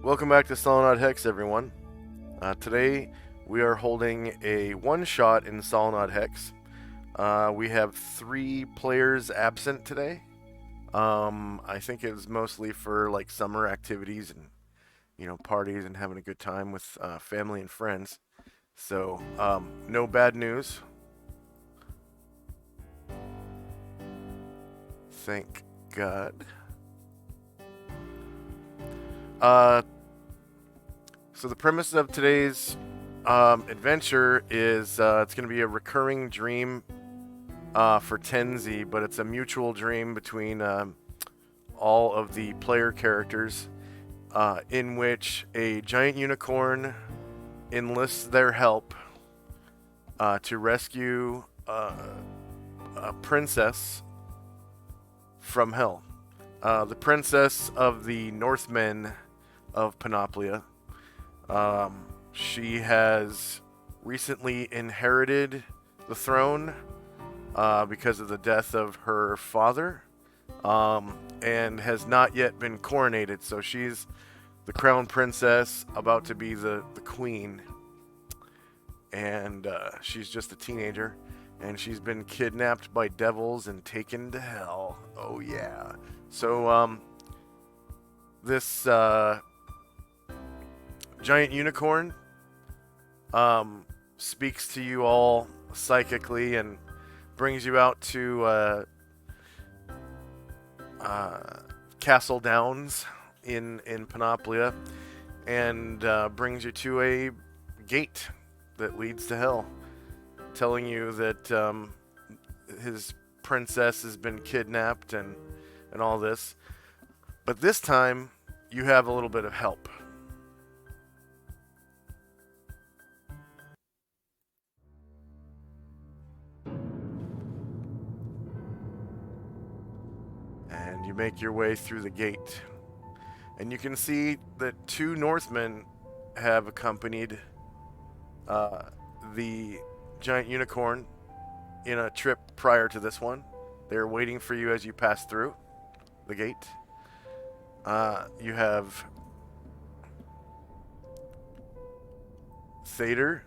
Welcome back to Solynod Hex, everyone. Today we are holding a one-shot in Solynod Hex. We have 3 players absent today. I think it was mostly for like summer activities and parties and having a good time with family and friends. So no bad news. Thank God. So the premise of today's adventure is it's going to be a recurring dream for Tenzi, but it's a mutual dream between all of the player characters, in which a giant unicorn enlists their help to rescue a princess from hell. The princess of the Northmen of Panoplia. She has recently inherited the throne because of the death of her father, and has not yet been coronated. So she's the crown princess, about to be the queen, and she's just a teenager, and she's been kidnapped by devils and taken to hell. Oh yeah. So this giant unicorn speaks to you all psychically and brings you out to Castle Downs in Panoplia, and brings you to a gate that leads to hell, telling you that his princess has been kidnapped and all this. But this time you have a little bit of help. And you make your way through the gate, and you can see that 2 Northmen have accompanied the giant unicorn in a trip prior to this one. They're waiting for you as you pass through the gate. You have Thader,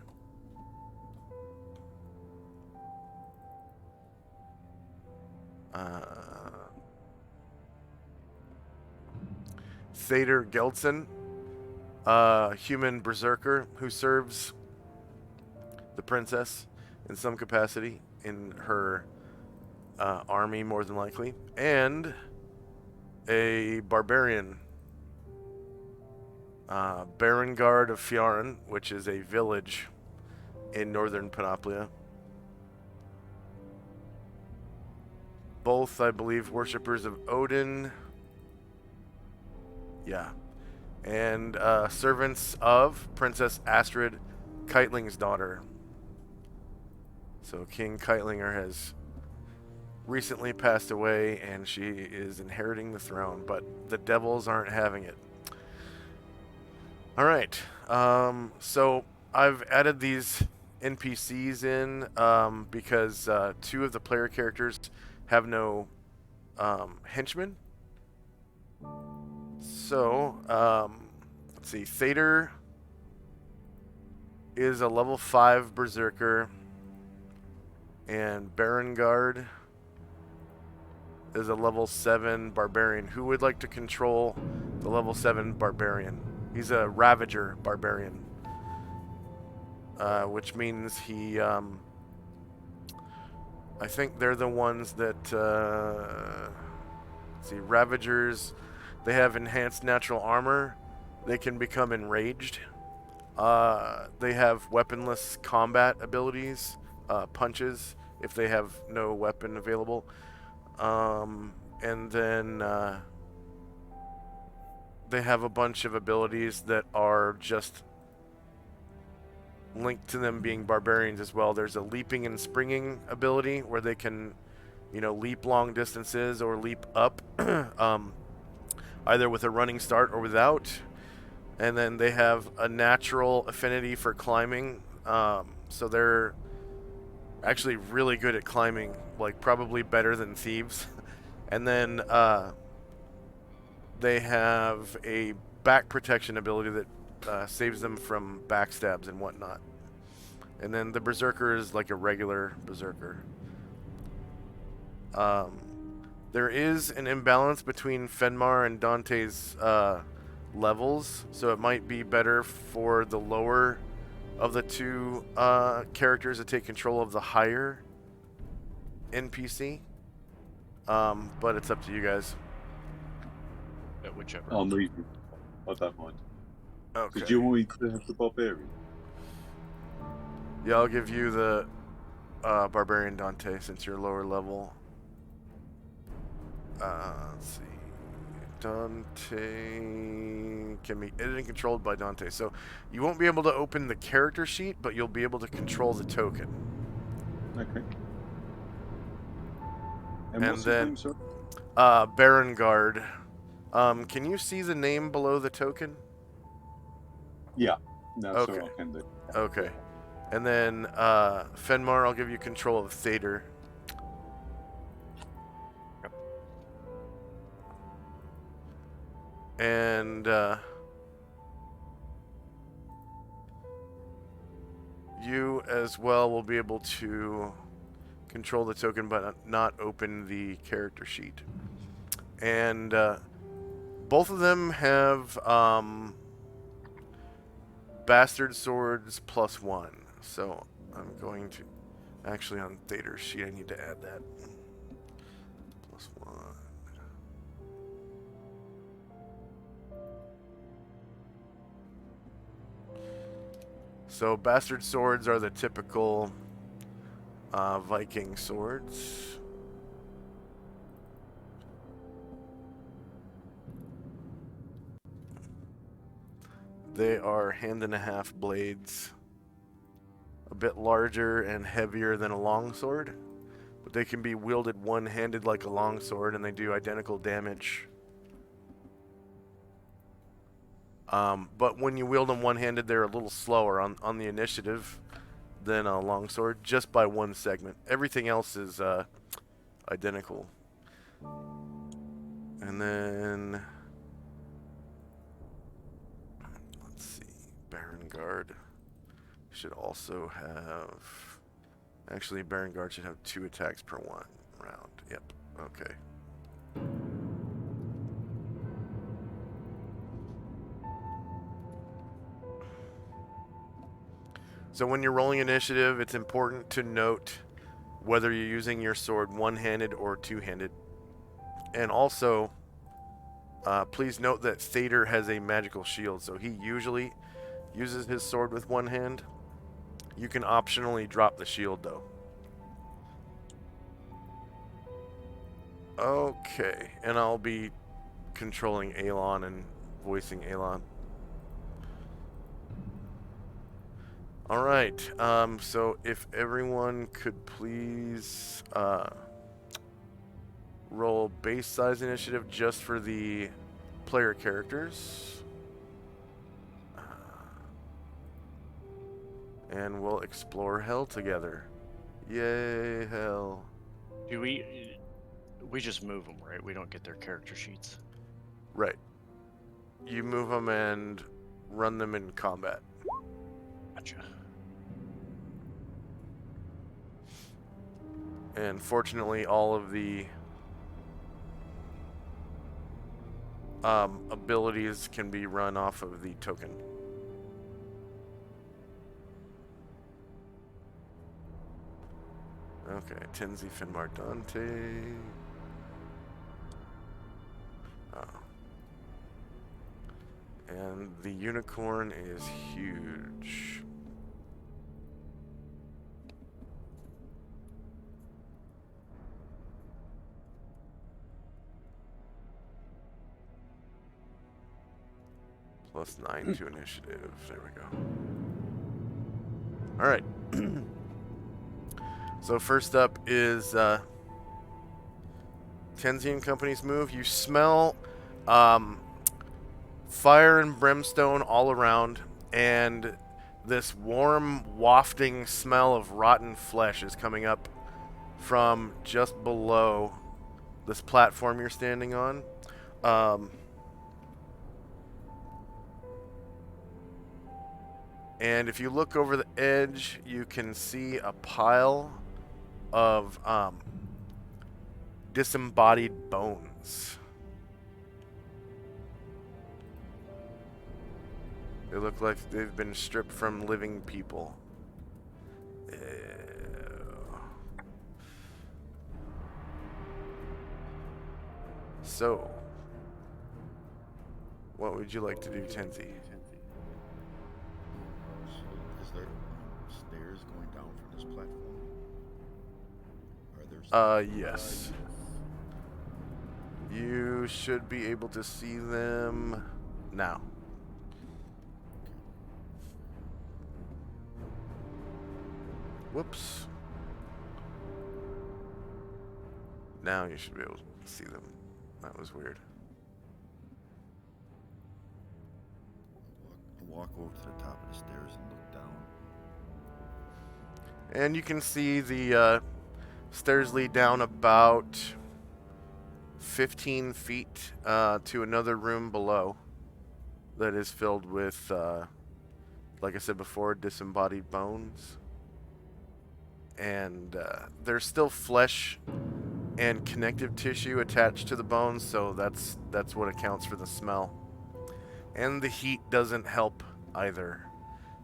Thader Geldson, human berserker who serves the princess in some capacity in her army, more than likely, and a barbarian, Barangard of Fjarn, which is a village in northern Panoplia. Both, I believe, worshippers of Odin. Yeah. And servants of Princess Astrid, Keitling's daughter. So King Keitlinger has recently passed away, and she is inheriting the throne, but the devils aren't having it. Alright, so I've added these NPCs in because 2 of the player characters have no henchmen. So, let's see, Thader is a level 5 berserker, and Barangard is a level 7 barbarian. Who would like to control the level 7 barbarian? He's a Ravager barbarian, which means he, I think they're the ones that, let's see, Ravagers, they have enhanced natural armor. They can become enraged. They have weaponless combat abilities, punches, if they have no weapon available. And then they have a bunch of abilities that are just linked to them being barbarians as well. There's a leaping and springing ability where they can, leap long distances or leap up, either with a running start or without. And then they have a natural affinity for climbing, so they're actually really good at climbing, like probably better than thieves. And then they have a back protection ability that saves them from backstabs and whatnot. And then the Berserker is like a regular Berserker. There is an imbalance between Fenmar and Dante's levels, so it might be better for the lower of the two characters to take control of the higher NPC. But it's up to you guys. Whichever. I'll leave you. I don't mind. Okay. Did you want me to have the barbarian? Yeah, I'll give you the Barbarian Dante since you're lower level. Let's see. Dante can be edited and controlled by Dante. So you won't be able to open the character sheet, but you'll be able to control the token. Okay. And what's his name, sir? Baron Guard. Can you see the name below the token? Yeah. No, Okay. so I can do. Okay. And then Fenmar, I'll give you control of Thader. Yep. And you as well will be able to control the token but not open the character sheet. And both of them have Bastard Swords +1. So I'm going to... Actually, on Thader's sheet, I need to add that. +1. So Bastard Swords are the typical Viking swords. They are 1.5 blades, a bit larger and heavier than a longsword, but they can be wielded one-handed like a longsword, and they do identical damage. But when you wield them one-handed, they're a little slower on the initiative than a longsword, just by one segment. Everything else is identical. And then... Baron Guard should also have... Actually, Baron Guard should have 2 attacks per one round. Yep. Okay. So when you're rolling initiative, it's important to note whether you're using your sword one-handed or two-handed. And also, please note that Thader has a magical shield, so he usually uses his sword with one hand. You can optionally drop the shield, though. Okay, and I'll be controlling Alon and voicing Alon. Alright, so if everyone could please roll base size initiative just for the player characters. And we'll explore hell together. Yay, hell. Do we just move them, right? We don't get their character sheets. Right. You move them and run them in combat. Gotcha. And fortunately, all of the abilities can be run off of the token. Okay, Tenzi, Finmar, Dante. Oh. And the unicorn is huge. +9 to initiative. There we go. Alright. So first up is Tenzi and Company's move. You smell fire and brimstone all around, and this warm, wafting smell of rotten flesh is coming up from just below this platform you're standing on. And if you look over the edge, you can see a pile of disembodied bones. They look like they've been stripped from living people. Ew. So, what would you like to do, Tenzi? So, is there stairs going down from this platform? Are there Yes. You should be able to see them now. Whoops. Now you should be able to see them. That was weird. walk over to the top of the stairs and look down? And you can see the stairs lead down about 15 feet to another room below that is filled with, like I said before, disembodied bones. And there's still flesh and connective tissue attached to the bones, so that's what accounts for the smell. And the heat doesn't help either.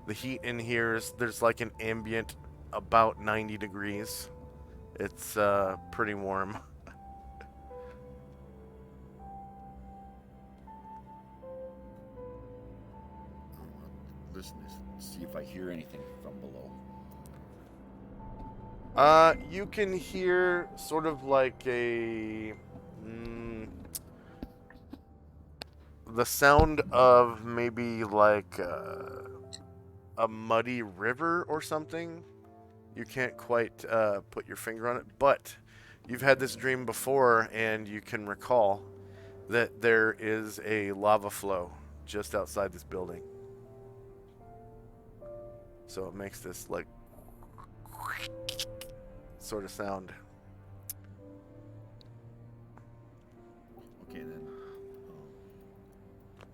The heat in here there's like an ambient about 90 degrees. It's pretty warm. Listen to see if I hear anything from below. You can hear sort of like the sound of maybe like a muddy river or something. You can't quite put your finger on it, but you've had this dream before, and you can recall that there is a lava flow just outside this building. So it makes this like sort of sound. Okay, then.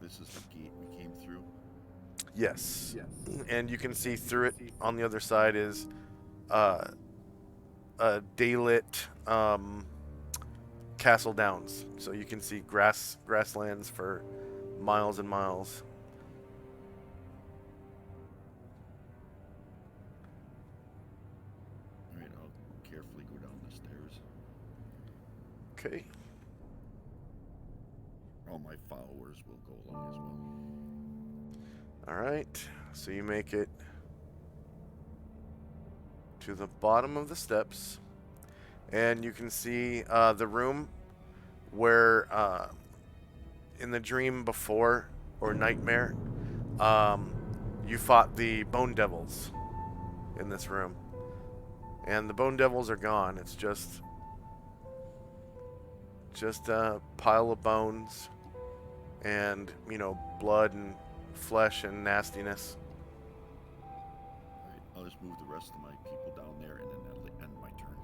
This is the gate we came through? Yes. And you can see through it on the other side is a daylit Castle Downs. So you can see grasslands for miles and miles. Alright, I'll carefully go down the stairs. Okay. All my followers will go along as well. Alright. So you make it to the bottom of the steps. And you can see the room where in the dream before, or nightmare, you fought the Bone Devils in this room. And the Bone Devils are gone. It's just a pile of bones and, you know, blood and flesh and nastiness. Alright, I'll just move the rest of my people down there and then that'll end my turn.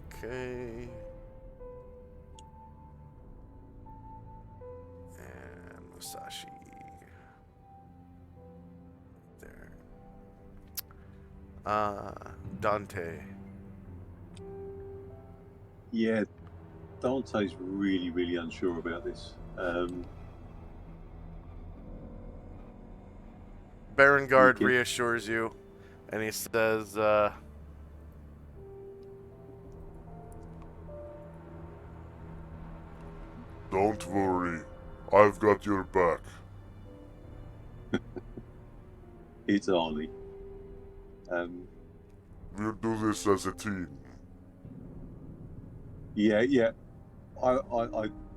Okay. And Musashi. There. Dante. Yeah, Dante's really, really unsure about this. Berengard Okay. reassures you, and he says, Don't worry, I've got your back. It's Arnie. We'll do this as a team. Yeah.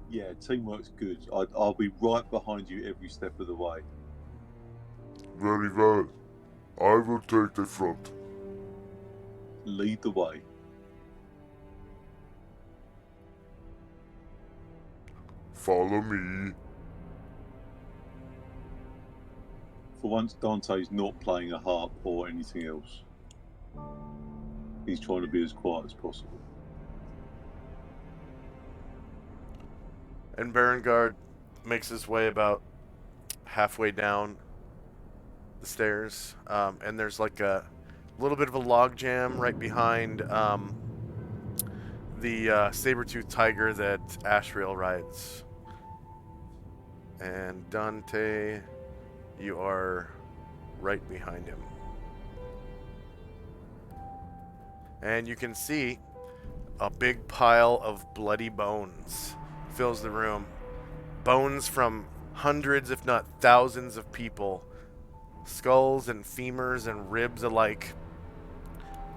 Yeah, teamwork's good. I'll be right behind you every step of the way. Very well. I will take the front. Lead the way. Follow me. For once, Dante's not playing a harp or anything else. He's trying to be as quiet as possible. and Berengard makes his way about halfway down the stairs, and there's like a little bit of a log jam right behind the saber-toothed tiger that Ashrail rides. And Dante, you are right behind him. And you can see a big pile of bloody bones fills the room. Bones from hundreds, if not thousands of people. Skulls and femurs and ribs alike,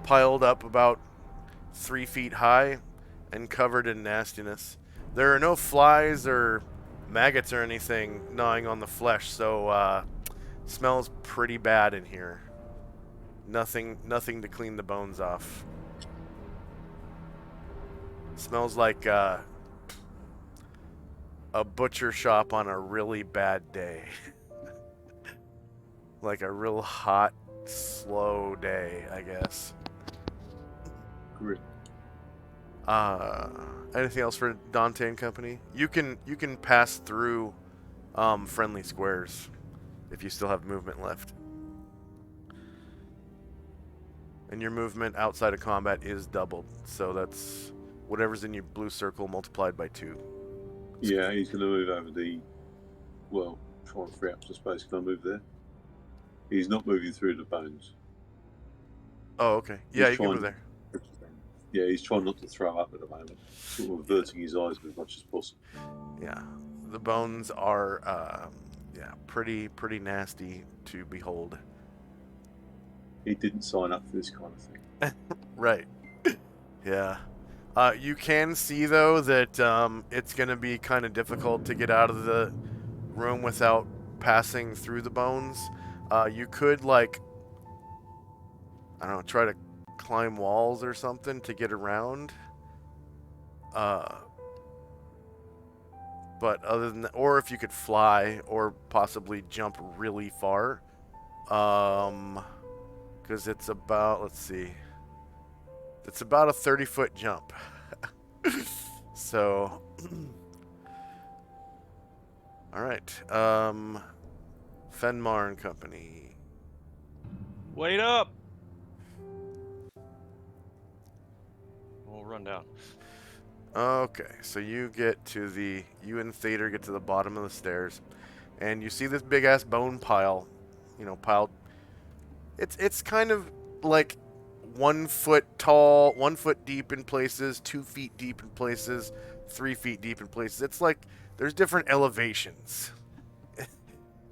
piled up about 3 feet high and covered in nastiness. There are no flies or maggots or anything gnawing on the flesh, so smells pretty bad in here. Nothing to clean the bones off. Smells like a butcher shop on a really bad day. Like a real hot, slow day, I guess. Great. Anything else for Dante and company? You can pass through friendly squares if you still have movement left. And your movement outside of combat is doubled, so that's whatever's in your blue circle multiplied by 2. Yeah, he's going to move over try and free up some space. Can I move there? He's not moving through the bones. Oh, okay. Yeah, He's you can move trying- there. Yeah, he's trying not to throw up at the moment. Sort of averting his eyes as much as possible. Yeah, the bones are pretty nasty to behold. He didn't sign up for this kind of thing. Right. Yeah. You can see though that it's going to be kind of difficult to get out of the room without passing through the bones. You could try to climb walls or something to get around. But other than that, or if you could fly or possibly jump really far, because it's about, let's see, it's about a 30-foot jump. So, all right, Fenmar and company. Wait up! We'll run down. Okay, so you and Thader get to the bottom of the stairs, and you see this big ass bone pile, piled. It's kind of like 1 foot tall, 1 foot deep in places, 2 feet deep in places, 3 feet deep in places. It's like there's different elevations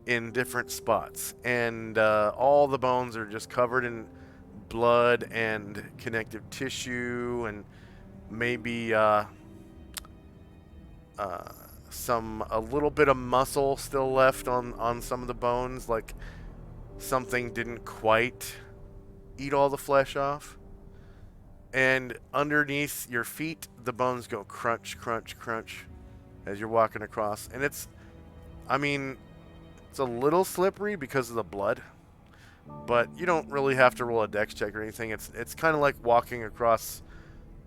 in different spots, and all the bones are just covered in blood and connective tissue and maybe a little bit of muscle still left on some of the bones, like something didn't quite eat all the flesh off. And underneath your feet, the bones go crunch, crunch, crunch as you're walking across. And it's a little slippery because of the blood, but you don't really have to roll a dex check or anything. It's kind of like walking across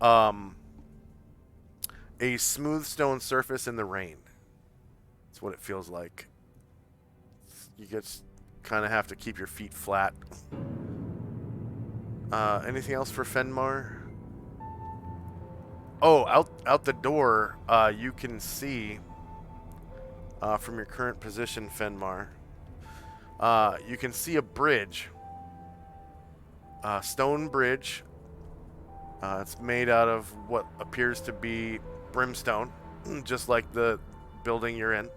a smooth stone surface in the rain. That's what it feels like. You just kind of have to keep your feet flat. Anything else for Fenmar? Oh, out the door, you can see from your current position, Fenmar. You can see a bridge, stone bridge. It's made out of what appears to be brimstone, just like the building you're in.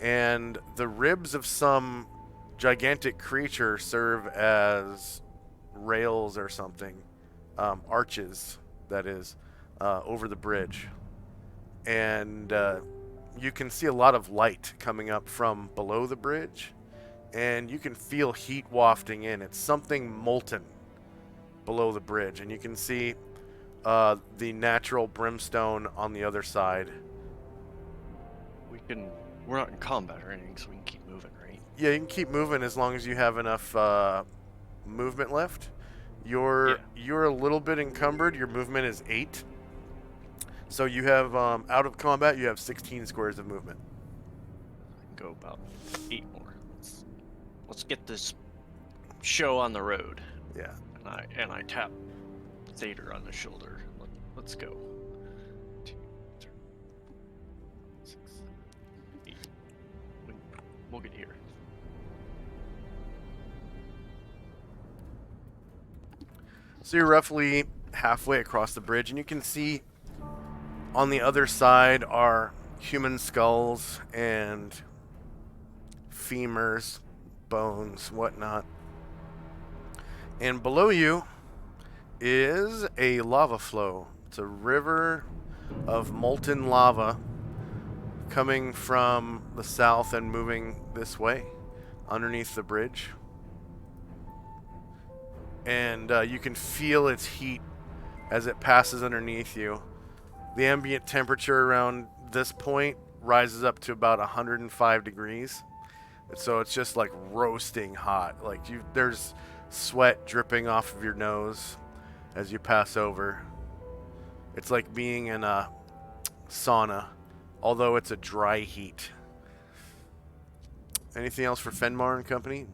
And the ribs of some gigantic creature serve as rails or something, arches, that is, over the bridge. And you can see a lot of light coming up from below the bridge, and you can feel heat wafting in. It's something molten below the bridge, and you can see the natural brimstone on the other side. We're not in combat or anything, so we can keep moving, right? Yeah, you can keep moving as long as you have enough movement left. You're a little bit encumbered. Your movement is 8. So you have, out of combat, you have 16 squares of movement. I can go about 8 more. let's get this show on the road. Yeah. And I tap Thader on the shoulder. Let's go. 2, 3, 6, 8. We'll get here. So you're roughly halfway across the bridge, and you can see on the other side are human skulls and femurs, bones, whatnot. And below you is a lava flow. It's a river of molten lava coming from the south and moving this way underneath the bridge. And you can feel its heat as it passes underneath you. The ambient temperature around this point rises up to about 105 degrees. And so it's just like roasting hot. Like there's sweat dripping off of your nose as you pass over. It's like being in a sauna, although it's a dry heat. Anything else for Fenmar and company?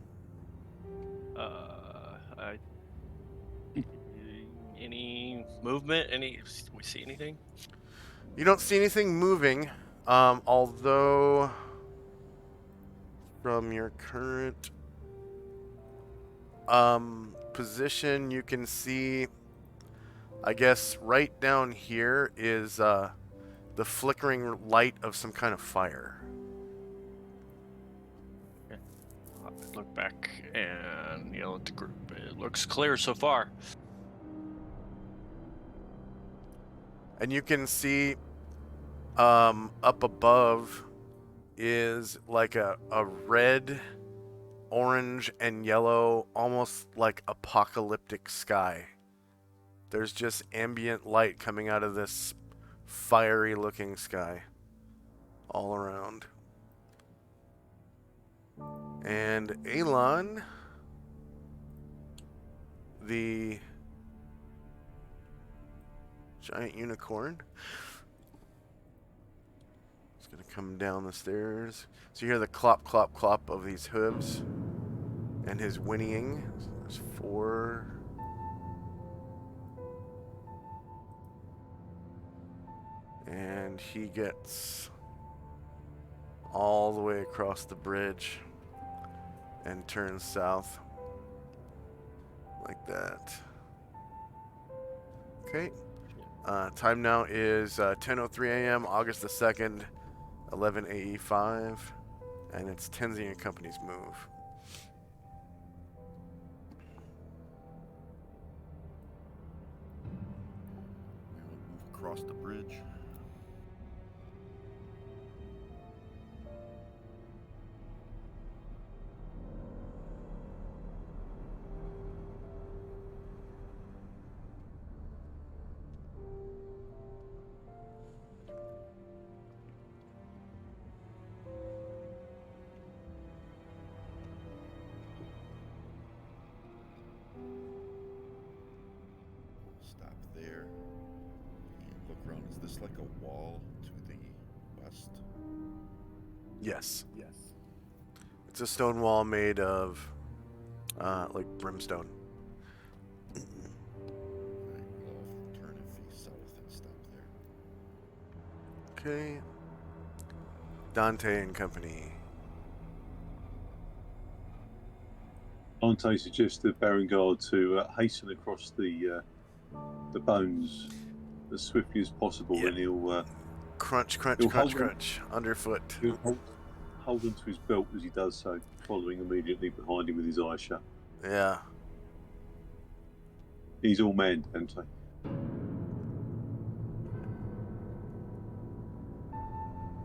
Any movement? We see anything? You don't see anything moving, although from your current position, you can see, I guess, right down here is the flickering light of some kind of fire. Okay. I look back and yell at the group. It looks clear so far. And you can see up above is like a red, orange, and yellow, almost like apocalyptic sky. There's just ambient light coming out of this fiery looking sky all around. And Elon, the giant unicorn, is going to come down the stairs. So you hear the clop, clop, clop of these hooves and his whinnying. There's 4. And he gets all the way across the bridge and turns south like that. Okay. Time now is 10:03 a.m. August the 2nd, 11 AE5, and it's Tenzi and Company's move. We'll move across the bridge. Stop there and look around. Is this like a wall to the west? Yes. It's a stone wall made of like brimstone. Alright, we'll turn and face south and stop there. Okay. Dante and Company. Dante suggested Berengard to hasten across the bones as swiftly as possible, Yeah. and he'll Crunch, crunch, He'll crunch, hold them. crunch. Underfoot. hold onto his belt as he does so, following immediately behind him with his eyes shut. Yeah. He's all man, Dante.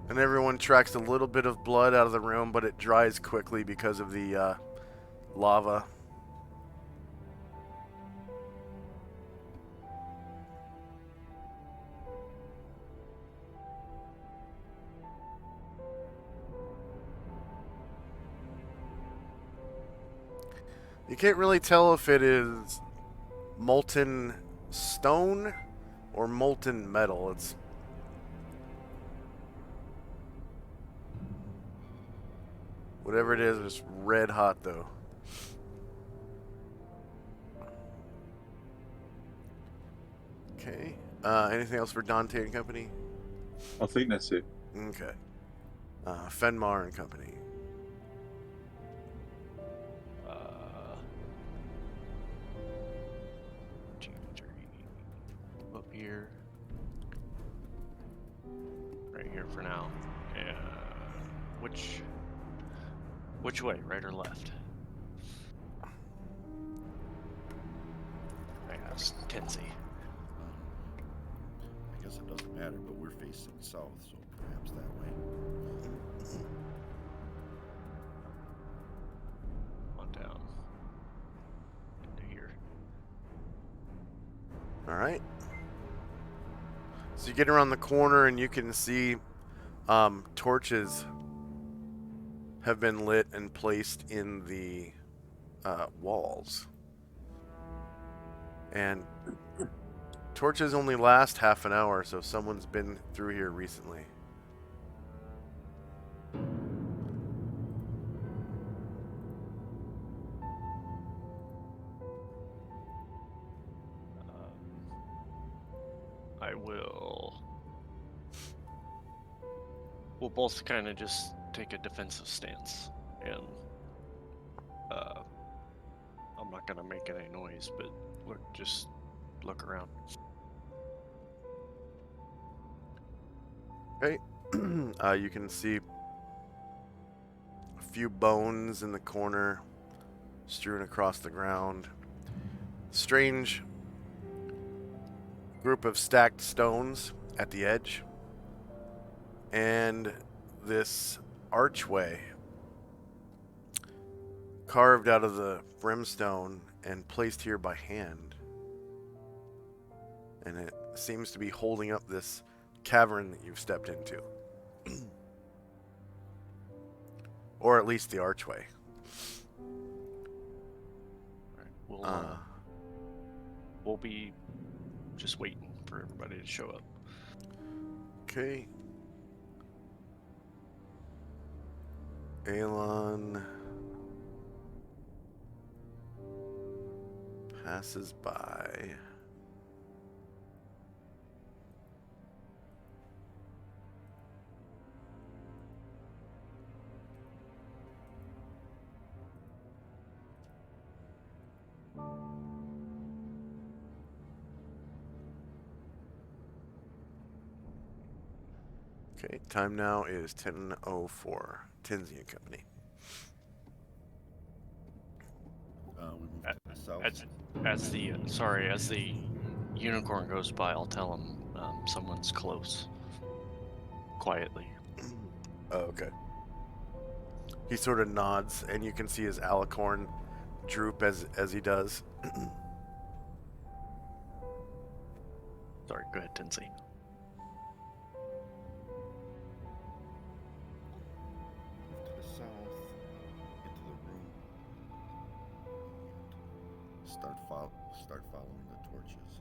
And everyone tracks a little bit of blood out of the room, but it dries quickly because of the lava. You can't really tell if it is molten stone or molten metal. It's Whatever it is, it's red hot though. Okay. Anything else for Dante and Company? I think that's it. Okay. Fenmar and Company. Up here. Right here for now. Yeah. Which way, right or left? I asked Tenzi. I guess it doesn't matter, but we're facing south, so perhaps that way. On down. Into here. All right. So you get around the corner and you can see torches have been lit and placed in the walls. And torches only last half an hour, so someone's been through here recently. We'll both kind of just take a defensive stance, and I'm not gonna make any noise, but just look around. Okay. You can see a few bones in the corner strewn across the ground. Strange group of stacked stones at the edge. And this archway carved out of the brimstone and placed here by hand. And it seems to be holding up this cavern that you've stepped into. Or at least the archway. All right, we'll be just waiting for everybody to show up. Okay. Alon passes by. Okay, time now is 10:04. Tenzi and Company. We move to the south. As the unicorn goes by, I'll tell him someone's close. Quietly. Oh, okay. He sort of nods, and you can see his alicorn droop as he does. Sorry, go ahead, Tenzi. Move to the south, into the room, and start following the torches.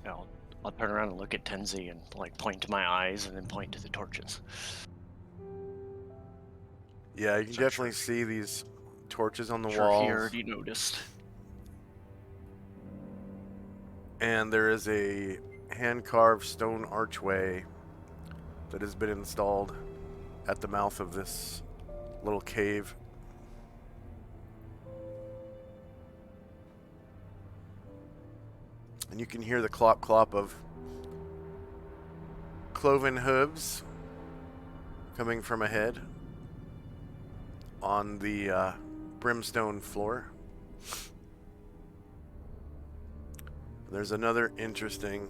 Yeah, I'll turn around and look at Tenzi and point to my eyes and then point to the torches. Yeah, you can definitely see these torches on the He walls. already noticed. And there is a hand-carved stone archway that has been installed at the mouth of this little cave. And you can hear the clop-clop of cloven hooves coming from ahead on the brimstone floor. There's another interesting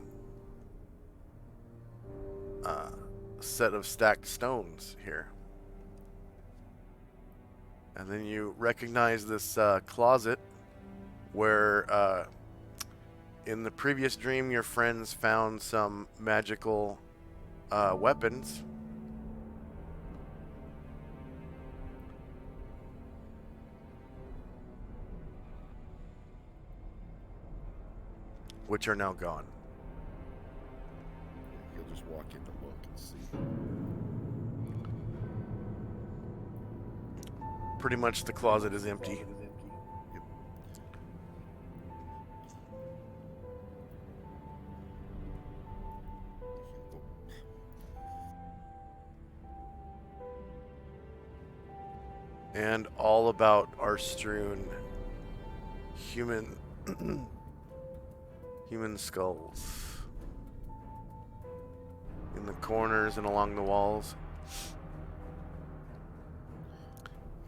set of stacked stones here. And then you recognize this closet where in the previous dream your friends found some magical weapons. Which are now gone. He'll just walk in to look and see. pretty much the closet is empty. Yep. And all about our strewn human human skulls in the corners and along the walls.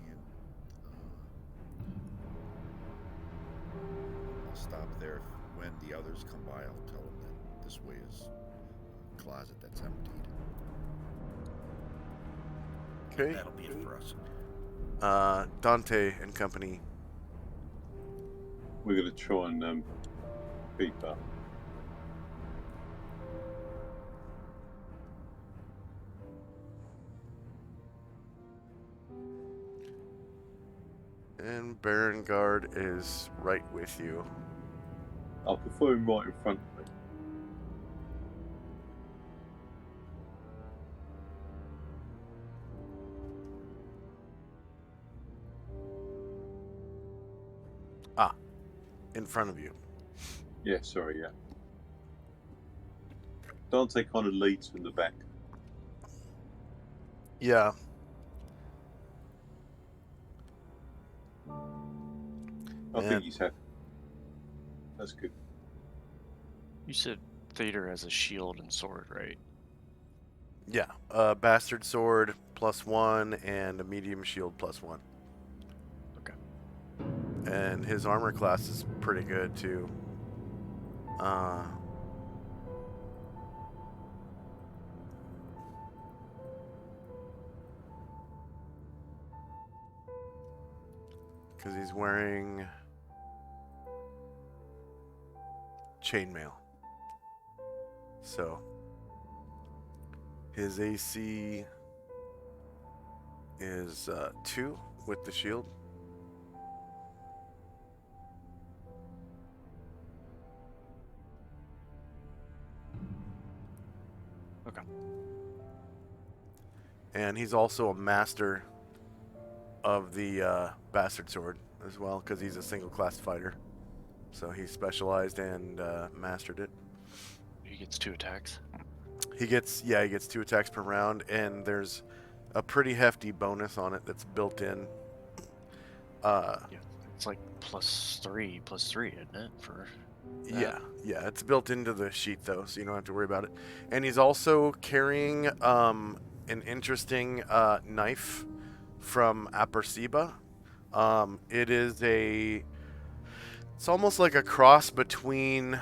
And I'll stop there. When the others come by, I'll tell them that this way is a closet that's emptied. Okay. That'll be it for us. Dante and company. We're going to try and keep up. And Baron Guard is right with you. I prefer him right in front of me. In front of you. Yeah, sorry, yeah. Dante kind of leads from the back. Yeah. I Man. think he's happy. That's good. You said Theater has a shield and sword, right? Yeah. Bastard sword +1 and a medium shield +1. Okay. And his armor class is pretty good too. Because he's wearing chainmail. So his AC is 2 with the shield. Okay. And he's also a master of the Bastard Sword as well, because he's a single class fighter. So he specialized and mastered it. He gets 2 attacks. He gets 2 attacks per round, and there's a pretty hefty bonus on it that's built in. Yeah, it's like +3, isn't it? For that? Yeah, it's built into the sheet though, so you don't have to worry about it. And he's also carrying an interesting knife from Aperciba. It's almost like a cross between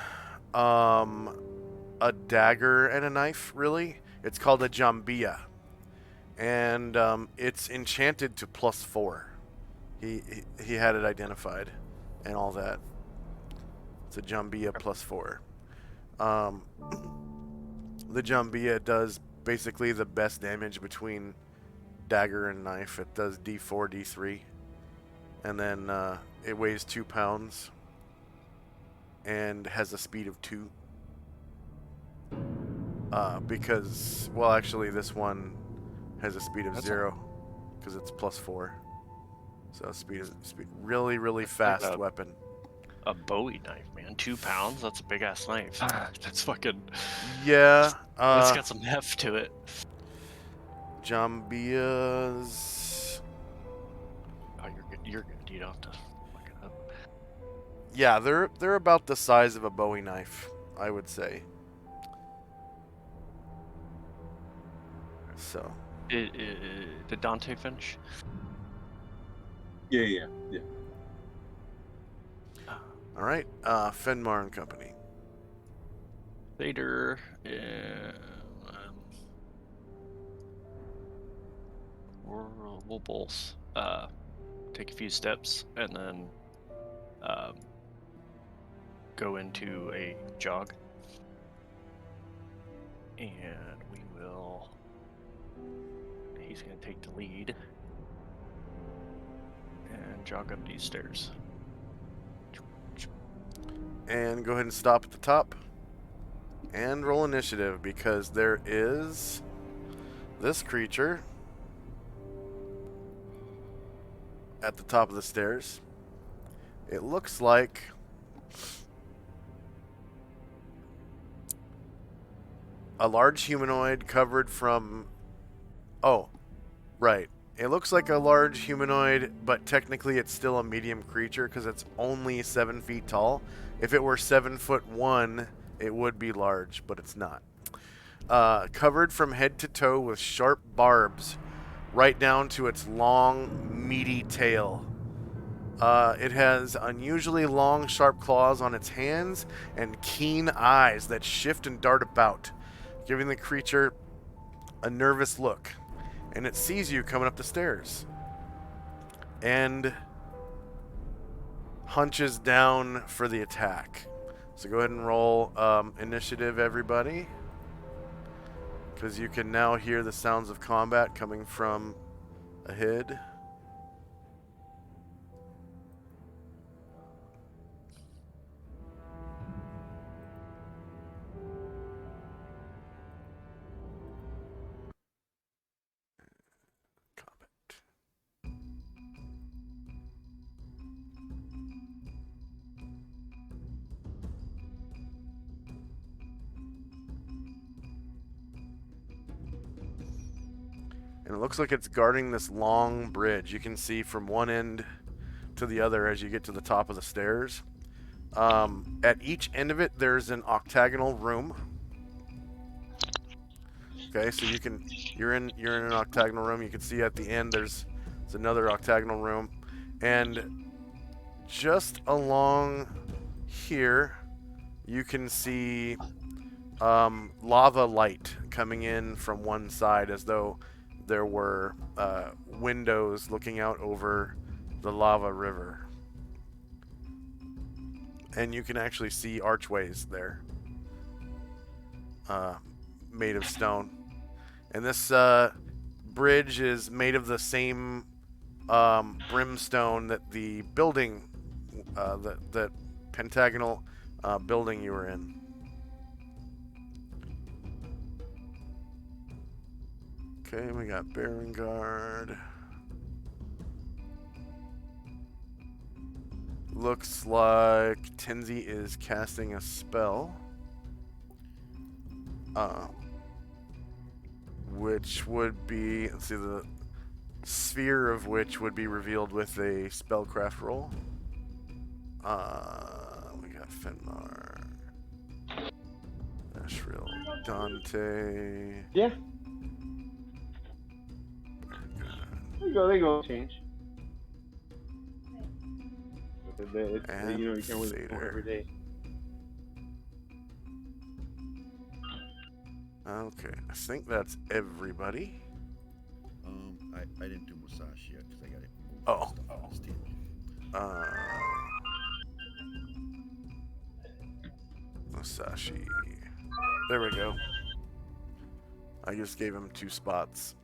a dagger and a knife, really. It's called a jambia, and it's enchanted to +4. He had it identified and all that. It's a jambia +4. The jambia does basically the best damage between dagger and knife. It does D4, D3, and then it weighs 2 pounds and has a speed of 2. Because, well, actually, this one has a speed of 0 because it's +4. So speed really, really fast like weapon. A Bowie knife, man. 2 pounds? That's a big ass knife. That's fucking. Yeah. It's got some heft to it. Jambias. Oh, you're good. You're good. You don't have to look it up. Yeah, they're about the size of a Bowie knife, I would say. So. Did Dante finish? Yeah. All right, Fenmar and Company. Vader. We'll both take a few steps and then go into a jog, and we will. He's gonna take the lead and jog up these stairs. And go ahead and stop at the top. And roll initiative, because there is this creature at the top of the stairs. It looks like a large humanoid covered from... Oh, right. It looks like a large humanoid, but technically it's still a medium creature because it's only 7 feet tall. If it were 7'1", it would be large, but it's not. Covered from head to toe with sharp barbs right down to its long, meaty tail. It has unusually long, sharp claws on its hands and keen eyes that shift and dart about, giving the creature a nervous look. And it sees you coming up the stairs and hunches down for the attack. So go ahead and roll initiative, everybody, because you can now hear the sounds of combat coming from ahead. And it looks like it's guarding this long bridge. You can see from one end to the other as you get to the top of the stairs. At each end of it, there's an octagonal room. Okay, so you're in an octagonal room. You can see at the end there's another octagonal room, and just along here, you can see lava light coming in from one side, as though there were windows looking out over the lava river. And you can actually see archways there, made of stone. And this bridge is made of the same brimstone that the building, that pentagonal building you were in. Okay, we got Berengard. Looks like Tenzi is casting a spell. Which would be, let's see, the sphere of which would be revealed with a spellcraft roll. We got Fenmar, Ashril, Dante. Yeah. They go change. It's, And you know, you can't win Vader. every day. Okay, I think that's everybody. I didn't do Musashi yet because I got it. Oh. On this table. Musashi. There we go. I just gave him 2 spots.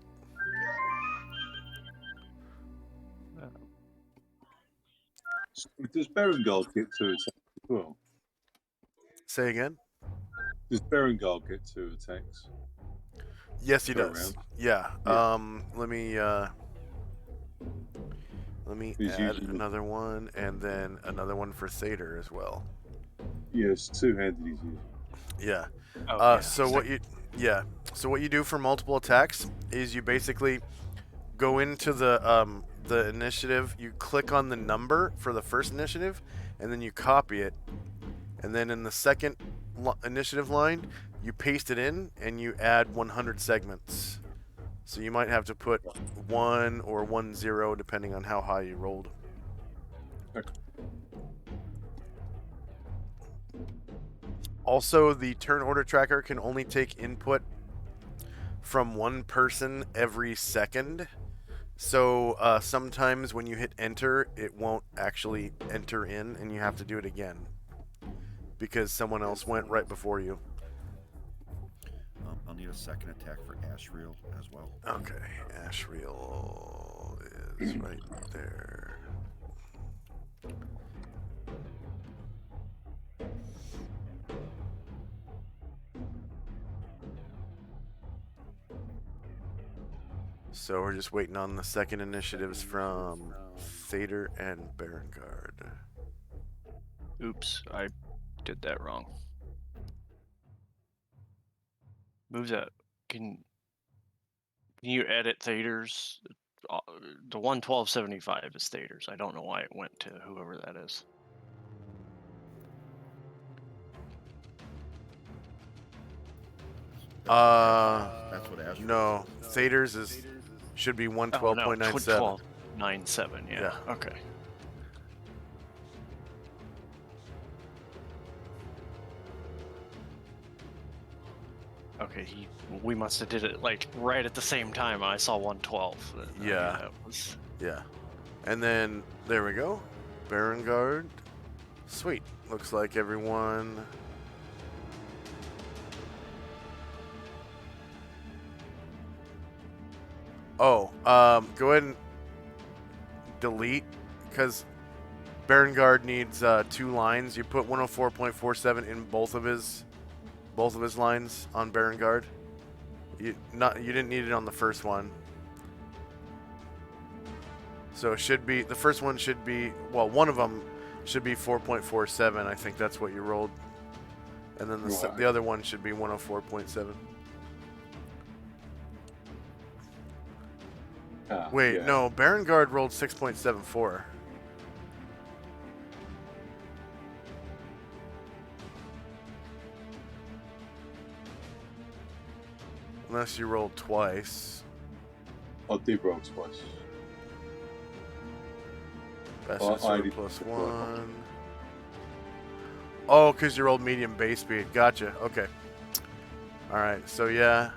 Does Berengard get 2 attacks as well? Say again? Does Berengard get 2 attacks? Yes, he Per does. round? Yeah. Yeah. Let me He's add using another one, and then another one for Thader as well. Yes, 2-handed he's using. Yeah. Oh, yeah. So what you do for multiple attacks is you basically go into the initiative. You click on the number for the first initiative, and then you copy it, and then in the second initiative line, you paste it in, and you add 100 segments. So you might have to put 1 or 10 depending on how high you rolled. Okay. Also, the turn order tracker can only take input from one person every second. So sometimes when you hit enter, it won't actually enter in, and you have to do it again because someone else went right before you. I'll need a second attack for Ashreel as well. Okay, Ashreel is right there. So we're just waiting on the second initiatives from Thader and Barangard. Oops, I did that wrong. Move that. Can you edit Thader's? The 11275 is Thader's. I don't know why it went to whoever that is. That's what Astro No, is. Thader's should be 112.97. 12.97. Yeah. Okay. Okay, we must have did it like right at the same time. I saw 112. Yeah. That was... Yeah. And then there we go. Barangard. Sweet. Looks like everyone. Oh, go ahead and delete because Barangard needs 2 lines. You put 104.47 in both of his lines on Barangard. You didn't need it on the first one. So it should be, the first one should be, well, one of them should be 4.47. I think that's what you rolled. And then the other one should be 104.7. Wait, yeah. no, Barangard rolled 6.74. Unless you rolled twice. I did roll twice. Bastard I sword did plus roll 1. Oh, because you rolled medium base speed. Gotcha. Okay. Alright, so yeah.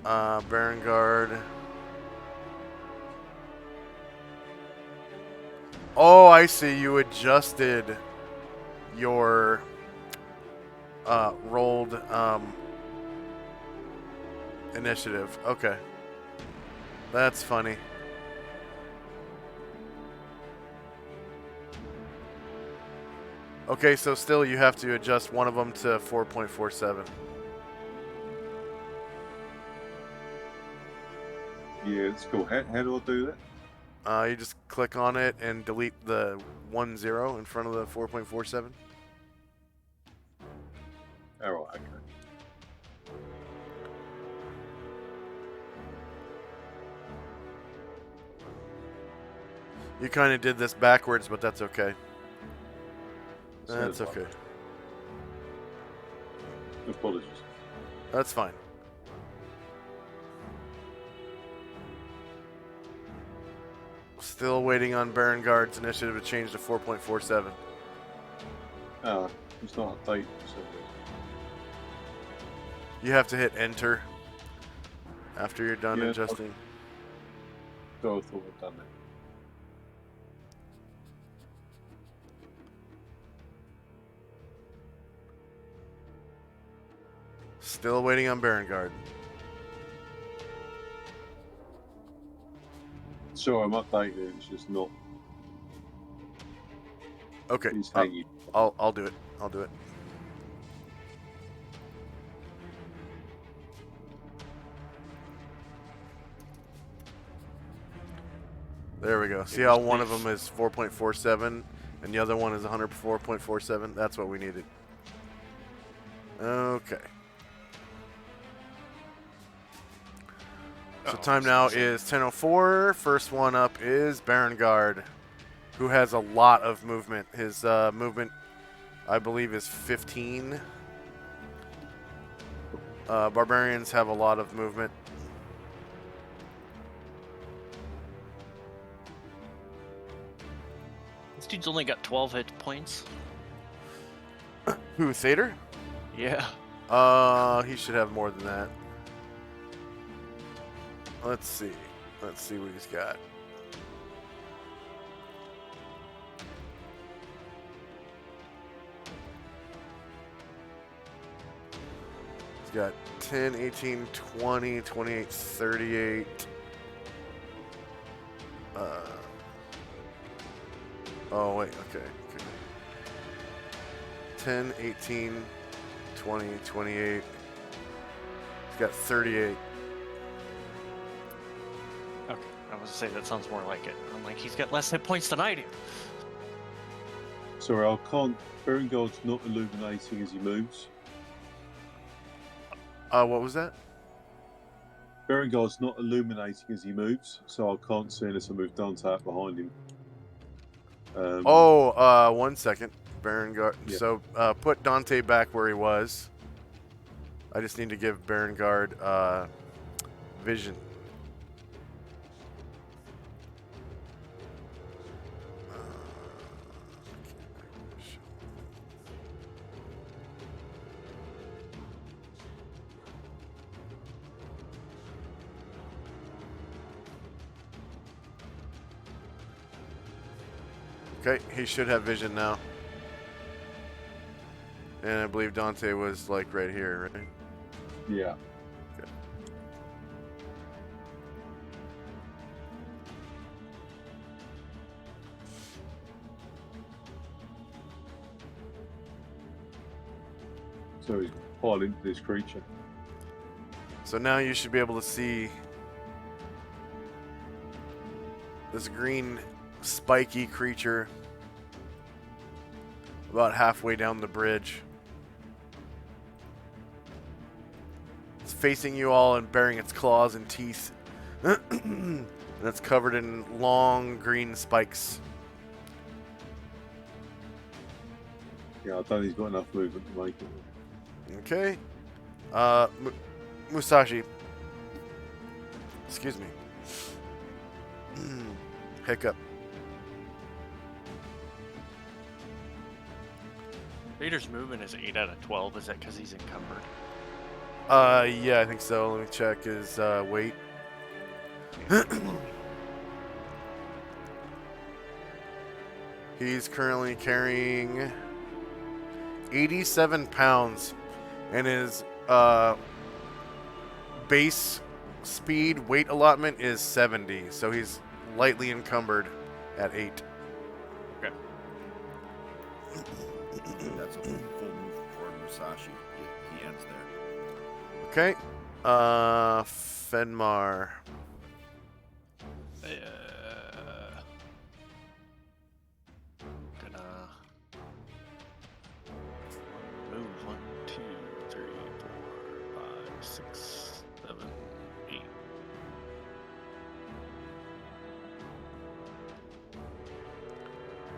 Barangard. Oh, I see. You adjusted your rolled initiative. Okay. That's funny. Okay, so still you have to adjust one of them to 4.47. Yeah, it's cool. How do I do that? You just click on it and delete the 10 in front of the 4.47. Alright, okay. You kind of did this backwards, but that's okay. That's Sounds okay. like it. Apologies. That's fine. Still waiting on Barangard's initiative to change to 4.47. It's not updated. So You have to hit enter after you're done Yeah, adjusting. I thought I'd done that. Still waiting on Barangard. Sure, I'm updated. It's just not. Okay, It's hanging. I'll do it. I'll do it. There we go. See how one of them is 4.47 and the other one is 104.47? That's what we needed. Okay. So time now is 10:04. First one up is Barangard, who has a lot of movement. His movement, I believe, is 15. Barbarians have a lot of movement. This dude's only got 12 hit points. Who, Thader? Yeah. He should have more than that. Let's see. Let's see what he's got. He's got 10, 18, 20, 28, 38. Oh, wait. Okay. 10, 18, 20, 28. He's got 38. Okay, I gonna say that sounds more like it. I'm like, he's got less hit points than I do. Sorry, I can't. Berengard's not illuminating as he moves. What was that? Berengard's not illuminating as he moves, so I can't see unless I move Dante out behind him. 1 second. Berengard. Yeah. So, put Dante back where he was. I just need to give Berengard, vision. Okay, he should have vision now. And I believe Dante was like right here, right? Yeah. Okay. So he's piled into this creature. So now you should be able to see this green spiky creature about halfway down the bridge. It's facing you all and baring its claws and teeth. And it's covered in long green spikes. Yeah, I don't think he's got enough movement to make it. Okay. Musashi. Excuse me. Hiccup. Vader's movement is 8 out of 12. Is that because he's encumbered? Yeah, I think so. Let me check his weight. He's currently carrying 87 pounds, and his base speed weight allotment is 70, so he's lightly encumbered at 8. Okay. That's a full move for Musashi. He ends there. Okay. Fenmar. Gonna move 1, 2, 3, 4, 5, 6, 7, 8.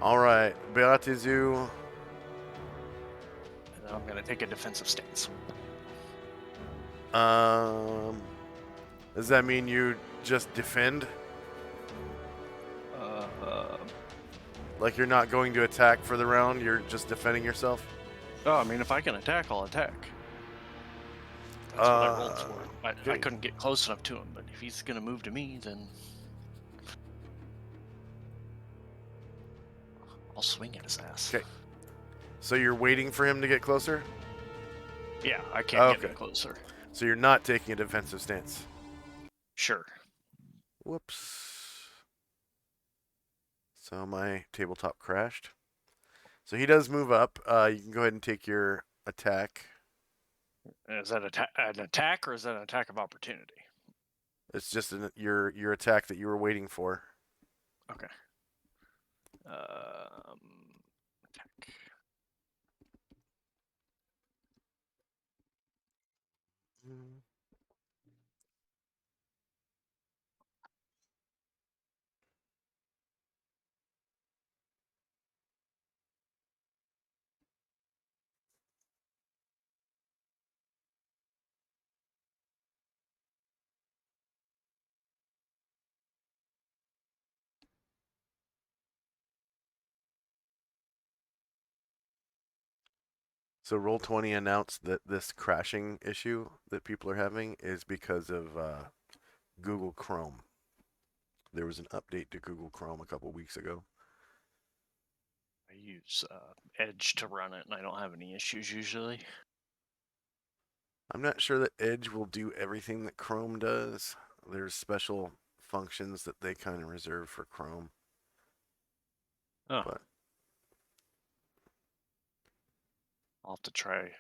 All right, Beatizu. And then I'm gonna take a defensive stance. Does that mean you just defend? Like you're not going to attack for the round, you're just defending yourself? Oh, I mean, if I can attack, I'll attack. That's what I rolled for. I okay. couldn't get close enough to him, but if he's gonna move to me, then I'll swing at his ass. Okay. So you're waiting for him to get closer? Yeah, I can't get Okay. any closer. So you're not taking a defensive stance? Sure. Whoops. So my tabletop crashed. So he does move up. You can go ahead and take your attack. Is that an attack or is that an attack of opportunity? It's just your attack that you were waiting for. Okay. Attack. So Roll20 announced that this crashing issue that people are having is because of Google Chrome. There was an update to Google Chrome a couple weeks ago. I use Edge to run it, and I don't have any issues usually. I'm not sure that Edge will do everything that Chrome does. There's special functions that they kind of reserve for Chrome. Oh. But I'll have to try.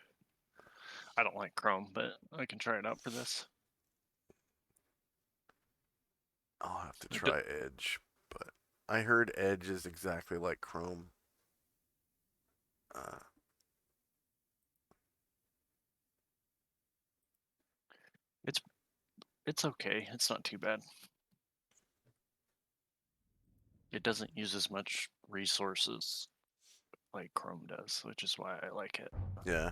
I don't like Chrome, but I can try it out for this. I'll have to try Edge, but I heard Edge is exactly like Chrome. It's okay. It's not too bad. It doesn't use as much resources like Chrome does, which is why I like it. Yeah.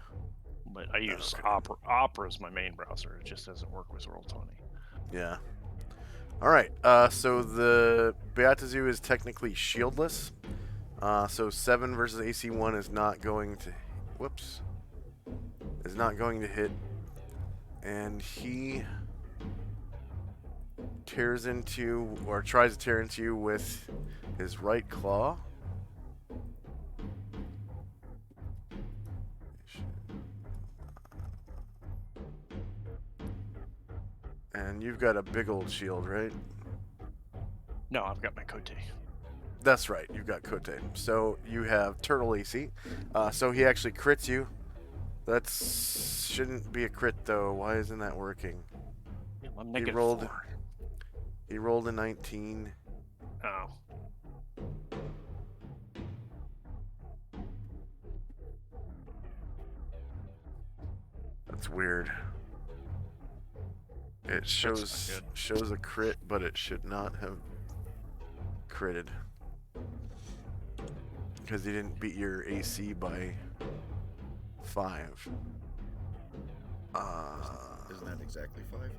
But I use Okay. Opera. Opera is my main browser. It just doesn't work with Roll20. Yeah. All right. So the Beatazu is technically shieldless. So 7 versus AC1 is not going to. Whoops. Is not going to hit. And he tears into, or tries to tear into you with his right claw. And you've got a big old shield, right? No, I've got my Cote. That's right, you've got Kote. So you have Turtle AC. So he actually crits you. That shouldn't be a crit though. Why isn't that working? I'm He negative rolled. 4. He rolled a 19. Oh. That's weird. It shows a crit, but it should not have critted because he didn't beat your AC by 5. Isn't that exactly 5?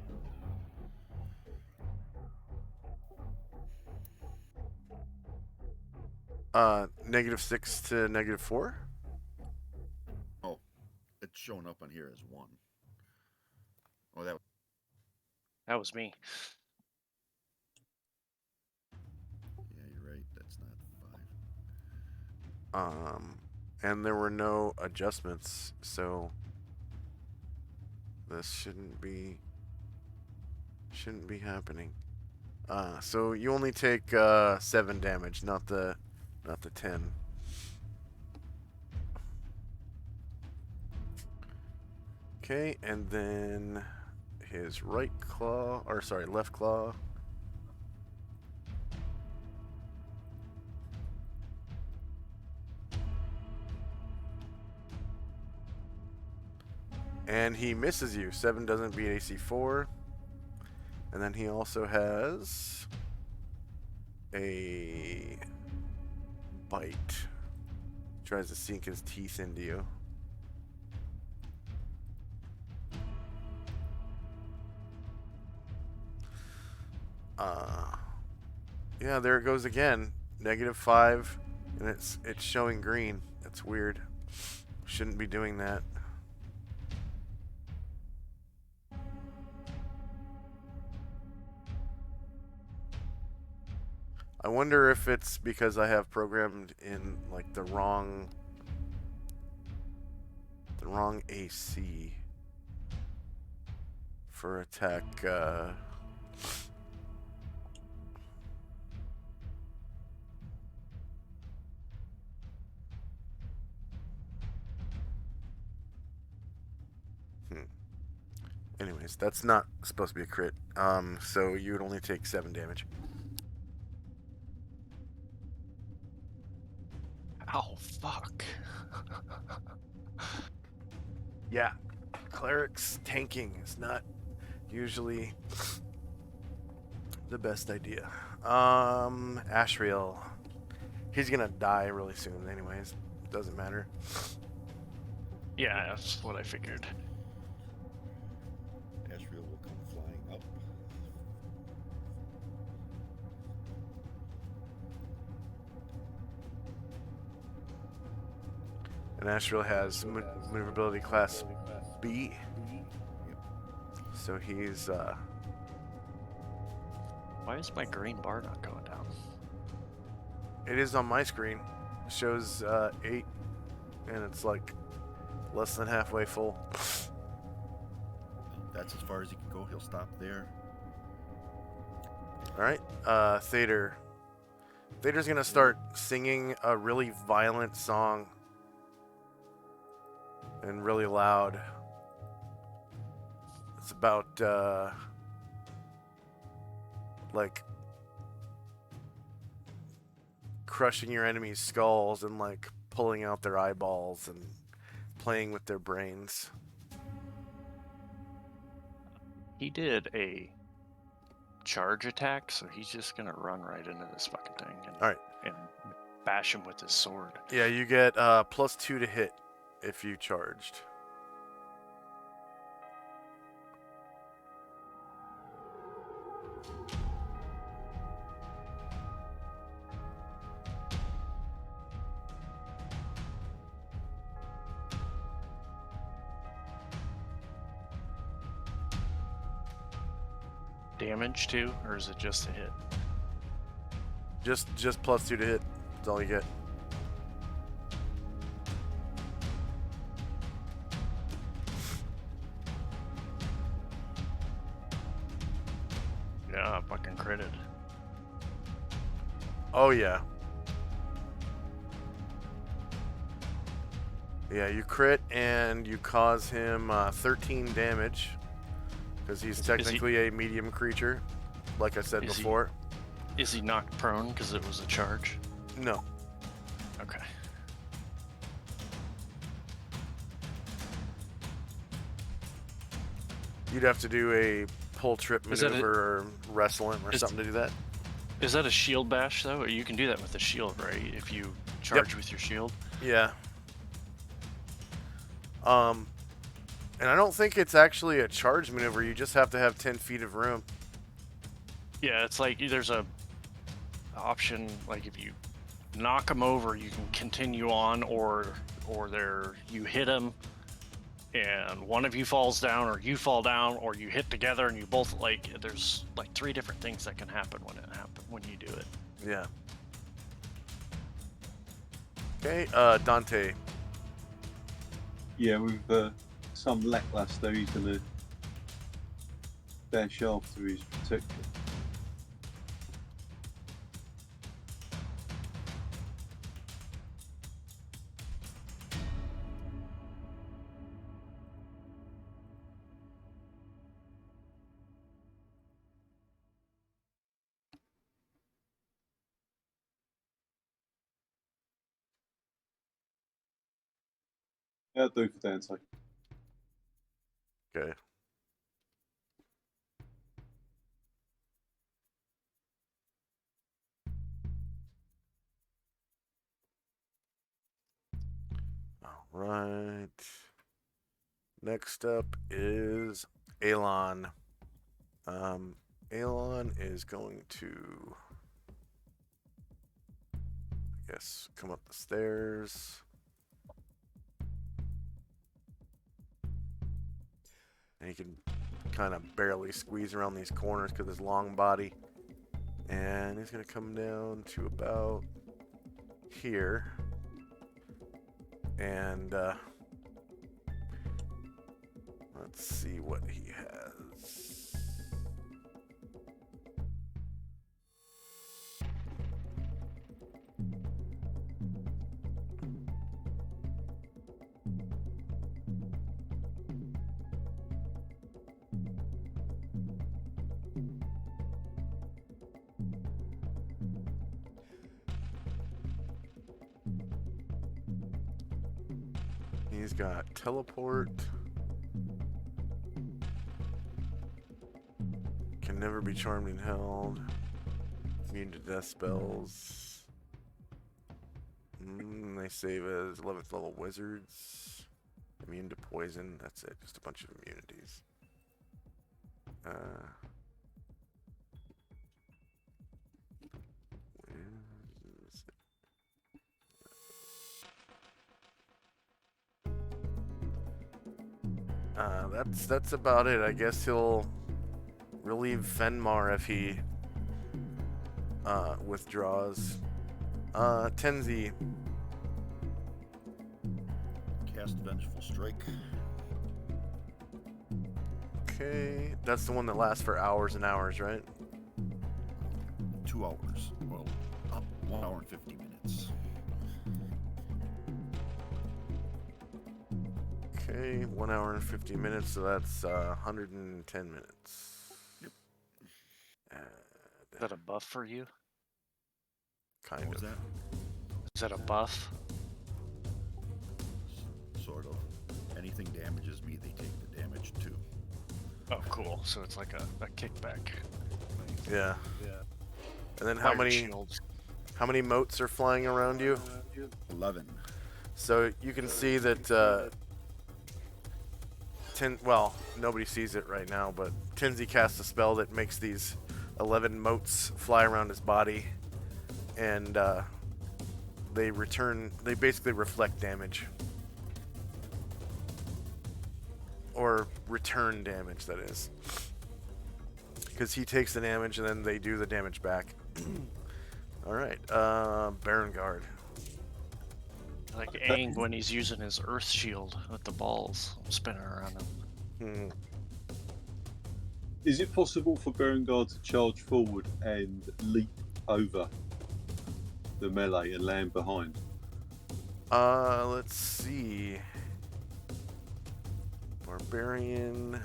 -6 to -4. Oh, it's showing up on here as 1. Oh, That was me. yeah, you're right. That's not 5. And there were no adjustments, so this shouldn't be happening. So you only take 7 damage, not the 10. Okay, and then his right claw, or sorry, left claw. And he misses you. 7 doesn't beat AC 4. And then he also has a bite. Tries to sink his teeth into you. Yeah, there it goes again. -5, and it's showing green. That's weird. Shouldn't be doing that. I wonder if it's because I have programmed in like the wrong AC for attack. Anyways, that's not supposed to be a crit. So you would only take 7 damage. Ow, fuck. Yeah, clerics tanking is not usually the best idea. Ashriel, he's gonna die really soon. Anyways, doesn't matter. Yeah, that's what I figured. Ashriel will come flying up. And Ashriel has maneuverability class B. So he's Why is my green bar not going down? It is on my screen. It shows 8, and it's like less than halfway full. That's as far as he can go. He'll stop there. All right, Thader. Thader's gonna start singing a really violent song and really loud. It's about like crushing your enemy's skulls and like pulling out their eyeballs and playing with their brains. He did a charge attack, so he's just gonna run right into this fucking thing and, All right. and bash him with his sword. Yeah, you get +2 to hit if you charged. Damage too, or is it just a hit? Just +2 to hit. That's all you get. Yeah, fucking critted. Oh yeah. Yeah, you crit and you cause him 13 damage because he's technically a medium creature, like I said before. Is he knocked prone because it was a charge? No. Okay. You'd have to do a pull trip Is that maneuver or wrestle him or something to do that. Is that a shield bash though? Or you can do that with the shield, right? If you charge with your shield. Yeah. And I don't think it's actually a charge maneuver. You just have to have 10 feet of room. Yeah, it's like there's a option, like if you knock him over, you can continue on, or you hit him, and one of you falls down, or you fall down, or you hit together, and you both there's like 3 different things that can happen when you do it. Yeah. Okay, Dante. Yeah, with some lackluster, he's going to dash after his protector. That'll do for Dante. Okay. All right. Next up is Alon. Alon is going to, I guess, come up the stairs. And he can kind of barely squeeze around these corners because of his long body. And he's going to come down to about here. And let's see what he has. He's got teleport. Can never be charmed and held. Immune to death spells. They save as 11th level wizards. Immune to poison. That's it. Just a bunch of immunities. That's about it. I guess he'll relieve Fenmar if he withdraws. Tenzi. Cast Vengeful Strike. Okay, that's the one that lasts for hours and hours, right? 2 hours. Well, 1 hour and 50 minutes. Okay, 1 hour and 50 minutes, so that's 110 minutes. Yep. Is that a buff for you? Kind What was of. that? Is that a buff? Sort of. Anything damages me, they take the damage too. Oh, cool. So it's like a kickback. Yeah. Yeah. And then Fire shields. how many motes are flying around you? 11. So you can see that well, nobody sees it right now, but Tinsy casts a spell that makes these 11 motes fly around his body, and they basically reflect damage. Or return damage, that is. Because he takes the damage and then they do the damage back. Alright, Baron Guard. Like Aang when he's using his Earth Shield with the balls spinning around him. Is it possible for Berengard to charge forward and leap over the melee and land behind? Let's see. Barbarian,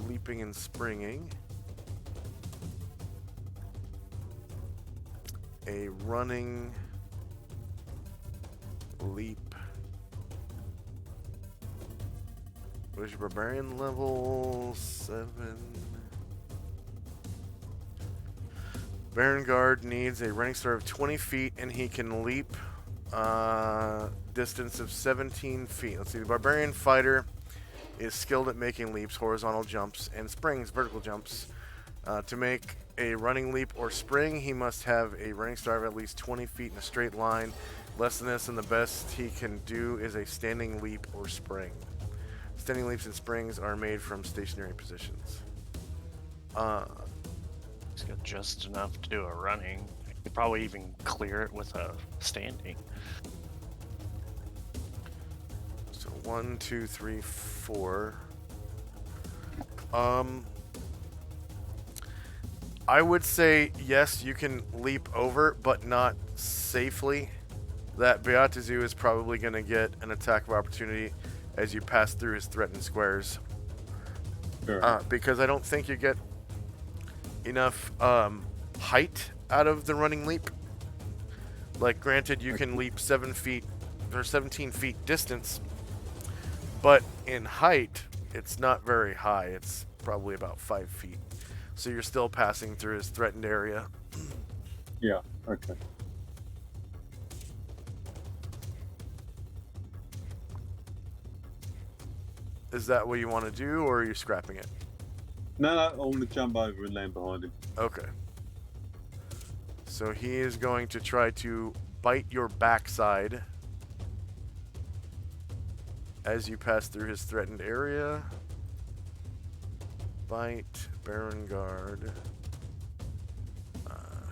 leaping and springing. A running, leap. What is your barbarian level? 7. Baron Guard needs a running start of 20 feet, and he can leap distance of 17 feet. Let's see. The barbarian fighter is skilled at making leaps, horizontal jumps, and springs, vertical jumps. To make a running leap or spring, he must have a running start of at least 20 feet in a straight line. Less than this, and the best he can do is a standing leap or spring. Standing leaps and springs are made from stationary positions. He's got just enough to do a running. He could probably even clear it with a standing. So 1, 2, 3, 4. I would say yes, you can leap over, but not safely. That Beatazu is probably going to get an attack of opportunity as you pass through his threatened squares. Sure. Because I don't think you get enough height out of the running leap. Like, granted, you can leap 7 feet or 17 feet distance, but in height, it's not very high. It's probably about 5 feet. So you're still passing through his threatened area. Yeah, okay. Is that what you want to do, or are you scrapping it? No, I want to jump over and land behind him. Okay. So he is going to try to bite your backside as you pass through his threatened area. Bite, Baron Guard.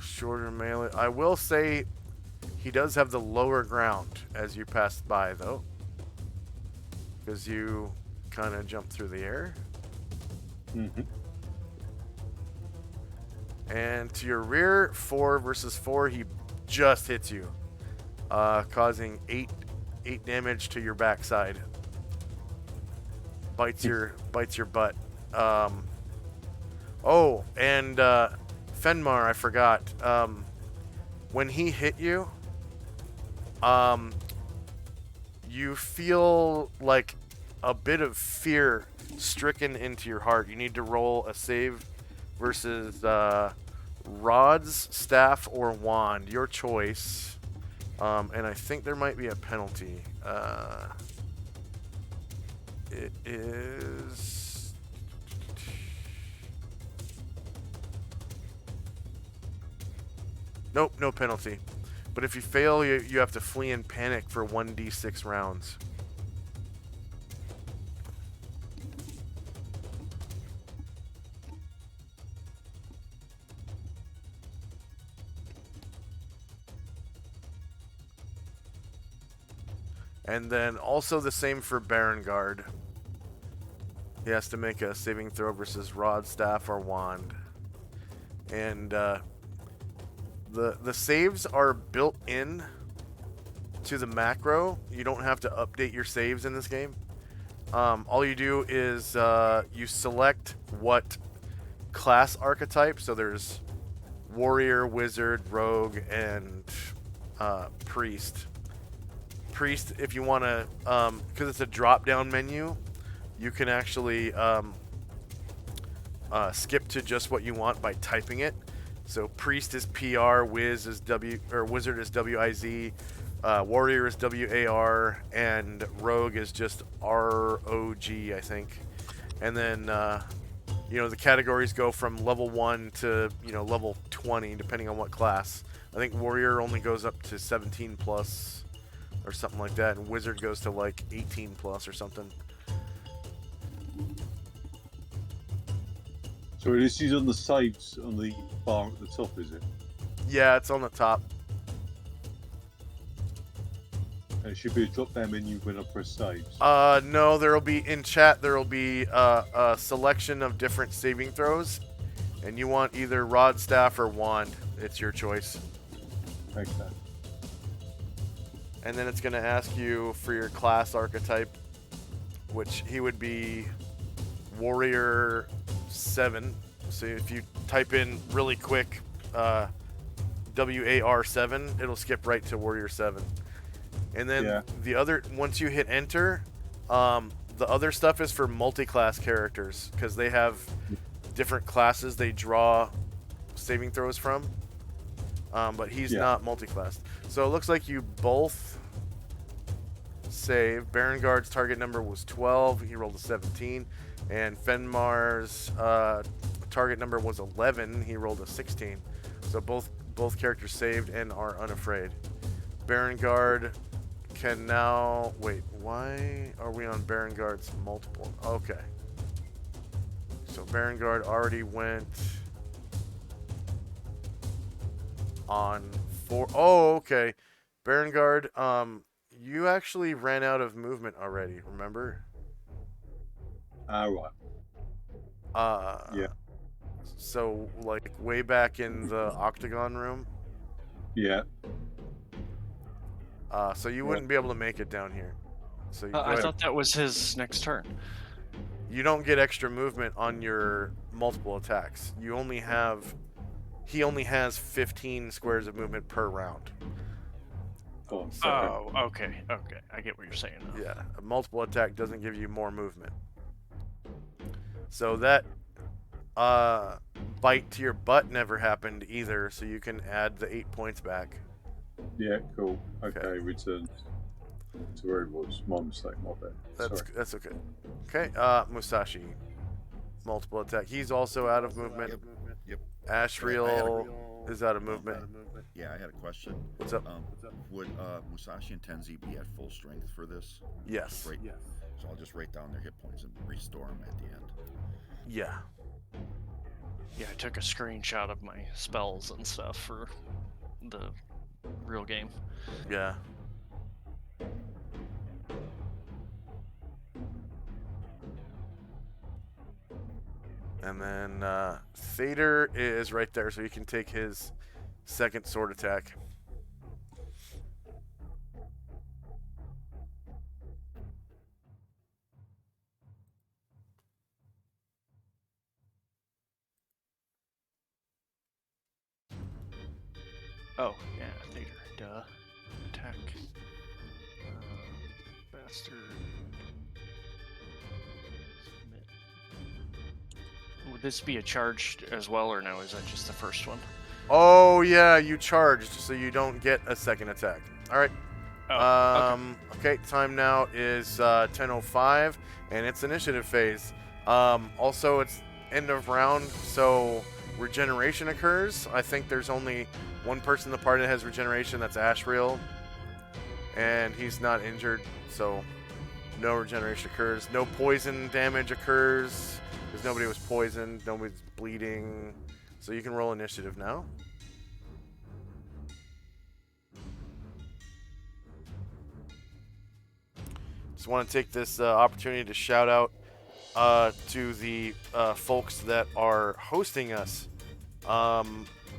Shorter melee. I will say he does have the lower ground as you pass by, though. Because you kind of jump through the air. Mm-hmm. And to your rear, 4 versus 4, he just hits you, causing 8 damage to your backside. Bites your butt. Oh, and Fenmar, I forgot. When he hit you, you feel like a bit of fear stricken into your heart. You need to roll a save versus rods, staff, or wand. Your choice. And I think there might be a penalty. It is... Nope, no penalty. But if you fail, you have to flee in panic for 1d6 rounds. And then also the same for Baron Guard. He has to make a saving throw versus rod, staff, or wand. And the saves are built in to the macro. You don't have to update your saves in this game. All you do is you select what class archetype. So there's warrior, wizard, rogue, and Priest. Priest, if you want to, because it's a drop-down menu, you can actually skip to just what you want by typing it. So Priest is PR, Wiz is Wizard is WIZ, Warrior is WAR, and Rogue is just ROG, I think. And then the categories go from level 1 to level 20 depending on what class. I think Warrior only goes up to 17 plus or something like that, and Wizard goes to like 18 plus or something. So this is on the saves on the bar at the top, is it? Yeah, it's on the top. And it should be a drop-down menu when I press saves. No, there'll be in chat. There'll be a selection of different saving throws, and you want either rod, staff, or wand. It's your choice. Okay. And then it's going to ask you for your class archetype, which he would be Warrior 7. So if you type in really quick WAR 7, it'll skip right to Warrior 7. And then the other, once you hit enter, the other stuff is for multi-class characters because they have different classes they draw saving throws from. But he's not multi-class. So it looks like you both save. Baron target number was 12. He rolled a 17. And Fenmar's target number was 11. He rolled a 16. So both characters saved and are unafraid. Baron can now... Wait, why are we on Baron multiple? Okay. So Baron already went on 4... Oh, okay. Baron you actually ran out of movement already, remember? Right. Yeah. So, like, way back in the Octagon room? Yeah. So you wouldn't be able to make it down here. So you I thought that was his next turn. You don't get extra movement on your multiple attacks. You only have... He only has 15 squares of movement per round. Oh, okay. Okay. I get what you're saying now. Yeah. A multiple attack doesn't give you more movement. So that bite to your butt never happened either, so you can add the 8 points back. Yeah, cool. Okay, return to where it was. My mistake, my bad. That's okay. Okay, Musashi. Multiple attack. He's also out of movement. Yep. Ashriel is out of movement. Yeah, I had a question. What's up? Would Musashi and Tenzi be at full strength for this? Yes. Yes. So I'll just write down their hit points and restore them at the end. Yeah. Yeah, I took a screenshot of my spells and stuff for the real game. Yeah. And then Thader is right there, so you can take his second sword attack. Oh, yeah, Thader. Duh. Attack. Bastard. Submit. Would this be a charged as well, or no? Is that just the first one? Oh, yeah, you charged, so you don't get a second attack. All right. Okay, time now is 10:05, and it's initiative phase. Also, it's end of round, so regeneration occurs. I think there's only one person in the party that has regeneration. That's Ashriel, and he's not injured, so no regeneration occurs. No poison damage occurs because nobody was poisoned. Nobody's bleeding, so you can roll initiative now. Just want to take this opportunity to shout out to the folks that are hosting us.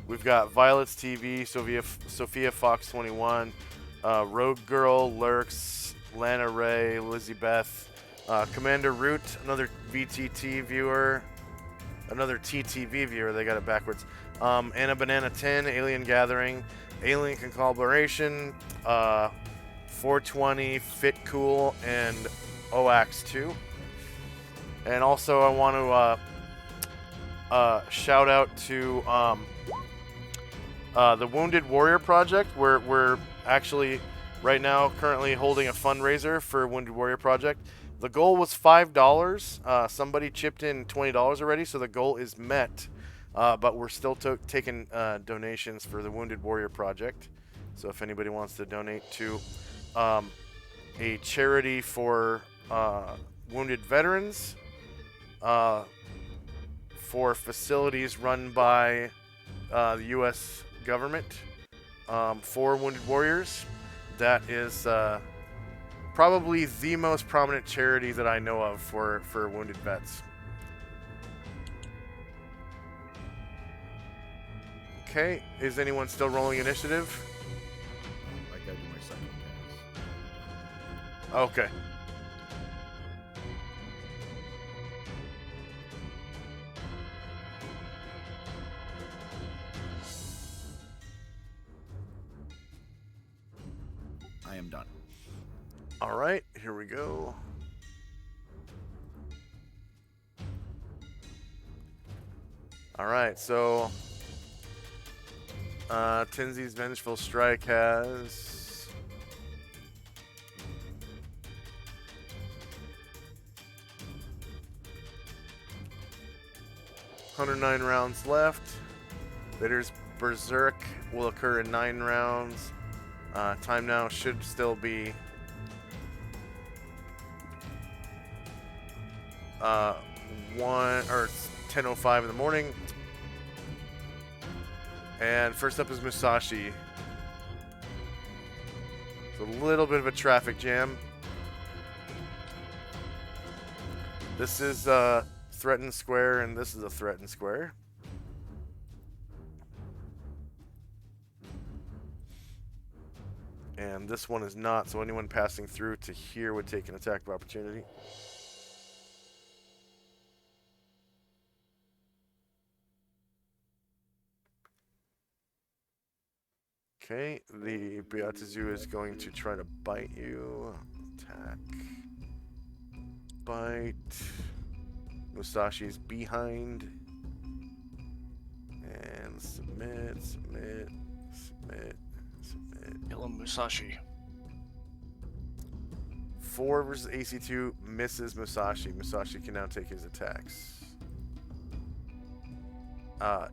We've got Violet's TV, Sophia Fox 21, Rogue Girl, Lurks, Lana Ray, Lizzie Beth, Commander Root, another VTT viewer, another TTV viewer, they got it backwards. Anna Banana 10, Alien Gathering, Alien Conglomeration, 420, Fit Cool, and OAX 2. And also, I want to shout out to the Wounded Warrior Project. We're actually right now currently holding a fundraiser for Wounded Warrior Project. The goal was $5. Somebody chipped in $20 already, so the goal is met. But we're still taking donations for the Wounded Warrior Project. So if anybody wants to donate to a charity for wounded veterans, for facilities run by the U.S. government, for Wounded Warriors, that is probably the most prominent charity that I know of for wounded vets. Okay, is anyone still rolling initiative? I gotta do my second task. Okay. I am done. All right, here we go. All right, so Tinsley's Vengeful Strike has 109 rounds left. Vader's Berserk will occur in 9 rounds. Time now should still be 10:05 in the morning. And first up is Musashi. It's a little bit of a traffic jam. This is a threatened square, and this is a threatened square. And this one is not, so anyone passing through to here would take an attack of opportunity. Okay, the Beatuzu is going to try to bite you. Attack. Bite. Musashi's behind. And submit, submit, submit, submit. Kill him, Musashi. 4 versus AC2 misses Musashi. Musashi can now take his attacks.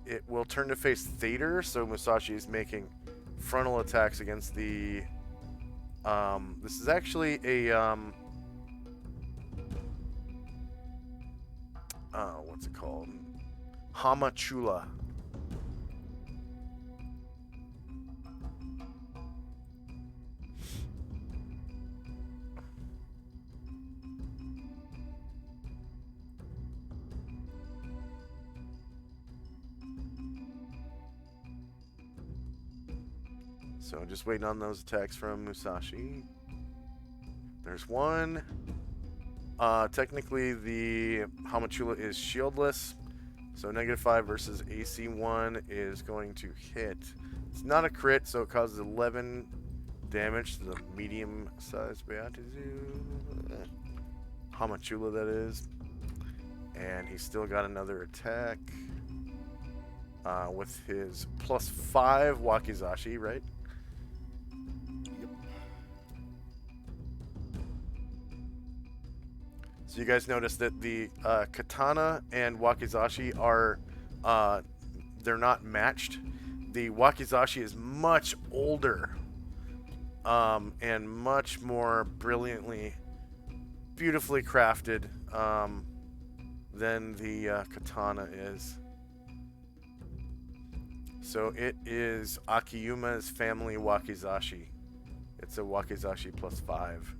It will turn to face Thader, so Musashi is making frontal attacks against the... this is actually a... what's it called? Hamachula. So just waiting on those attacks from Musashi. There's one. Technically, the Hamachula is shieldless. So -5 versus AC1 is going to hit. It's not a crit, so it causes 11 damage to the medium-sized Beatuzu. Hamachula, that is. And he's still got another attack. With his +5 Wakizashi, right? Yep. So you guys notice that the Katana and Wakizashi are, they're not matched. The Wakizashi is much older and much more brilliantly, beautifully crafted than the Katana is. So it is Akiyuma's family Wakizashi. It's a Wakizashi +5.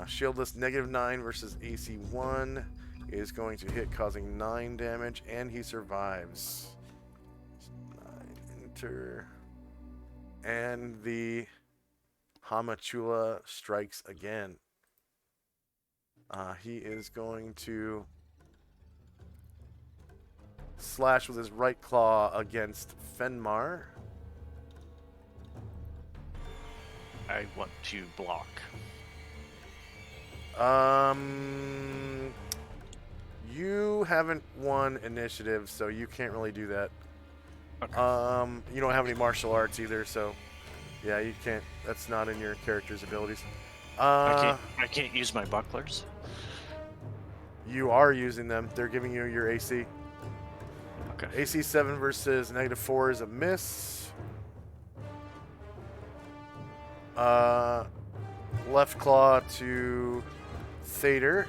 Shieldless -9 versus AC1 is going to hit, causing 9 damage, and he survives. 9, enter. And the Hamachula strikes again. He is going to slash with his right claw against Fenmar. I want to block. You haven't won initiative, so you can't really do that. Okay. You don't have any martial arts either, so yeah, you can't. That's not in your character's abilities. I can't use my bucklers. You are using them. They're giving you your AC. Okay. AC 7 versus -4 is a miss. Left claw to Thader.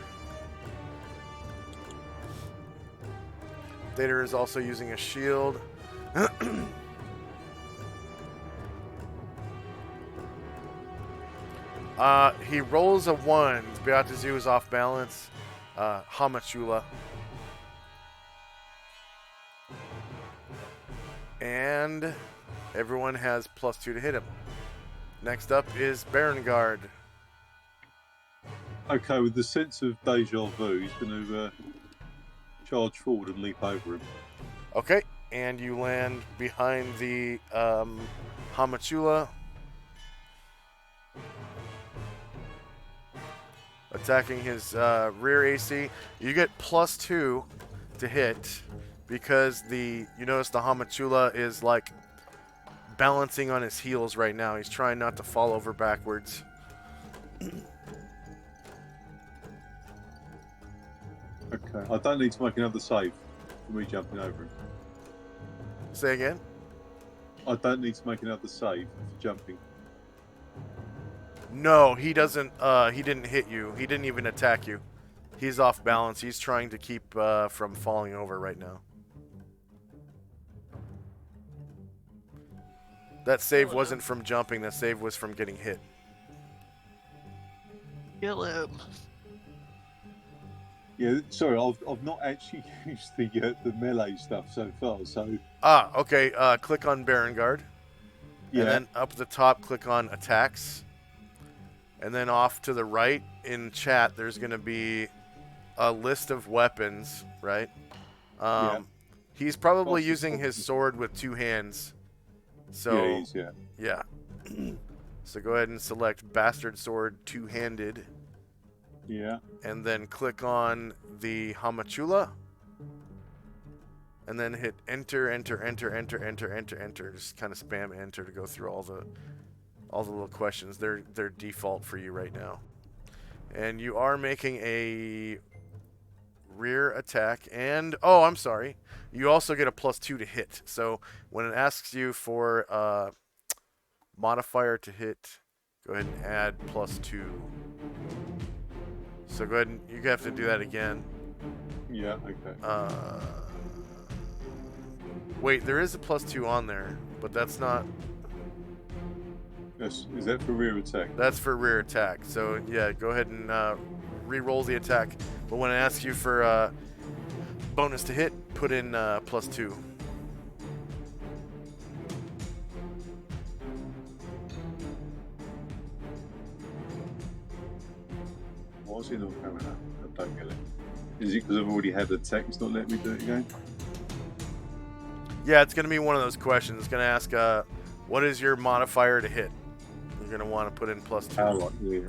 Thader is also using a shield. He rolls a 1. Beatazu is off balance. Hamachula. And everyone has +2 to hit him. Next up is Berengard. Okay, with the sense of deja vu, he's going to charge forward and leap over him. Okay, and you land behind the Hamachula. Attacking his rear AC. You get +2 to hit because you notice the Hamachula is like balancing on his heels right now. He's trying not to fall over backwards. Okay, I don't need to make another save for me jumping over him. Say again? I don't need to make another save for jumping. No, he doesn't. He didn't hit you. He didn't even attack you. He's off balance. He's trying to keep from falling over right now. That save wasn't from jumping. That save was from getting hit. Kill him. Yeah, sorry, I've not actually used the melee stuff so far. So Okay. Click on Berengard. yeah, And then up at the top, click on attacks. And then off to the right in chat, there's going to be a list of weapons, right? Yeah. He's probably Plus using his his- sword with 2 hands. So, yeah, he's, yeah. yeah. So go ahead and select Bastard Sword two-handed. Yeah. And then click on the Hamachula. And then hit enter, enter, enter, enter, enter, enter, enter. Just kind of spam enter to go through all the little questions. They're default for you right now. And you are making a rear attack. And, oh, I'm sorry. You also get a +2 to hit. So when it asks you for modifier to hit, go ahead and add +2. So go ahead and you have to do that again. Yeah. Okay. Wait, there is a +2 on there, but that's not. Is that for rear attack? That's for rear attack. So yeah, go ahead and re-roll the attack. But when it asks you for bonus to hit, put in +2. Why is it not coming up? I don't get it. Is it because I've already had the attack? It's not letting me do it again? Yeah, it's going to be one of those questions. It's going to ask, what is your modifier to hit? You're going to want to put in +2. Oh, right. Yeah.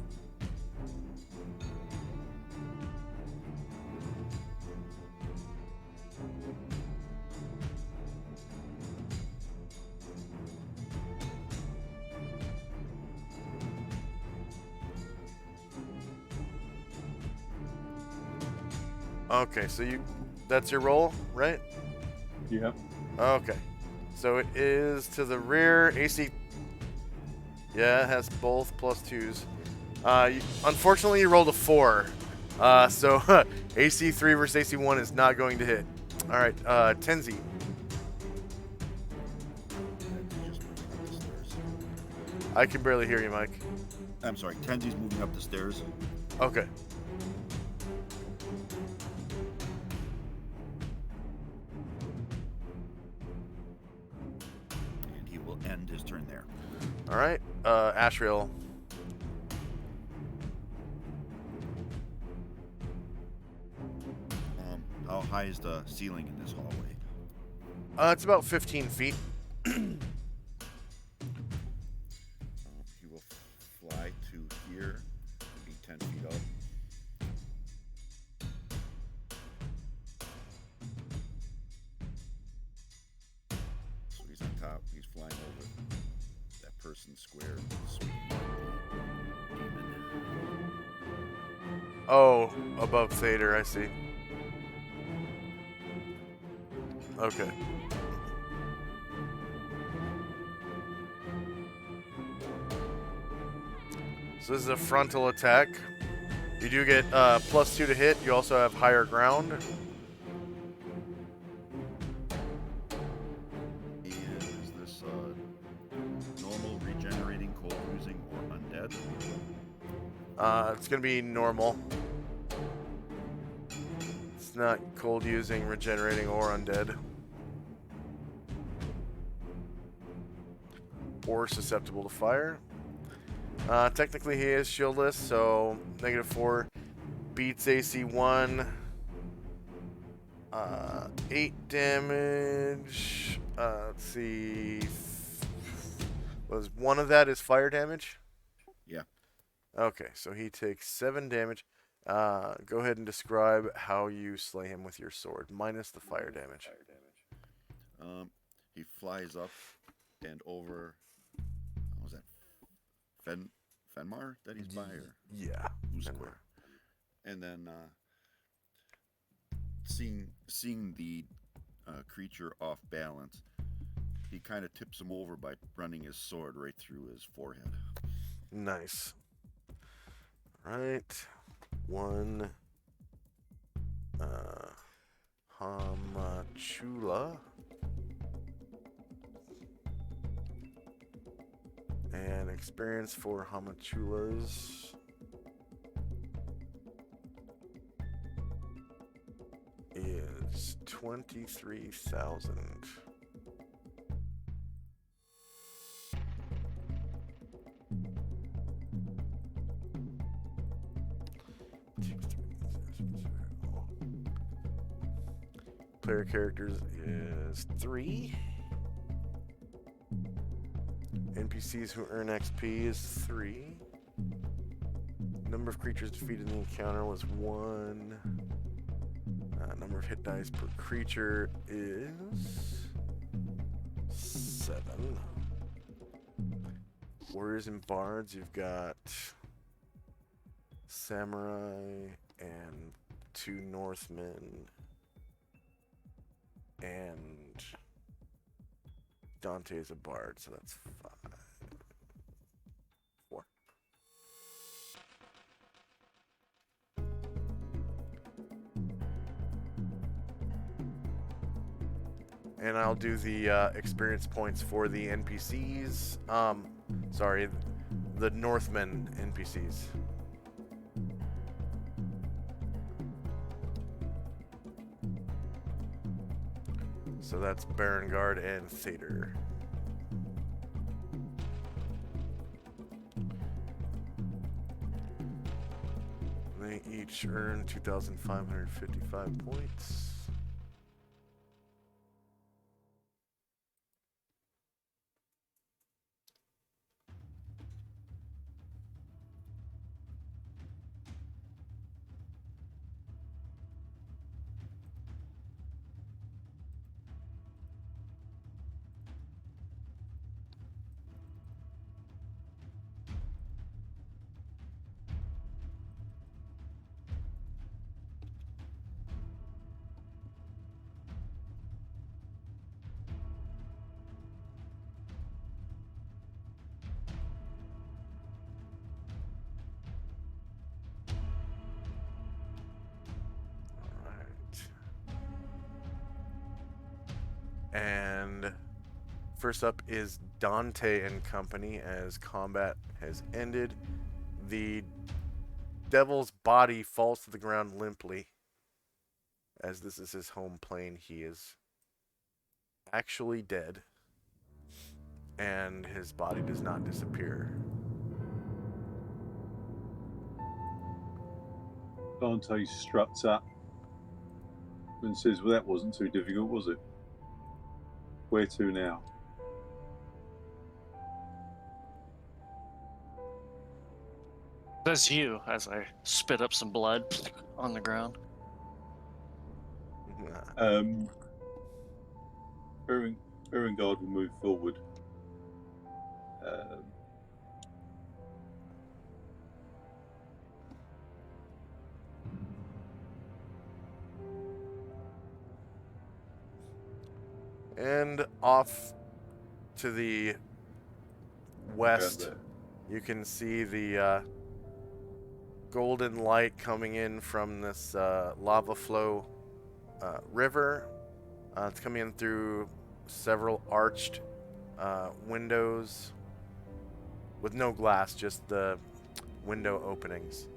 Okay, so that's your roll, right? Yeah. Okay. So it is to the rear. AC. Yeah, it has both +2s. Unfortunately, you rolled a 4. So AC 3 versus AC 1 is not going to hit. All right, Tenzi. Tenzi's just moving up the stairs. I can barely hear you, Mike. I'm sorry, Tenzi's moving up the stairs. Okay. And he will end his turn there. All right, Ashriel. How high is the ceiling in this hallway? It's about 15 feet. He will fly to here, be 10 feet up. So he's on top. He's flying over that person square. Sweet demon. Oh, above Thader, I see. Okay. So this is a frontal attack. You do get +2 to hit. You also have higher ground. And is this normal, regenerating, cold using, or undead? It's going to be normal. It's not cold using, regenerating, or undead. Or susceptible to fire. Technically, he is shieldless, so -4 beats AC 1. 8 damage. Let's see. Was one of that is fire damage? Yeah. Okay, so he takes 7 damage. Go ahead and describe how you slay him with your sword, minus the fire damage. He flies up and over. What was that? Fenmar that he's by, or Yeah. who's square? And then seeing the creature off balance, he kind of tips him over by running his sword right through his forehead. Nice. Right. 1 Hamachula. And experience for Hamachulas is 23,000. Player characters is 3. NPCs who earn XP is 3. Number of creatures defeated in the encounter was 1. Number of hit dice per creature is 7. Warriors and bards, you've got samurai and 2 Northmen and Dante is a bard, so that's 5. 4. And I'll do the experience points for the NPCs. Sorry, the Northmen NPCs. So that's Berengard and Thader. They each earn 2,555 points. And first up is Dante and company as combat has ended. The devil's body falls to the ground limply. As this is his home plane, he is actually dead. And his body does not disappear. Dante struts up and says, well, that wasn't too difficult, was it? Where to now? That's you as I spit up some blood on the ground. Erengard will move forward. And off to the west, there. you can see the golden light coming in from this lava flow river. It's coming in through several arched windows with no glass, just the window openings.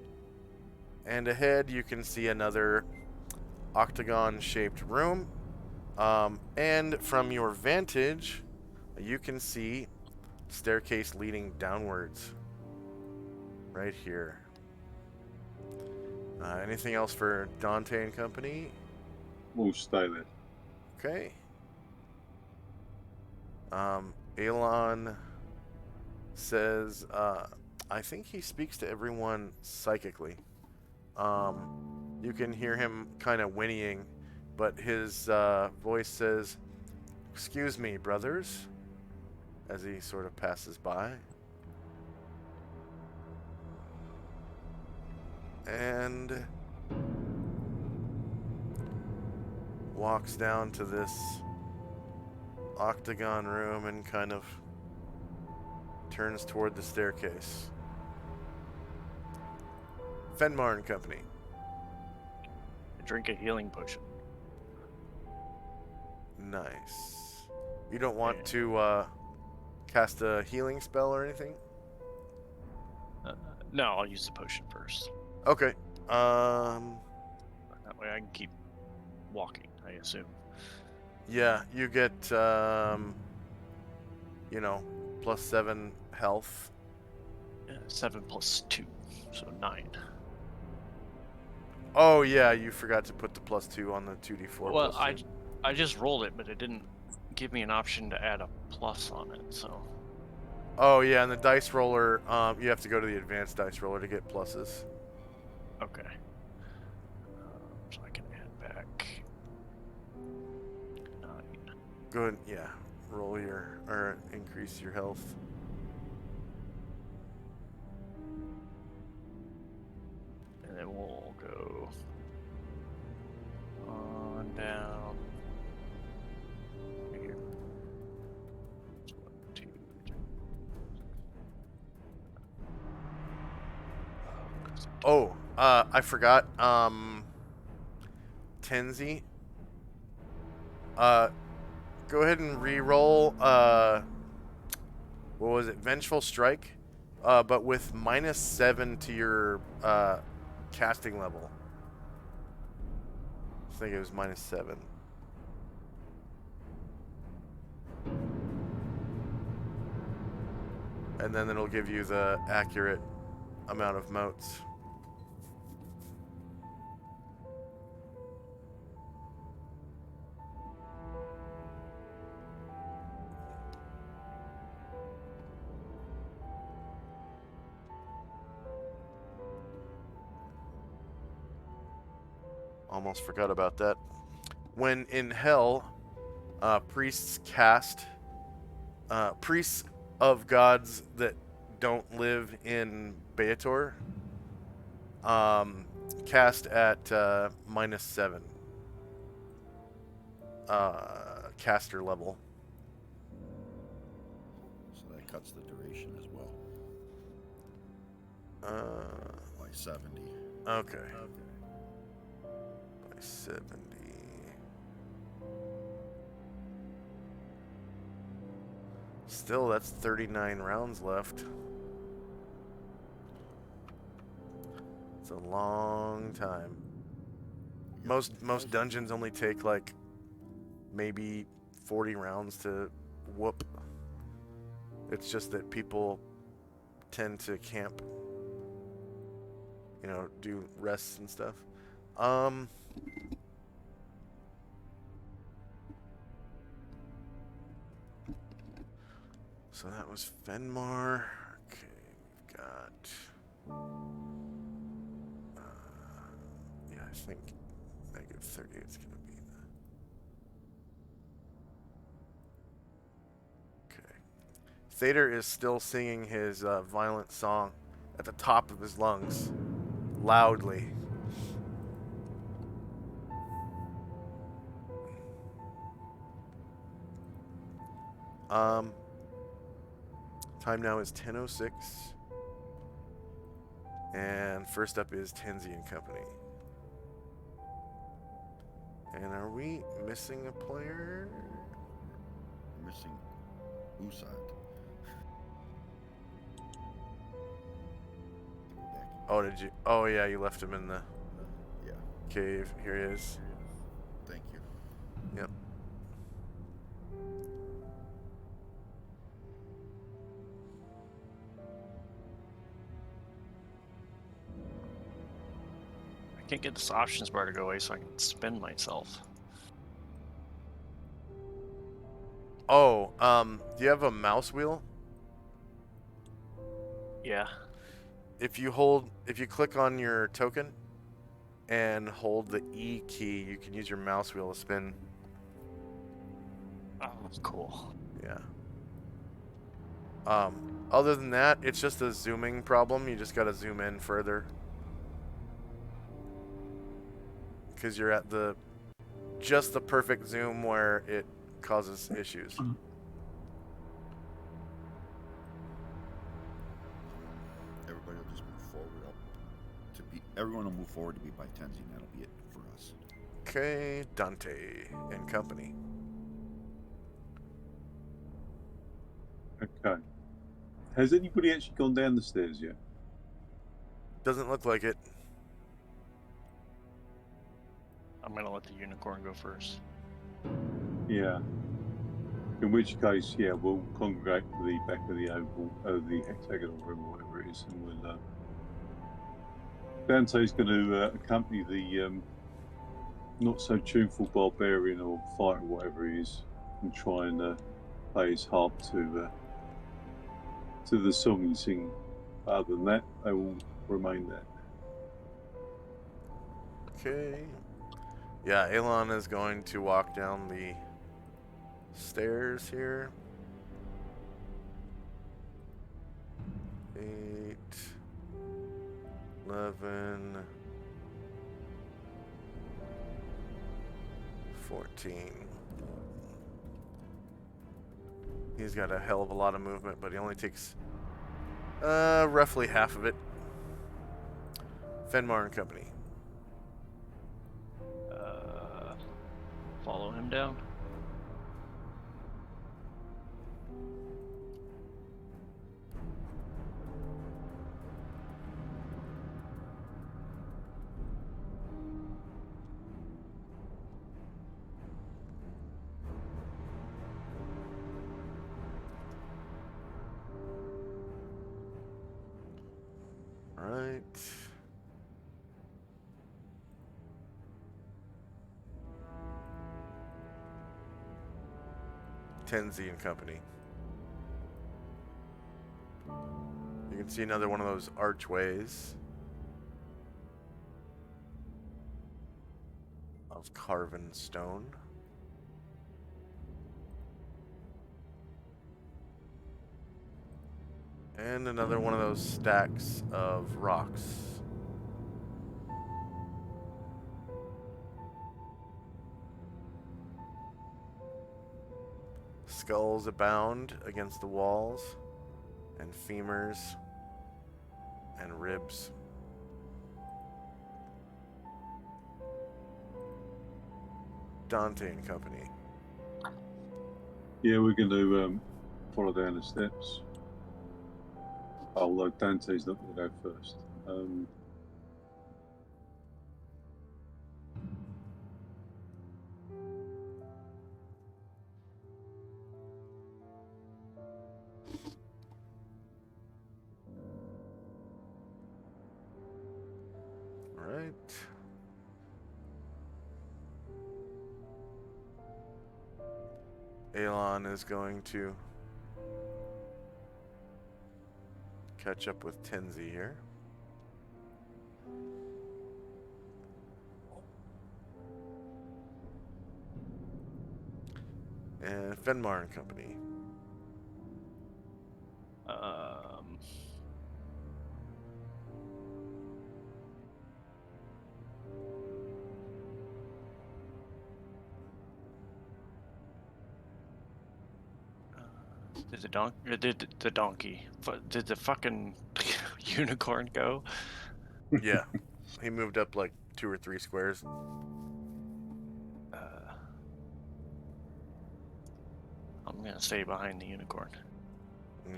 And ahead you can see another octagon-shaped room. And from your vantage, you can see staircase leading downwards right here. Anything else for Dante and company? We'll stay there. Okay. Elon says, I think he speaks to everyone psychically. You can hear him kind of whinnying, but his voice says, "Excuse me, brothers," as he sort of passes by. And walks down to this octagon room and kind of turns toward the staircase. Fenmar and company. Drink a healing potion. Nice. You don't want to cast a healing spell or anything? No, I'll use the potion first. Okay. That way I can keep walking, I assume. Yeah, you get +7 health. 7 plus 2, so 9. Oh yeah, you forgot to put the +2 on the 2d4. Well, +2. I just rolled it, but it didn't give me an option to add a plus on it, so. Oh yeah, and the dice roller, you have to go to the advanced dice roller to get pluses. Okay. So I can add back 9. Go ahead, yeah. Roll or increase your health. And then we'll go on down here. 1, 2, 3. Oh, I forgot. Tenzi. Go ahead and re-roll. What was it? Vengeful Strike. But with -7 to your casting level. I think it was -7. And then it'll give you the accurate amount of motes. Almost forgot about that. When in hell, priests priests of gods that don't live in Beator, cast at -7 caster level. So that cuts the duration as well by 70. Okay. By 70. Still, that's 39 rounds left. It's a long time. Most dungeons only take like maybe 40 rounds to whoop. It's just that people tend to camp, do rests and stuff. So that was Fenmar. Okay, we've got. Yeah, I think -38 is going to be the. Okay. Thader is still singing his violent song at the top of his lungs, loudly. Time now is 10:06. And first up is Tenzi and Company. And are we missing a player? We're missing Usad. Oh, did you? Oh, yeah, you left him in the Yeah. cave. Here he is. Thank you. Yep. I can't get this options bar to go away so I can spin myself. Oh, do you have a mouse wheel? Yeah. If you click on your token and hold the E key, you can use your mouse wheel to spin. Oh, cool. Yeah. Other than that, it's just a zooming problem. You just gotta zoom in further. Because you're at just the perfect zoom where it causes issues. Everybody will just move forward up to be. Everyone will move forward to be by Tenzi, and that'll be it for us. Okay, Dante and Company. Okay. Has anybody actually gone down the stairs yet? Doesn't look like it. I'm gonna let the unicorn go first. Yeah. In which case, yeah, we'll congregate to the back of the oval, the hexagonal room, or whatever it is, and we'll. Dante's going to accompany the not so tuneful barbarian or fighter, whatever he is, and try and play his harp to the song he's singing. Other than that, they will remain there. Okay. Yeah, Elon is going to walk down the stairs here. 8, 11, 14. He's got a hell of a lot of movement, but he only takes roughly half of it. Fenmar and Company. Follow him down. Right. Tenzi and Company. You can see another one of those archways of carven stone. And another one of those stacks of rocks. Skulls abound against the walls, and femurs, and ribs. Dante and Company. Yeah, we're going to follow down the steps. Although Dante's not going to go first. Alright. Elon is going to catch up with Tenzi here. And Fenmar and Company. Did the donkey? Did the fucking unicorn go? Yeah, he moved up like 2 or 3 squares. I'm gonna stay behind the unicorn.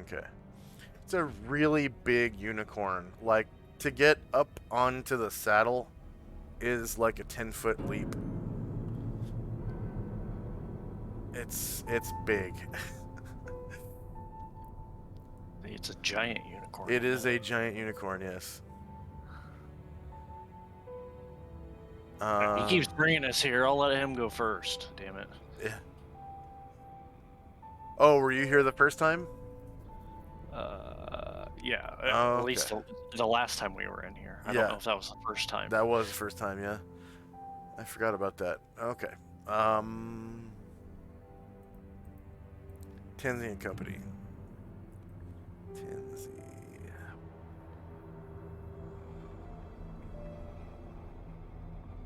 Okay. It's a really big unicorn. Like, to get up onto the saddle is like a 10-foot leap. It's big. It's a giant unicorn. It is a giant unicorn, yes. He keeps bringing us here. I'll let him go first. Damn it. Yeah. Oh, were you here the first time? Yeah. Oh, at least the last time we were in here. I Yeah. don't know if that was the first time. That was the first time, yeah. I forgot about that. Okay. Tenzi and Company. Tenzi.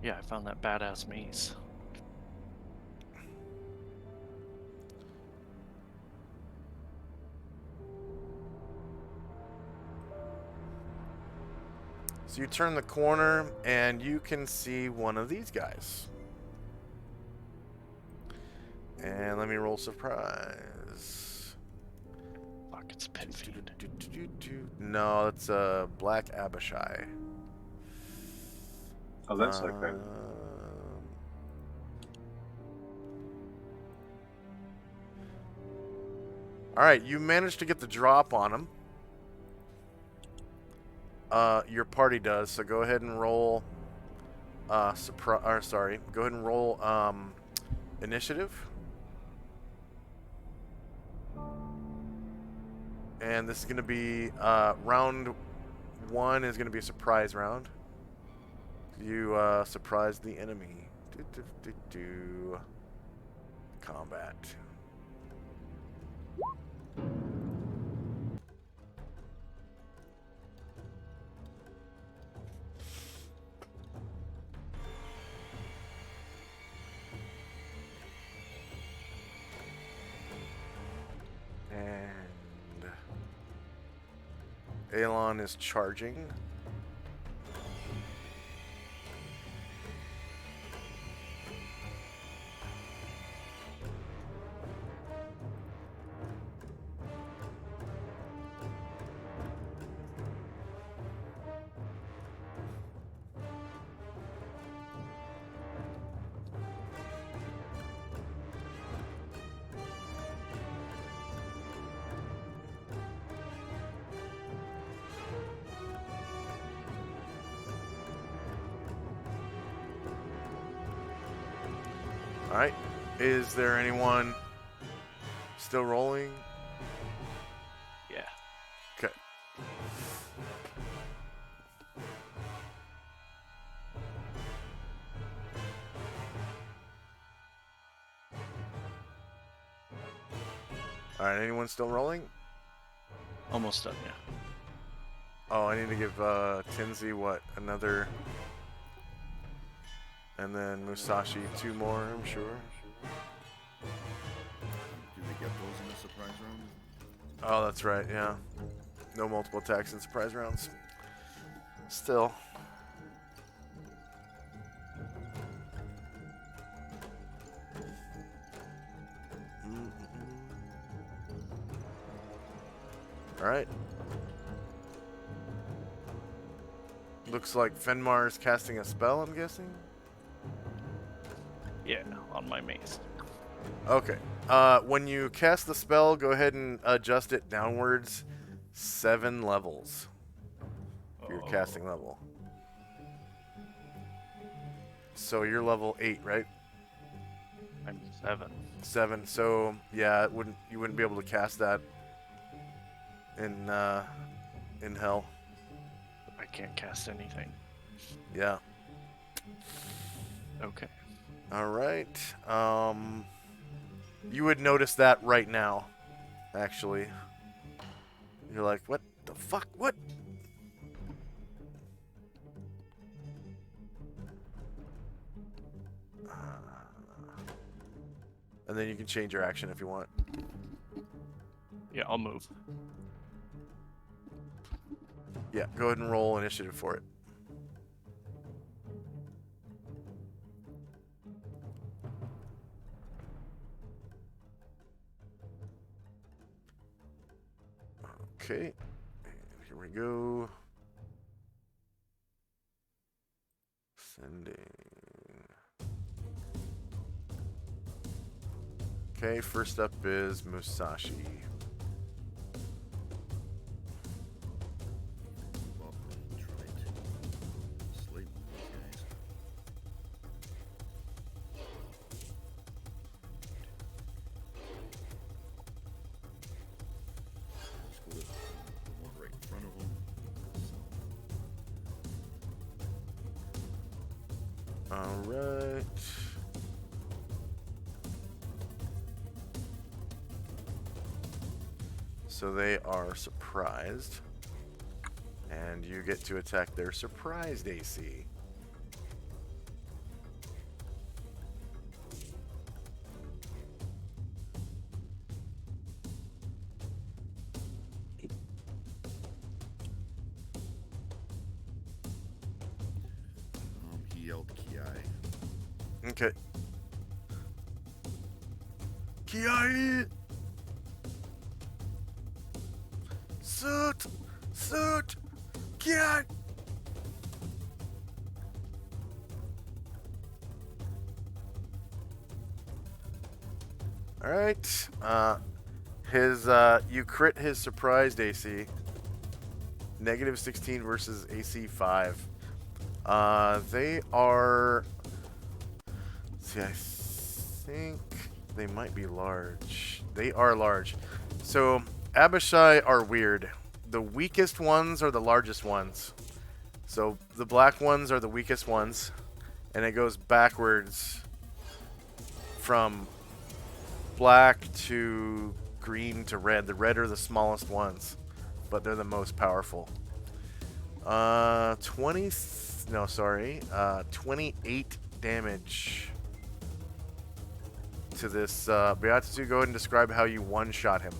Yeah, I found that badass mace. So you turn the corner and you can see one of these guys. And let me roll surprise. Fuck, it's pit fiend. No, it's a black Abishai. Oh, that's okay. All right, you managed to get the drop on him. Your party does, so go ahead and roll. Go ahead and roll initiative. And this is going to be round 1 is going to be a surprise round. You surprise the enemy. Combat. And Aelon is charging. All right. Is there anyone still rolling? Yeah. Okay. All right. Anyone still rolling? Almost done, yeah. Oh, I need to give Tenzi what? Another. And then Musashi 2 more, I'm sure. Do they get those in the surprise round? Oh, that's right, yeah. No multiple attacks in surprise rounds. Still. Alright. Looks like Fenmar's casting a spell, I'm guessing? Yeah, on my mace. Okay. When you cast the spell, go ahead and adjust it downwards 7 levels. For your casting level. So you're level 8, right? I'm 7. 7. So yeah, you wouldn't be able to cast that in hell. I can't cast anything. Yeah. Okay. All right. You would notice that right now, actually. You're like, what the fuck? What? And then you can change your action if you want. Yeah, I'll move. Yeah, go ahead and roll initiative for it. Okay, and here we go. Sending. Okay, first up is Musashi. Well, try to slay these guys. Let's go with the one right in front of them. All right. So they are surprised, and you get to attack their surprised AC. He yelled Ki. Okay. Kiai! Suit! Suit! Kiai! Alright. You crit his surprised AC. Negative 16 versus AC 5. They are... See, I think they might be large. They are large. So, Abishai are weird. The weakest ones are the largest ones. So, the black ones are the weakest ones. And it goes backwards from black to green to red. The red are the smallest ones, but they're the most powerful. 28 damage to this. Beatatsu, go ahead and describe how you one-shot him.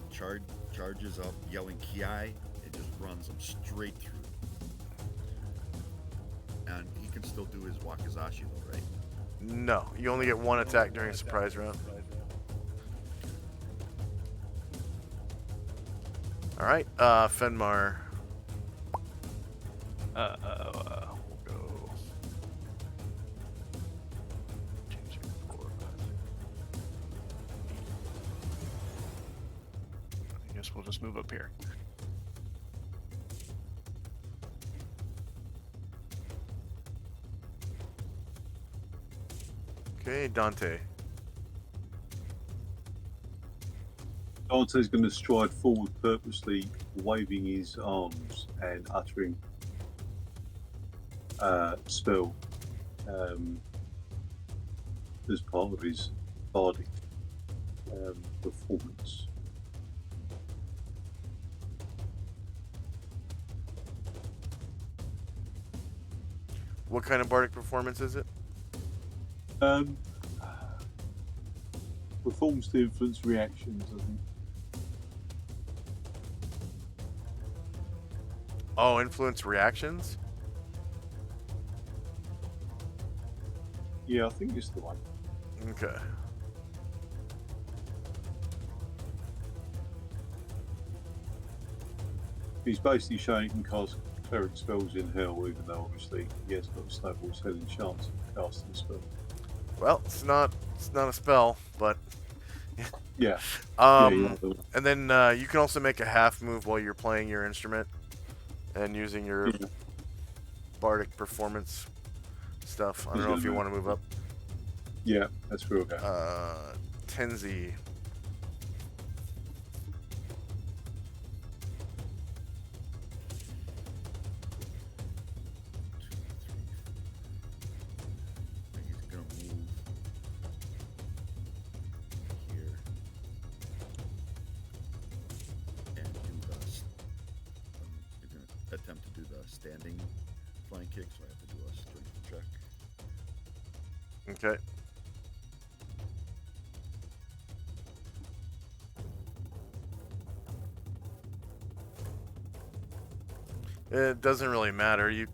He charges up, yelling Ki, and just runs him straight through. And he can still do his Wakizashi though, right? No, you only get one attack during a surprise round. Alright, Fenmar. We'll go. Change it forward. I guess we'll just move up here. Okay, Dante. Dante's going to stride forward, purposely waving his arms and uttering spell as part of his bardic performance. What kind of bardic performance is it? Performs to influence reactions, I think. Oh, influence reactions? Yeah, I think it's the one. Okay. He's basically showing he can cast cleric spells in hell, even though obviously he has got a snowball's head and chance of casting a spell. Well, it's not a spell, but Yeah. and then you can also make a half move while you're playing your instrument and using your bardic performance stuff. I don't know if you want to move up. Yeah, that's where we'll go. Tenzi. standing flying kick, so I have to do a strength check. Okay. It doesn't really matter. You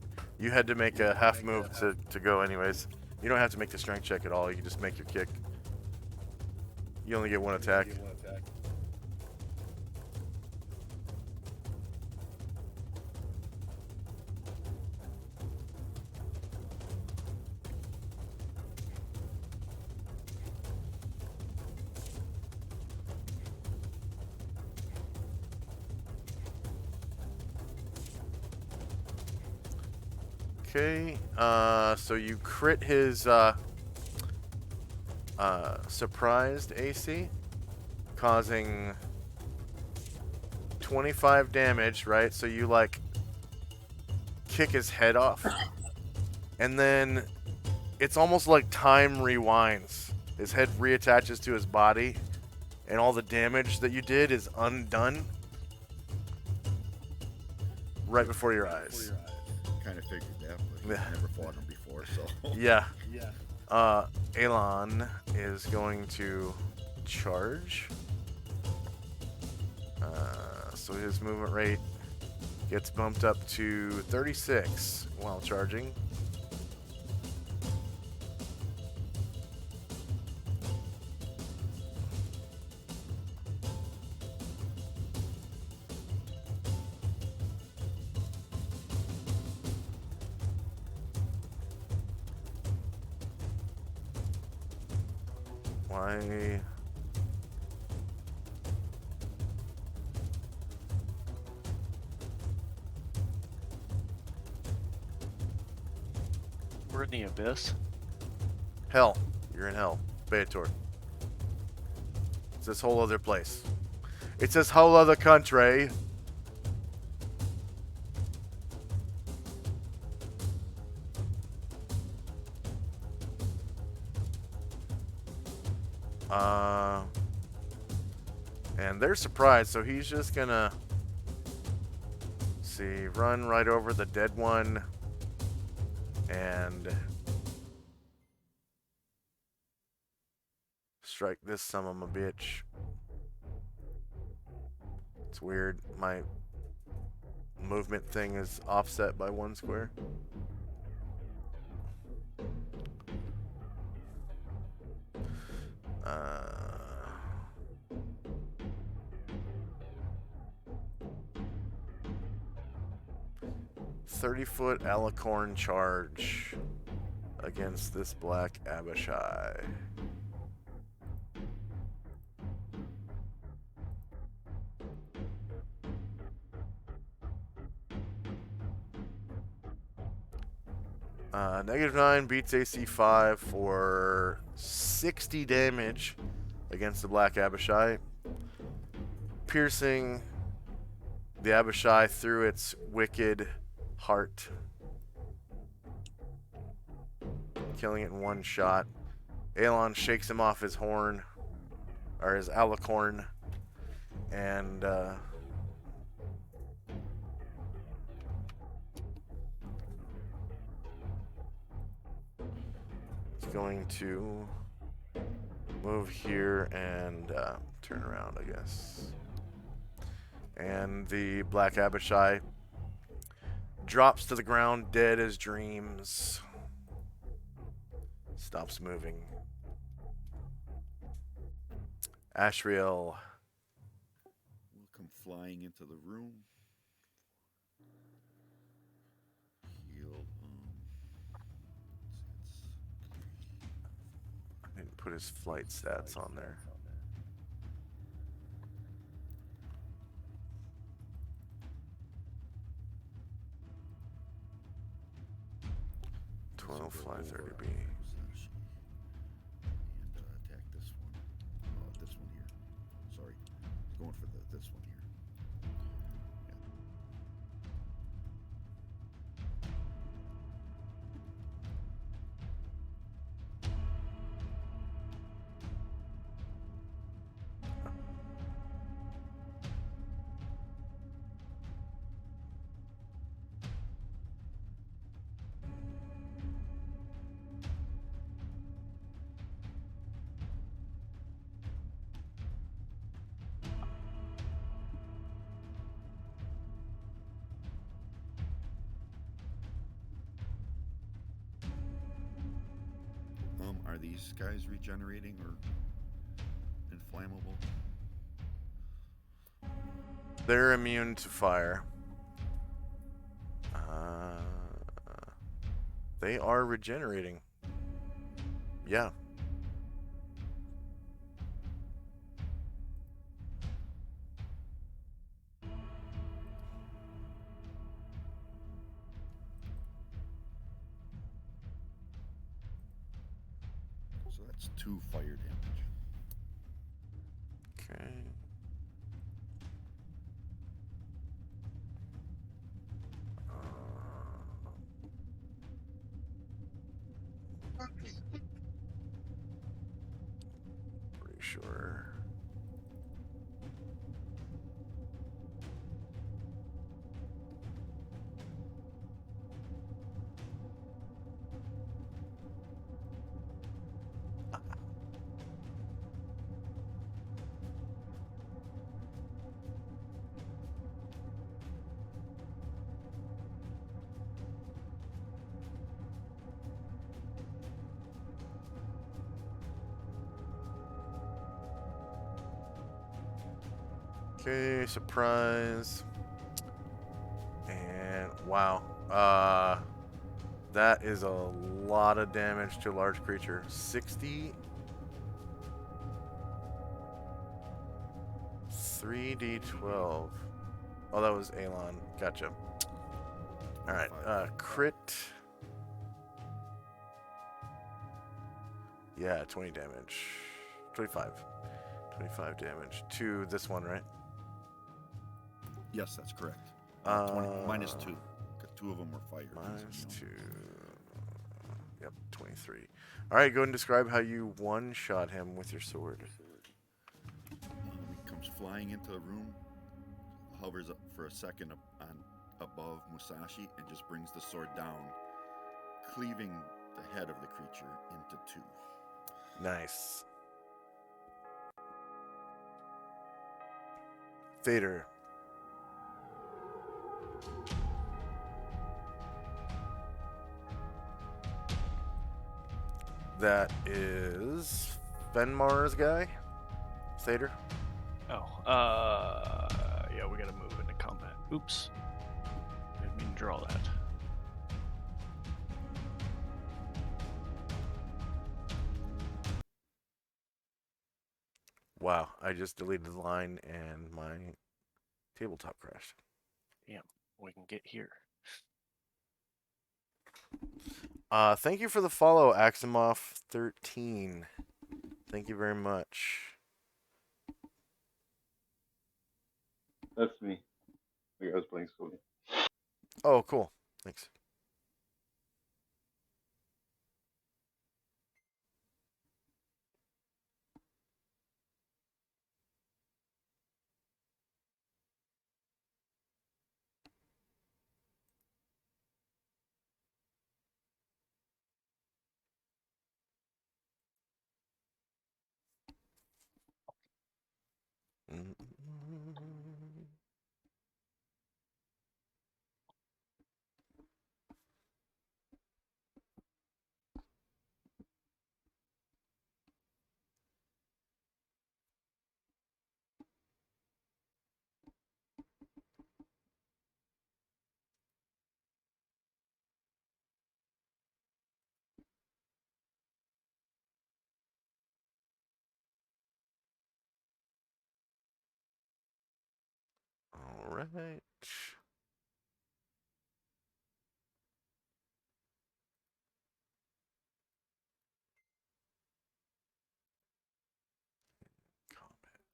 had to make a half move to go anyways. You don't have to make the strength check at all. You can just make your kick. You only get one attack. Okay, so you crit his surprised AC, causing 25 damage, right? So you like kick his head off, and then it's almost like time rewinds. His head reattaches to his body, and all the damage that you did is undone right before your eyes. Kind of figured that, but Yeah. I've never fought him before, so. Yeah. Elon is going to charge. So his movement rate gets bumped up to 36 while charging. Why? We're in the abyss. Hell. You're in hell. Beator. It's this whole other place. It's this whole other country. And they're surprised, so he's just gonna see, run right over the dead one and strike this son of a bitch. It's weird. My movement thing is offset by 1 square. Uh, 30-foot alicorn charge against this black Abishai. -9 beats AC 5 for 60 damage against the black Abishai, piercing the Abishai through its wicked heart, killing it in 1 shot. Aelon shakes him off his horn, or his alicorn, and he's going to move here and turn around, I guess. And the black Abishai drops to the ground, dead as dreams. Stops moving. Ashriel. We'll come flying into the room. Heal. I didn't put his flight stats on there. Fly 30B. And attack this one. This one here. Sorry, going for this one here. Are these guys regenerating or inflammable? They're immune to fire. They are regenerating. Yeah. So that's 2 fire damage. Okay. Pretty sure. Okay, surprise. And wow. That is a lot of damage to a large creature. 60. 3d12. Oh, that was Alon. Gotcha. Alright, crit. Yeah, 20 damage. 25. 25 damage to this one, right? Yes, that's correct. 20, minus 2. 'Cause 2 of them were fire. Minus 2. Yep, 23. Alright, go and describe how you one-shot him with your sword. He comes flying into the room, hovers up for a second above Musashi, and just brings the sword down, cleaving the head of the creature into 2. Nice. Vader. That is Fenmar's guy. Thader. Oh, yeah, we gotta move into combat. Oops. Didn't mean to draw that. Wow, I just deleted the line and my tabletop crashed. Damn, we can get here. Thank you for the follow, Aximoff13. Thank you very much. That's me. Like I was playing Solynod. Oh, cool. Thanks. All right. Comment.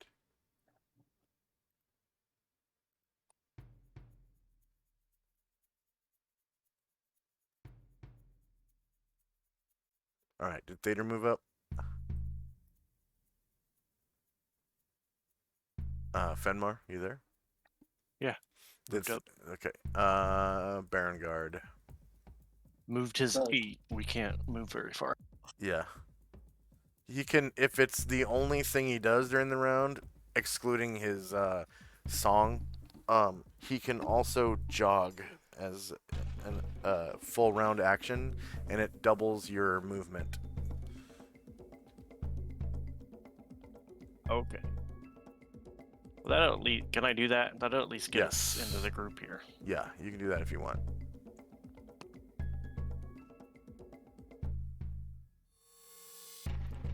All right. Did Thader move up? Fenmar, you there? Yeah, moved That's up. okay. Baron Guard. Moved his feet. We can't move very far. Yeah. He can, if it's the only thing he does during the round, excluding his song, he can also jog as a full round action, and it doubles your movement. Okay. Well, that'll at least, can I do that? That'll at least get us Yes. into the group here. Yeah, you can do that if you want.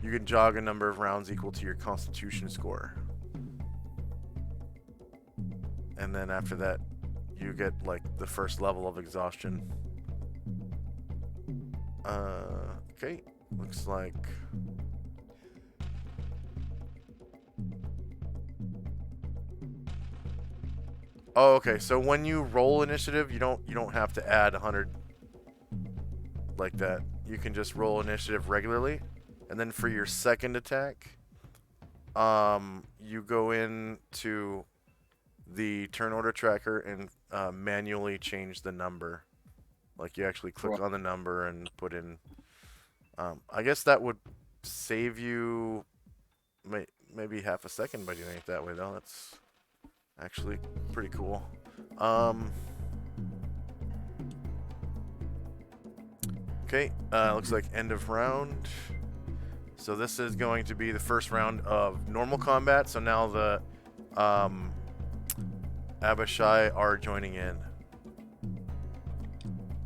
You can jog a number of rounds equal to your Constitution score. And then after that, you get like the first level of exhaustion. Okay. Looks like oh, okay. So when you roll initiative, you don't have to add 100 like that. You can just roll initiative regularly, and then for your second attack, you go into the turn order tracker and manually change the number. Like you actually click on the number and put in. I guess that would save you maybe half a second by doing it that way, though. That's actually pretty cool. Okay, looks like end of round. So this is going to be the first round of normal combat. So now the Abishai are joining in.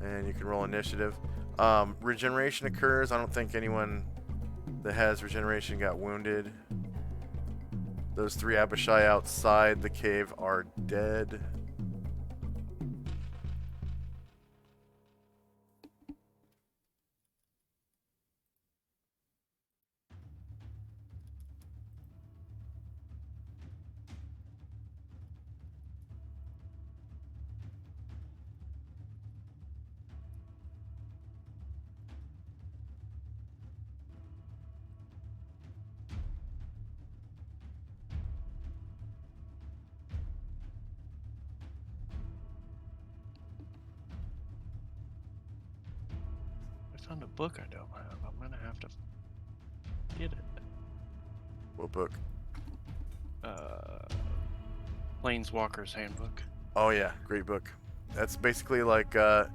And you can roll initiative. Regeneration occurs. I don't think anyone that has regeneration got wounded. Those 3 Abishai outside the cave are dead. I found a book I don't have. I'm gonna have to get it. What book? Planeswalker's Handbook. Oh yeah, great book. That's basically like the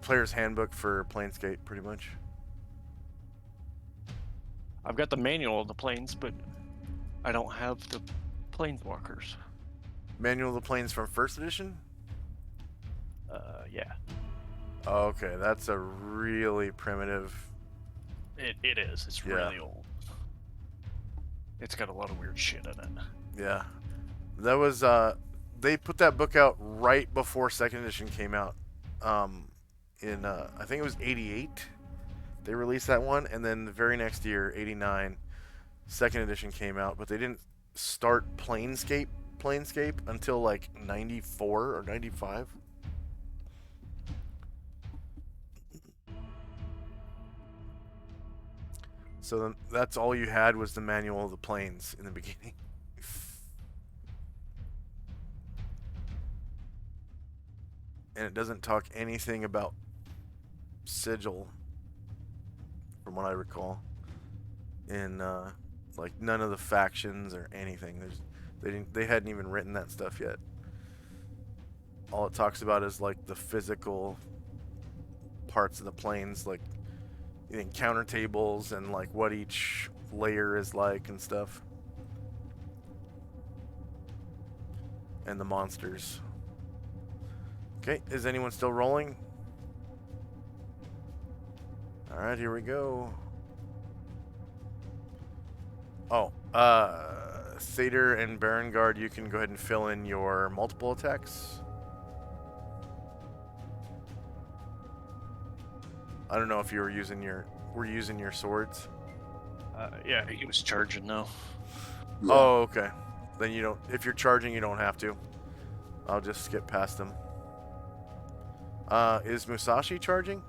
player's handbook for Planescape, pretty much. I've got the manual of the planes, but I don't have the Planeswalkers. Manual of the Planes from first edition? Yeah. Oh, okay, that's a really primitive. It is. It's Yeah. really old. It's got a lot of weird shit in it. Yeah, that was they put that book out right before second edition came out. In I think it was '88. They released that one, and then the very next year, '89, second edition came out. But they didn't start Planescape until like '94 or '95. So then that's all you had was the manual of the planes in the beginning. And it doesn't talk anything about sigil, from what I recall. In like none of the factions or anything. They hadn't even written that stuff yet. All it talks about is like the physical parts of the planes, like the encounter tables and like what each layer is like and stuff. And the monsters. Okay, is anyone still rolling? Alright, here we go. Oh, Satyr and Barangard, you can go ahead and fill in your multiple attacks. I don't know if you were using your swords. Yeah, he was charging though. Yeah. Oh, okay. Then you don't. If you're charging, you don't have to. I'll just skip past them. Is Musashi charging?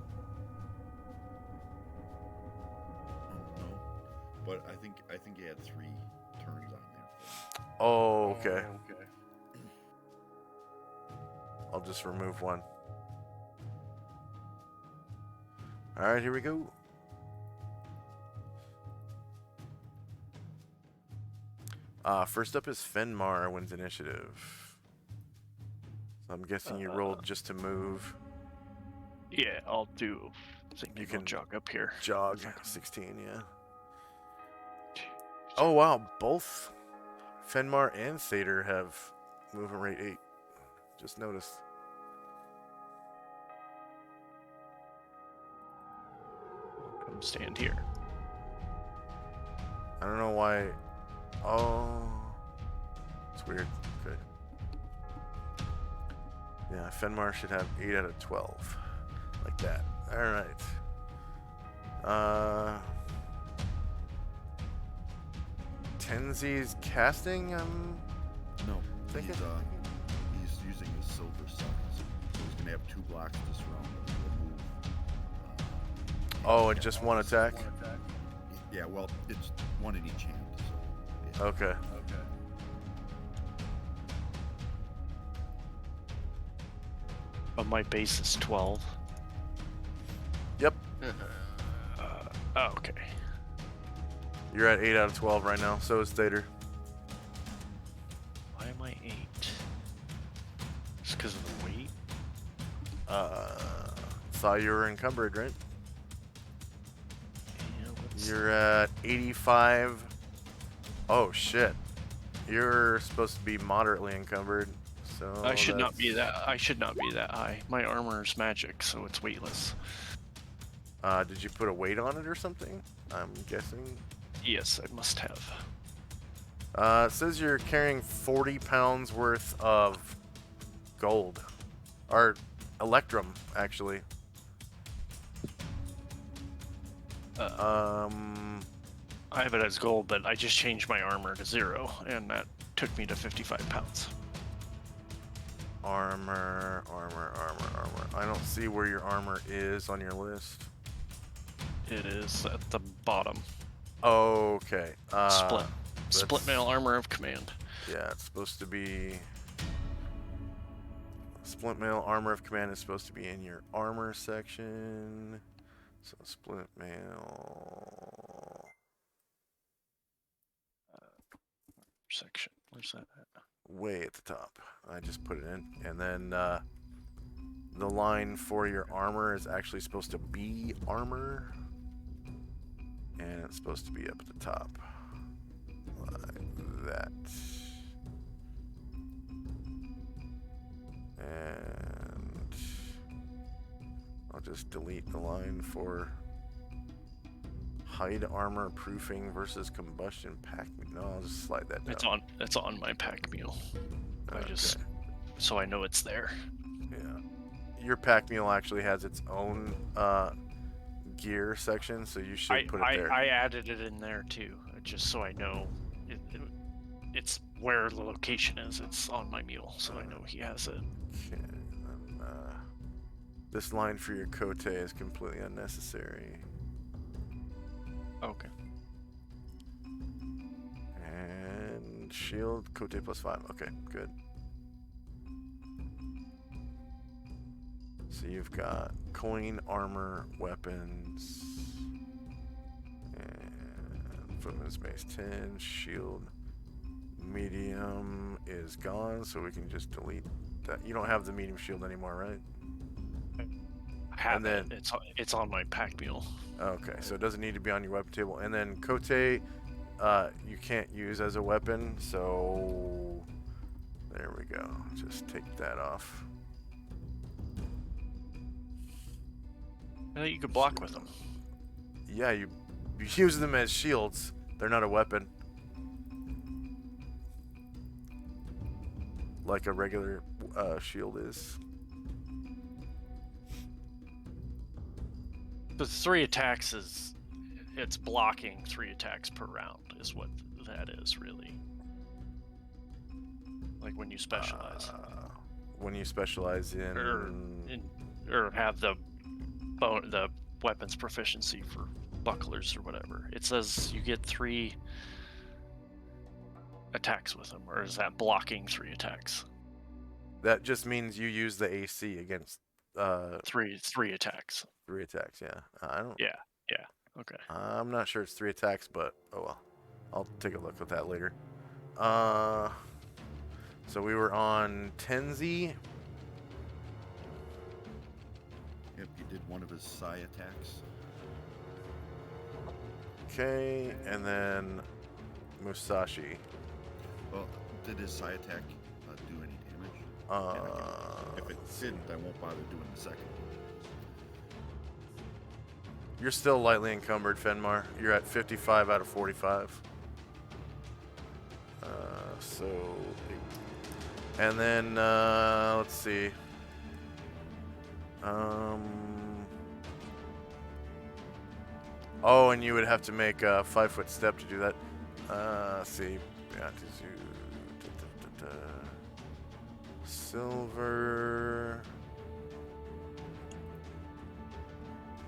No, but I think he had 3 turns on there. Oh, okay. Okay. I'll just remove one. Alright, here we go. First up is Fenmar wins initiative. So I'm guessing you rolled just to move. Yeah, I'll do. You You can can jog up here. Jog 16, yeah. Oh wow, both Fenmar and Satyr have movement rate 8. Just noticed. Come stand here. I don't know why. Oh, it's weird. Okay. Yeah, Fenmar should have 8 out of 12, like that. All right. Tenzi's casting. No, Thinking? he's using his silver size. So he's gonna have 2 blocks this round. He'll move. Oh, and just one attack. Yeah, well, it's one in each hand. So, yeah. Okay. But my base is 12. Yep. Okay. You're at 8 out of 12 right now. So is Thader. Why am I 8? Just because of the weight? Saw you were encumbered, right? Yeah, You're at 85. Oh shit. You're supposed to be moderately encumbered. So I should not be that. I should not be that high. My armor is magic, so it's weightless. Did you put a weight on it or something? I'm guessing. Yes, I must have. It says you're carrying 40 pounds worth of gold. Or electrum, actually. I have it as gold, but I just changed my armor to 0, and that took me to 55 pounds. Armor. I don't see where your armor is on your list. It is at the bottom. Okay. Split mail armor of command. Yeah, it's supposed to be... Split mail armor of command is supposed to be in your armor section. So split mail... Section. Where's that at? Way at the top. I just put it in. And then the line for your armor is actually supposed to be armor. And it's supposed to be up at the top. Like that. And I'll just delete the line for hide armor proofing versus combustion pack. No, I'll just slide that down. It's on my pack mule. So I know it's there. Yeah. Your pack mule actually has its own gear section, so you should put it there. I added it in there too, just so I know it's where the location is. It's on my mule, so I know he has it. Okay, and then, this line for your Kote is completely unnecessary. Okay. And shield, Kote +5. Okay, good. So you've got coin, armor, weapons, and footman's mace 10, shield, medium is gone, so we can just delete that. You don't have the medium shield anymore, right? I have it. It's on my pack mule. Okay, so it doesn't need to be on your weapon table. And then Kote, you can't use as a weapon, so there we go. Just take that off. I thought you could block with them. Yeah, you use them as shields. They're not a weapon. Like a regular shield is. The 3 attacks it's blocking 3 attacks per round is what that is really. Like when you specialize. When you specialize in or have the weapons proficiency for bucklers or whatever. It says you get 3 attacks with them, or is that blocking 3 attacks? That just means you use the AC against 3 attacks. 3 attacks, yeah. I don't. Yeah. Okay. I'm not sure it's 3 attacks, but oh well. I'll take a look at that later. So we were on Tenzi. Yep, you did one of his psi attacks. Okay, and then Musashi. Well, did his psi attack do any damage? If it didn't, I won't bother doing the second one. You're still lightly encumbered, Fenmar. You're at 55 out of 45. So, and then let's see. Oh, and you would have to make a 5-foot step to do that. Let's see. Yeah, silver.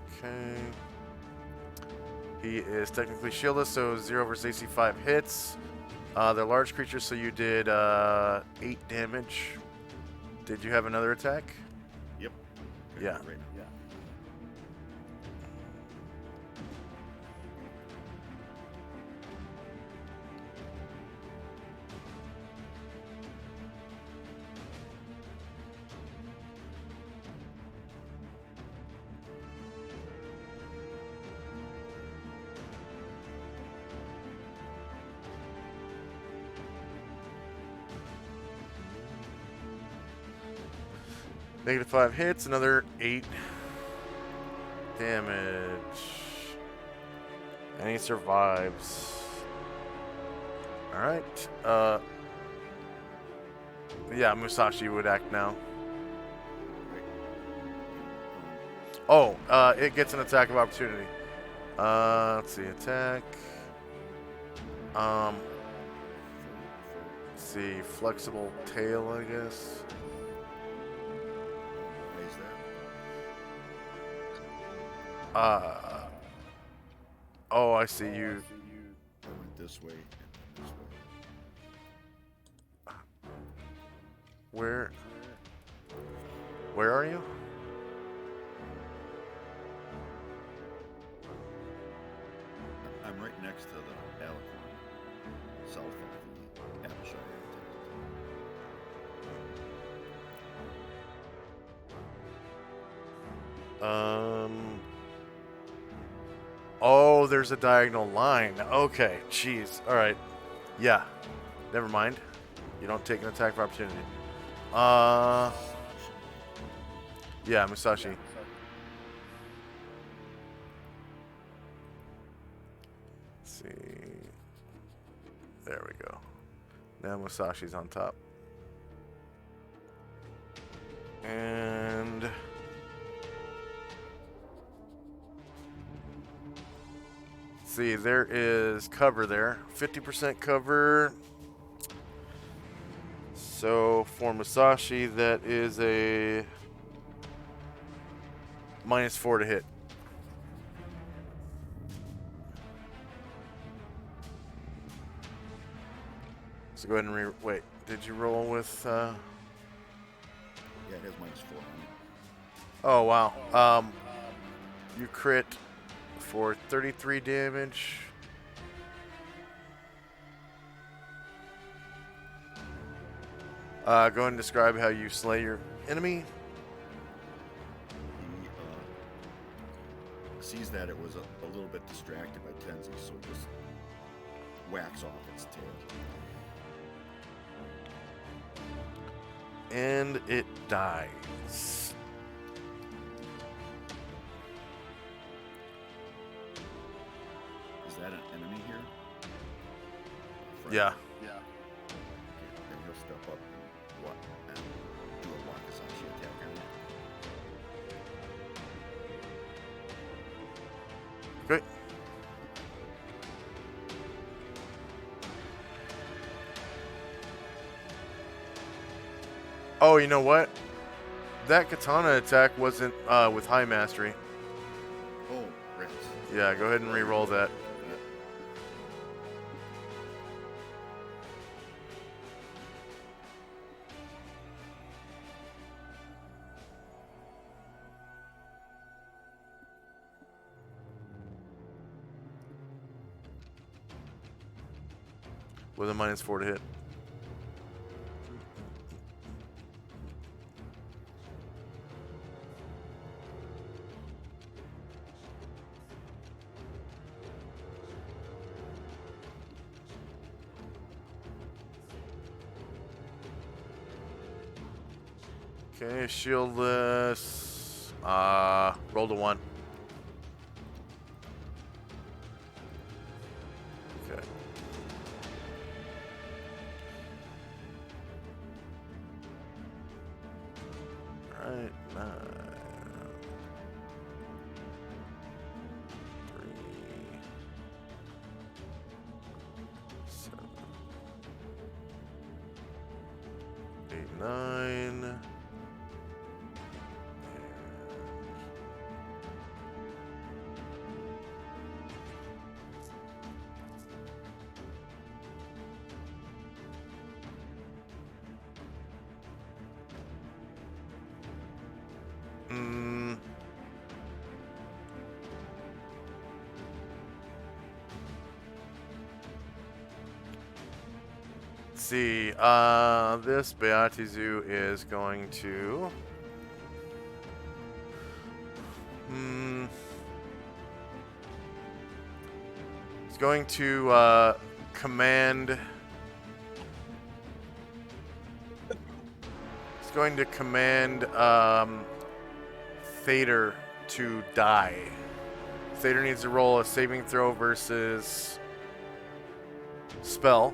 Okay. He is technically shieldless, so 0 versus AC 5 hits. They're large creatures, so you did 8 damage. Did you have another attack? Yep. Yeah. Right now. -5 hits, another 8 damage. And he survives. Alright. Yeah, Musashi would act now. Oh, it gets an attack of opportunity. Let's see, attack. Let's see, flexible tail, I guess. Why is that? Oh, I see you. I went this way and then this way. Where are you? I'm right next to the Alicorn, south of the Abishai. Oh, there's a diagonal line. Okay, jeez. All right. Yeah. Never mind. You don't take an attack of opportunity. Yeah, Musashi. Let's see. There we go. Now Musashi's on top. And see, there is cover there. 50% cover. So for Musashi, that is a -4 to hit. So go ahead and wait. Did you roll with? Yeah, it has -4 on it. Oh wow. You crit for 33 damage. Go ahead and describe how you slay your enemy. He sees that it was a little bit distracted by Tenzi, so he just whacks off its tail. And it dies. Is that an enemy here? Friend? Yeah. Then he'll step up and do a Wakasashi attack on it. Great. Oh, you know what? That katana attack wasn't with high mastery. Oh, rats. Yeah, go ahead and re-roll that. With a -4 to hit. Okay, shieldless. Roll to 1. Okay. Alright, 9. 3. 7. 8, 9. Let's see. This Beatizu is going to. It's going to command. It's going to command Thader to die. Thader needs to roll a saving throw versus spell.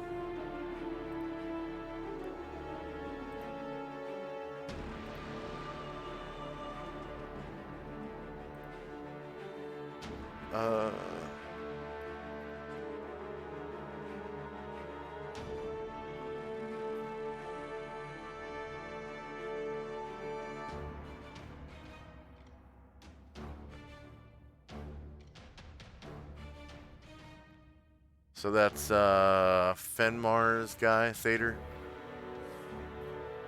So that's Fenmar's guy, Thader.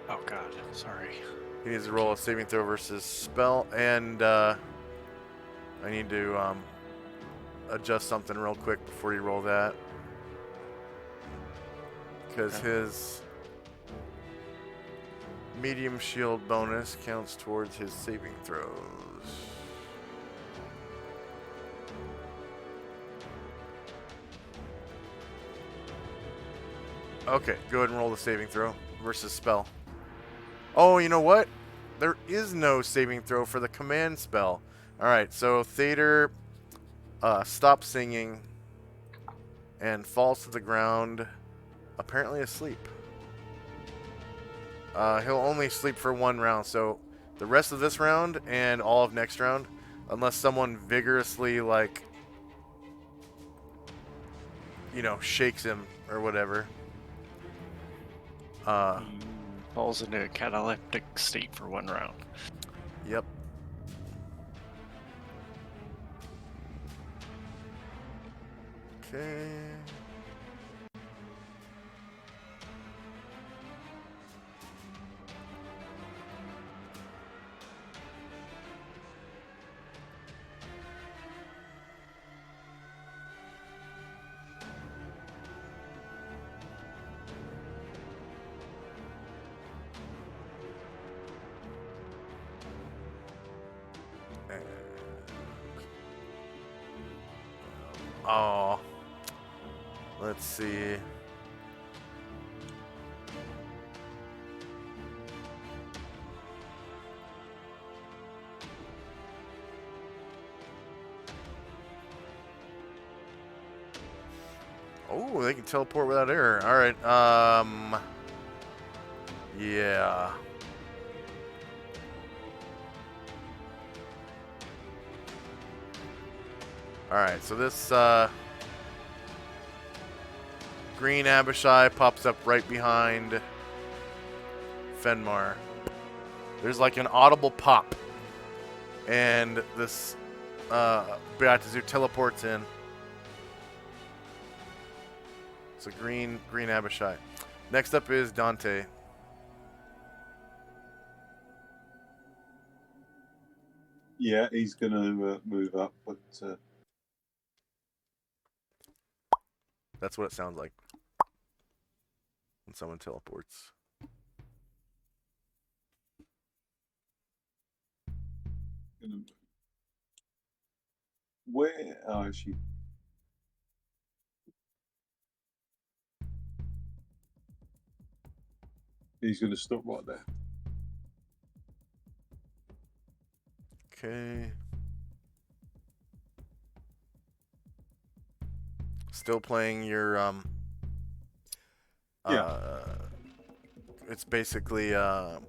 Oh god, sorry. He needs to roll a saving throw versus spell, and I need to adjust something real quick before you roll that. Because his medium shield bonus counts towards his saving throws. Okay, go ahead and roll the saving throw versus spell. Oh, you know what? There is no saving throw for the command spell. Alright, so Thader stops singing and falls to the ground, apparently asleep. He'll only sleep for 1 round, so the rest of this round and all of next round, unless someone vigorously, like, you know, shakes him or whatever. Falls into a cataleptic state for 1 round. Yep. Okay. Oh. Let's see. Oh, they can teleport without error. All right. Yeah. All right. So this green Abishai pops up right behind Fenmar. There's like an audible pop, and this Beatizu teleports in. So green Abishai. Next up is Dante. Yeah, he's going to move up, but That's what it sounds like when someone teleports. where? Oh, actually, he's going to stop right there. Okay. Still playing your it's basically to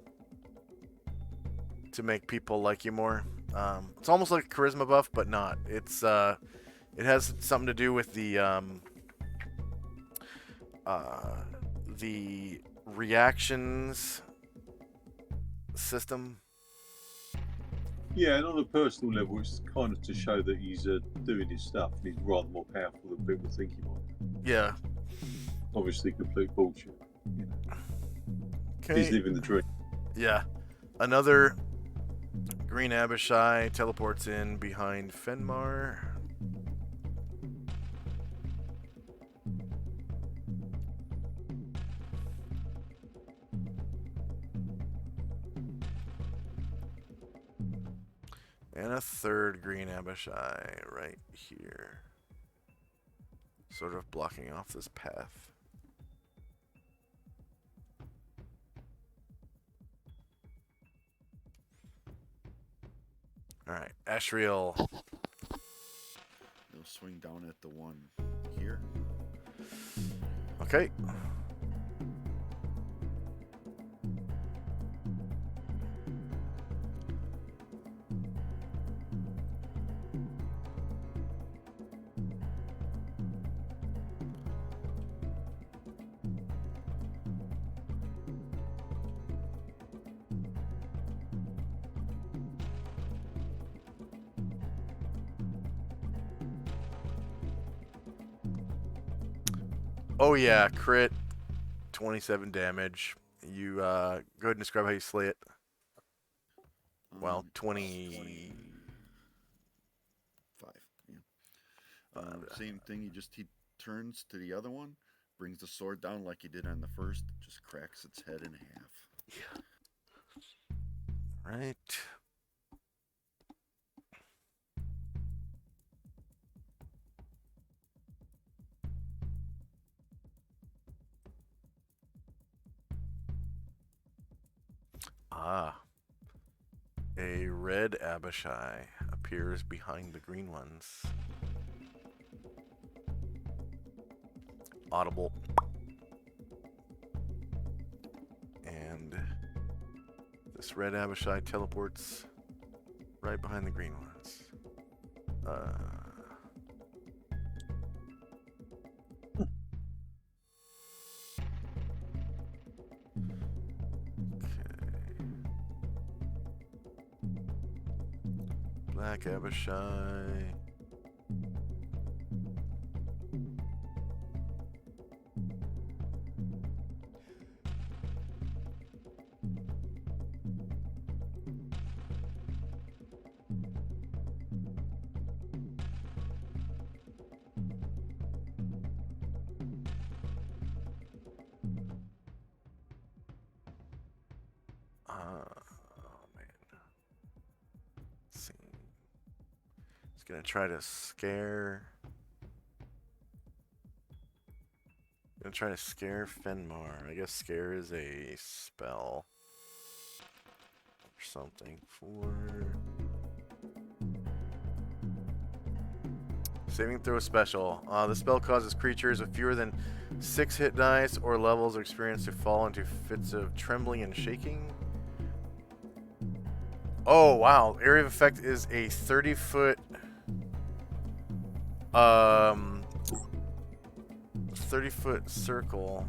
make people like you more. It's almost like a charisma buff, but not. It's it has something to do with the reactions system. Yeah, and on a personal level, it's kind of to show that he's doing his stuff and he's rather more powerful than people think he might. Yeah. Obviously, complete bullshit. You know. Okay. He's living the dream. Yeah. Another green Abishai teleports in behind Fenmar. And a third green Abishai right here. Sort of blocking off this path. Alright, Ashriel. They'll swing down at the one here. Okay. Oh yeah, crit, 27 damage. You go ahead and describe how you slay it. Well, 20. 5. Yeah. Same thing. He turns to the other one, brings the sword down like he did on the first, just cracks its head in half. Yeah. Right. Ah. A red Abishai appears behind the green ones. Audible. And this red Abishai teleports right behind the green ones. Black Abishai. Oh man. Let's see. It's gonna try to scare. Gonna try to scare Fenmar. I guess scare is a spell or something for saving throw special. The spell causes creatures with fewer than 6 hit dice or levels of experience to fall into fits of trembling and shaking. Oh wow! Area of effect is a 30-foot 30-foot circle.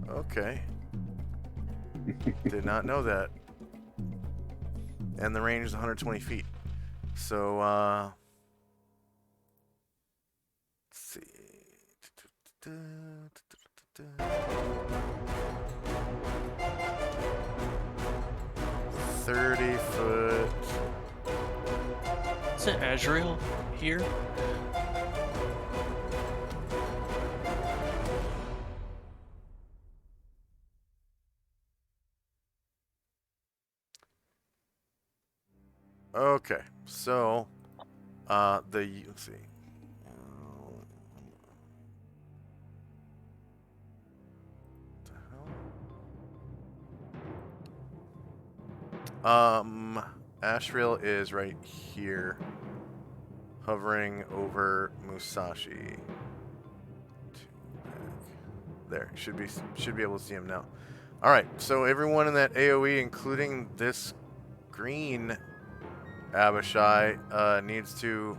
Okay. Did not know that. And the range is 120 feet. So, let's see. 30-foot. Is it Azrael here? Okay, so, let's see. What the hell? Ashriel is right here, hovering over Musashi. There, should be able to see him now. All right, so everyone in that AOE, including this green Abishai, needs to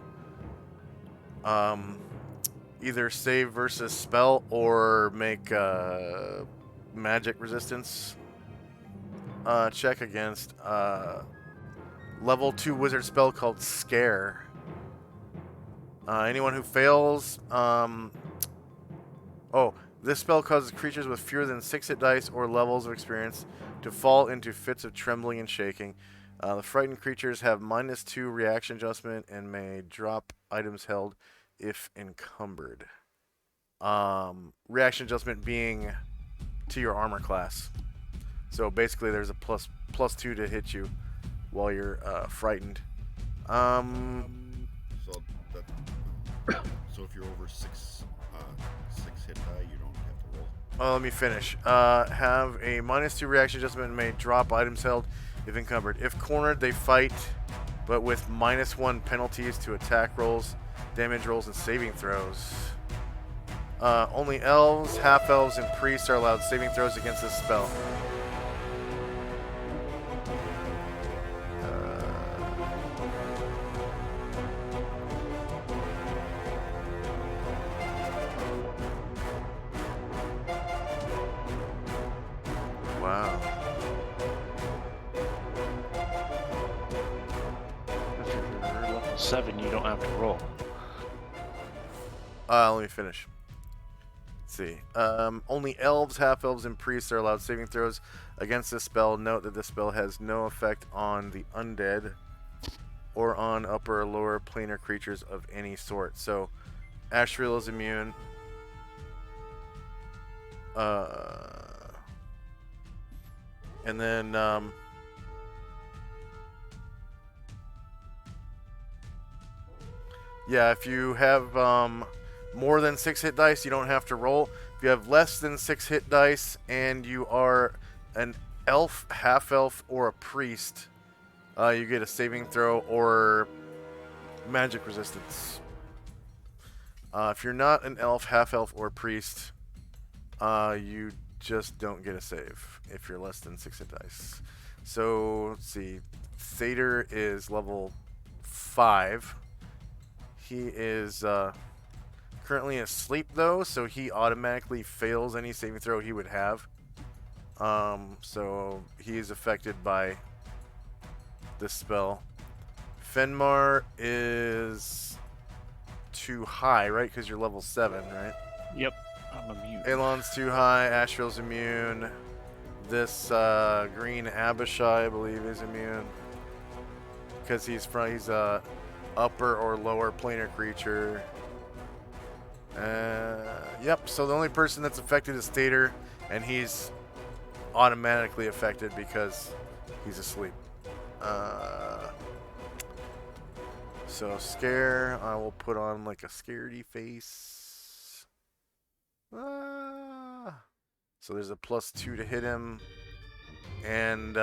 either save versus spell or make magic resistance check against level 2 wizard spell called Scare. Anyone who fails, this spell causes creatures with fewer than 6 hit dice or levels of experience to fall into fits of trembling and shaking. The frightened creatures have -2 reaction adjustment and may drop items held if encumbered. Reaction adjustment being to your armor class. So basically there's a +2 to hit you while you're frightened. So if you're over six hit die, you don't have to roll. Let me finish. Have a -2 reaction adjustment and may drop items held if encumbered. If cornered, they fight, but with -1 penalties to attack rolls, damage rolls, and saving throws. Only elves, half-elves, and priests are allowed saving throws against this spell. Wow. If you're level 7, you don't have to roll. Let me finish. Let's see. Only elves, half-elves, and priests are allowed saving throws against this spell. Note that this spell has no effect on the undead or on upper or lower planar creatures of any sort. So, Ashriel is immune. And then, yeah, if you have more than 6 hit dice, you don't have to roll. If you have less than 6 hit dice and you are an elf, half-elf, or a priest, you get a saving throw or magic resistance. If you're not an elf, half-elf, or priest, you just don't get a save if you're less than 6 hit dice. So, let's see. Thader is level 5. He is currently asleep, though, so he automatically fails any saving throw he would have. So he is affected by this spell. Fenmar is too high, right? Because you're level 7, right? Yep, I'm immune. Elon's too high. Ashriel's immune. This green Abishai, I believe, is immune because he's a upper or lower planar creature. Yep. So the only person that's affected is Thader, and he's automatically affected because he's asleep. So Scare, I will put on like a scaredy face. So there's a +2 to hit him, and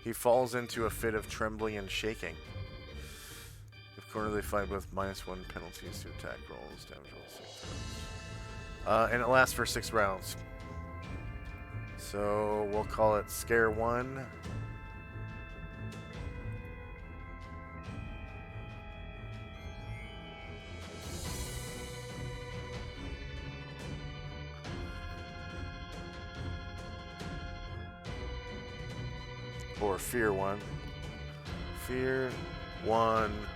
he falls into a fit of trembling and shaking. If cornered, they fight with -1 penalties to attack rolls, damage rolls, 6 rounds. And it lasts for 6 rounds. So we'll call it Scare 1. Or Fear 1. Fear 1.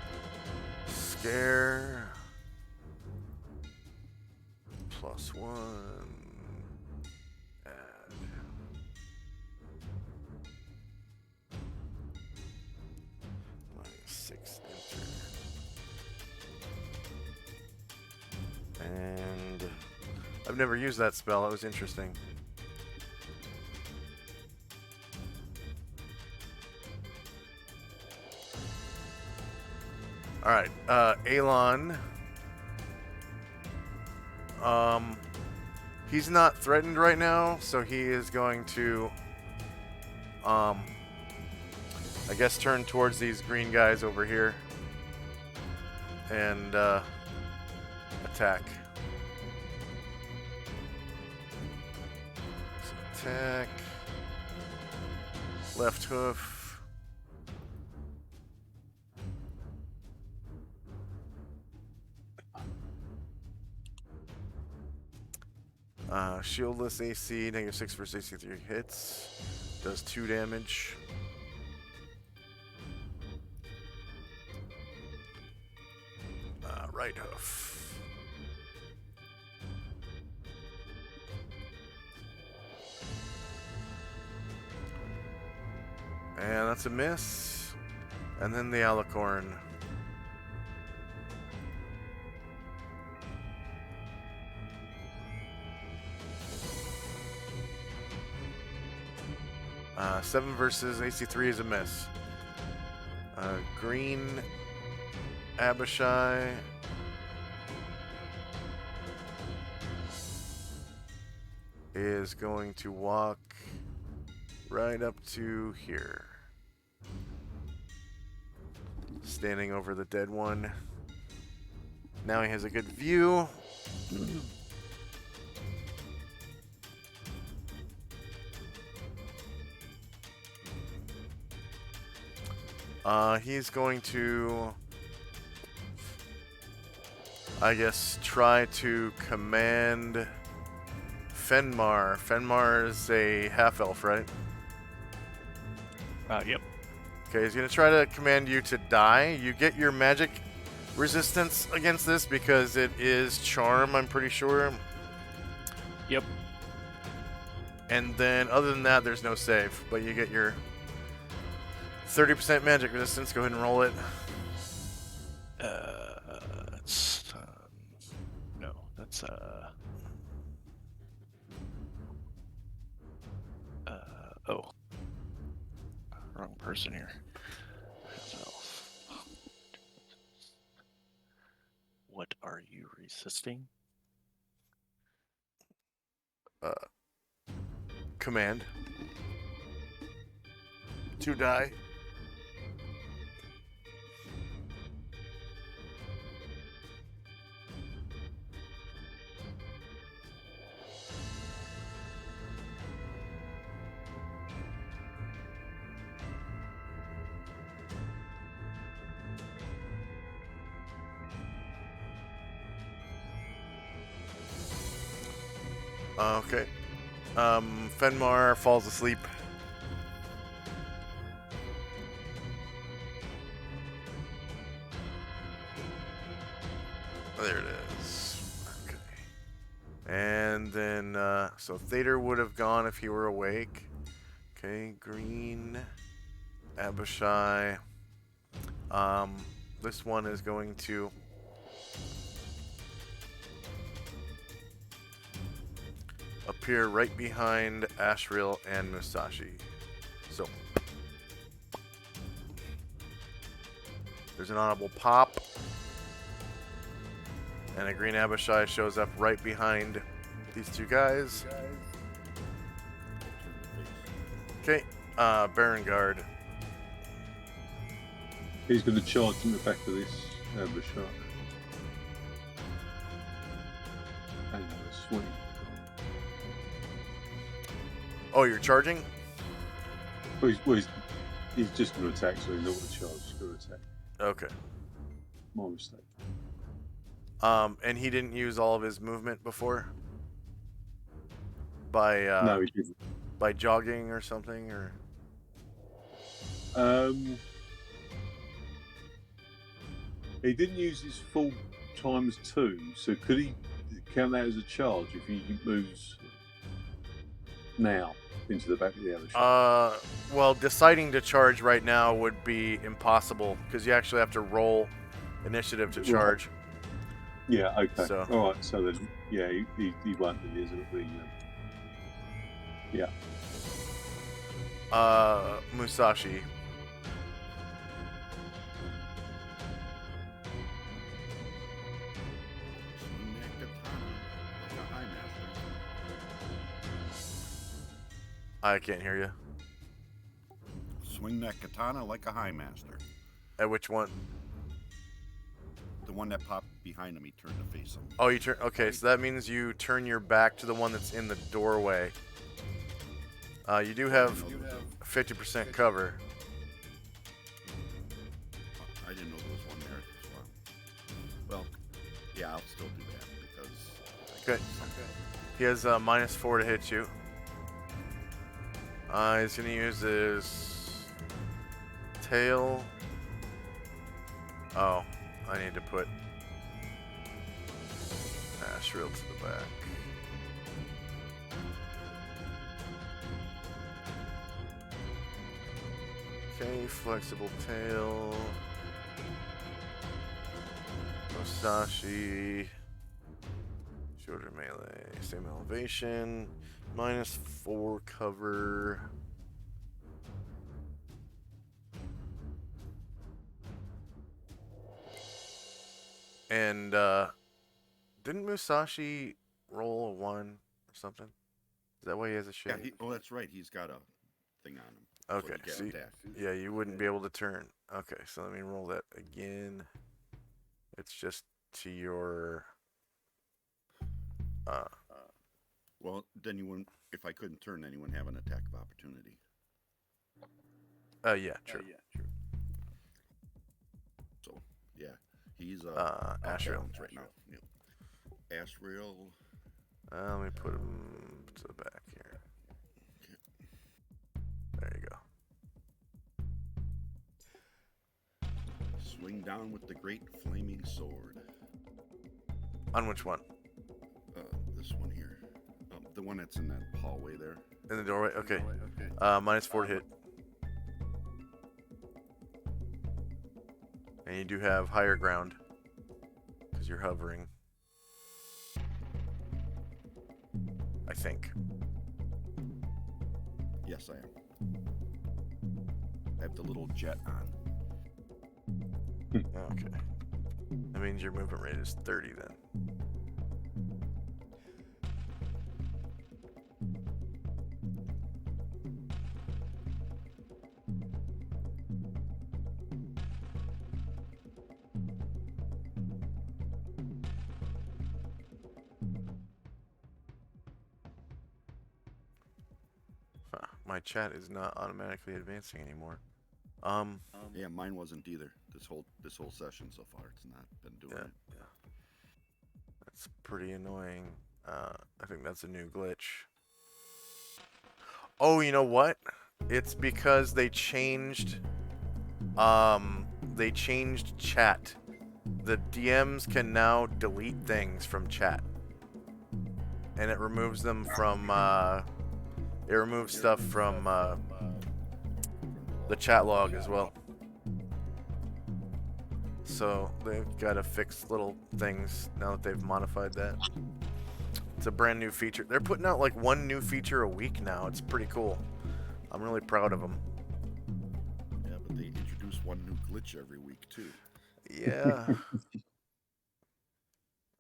Scare. +1. Add. -6 enter. And I've never used that spell. It was interesting. Alright, Elon. He's not threatened right now, so he is going to I guess turn towards these green guys over here and attack. So attack. Left hoof. Shieldless AC, -6 versus AC 3 hits. Does 2 damage. Right hoof. And that's a miss. And then the alicorn. Seven versus AC3 is a miss. Green Abishai. Is going to walk right up to here. Standing over the dead one. Now he has a good view. He's going to, I guess, try to command Fenmar. Fenmar is a half-elf, right? Yep. Okay, he's going to try to command you to die. You get your magic resistance against this because it is charm, I'm pretty sure. Yep. And then, other than that, there's no save. But you get your 30% magic resistance. Go ahead and roll it. It's no, that's oh, wrong person here. What are you resisting? Command. To die. Okay. Fenmar falls asleep. There it is. Okay. And then, so Thader would have gone if he were awake. Okay, green. Abishai. This one is going to appear right behind Ashril and Musashi. So there's an audible pop, and a green Abishai shows up right behind these two guys. Okay, Baron Guard. He's going to charge in the back of this Abishai. And swing. Oh, you're charging? Well, he's just going to attack, so he's not going to charge. He's going to attack. Okay. My mistake. And he didn't use all of his movement before? By No, he didn't. by jogging or something, or he didn't use his full ×2, so could he count that as a charge if he moves now into the back of the Abishai? well, deciding to charge right now would be impossible because you actually have to roll initiative to charge. Yeah, okay. So- All right, so then, yeah, he won't do this. It'll be, yeah. Musashi. I can't hear you. swing that katana like a high master. At which one? The one that popped behind him, he turned to face him. Oh, you turn. Okay, so that means you turn your back to the one that's in the doorway. You do have 50% cover. I didn't know there was one there as well. Well, yeah, I'll still do that because. Okay. He has -4 to hit you. He's gonna use his tail. Oh, I need to put Ashriel to the back. Okay, flexible tail. Musashi. Shorter melee. Same elevation. -4 cover. And didn't Musashi roll a 1 or something? Is that why he has a shade? Yeah, oh, that's right. He's got a thing on him. Okay, So see, yeah, you wouldn't be able to turn. Okay, so let me roll that again. It's just to your. Well, then you wouldn't. If I couldn't turn, then you wouldn't have an attack of opportunity. Yeah, true. So, yeah, he's Ashriel right now. Yeah. Ashriel. Let me put him to the back here. There you go. Swing down with the great flaming sword. On which one? This one here. The one that's in that hallway there. In the doorway? Okay. -4 to hit. And you do have higher ground. Because you're hovering. I think. Yes, I am. I have the little jet on. Okay. That means your movement rate is 30 then. My chat is not automatically advancing anymore. Yeah, mine wasn't either. This whole session so far, it's not been doing it. Yeah. That's pretty annoying. I think that's a new glitch. Oh, you know what? It's because they changed chat. The DMs can now delete things from chat. And it removes them from it removes stuff from the chat log as well. So they've got to fix little things now that they've modified that. It's a brand new feature. They're putting out like 1 new feature a week now. It's pretty cool. I'm really proud of them. Yeah, but they introduce 1 new glitch every week too. Yeah.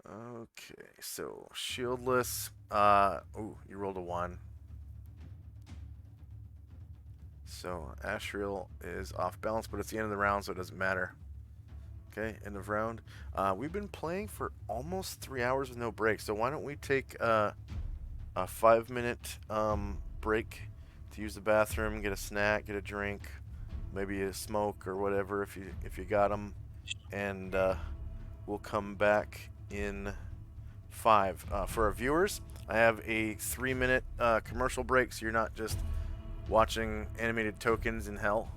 Okay, so shieldless. Oh, you rolled a 1. So Ashriel is off balance, but it's the end of the round, so it doesn't matter. Okay, end of round. We've been playing for almost 3 hours with no break, so why don't we take a 5-minute break to use the bathroom, get a snack, get a drink, maybe a smoke or whatever if you got them, and we'll come back in 5. For our viewers, I have a 3-minute commercial break, so you're not just watching animated tokens in hell.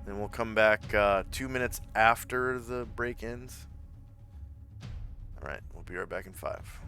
Then we'll come back 2 minutes after the break ends. Alright, we'll be right back in 5.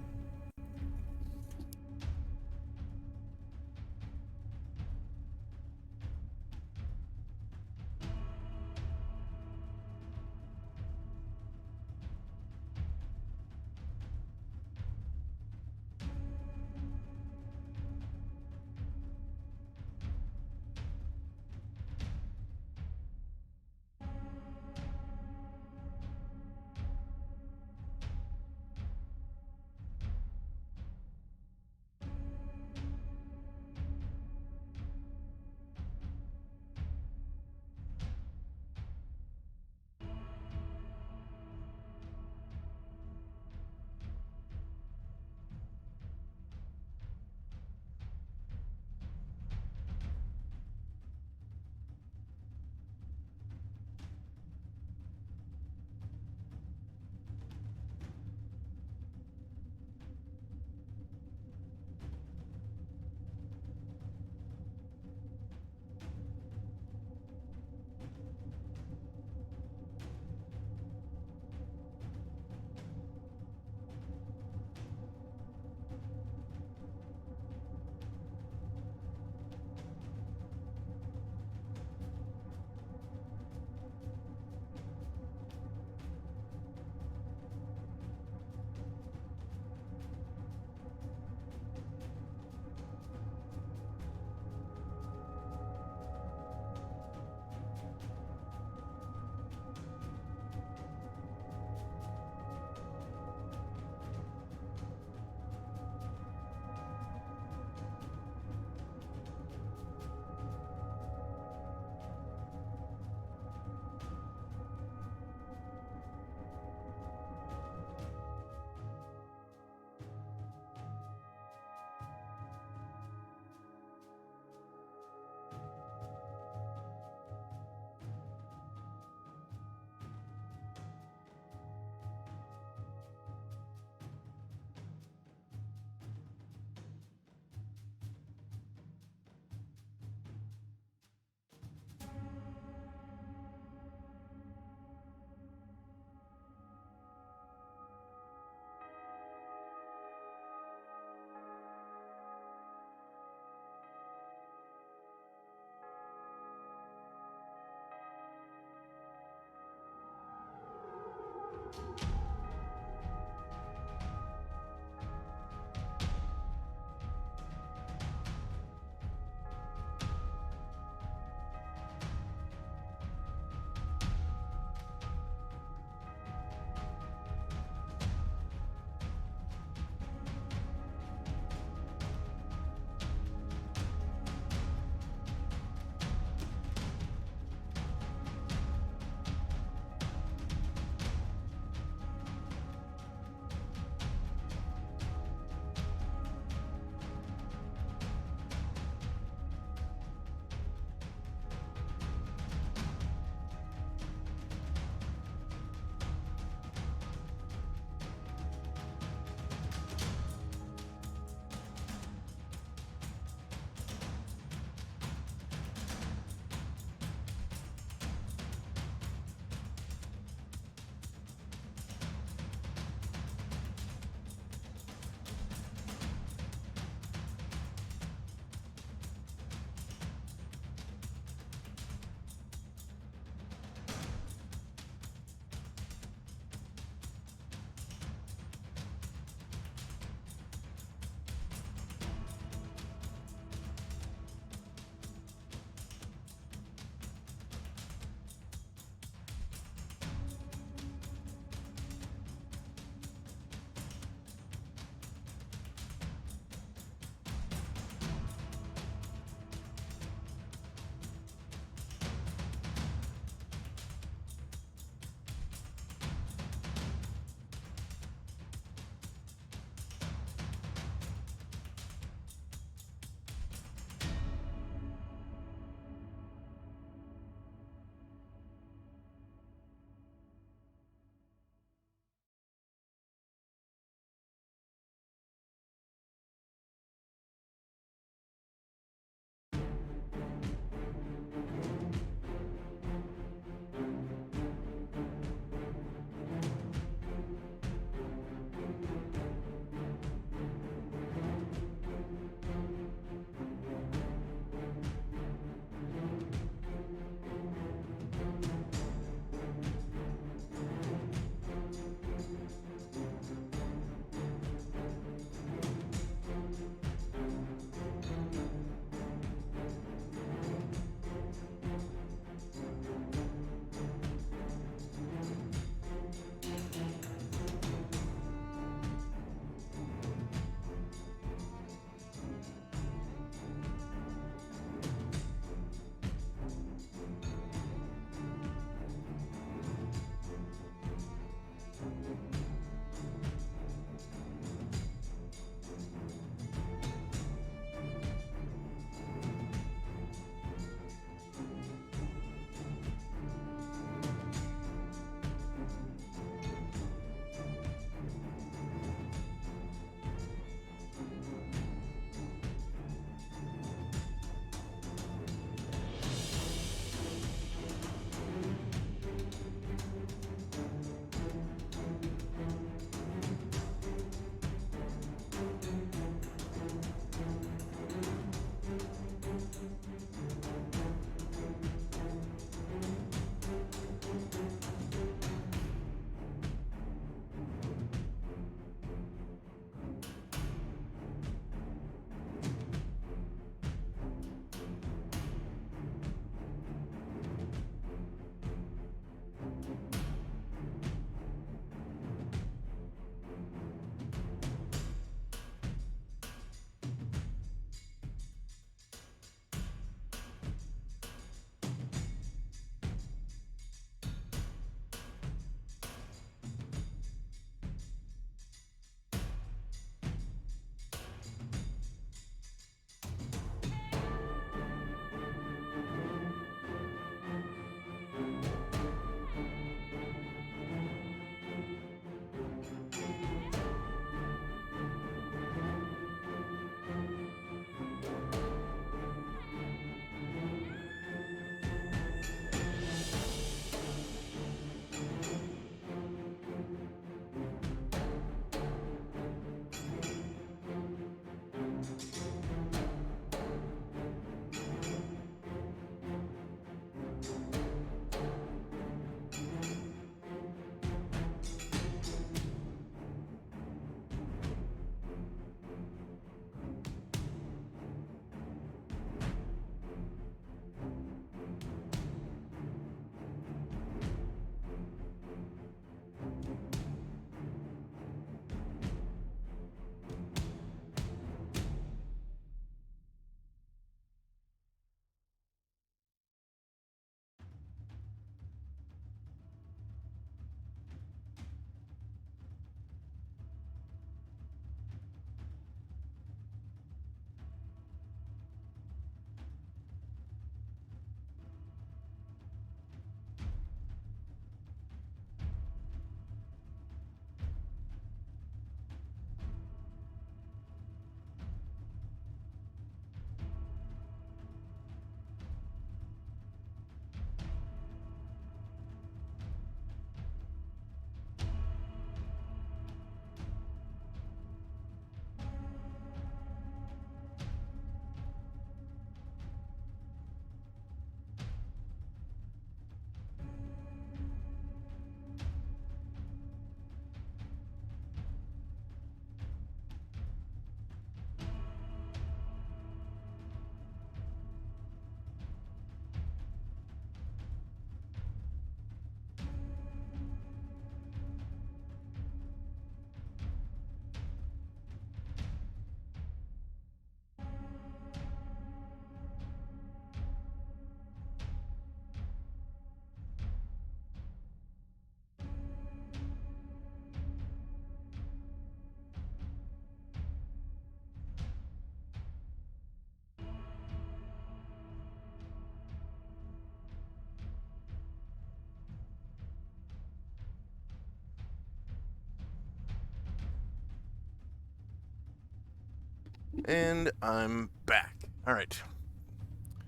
And I'm back. All right.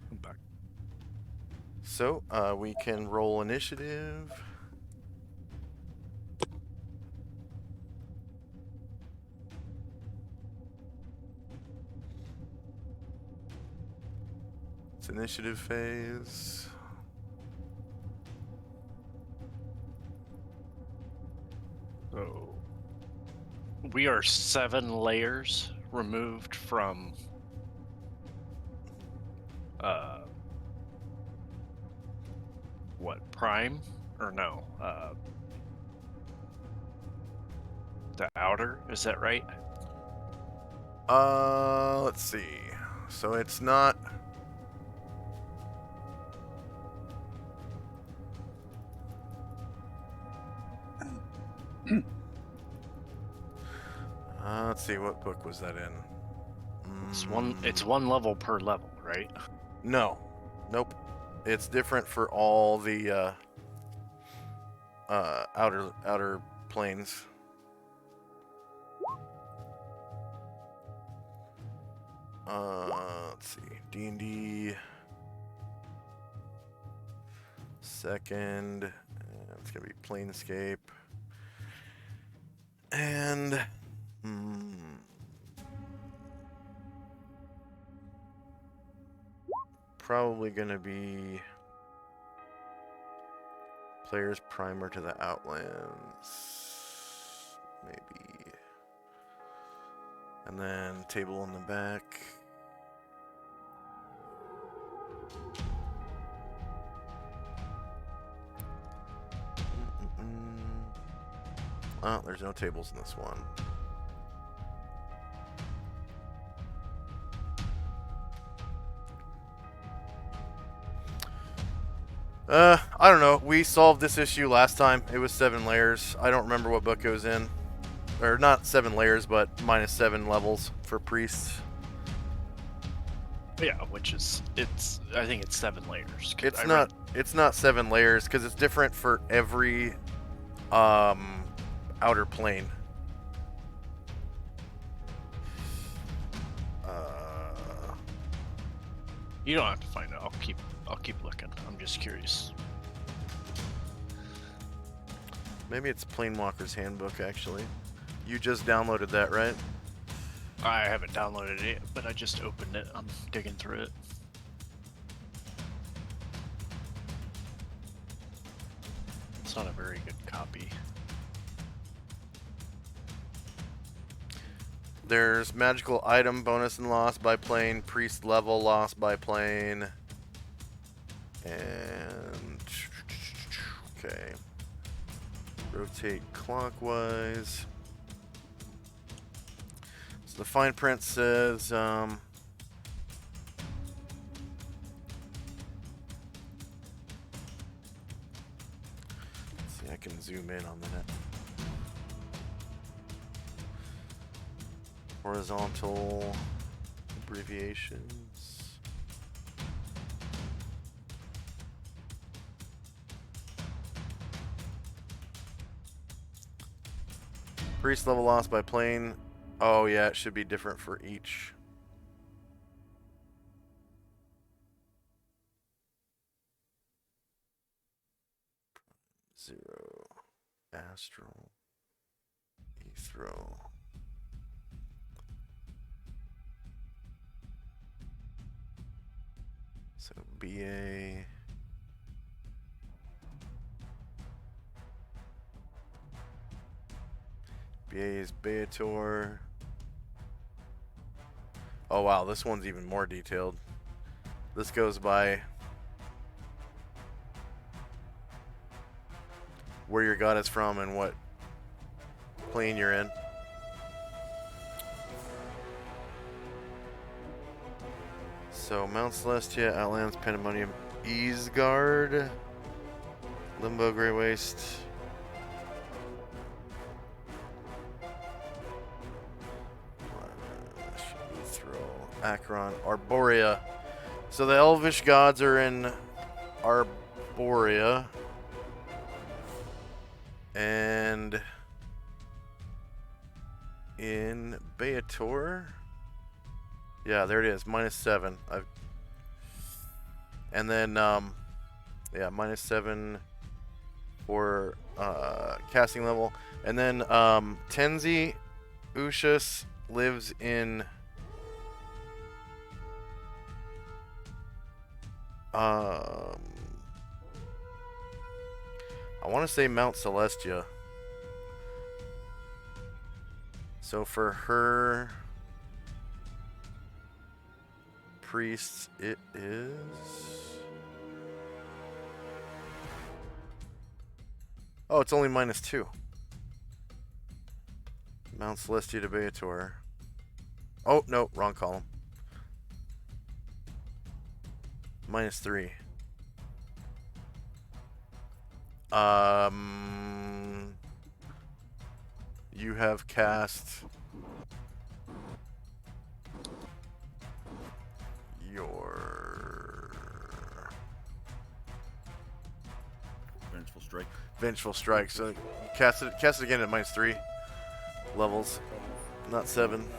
I'm back. So we can roll initiative. It's initiative phase. So we are 7 layers removed from what, prime? Or no, the outer, is that right? Let's see. So it's not. Let's see, what book was that in? It's one level per level, right? No. Nope. It's different for all the outer planes. Let's see. D&D second. It's gonna be Planescape. And probably gonna be player's primer to the Outlands, maybe, and then table in the back. Oh, there's no tables in this one. I don't know. We solved this issue last time. It was 7 layers. I don't remember what book it was in. Or not 7 layers, but -7 levels for priests. Yeah, which is I think it's 7 layers. It's not 7 layers because it's different for every outer plane. You don't have to find it. I'll keep looking. I'm just curious. Maybe it's Planewalker's Handbook actually. You just downloaded that, right? I haven't downloaded it yet, but I just opened it. I'm digging through it. It's not a very good copy. There's magical item bonus and loss by plane, priest level loss by plane, and okay. Rotate clockwise. So the fine print says see, I can zoom in on that. Horizontal abbreviations. Priest level loss by plane. Oh yeah, it should be different for each. Zero. Astral. Ethereal. So BA. BA is Beator. Oh wow, this one's even more detailed. This goes by where your god is from and what plane you're in. So Mount Celestia, Outlands, Pandemonium, Easegard, Limbo, Grey Waste. Acheron, Arborea. So the elvish gods are in Arborea. And in Beator, Yeah, there it is. -7. And then yeah, -7 for casting level. And then Tenzi Ushus lives in I want to say Mount Celestia. So for her priests, it is it's only -2. Mount Celestia to Beator. Oh no, wrong column. -3. You have cast your Vengeful Strike. Vengeful Strike. So you cast it again at -3 levels, not 7.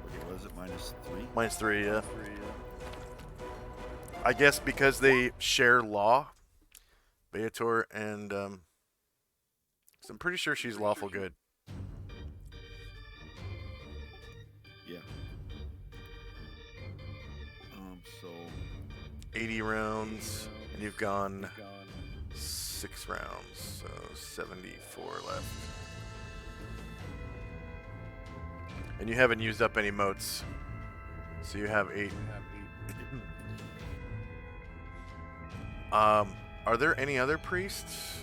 Okay, what is it? -3? -3, yeah. I guess because they share law, Beator and 'cause I'm pretty sure she's lawful good. Yeah. So 80 rounds, and you've gone 6 rounds, so 74 left. And you haven't used up any motes, so you have 8. Are there any other priests?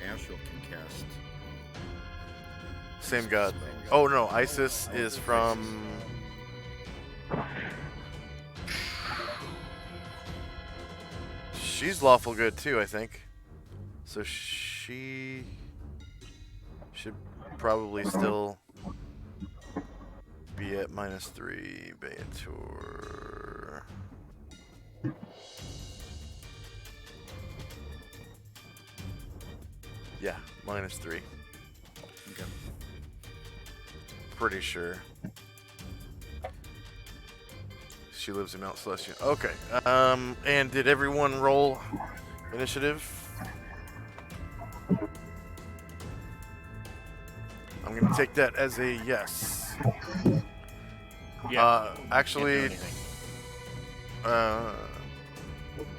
Astral can cast. Same god. Oh no, Isis is from. She's lawful good too, I think. So she should probably still be at -3. Beator. Yeah, -3. Okay. Pretty sure. She lives in Mount Celestia. Okay. And did everyone roll initiative? I'm gonna take that as a yes. Yeah. Actually, Can't do anything.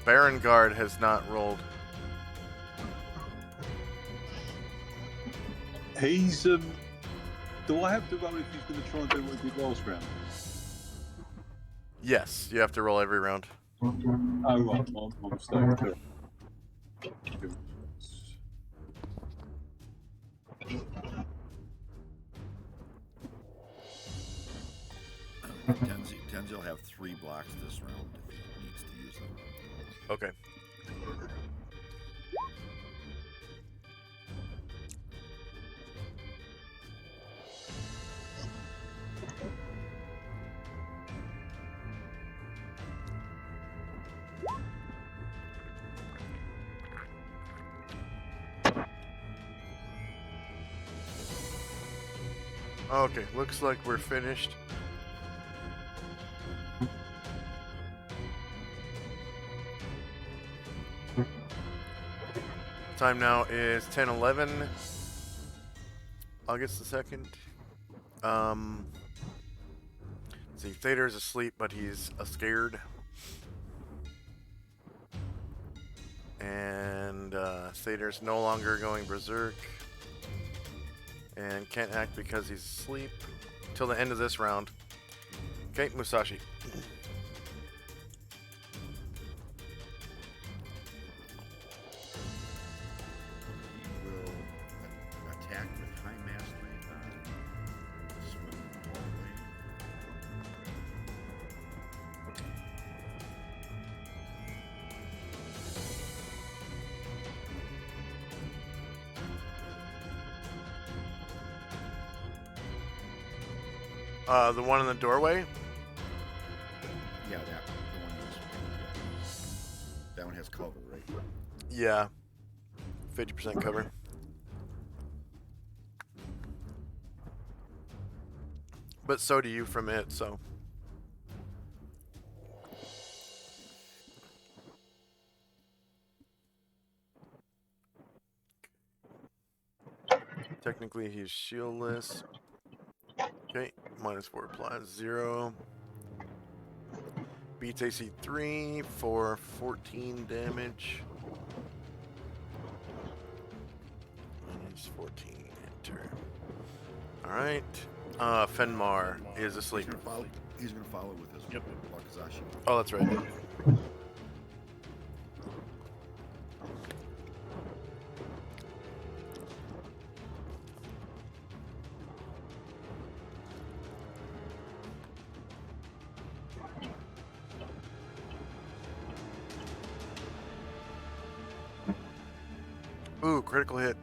Baron Guard has not rolled. He's do I have to roll if he's going to try and do what he did last round? Yes, you have to roll every round. Oh right, my mistake. Tenzi will have 3 blocks this round if he needs to use them. Okay. Okay, looks like we're finished. Time now is 10:11. August the 2nd. See, Thader's asleep, but he's scared. And Thader's no longer going berserk. And can't act because he's asleep till the end of this round. Okay, Musashi. He will attack with high mastery on swim hallway. The one in the doorway? Yeah, that the one you just that one has cover, right? Yeah. 50% cover. But so do you from it, so. Technically, he's shieldless. Okay, -4 applies 0. Beats AC 3 for 14 damage. Minus 14. Enter. Alright. Fenmar is asleep. He's gonna follow with his Wakazashi. Oh, that's right. Ooh, critical hit.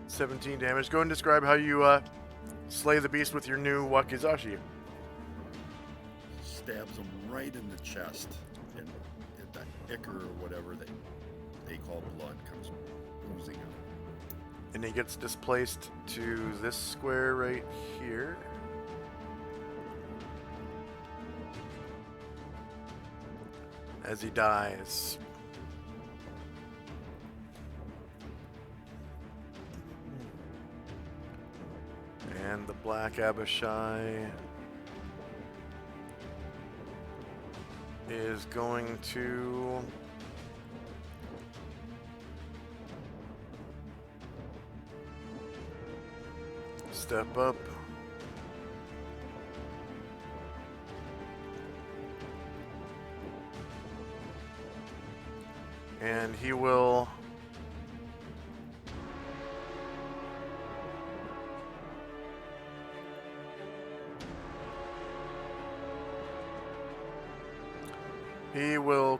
17 damage. Go and describe how you slay the beast with your new Wakizashi. Stabs him right in the chest, and that ichor or whatever they call blood comes oozing out. And he gets displaced to this square right here. As he dies. And the Black Abishai is going to step up. And he will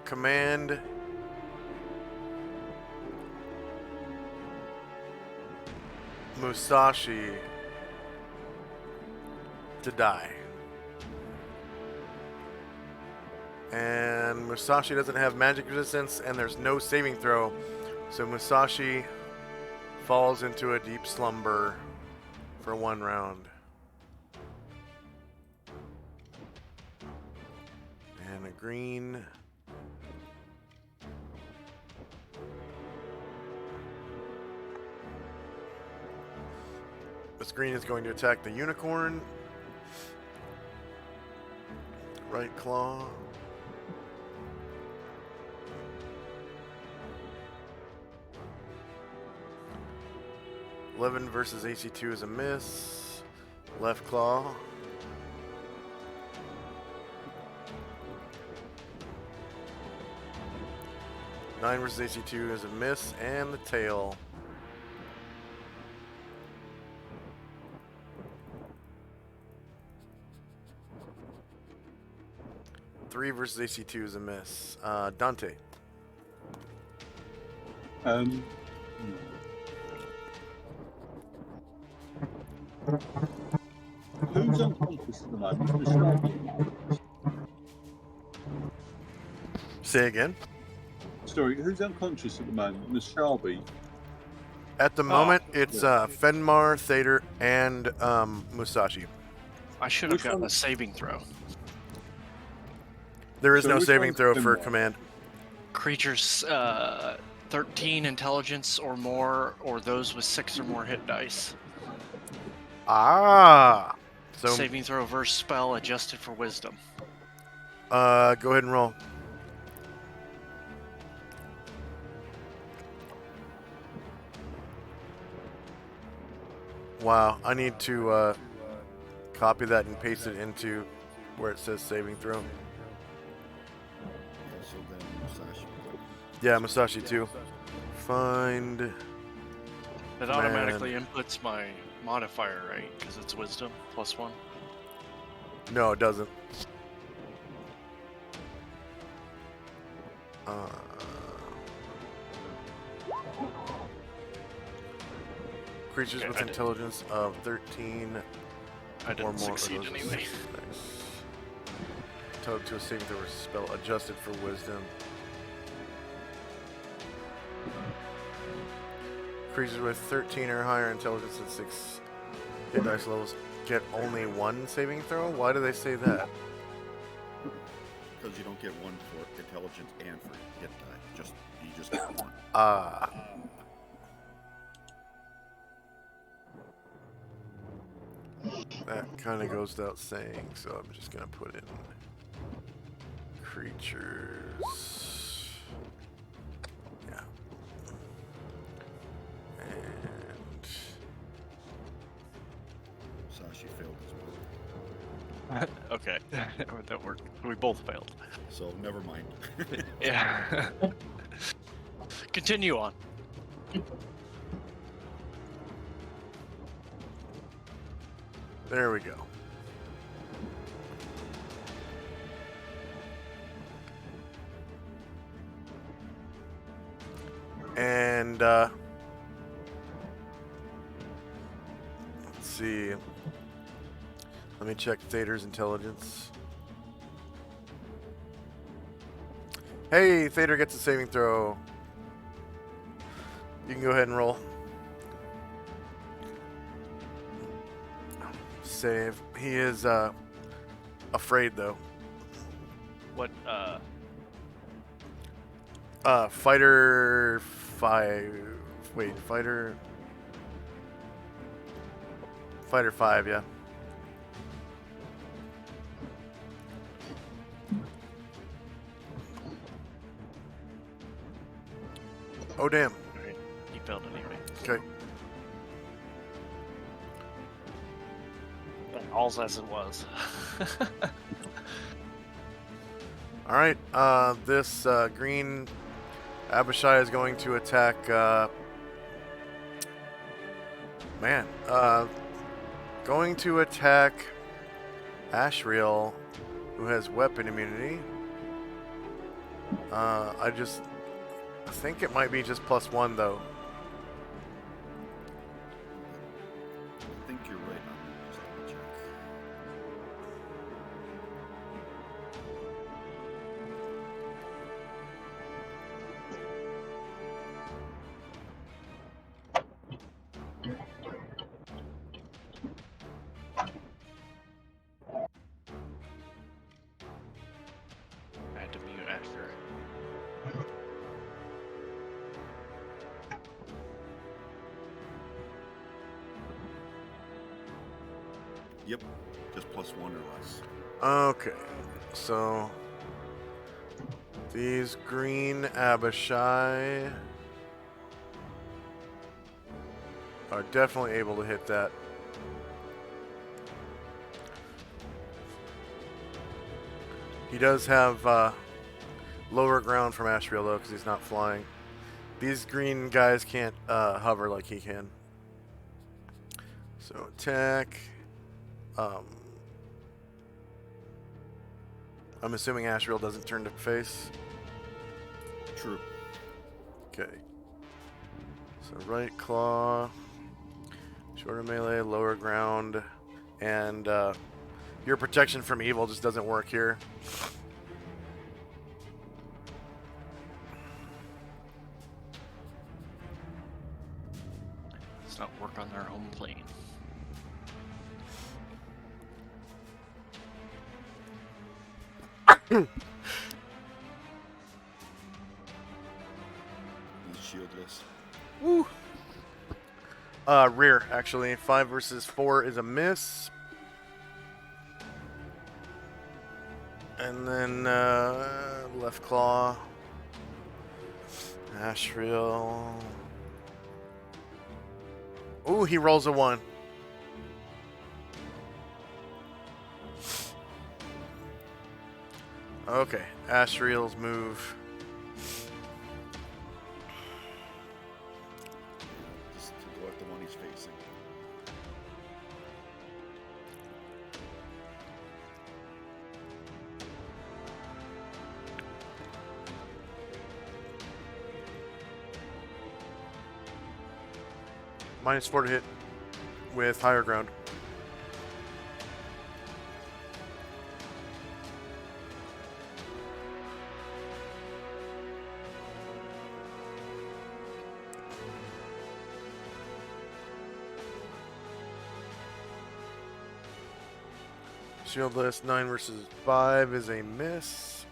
command Musashi to die. And Musashi doesn't have magic resistance, and there's no saving throw. So Musashi falls into a deep slumber for 1 round. And a green. This green is going to attack the unicorn. Right claw. (11) versus AC2 is a miss. Left claw. (9) versus AC2 is a miss, and the tail. (3) versus AC2 is a miss. Dante. Who's unconscious at the moment? The Shelby? Say again? Sorry, who's unconscious at the moment? The Shelby? At the moment, it's Fenmar, Thader, and Musashi. I should have Which gotten one? a saving throw. There is So no which saving one's throw for Fenmar? command. Creatures 13 intelligence or more, or those with 6 or more hit dice. Ah! So, Saving throw versus spell adjusted for wisdom. go ahead and roll. Wow, I need to copy that and paste it into where it says saving throw. Yeah, so then Musashi would Yeah, Musashi too. Find. That automatically inputs my modifier, right? Because it's wisdom +1. No, it doesn't. Creatures Okay, with I did. intelligence of 13 I didn't more of succeed those. anyway. Nice. Toad to a saving throw spell adjusted for wisdom. Creatures with 13 or higher intelligence and 6 hit dice levels get only 1 saving throw? Why do they say that? Because you don't get one for intelligence and for hit die. You just get one. That kind of goes without saying, so I'm just going to put in creatures. Yeah. And Sashi failed as well. Okay, that worked. We both failed. So never mind. Yeah. Continue on. there we go. And let's see. Let me check Thader's intelligence. Hey, Thader gets a saving throw. You can go ahead and roll. Save. He is afraid though. What? Fighter 5. Wait, Fighter 5, yeah. Oh, damn. Alright, he failed anyway. Okay. All's as it was. All right. This green Abishai is going to attack. Going to attack Ashriel, who has weapon immunity. I think it might be just +1 though. I think you're right on that. Just let me check. I had to mute after. Yep, just +1 or less. Okay, so these green Abishai are definitely able to hit that. He does have lower ground from Ashriel though, because he's not flying. These green guys can't hover like he can. So attack. I'm assuming Ashriel doesn't turn to face. True. Okay. So right claw, shorter melee, lower ground, and your protection from evil just doesn't work here. Let's not work on their home plane. He's shieldless. Woo. Rear, actually. 5 versus 4 is a miss. And then left claw. Ashriel. Ooh, he rolls a 1. Okay, Ashriel's move. Just to go at the one he's facing. -4 to hit with higher ground. Shieldless 9 versus 5 is a miss.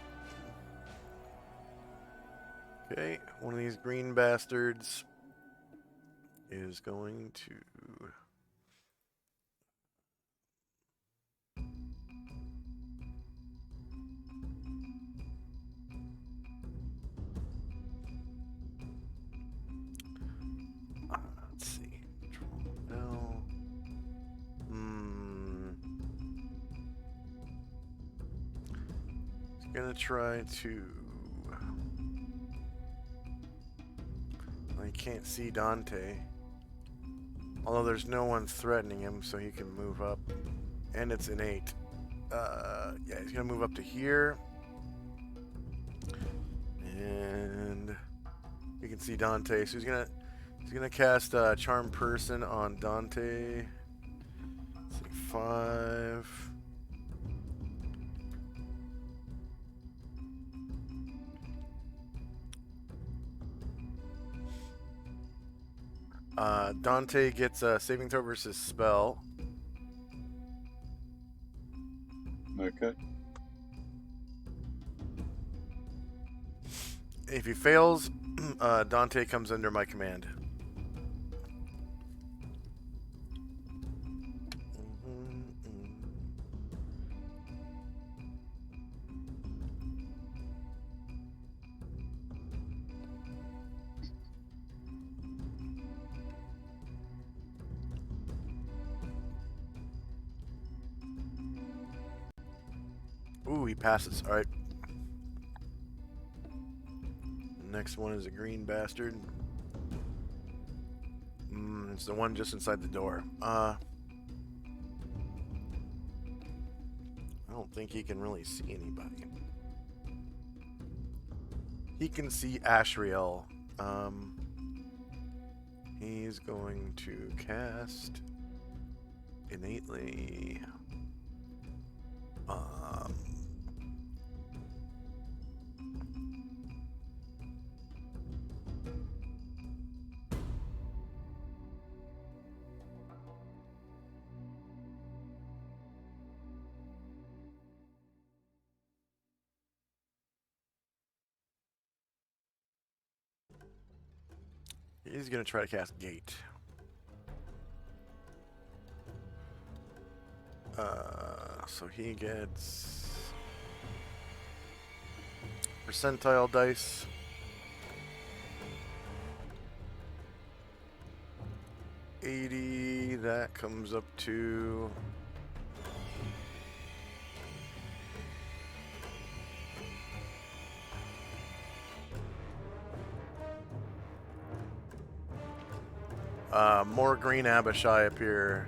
Okay, one of these green bastards is going to... let's see. No. He's gonna try to... I can't see Dante. Although there's no one threatening him, so he can move up. And it's innate. Yeah, he's gonna move up to here. And you can see Dante. So he's gonna cast Charm Person on Dante. Let's see, 5. Dante gets a saving throw versus spell. Okay. If he fails, Dante comes under my command. Ooh, he passes. All right. Next one is a green bastard. It's the one just inside the door. I don't think he can really see anybody. He can see Ashriel. He's going to cast innately. He's going to try to cast Gate. So he gets percentile dice. $80, that comes up to more green Abishai appear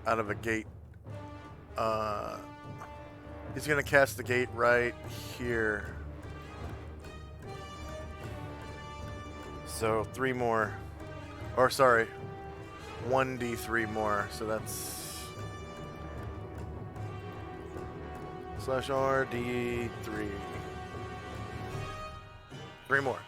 out of a gate. He's gonna cast the gate right here. So 3 more. Or sorry, 1d3 more. So that's /RD3. 3 more.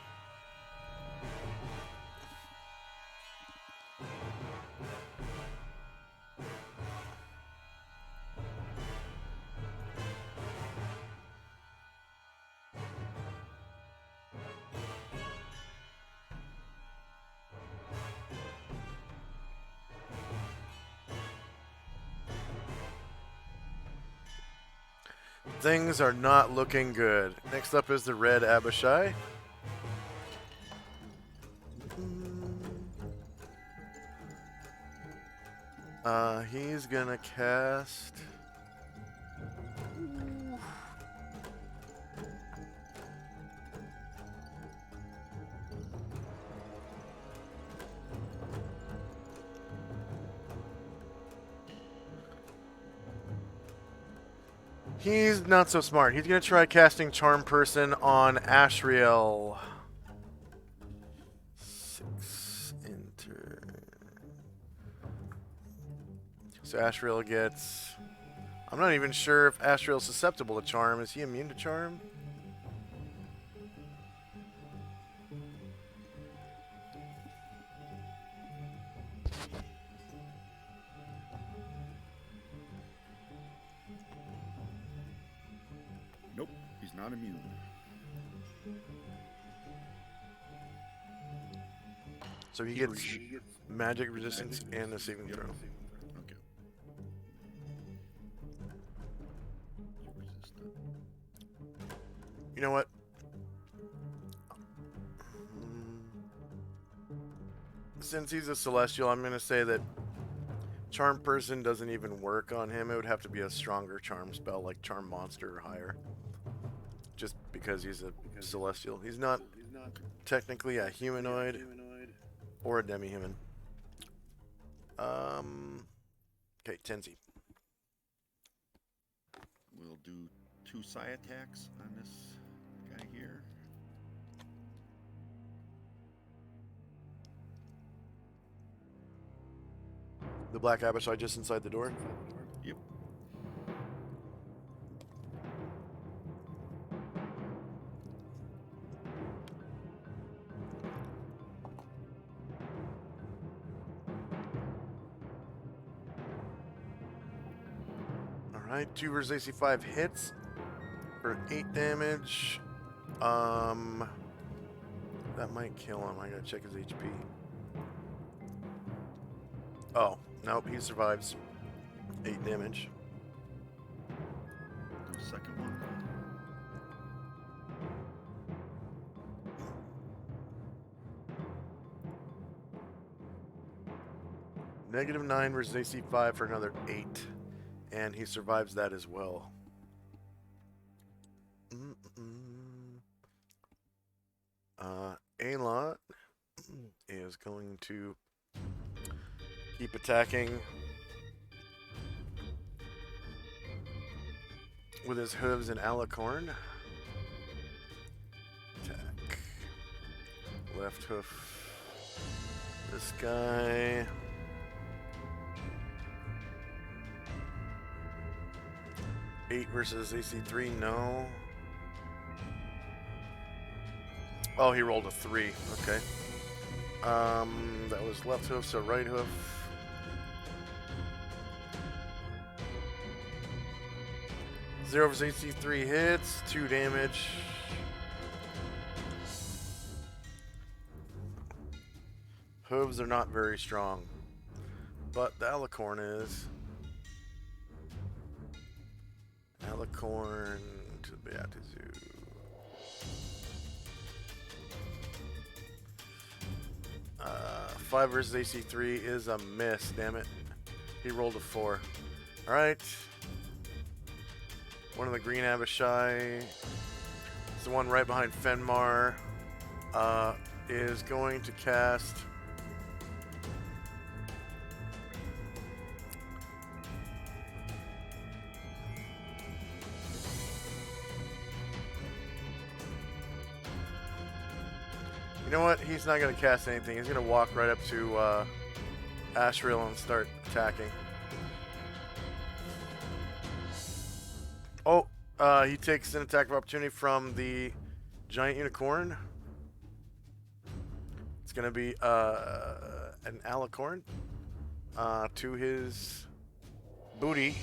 Things are not looking good. Next up is the red Abishai. He's gonna cast... He's not so smart. He's going to try casting Charm Person on Ashriel. 6 enter. So Ashriel gets... I'm not even sure if Ashriel's susceptible to Charm. Is he immune to Charm? Not immune. So he gets magic resistance and a saving throw. Okay. Resistant. You know what? Since he's a celestial, I'm going to say that Charm Person doesn't even work on him. It would have to be a stronger charm spell, like Charm Monster or higher. Just because he's a celestial. He's not technically a humanoid or a demi-human. Okay, Tenzi. We'll do 2 psi attacks on this guy here. The Black Abishai just inside the door. Yep. Alright, 2 versus AC 5 hits for 8 damage. That might kill him. I gotta check his HP. Oh, nope, he survives. 8 damage. Do second one. -9 versus AC 5 for another 8. And he survives that as well. A-Lot is going to keep attacking with his hooves and alicorn. Attack. Left hoof. This guy. Eight versus AC 3, no. Oh, he rolled a 3. Okay. That was left hoof, so right hoof. Zero versus AC 3 hits, 2 damage. Hooves are not very strong, but the alicorn is. Alicorn to the Beatizu. 5 versus AC 3 is a miss, damn it. He rolled a 4. Alright. One of the Green Abishai. It's the one right behind Fenmar. Is going to cast You know what? He's not going to cast anything. He's going to walk right up to Ashriel and start attacking. Oh, he takes an attack of opportunity from the giant unicorn. It's going to be an alicorn to his booty.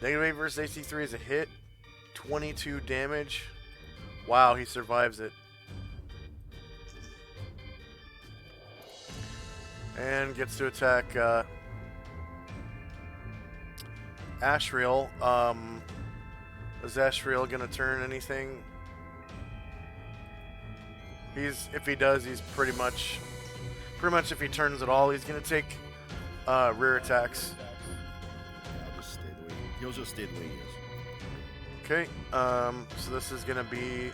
-8 versus AC 3 is a hit. 22 damage. Wow, he survives it. And gets to attack Ashriel. Is Ashriel gonna turn anything? If he does, he's pretty much if he turns at all, he's gonna take rear attacks. He'll just stay the way he is. Okay, so this is gonna be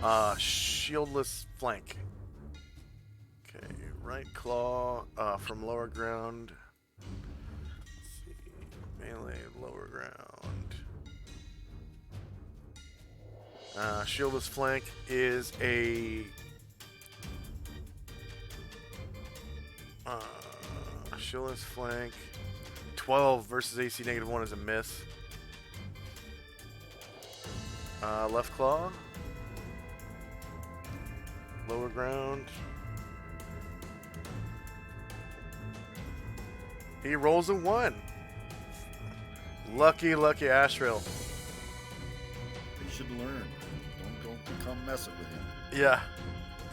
shieldless flank. Okay, right claw from lower ground. Let's see, melee lower ground. Shieldless flank is a shieldless flank. 12 versus AC -1 is a miss. Left claw. Lower ground. He rolls a 1. Lucky Ashrail. They should learn. Don't come messing with him. Yeah.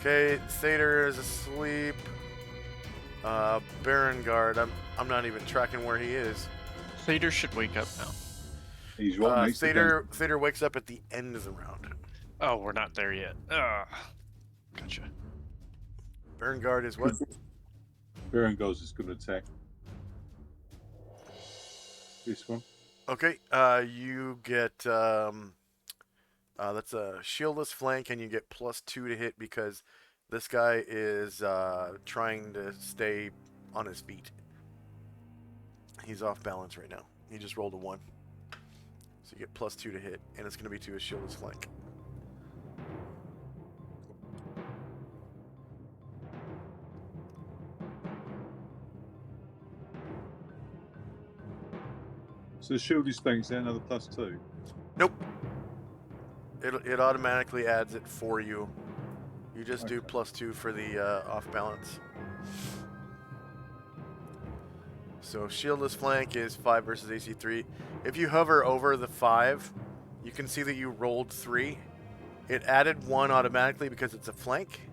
Okay, Satyr is asleep. Baron Guard, I'm not even tracking where he is. Thader should wake up now. He's right next to them. Satyr wakes up at the end of the round. Oh, we're not there yet. Gotcha. Baron Guard is what? Baron goes is going to attack. This one. Okay, you get that's a shieldless flank, and you get +2 to hit because this guy is trying to stay on his feet. He's off balance right now. He just rolled a 1, so you get +2 to hit, and it's going to be to his shieldless flank. So the shield is thanks there, another +2. Nope. It automatically adds it for you. You just do +2 for the off balance. So shieldless flank is 5 versus AC 3. If you hover over the 5, you can see that you rolled 3. It added 1 automatically because it's a flank,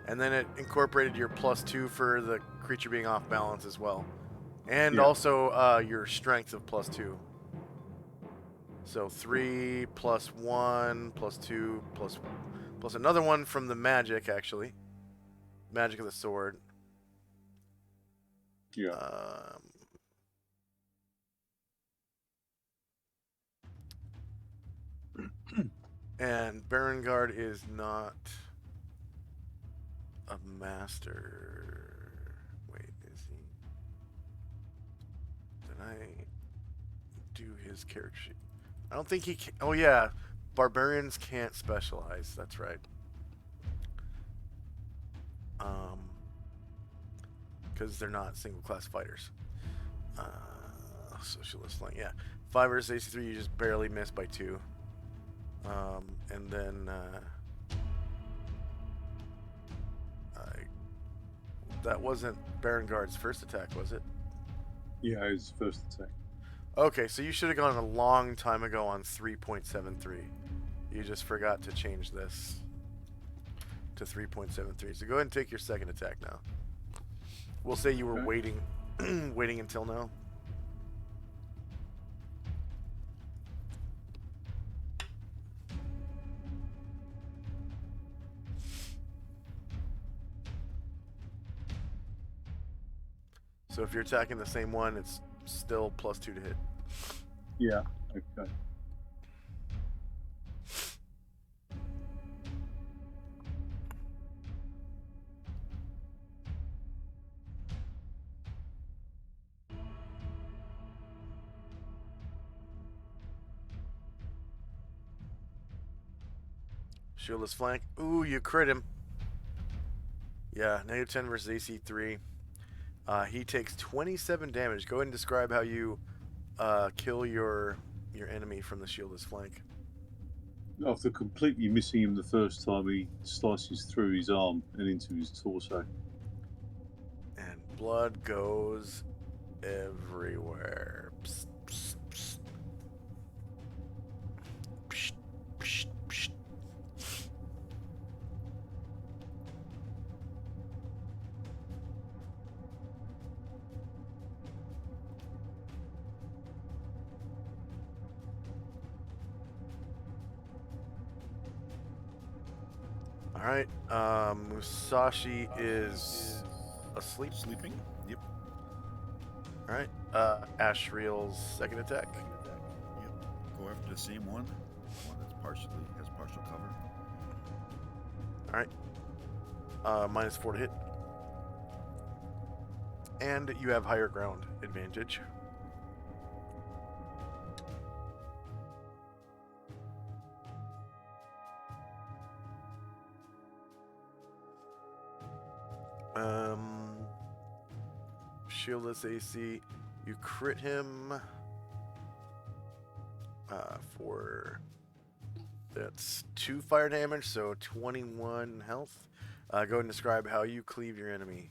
and then it incorporated your +2 for the creature being off balance as well, and also your strength of +2. So 3 + 1 + 2 plus another 1 from the magic, actually. Magic of the sword. Yeah. And Baron Guard is not a master. Wait, is he? Did I do his character sheet? I don't think he can. Oh, yeah. Barbarians can't specialize. That's right. Because they're not single class fighters. Socialist flank. Yeah. 5 versus AC 3, you just barely miss by 2. And then that wasn't Baron Guard's first attack, was it? Yeah, his first attack. Okay, so you should have gone a long time ago on 3.73. You just forgot to change this to 3.73. So go ahead and take your second attack now. We'll say you were waiting waiting until now. So if you're attacking the same one, it's still +2 to hit. Yeah, okay. Shieldless flank. Ooh, you crit him. Yeah, -10 versus AC 3. He takes 27 damage. Go ahead and describe how you kill your enemy from the shieldless flank. After completely missing him the first time, he slices through his arm and into his torso. And blood goes everywhere. Psst, psst, psst. Psst, psst, psst. Alright, Musashi is asleep. Sleeping? Yep. Alright, Ashriel's second attack. Yep. Go after the same one. One that's has partial cover. Alright. -4 to hit. And you have higher ground advantage. Shieldless AC. You crit him for that's 2 fire damage, so 21 health. Go ahead and describe how you cleave your enemy.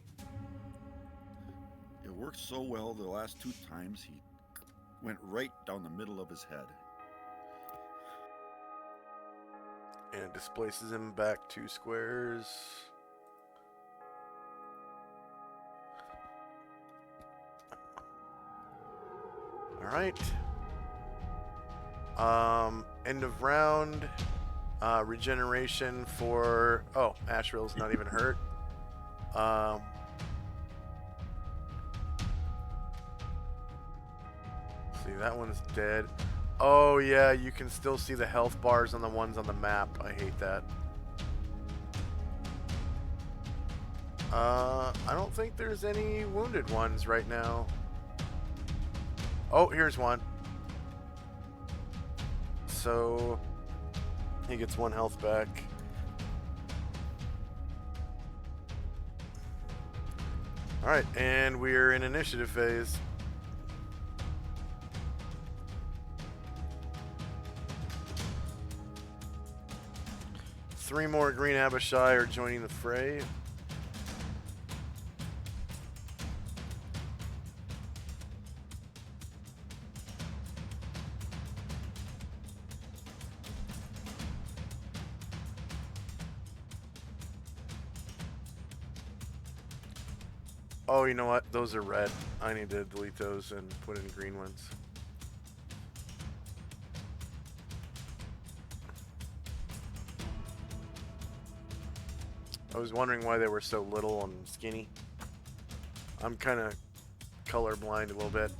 It worked so well the last 2 times he Went right down the middle of his head. And it displaces him back 2 squares. Alright. End of round. Regeneration for... Oh, Ashrill's not even hurt. See, that one's dead. Oh, yeah, you can still see the health bars on the ones on the map. I hate that. I don't think there's any wounded ones right now. Oh, here's one. So, he gets 1 health back. Alright, and we're in initiative phase. Three more Green Abishai are joining the fray. Oh, you know what? Those are red. I need to delete those and put in green ones. I was wondering why they were so little and skinny. I'm kind of colorblind a little bit.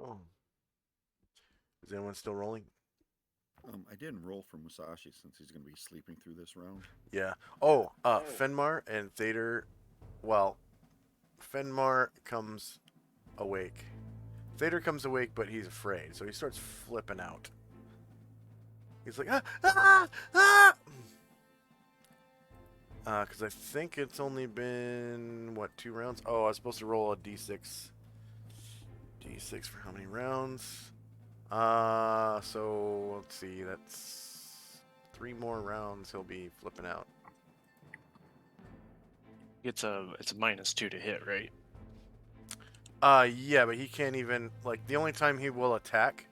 Oh. Is anyone still rolling? I didn't roll for Musashi since he's going to be sleeping through this round. Yeah. Oh, Fenmar and Thader. Well, Fenmar comes awake. Thader comes awake, but he's afraid, so he starts flipping out. He's like, because I think it's only been, what, 2 rounds? Oh, I was supposed to roll a d6. D6 for how many rounds? So let's see, that's 3 more rounds he'll be flipping out. It's a -2 to hit, right? Yeah, but he can't even, like, the only time he will attack,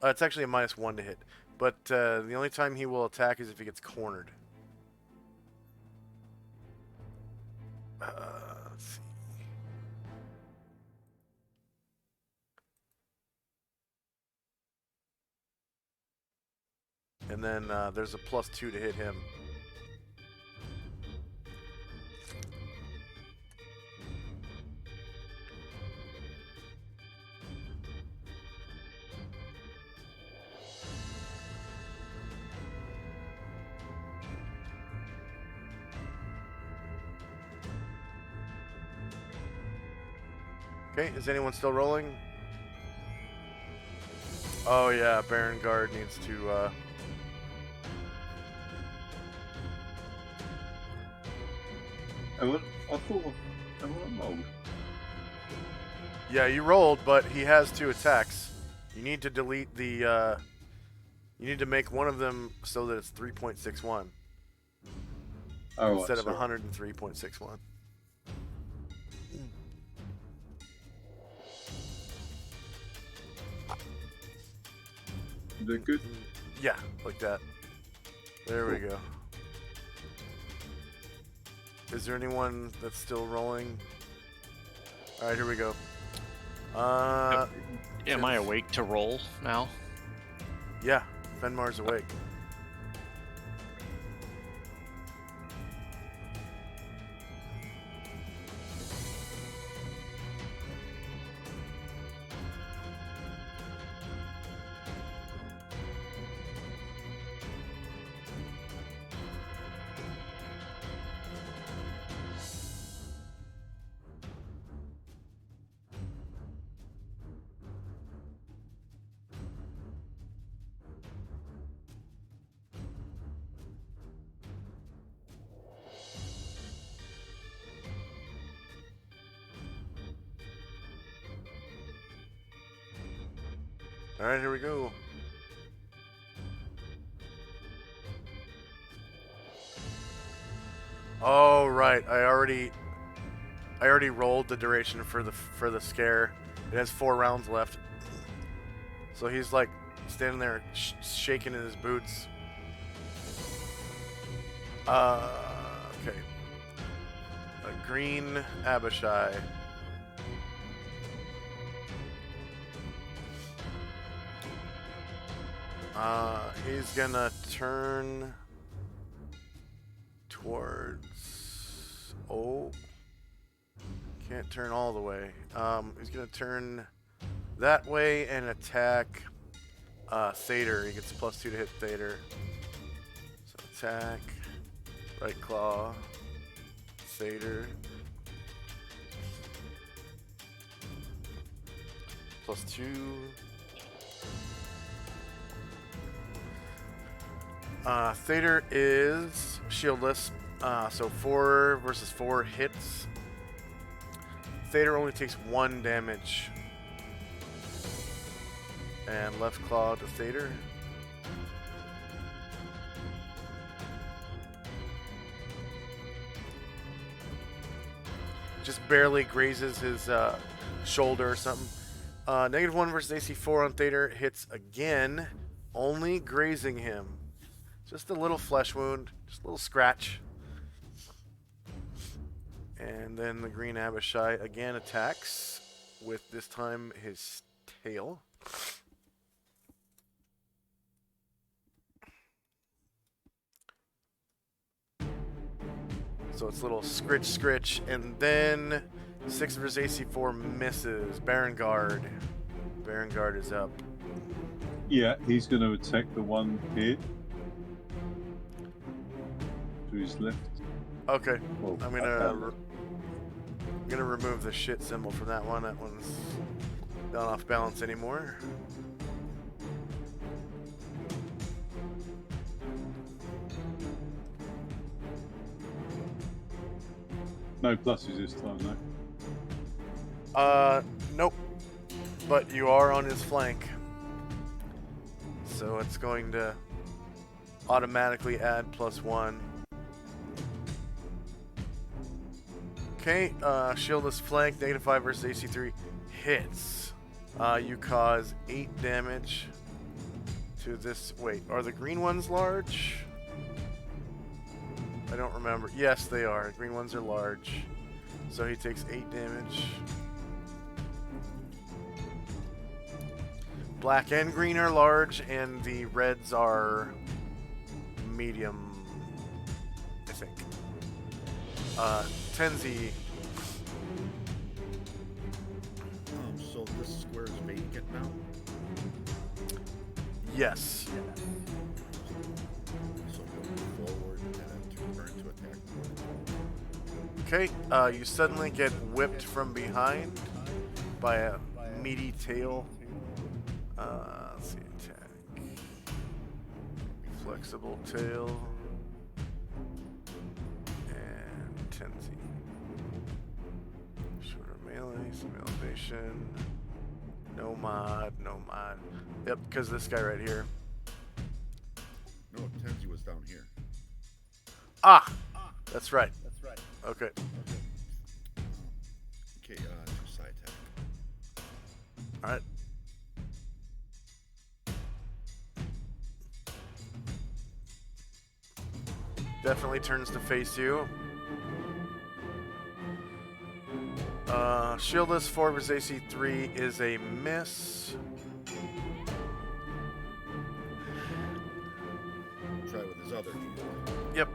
it's actually a -1 to hit, but the only time he will attack is if he gets cornered. Let's see. And then there's a +2 to hit him. Okay, is anyone still rolling? Oh yeah, Baron Guard needs to I thought I rolled. Yeah, you rolled, but he has 2 attacks. You need to delete the you need to make one of them so that it's 3.61 instead of 103.61. They're good. Yeah, like that. There we go. Is there anyone that's still rolling? All right, here we go. Am I awake to roll now? Yeah, Fenmar's awake. All right, here we go. Oh right, I already rolled the duration for the scare. It has 4 rounds left. So he's like standing there shaking in his boots. Okay. A green Abishai. He's gonna turn towards... Oh. Can't turn all the way. He's gonna turn that way and attack Thader. He gets +2 to hit Thader. So attack, right claw, Thader. +2. Thader is shieldless, so 4 versus 4 hits. Thader only takes 1 damage. And left claw to Thader. Just barely grazes his shoulder or something. -1 versus AC4 on Thader hits again, only grazing him. Just a little flesh wound, just a little scratch. And then the green Abishai again attacks with this time his tail. So it's a little scritch, and then 6 versus AC4 misses. Baron Guard is up. Yeah, he's going to attack the one here. To his left. Okay, Well, I'm gonna remove the shit symbol from that one. That one's not off balance anymore. No pluses this time, no. Nope. But you are on his flank. So it's going to automatically add +1. Okay, shieldless flank, -5 versus AC3 hits. You cause 8 damage to this. Wait, are the green ones large? I don't remember. Yes, they are. Green ones are large. So he takes 8 damage. Black and green are large, and the reds are medium, I think. Tenzi. So this square is vacant now? Yes. So go forward and then turn to attack. Okay, you suddenly get whipped from behind by a meaty tail. Let's see, attack. Flexible tail. And Tenzi. Shorter melee, some elevation. No mod. Yep, because this guy right here. No, Tenzi was down here. Ah! That's right. Okay. Okay, two side attack. Alright. Definitely turns to face you. Shieldless 4 versus AC3 is a miss. Try with his other hand. Yep.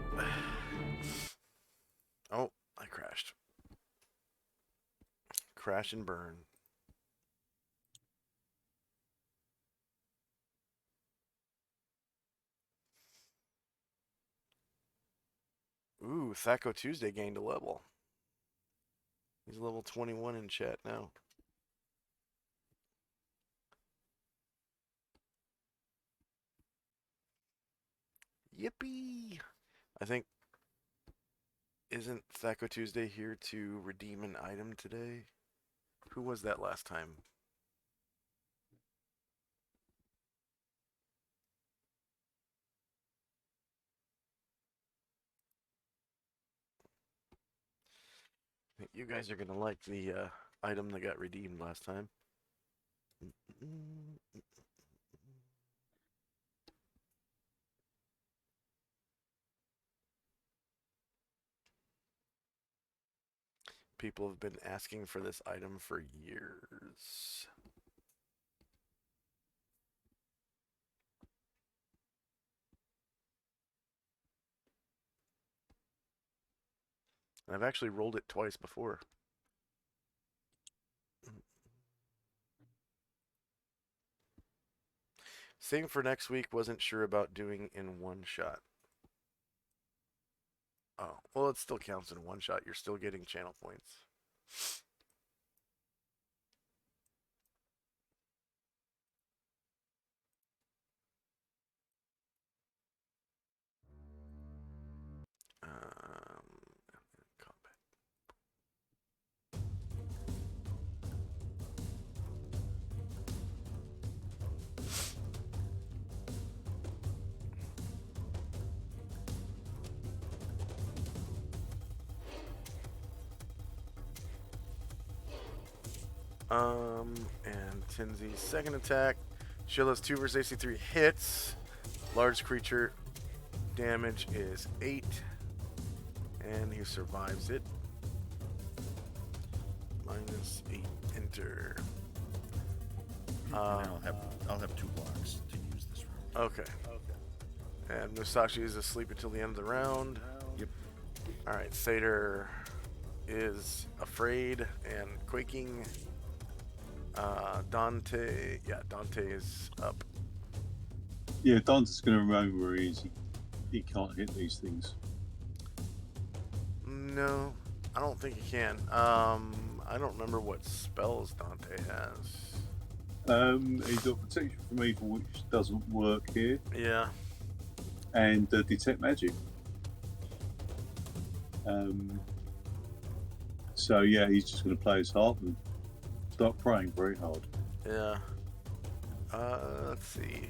Oh, I crashed. Crash and burn. Ooh, Thaco Tuesday gained a level. He's level 21 in chat now. Yippee! I think... Isn't Thaco Tuesday here to redeem an item today? Who was that last time? You guys are gonna like the item that got redeemed last time. People have been asking for this item for years. And I've actually rolled it twice before. Same for next week, wasn't sure about doing in one shot. Oh, well, it still counts in one shot. You're still getting channel points. Combat. And Tinsley's second attack. Shieldless 2 versus AC 3 hits. Large creature damage is 8. And he survives it. -8. Enter. And I'll have 2 blocks to use this round. Okay. And Musashi is asleep until the end of the round. Yep. Alright, Seder is afraid and quaking. Dante is up. Yeah, Dante's going to remember where he is. He can't hit these things. No, I don't think he can. I don't remember what spells Dante has. He's got protection from evil, which doesn't work here, Yeah. and detect magic. So yeah, he's just going to play his harp and start praying very hard. Yeah. Let's see.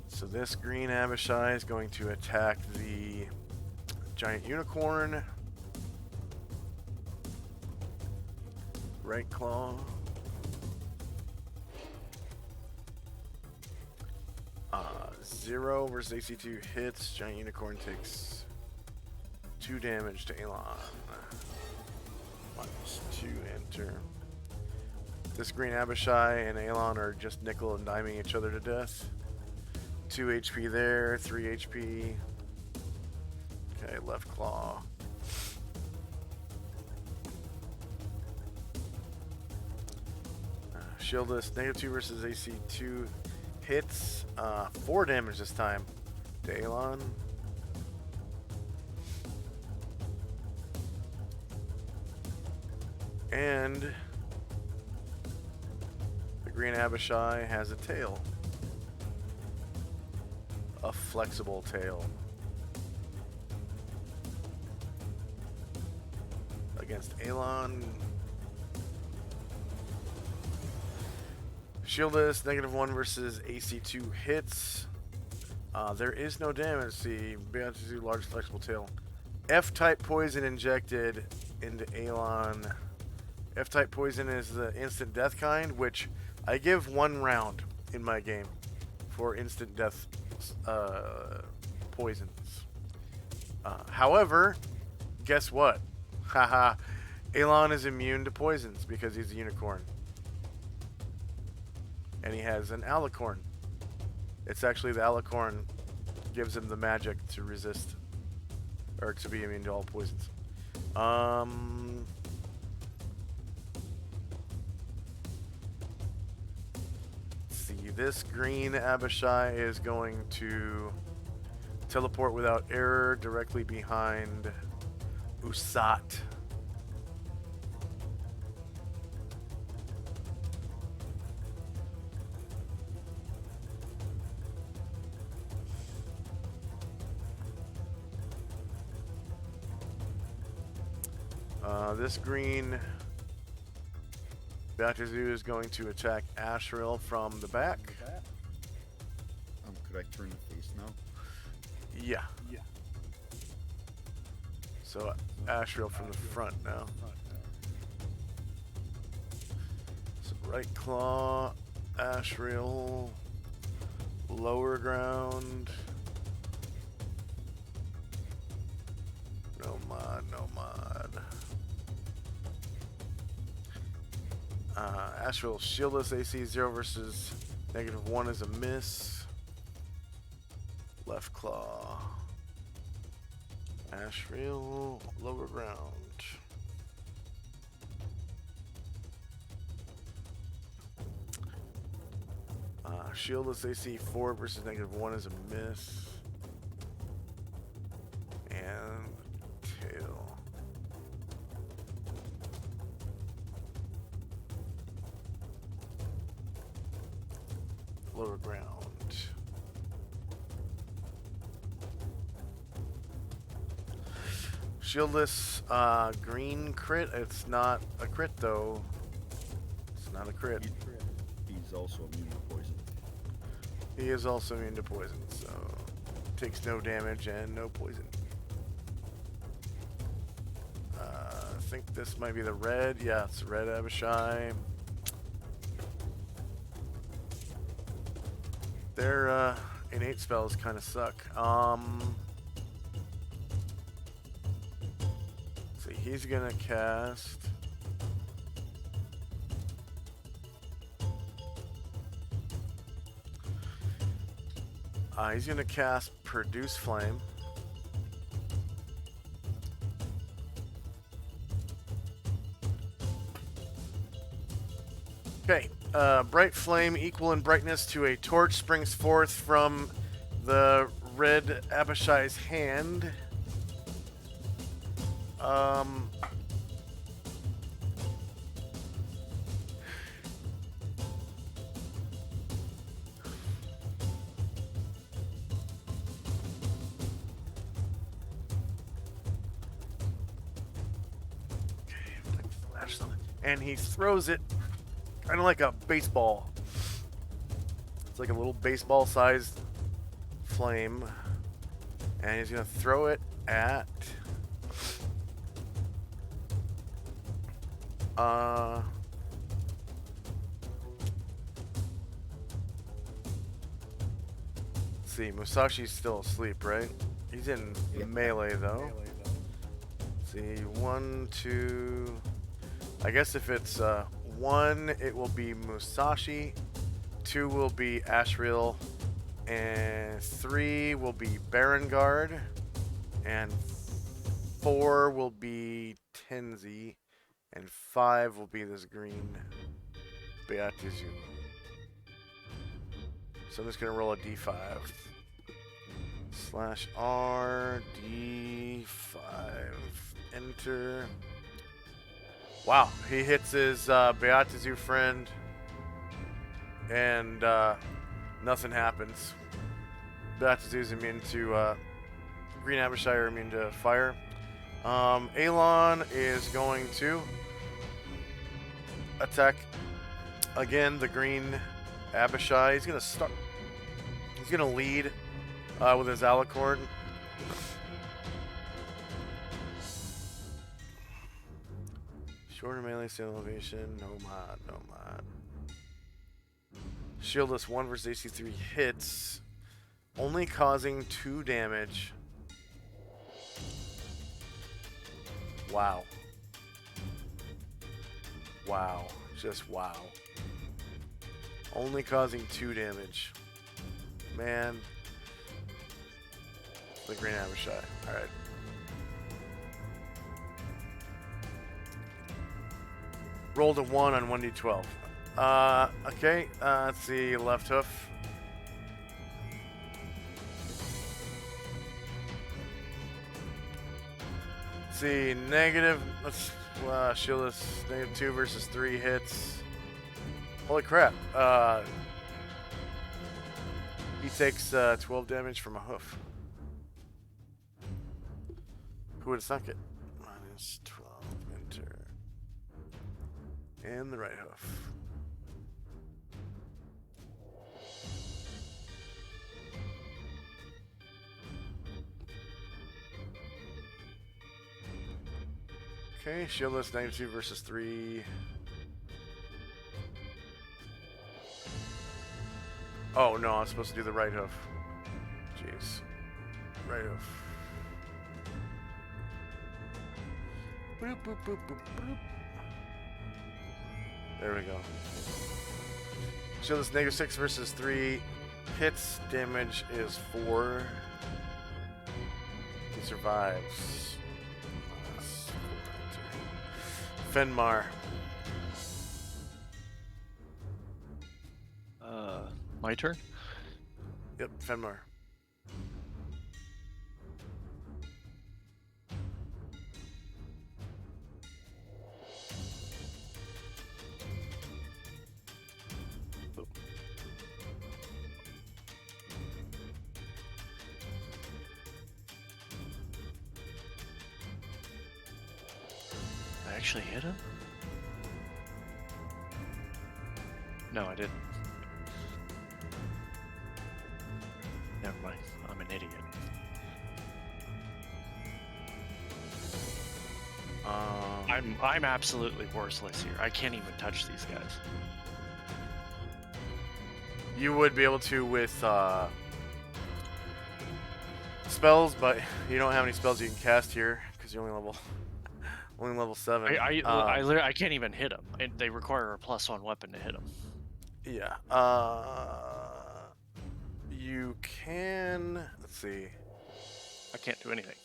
So this green Abishai is going to attack the giant unicorn. Right claw. 0 versus AC2 hits. Giant unicorn takes 2 damage to Elon. -2 enter. This green Abishai and Elon are just nickel and diming each other to death. 2 HP there, 3 HP. Okay, left claw. Shieldless, -2 versus AC2 hits. 4 damage this time to Elon. And the green Abishai has a tail. A flexible tail. Against Elon. Shieldless, -1 versus AC2 hits. There is no damage. See, Beatrice, large flexible tail. F-type poison injected into Elon. F-type poison is the instant death kind, which I give 1 round in my game for instant death poisons. However, guess what? Haha, Elon is immune to poisons because he's a unicorn. And he has an alicorn. It's actually the alicorn gives him the magic to resist, or to be immune to all poisons. See, this green Abishai is going to teleport without error directly behind Usat. This green Batazu is going to attack Ashril from the back. Could I turn the face now? Yeah. So Ashriel from the front now. So right claw, Ashriel, lower ground. No mod, no mod. Ashriel shieldless AC 0 versus -1 is a miss. Left claw. Ashriel, lower ground. Shieldless AC 4 versus -1 is a miss. And tail. Lower ground. Shieldless green crit. It's not a crit though. It's not a crit. He's also immune to poison. He is also immune to poison, so takes no damage and no poison. I think this might be the red. Yeah, it's red Abishai. Their innate spells kind of suck. See, he's gonna cast. He's gonna cast Produce Flame. Okay, bright flame equal in brightness to a torch springs forth from the red Abishai's hand. And he throws it kind of like a baseball. It's like a little baseball-sized flame. And he's going to throw it at... let's see, Musashi's still asleep, right? He's in melee, though. Let's see, 1, 2... I guess if it's 1, it will be Musashi, 2 will be Ashriel, and 3 will be Barangard, and 4 will be Tenzi, and 5 will be this green Beatizu. So I'm just going to roll a d5. /R, d5, enter. Wow, he hits his Beatizu friend, and nothing happens. Beatizu's immune to Green Abishai are immune to fire. Alon is going to attack again the Green Abishai. He's gonna start. He's gonna lead with his Alicorn. Shorter melee skill elevation, no mod, no mod. Shieldless 1 versus AC 3 hits, only causing 2 damage. Wow. Wow. Just wow. Only causing 2 damage. Man. The Green Abishai. Alright. Rolled a 1 on 1d12. Okay, let's see, left hoof. Let's see, negative, let's, shieldless, -2 versus 3 hits. Holy crap. He takes 12 damage from a hoof. Who would have sunk it? -12, enter. And the right hoof. Okay, shieldless -2 versus 3. Oh no, I'm supposed to do the right hoof. Jeez. Right hoof. Boop, boop, boop, boop, boop. There we go. Shieldless -6 versus 3. Hits damage is 4. He survives. Fenmar. My turn. Yep, Fenmar. I actually hit him? No, I didn't. Never mind. I'm an idiot. I'm absolutely worthless here. I can't even touch these guys. You would be able to with spells, but you don't have any spells you can cast here because you're only level 7. I can't even hit them. They require a +1 weapon to hit them. Yeah. You can. Let's see. I can't do anything.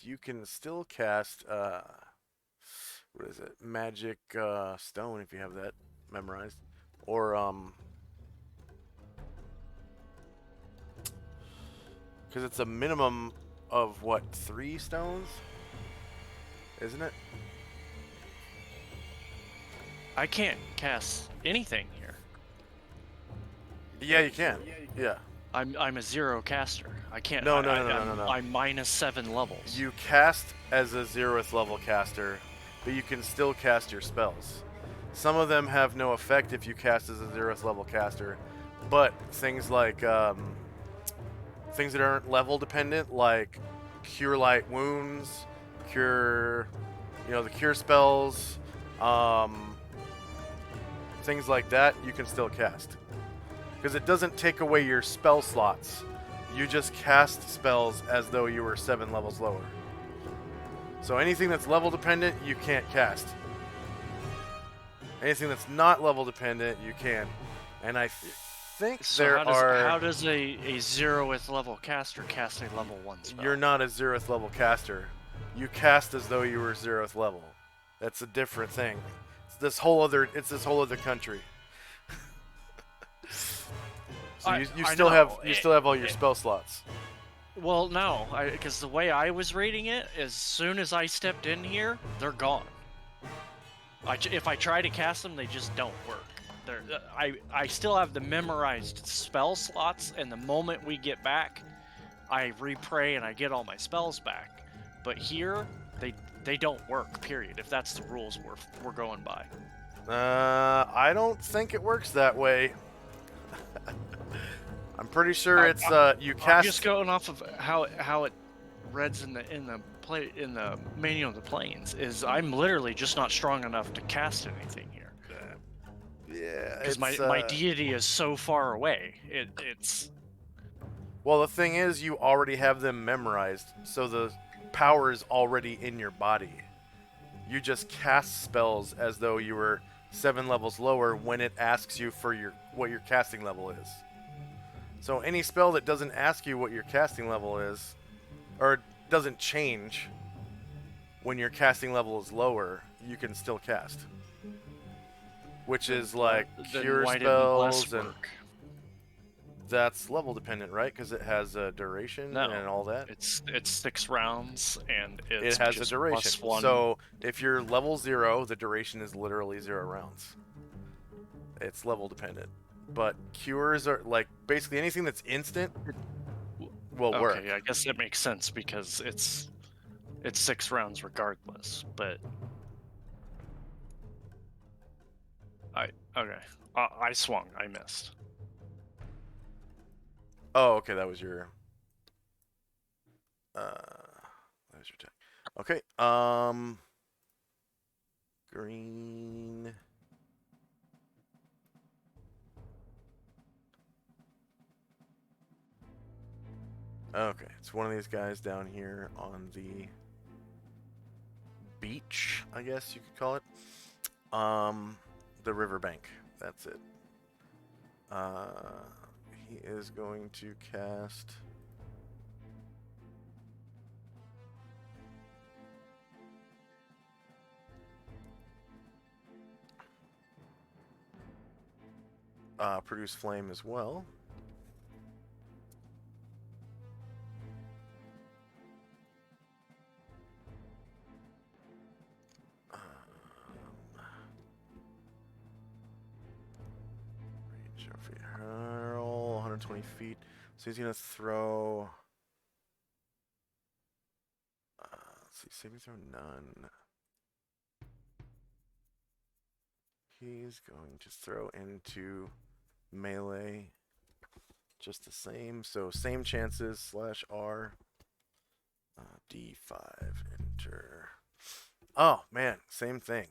You can still cast. What is it? Magic stone if you have that memorized, or because it's a minimum of what, 3 stones, isn't it? I can't cast anything here. Yeah, you can. Yeah. I'm a 0 caster. I can't. No. I'm -7 levels. You cast as a 0th level caster, but you can still cast your spells. Some of them have no effect if you cast as a 0th level caster, but things like things that aren't level dependent, like cure light wounds, cure, the cure spells, things like that, you can still cast. Because it doesn't take away your spell slots. You just cast spells as though you were 7 levels lower. So anything that's level dependent, you can't cast. Anything that's not level dependent, you can. And I think So how does a 0th level caster cast a level 1 spell? You're not a 0th level caster. You cast as though you were 0th level. That's a different thing. It's this whole other country. So you still have all your spell slots. Well, no, because the way I was reading it, as soon as I stepped in here, they're gone. If I try to cast them, they just don't work. I still have the memorized spell slots, and the moment we get back, I repray and I get all my spells back. But here, they don't work. Period. If that's the rules we're going by. I don't think it works that way. I'm pretty sure it's you cast. I'm just going off of how it reads in the manual of the planes. Is I'm literally just not strong enough to cast anything here. Yeah, because my deity is so far away. It's. Well, the thing is, you already have them memorized, so the power is already in your body. You just cast spells as though you were 7 levels lower when it asks you for what your casting level is. So any spell that doesn't ask you what your casting level is, or doesn't change when your casting level is lower, you can still cast. Which is like cure spells, and that's level dependent, right? Because it has a duration and all that. It's 6 rounds, and it has a duration. +1. So if you're level 0, the duration is literally 0 rounds. It's level dependent. But cures are like basically anything that's instant will work. Okay, I guess that makes sense because it's 6 rounds regardless. But I swung. I missed. Oh, okay, that was your. Laser attack. Okay. Green. Okay, it's one of these guys down here on the beach, I guess you could call it. The riverbank. That's it. He is going to cast. Produce flame as well. Range of hurl 120 feet. So he's gonna throw. Let's see, saving throw none. He's going to throw into melee just the same. So same chances /R. D5 enter. Oh man, same thing.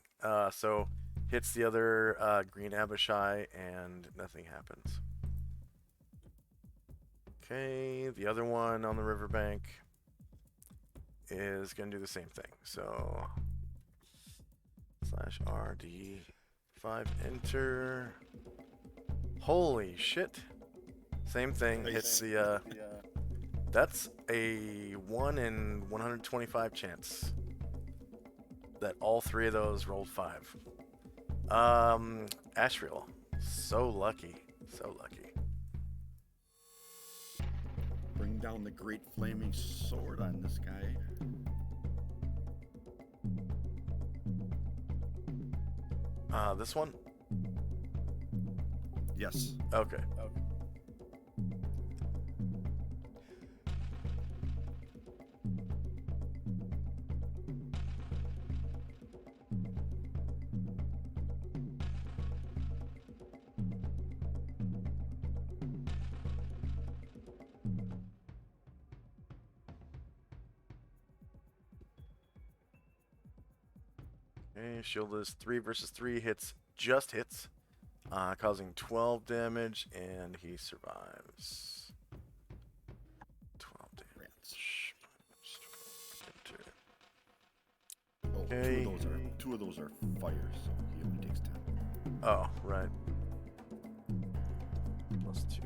So hits the other green Abishai and nothing happens. Okay, the other one on the riverbank is gonna do the same thing. So /R D5 enter. Holy shit. Same thing. Hits the that's a 1 in 125 chance that all three of those rolled 5. Ashriel. So lucky. So lucky. Bring down the great flaming sword on this guy. This one? Yes. Okay. Okay, shield is 3 versus 3 hits, just hits, causing 12 damage, and he survives. 12 damage. Oh, Okay. two of those are fire, so he only takes 10. Oh, right. +2.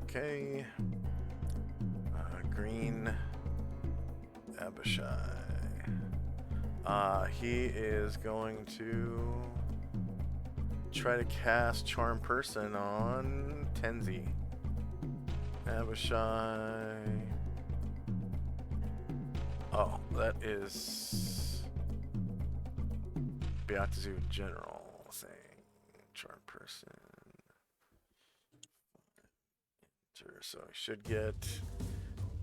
Okay. Green Abishai. He is going to try to cast Charm Person on Tenzi. Abishai. Oh, that is Beatazu General saying Charm Person. So he should get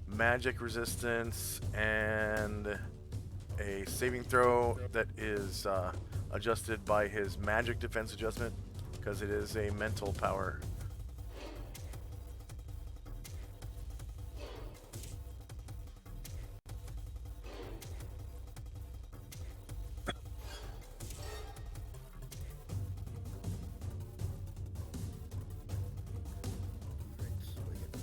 magic resistance and a saving throw that is adjusted by his magic defense adjustment because it is a mental power. Alright, so I get +2.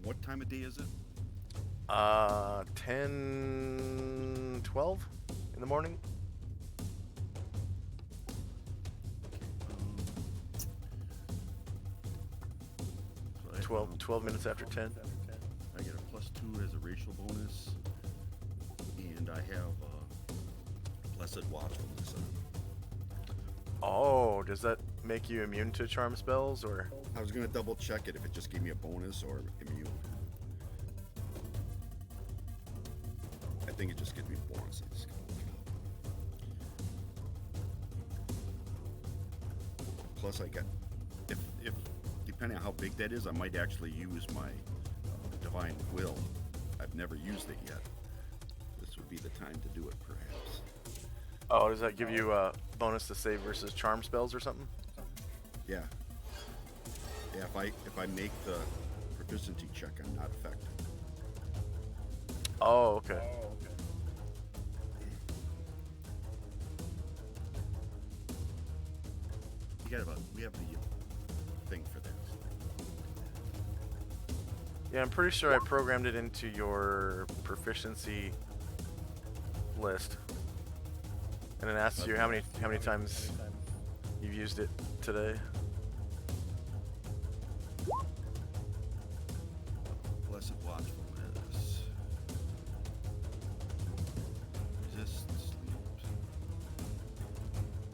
What time of day is it? 10, 12 in the morning. So I have 12 minutes after 10. I get a +2 as a racial bonus, and I have Blessed Watchfulness on. Oh, does that make you immune to charm spells or? I was gonna double check it if it just gave me a bonus or immune. I think it just gives me bonuses. Plus I get, if depending on how big that is, I might actually use my Divine Will. I've never used it yet. This would be the time to do it, perhaps. Oh, does that give you a bonus to save versus charm spells or something? Yeah. Yeah, if I make the proficiency check, I'm not affected. Oh, okay. We have the thing for that. Yeah, I'm pretty sure I programmed it into your proficiency list, and it asks you how many times you've used it today. Blessed Watchfulness. Resist sleep.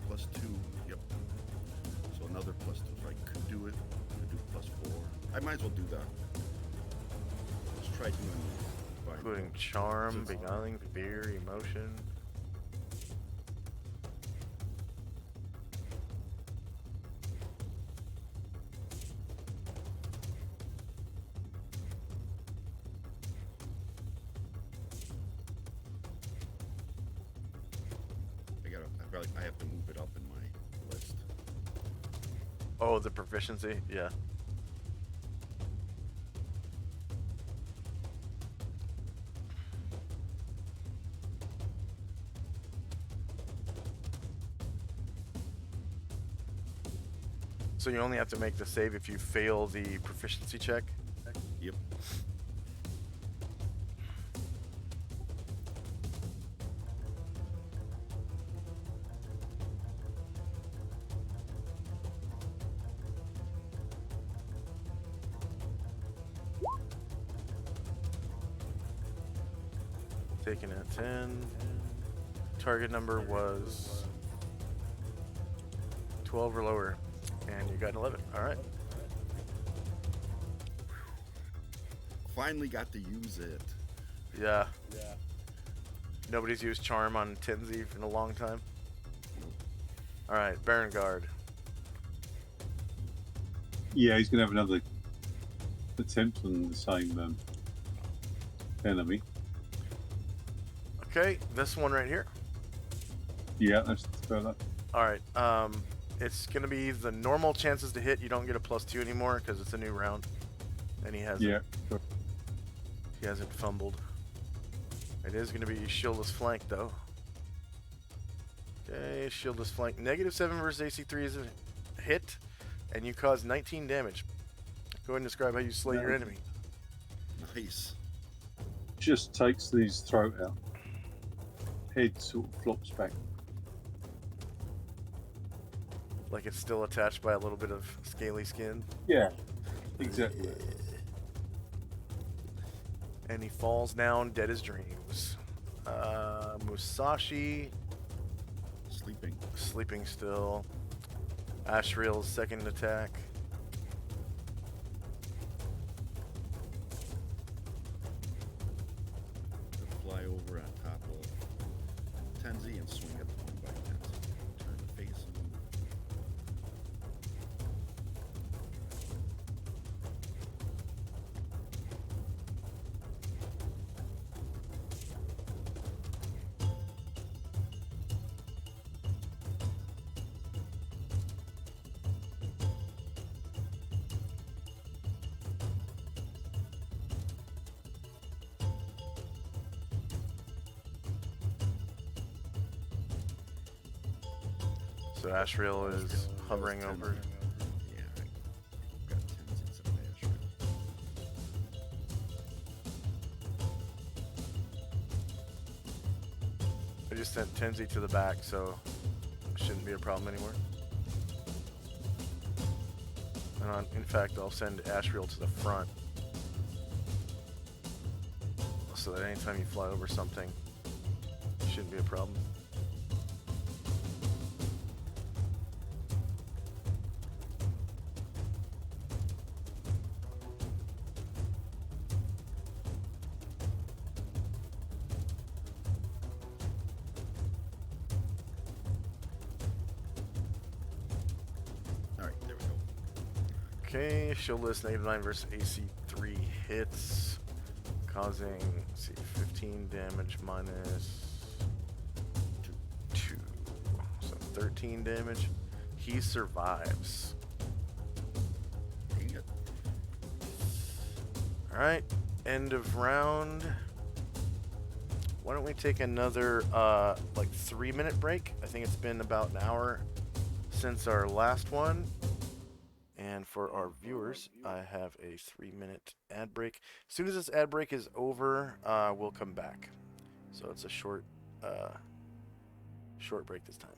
+2. Yep. So another +2. So I could do it. Could do +4. I might as well do that. Let's try doing Divine Including Will. charm, beguiling, fear, emotion. I have to move it up in my list. Oh, the proficiency, yeah. So you only have to make the save if you fail the proficiency check? Yep. Taken at 10. Target number was 12 or lower, and you got an 11. All right. Finally got to use it. Yeah. Nobody's used charm on Tenzi in a long time. All right, Baron Guard. Yeah, he's going to have another attempt on the same enemy. Okay, this one right here. Yeah, that's further. All right. It's gonna be the normal chances to hit. You don't get a +2 anymore because it's a new round, and he hasn't. Yeah. Sure. He hasn't fumbled. It is gonna be shieldless flank though. Okay, shieldless flank. -7 versus AC3 is a hit, and you cause 19 damage. Go ahead and describe how you slay your enemy. Nice. Just takes his throat out. Head sort of flops back. Like it's still attached by a little bit of scaly skin. Yeah, exactly. And he falls down dead as dreams. Musashi Sleeping. sleeping still. Ashriel's second attack. Fly over on top of Tenzi and swing at the one by Tenzi. Turn to face him. So Ashriel is hovering over. Yeah, I've got Tenzi's up there. I just sent Tenzi to the back, so it shouldn't be a problem anymore. And in fact, I'll send Ashriel to the front, so that anytime you fly over something, it shouldn't be a problem. Okay, shield list -9 versus AC 3 hits, causing, let's see, 15 damage minus 2. So 13 damage. He survives. Dang it. Alright, end of round. Why don't we take another, like 3-minute break? I think it's been about an hour since our last one. And for our viewers, I have a 3-minute ad break. As soon as this ad break is over, we'll come back. So it's a short break this time.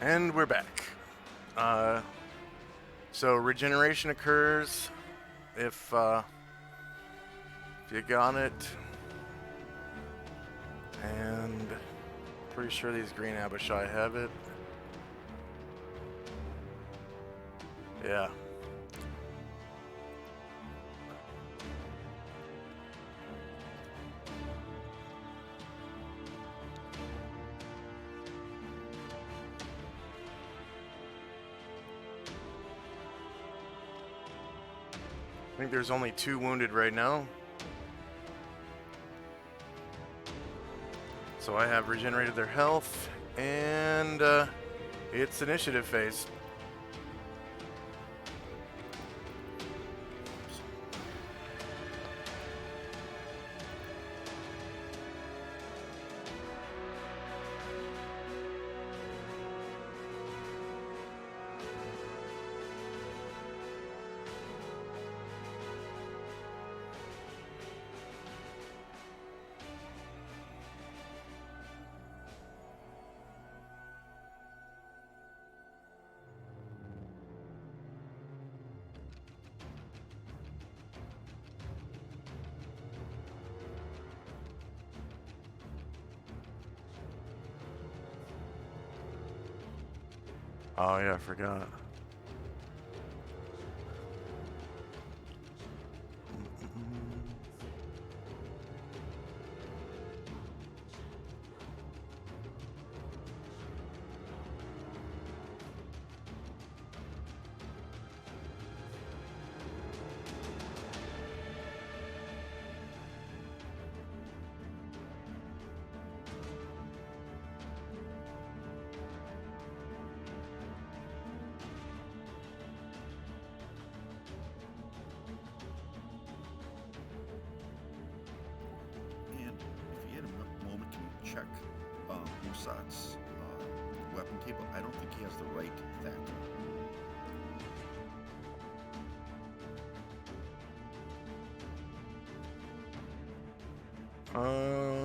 And we're back. So regeneration occurs if you got it. And pretty sure these green Abishai have it. Yeah. I think there's only 2 wounded right now. So I have regenerated their health, and it's initiative phase. Oh yeah, I forgot. And if you had a moment, can you check Musat's weapon table? I don't think he has the right Thacker.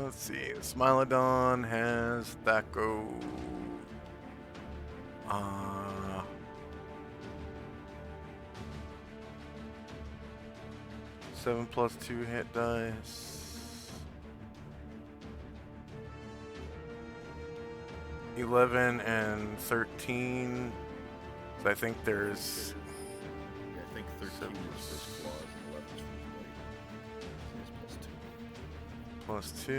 Let's see. Smilodon has Thaco. 7 plus 2 hit dice. 11 and 13. So I think there's Yeah, I think 13 was for his claws and 11 is for his blade. plus 2.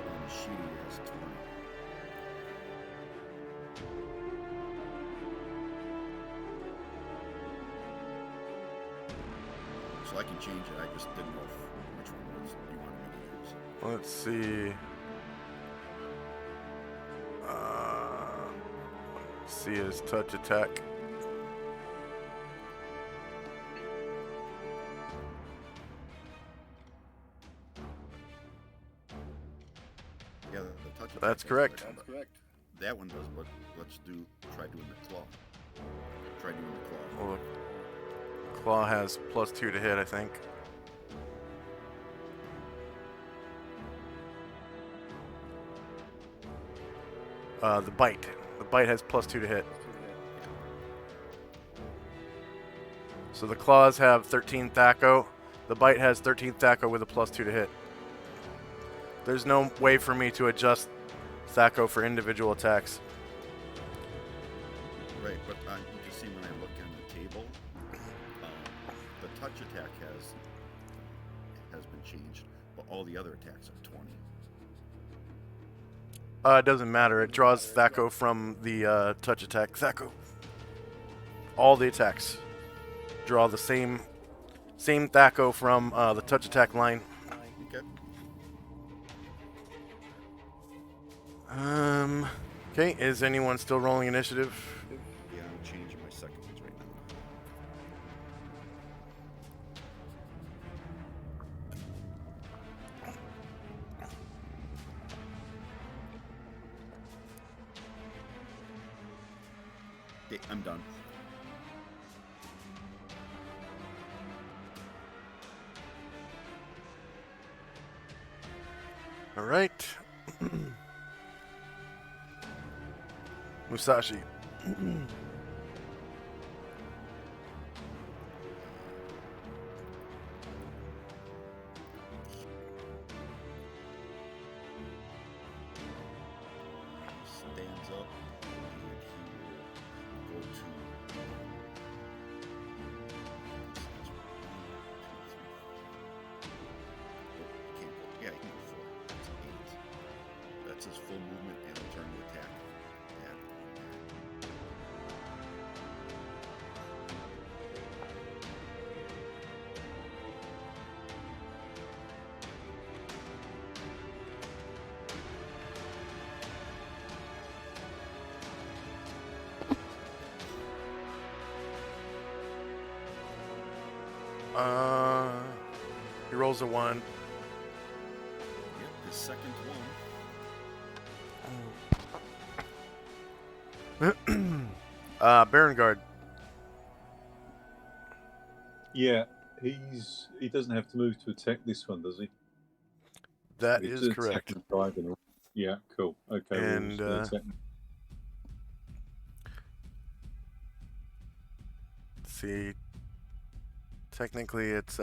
On the sheet he has 20. So I can change it, I just didn't know which one was you wanted me to use. Let's see. See his touch attack. Yeah, the touch attack That's has correct. that, but that one does, but let's try doing the claw. Try doing the claw. Well, Claw has plus 2 to hit, I think. The bite. The bite has plus 2 to hit. So the claws have 13 Thaco. The bite has 13 Thaco with a plus 2 to hit. There's no way for me to adjust Thaco for individual attacks. Right, but you can see when I look on the table, the touch attack has been changed, but all the other attacks are 20. It doesn't matter. It draws Thaco from the touch attack. Thaco. All the attacks draw the same Thaco from the touch attack line. Okay. Okay, is anyone still rolling initiative? Yeah, I'm changing my second ones right now. Okay, I'm done. All right. Musashi. Stands up and he will go to. Yeah, he can go 4. That's 8. That's his full movement and a turn to attack. He rolls a 1. Yep, his second one. Baron Guard. Yeah, he doesn't have to move to attack this one, does he? That It's is correct. attacking diagonal. Yeah, cool. Okay, And, we'll just attack. See, technically it's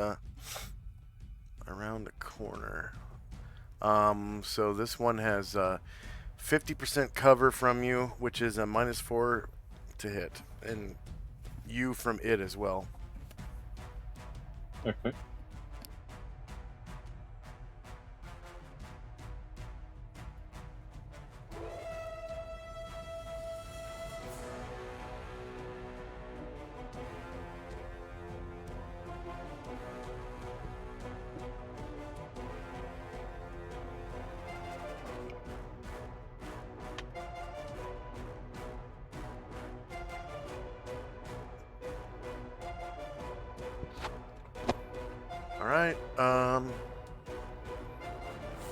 around the corner. So this one has 50% cover from you, which is a -4 to hit, and you from it as well. Okay. All right.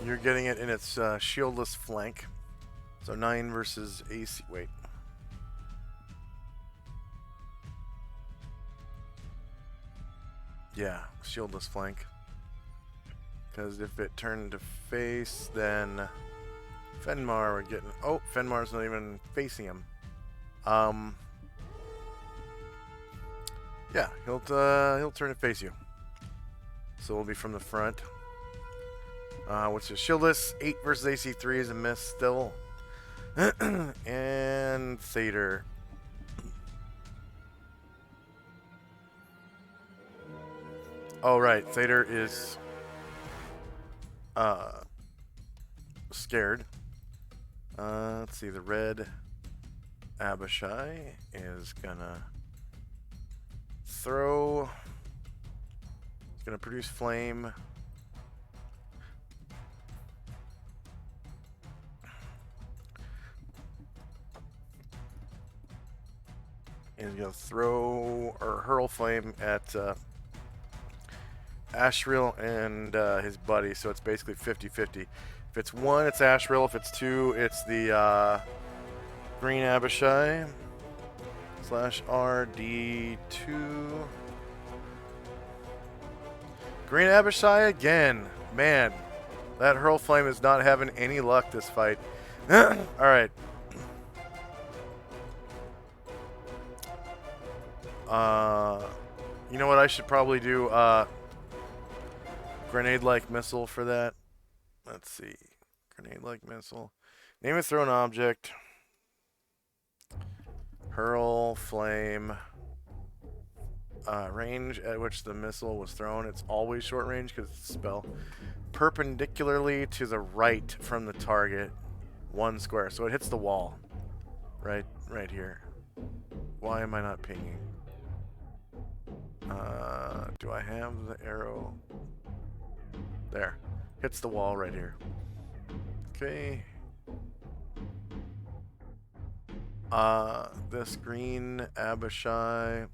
You're getting it in its shieldless flank. So 9 versus AC. Wait. Yeah, shieldless flank. Because if it turned to face, then Fenmar would get. Oh, Fenmar's not even facing him. Yeah, he'll turn to face you. So it'll be from the front. Which is shieldless. 8 versus AC 3 is a miss still. And Thader. Oh right, Thader is scared. Let's see, the red Abishai is gonna throw. It's gonna produce flame. And he's gonna throw or hurl flame at Ashril and his buddy, so it's basically 50-50. If it's 1, it's Ashril. If it's 2, it's the green Abishai. /RD2. Green Abishai again. Man, that hurl flame is not having any luck this fight. Alright. You know what I should probably do? Grenade-like missile for that. Let's see. Grenade-like missile. Name a thrown object. Hurl, flame. Range at which the missile was thrown. It's always short range because it's a spell. Perpendicularly to the right from the target. 1 square. So it hits the wall. Right here. Why am I not pinging? Do I have the arrow? There. Hits the wall right here. Okay. This green Abishai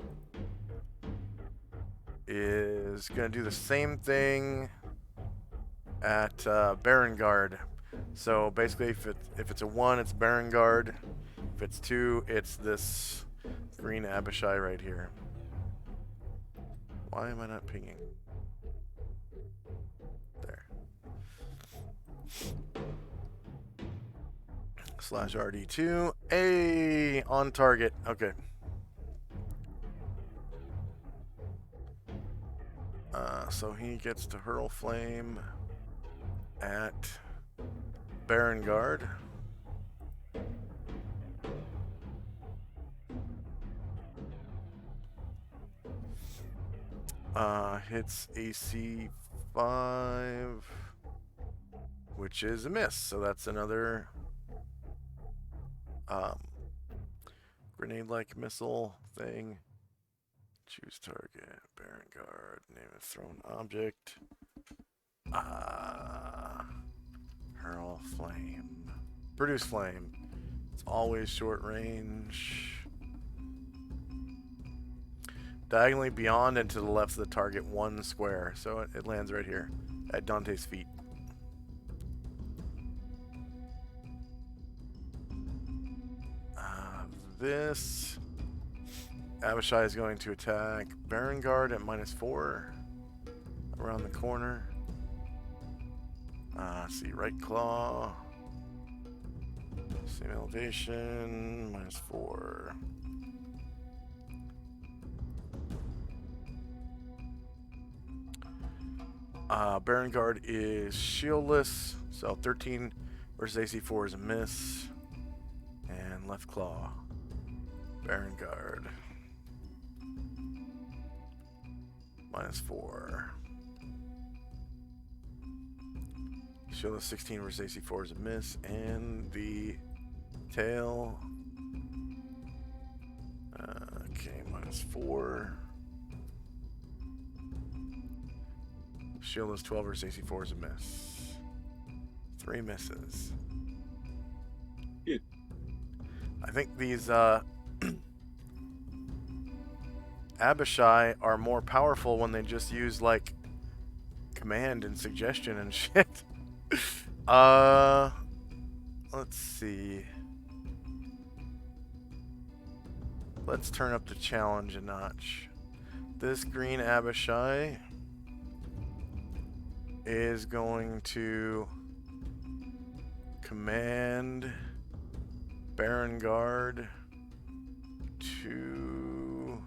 is gonna do the same thing at Baron Guard. So basically, if it's a 1, it's Baron Guard. If it's 2, it's this green Abishai right here. Why am I not pinging? There. Slash RD2. A on target. Okay. So he gets to hurl flame at Baron Guard. Hits AC 5, which is a miss. So that's another grenade-like missile thing. Choose target, Baron Guard, name a thrown object. Hurl flame. Produce flame. It's always short range. Diagonally beyond and to the left of the target 1 square. So it lands right here at Dante's feet. This Abishai is going to attack Baron Guard at -4 around the corner. See, right claw. Same elevation, -4. Baron Guard is shieldless, so 13 versus AC4 is a miss. And left claw. Baron Guard. -4. Shieldless 16 versus AC4 is a miss. And the tail. Okay, -4. Shieldless 12 versus AC4 is a miss. 3 misses. Good. I think these Abishai are more powerful when they just use like command and suggestion and shit. Let's see. Let's turn up the challenge a notch. This green Abishai is going to command Baron Guard to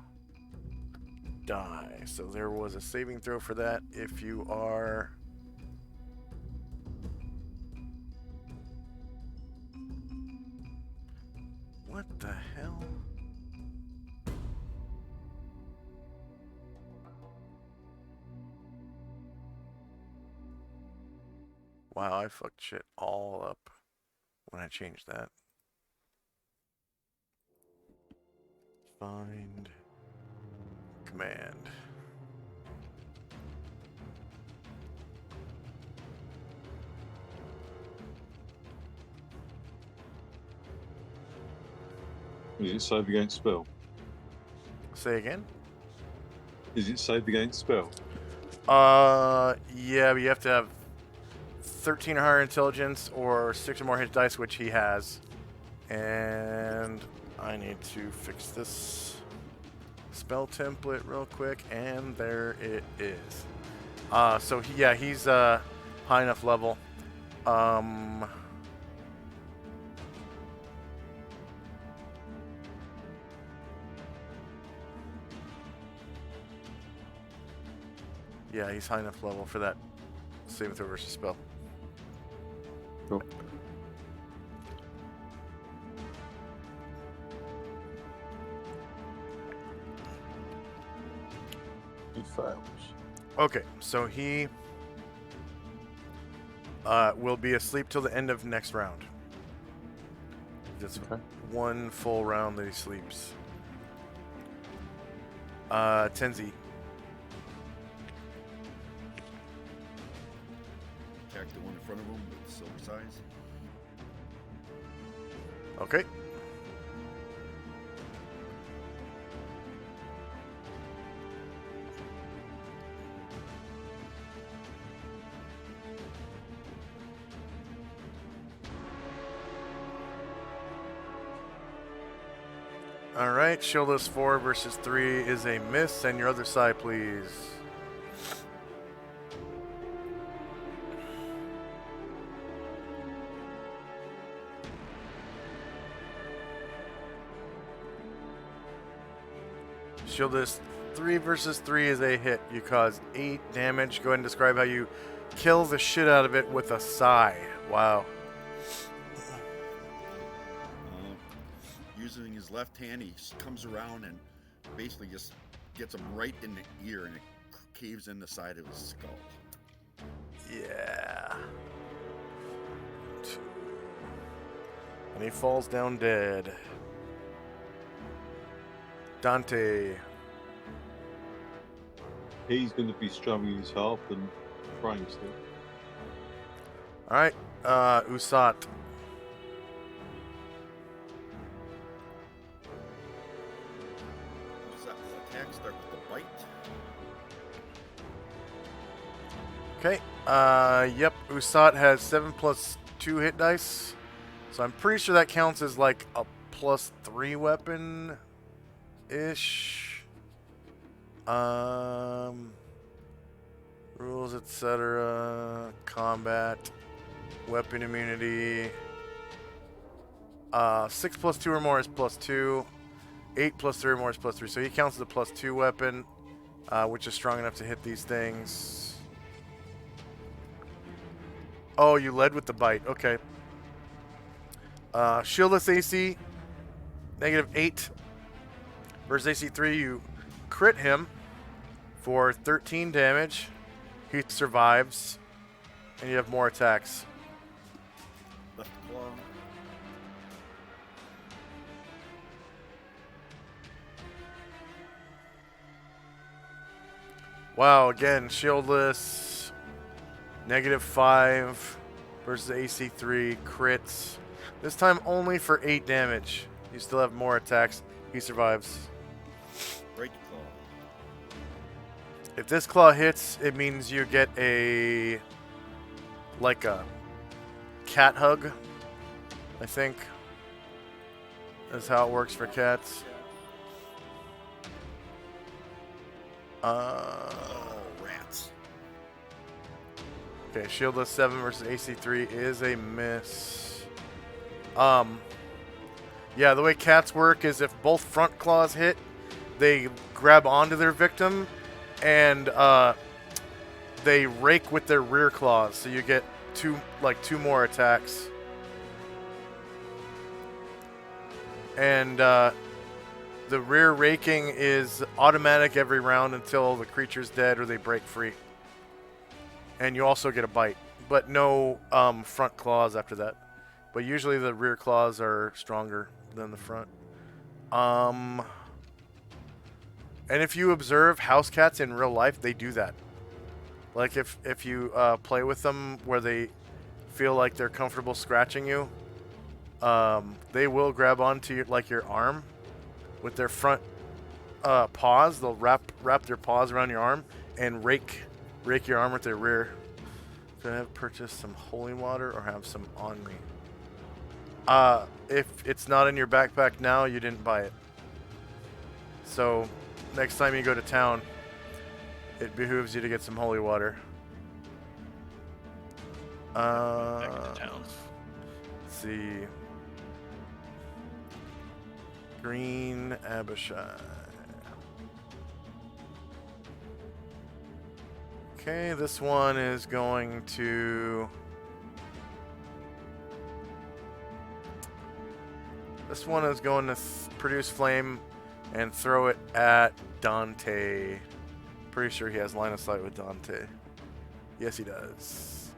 die. So there was a saving throw for that. If you are what the hell? Wow, I fucked shit all up when I changed that. Find command. Is it save against spell? Say again? Is it save against spell? Yeah, but you have to have 13 or higher intelligence or 6 or more hit dice, which he has. And I need to fix this spell template real quick, and there it is. So he's high enough level. Yeah, he's high enough level for that saving throw versus spell. Cool. He fails. Okay, so he will be asleep till the end of next round. That's Okay. one full round that he sleeps. Tenzi. Attack the one in front of him with the silver size. Okay. All right, shieldless 4 versus 3 is a miss, and your other side, please. Shield this 3 versus 3 is a hit. You cause 8 damage. Go ahead and describe how you kill the shit out of it with a sigh. Wow. Using his left hand, he comes around and basically just gets him right in the ear, and it caves in the side of his skull. Yeah. And he falls down dead. Dante. He's going to be strumming his harp and praying still. Alright, Usat. Does that attack start with the bite? Okay, yep, Usat has 7 plus 2 hit dice. So I'm pretty sure that counts as like a plus 3 weapon-ish. Rules, etc. Combat. Weapon immunity. 6 plus 2 or more is plus 2. 8 plus 3 or more is plus 3. So he counts as a plus 2 weapon, which is strong enough to hit these things. Oh, you led with the bite. Okay. Shieldless AC, -8. Versus AC 3, you crit him for 13 damage. He survives, and you have more attacks. Left claw. Wow, again, shieldless, -5 versus AC 3, crits. This time only for 8 damage. You still have more attacks. He survives. Right claw. If this claw hits, it means you get a cat hug, I think. That's how it works for cats. Oh, rats. Okay, shieldless 7 versus AC 3 is a miss. Yeah, the way cats work is if both front claws hit, they grab onto their victim and they rake with their rear claws, so you get two more attacks. And the rear raking is automatic every round until the creature's dead or they break free. And you also get a bite, but no front claws after that. But usually the rear claws are stronger than the front. And if you observe house cats in real life, they do that. Like if you play with them where they feel like they're comfortable scratching you, they will grab onto your arm with their front paws. They'll wrap their paws around your arm and rake your arm with their rear. Could I have purchased some holy water or have some on me? If it's not in your backpack now, you didn't buy it. So next time you go to town, it behooves you to get some holy water. Back to town. Let's see. Green Abishai. Okay, this one is going to... This one is going to produce flame and throw it at Dante. Pretty sure he has line of sight with Dante. Yes, he does.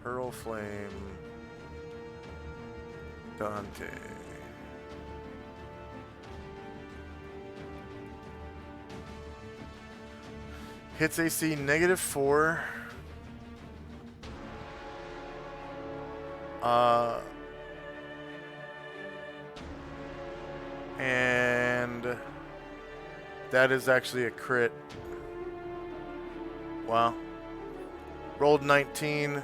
Hurl flame. Dante. Hits AC -4. And that is actually a crit. Wow. Rolled 19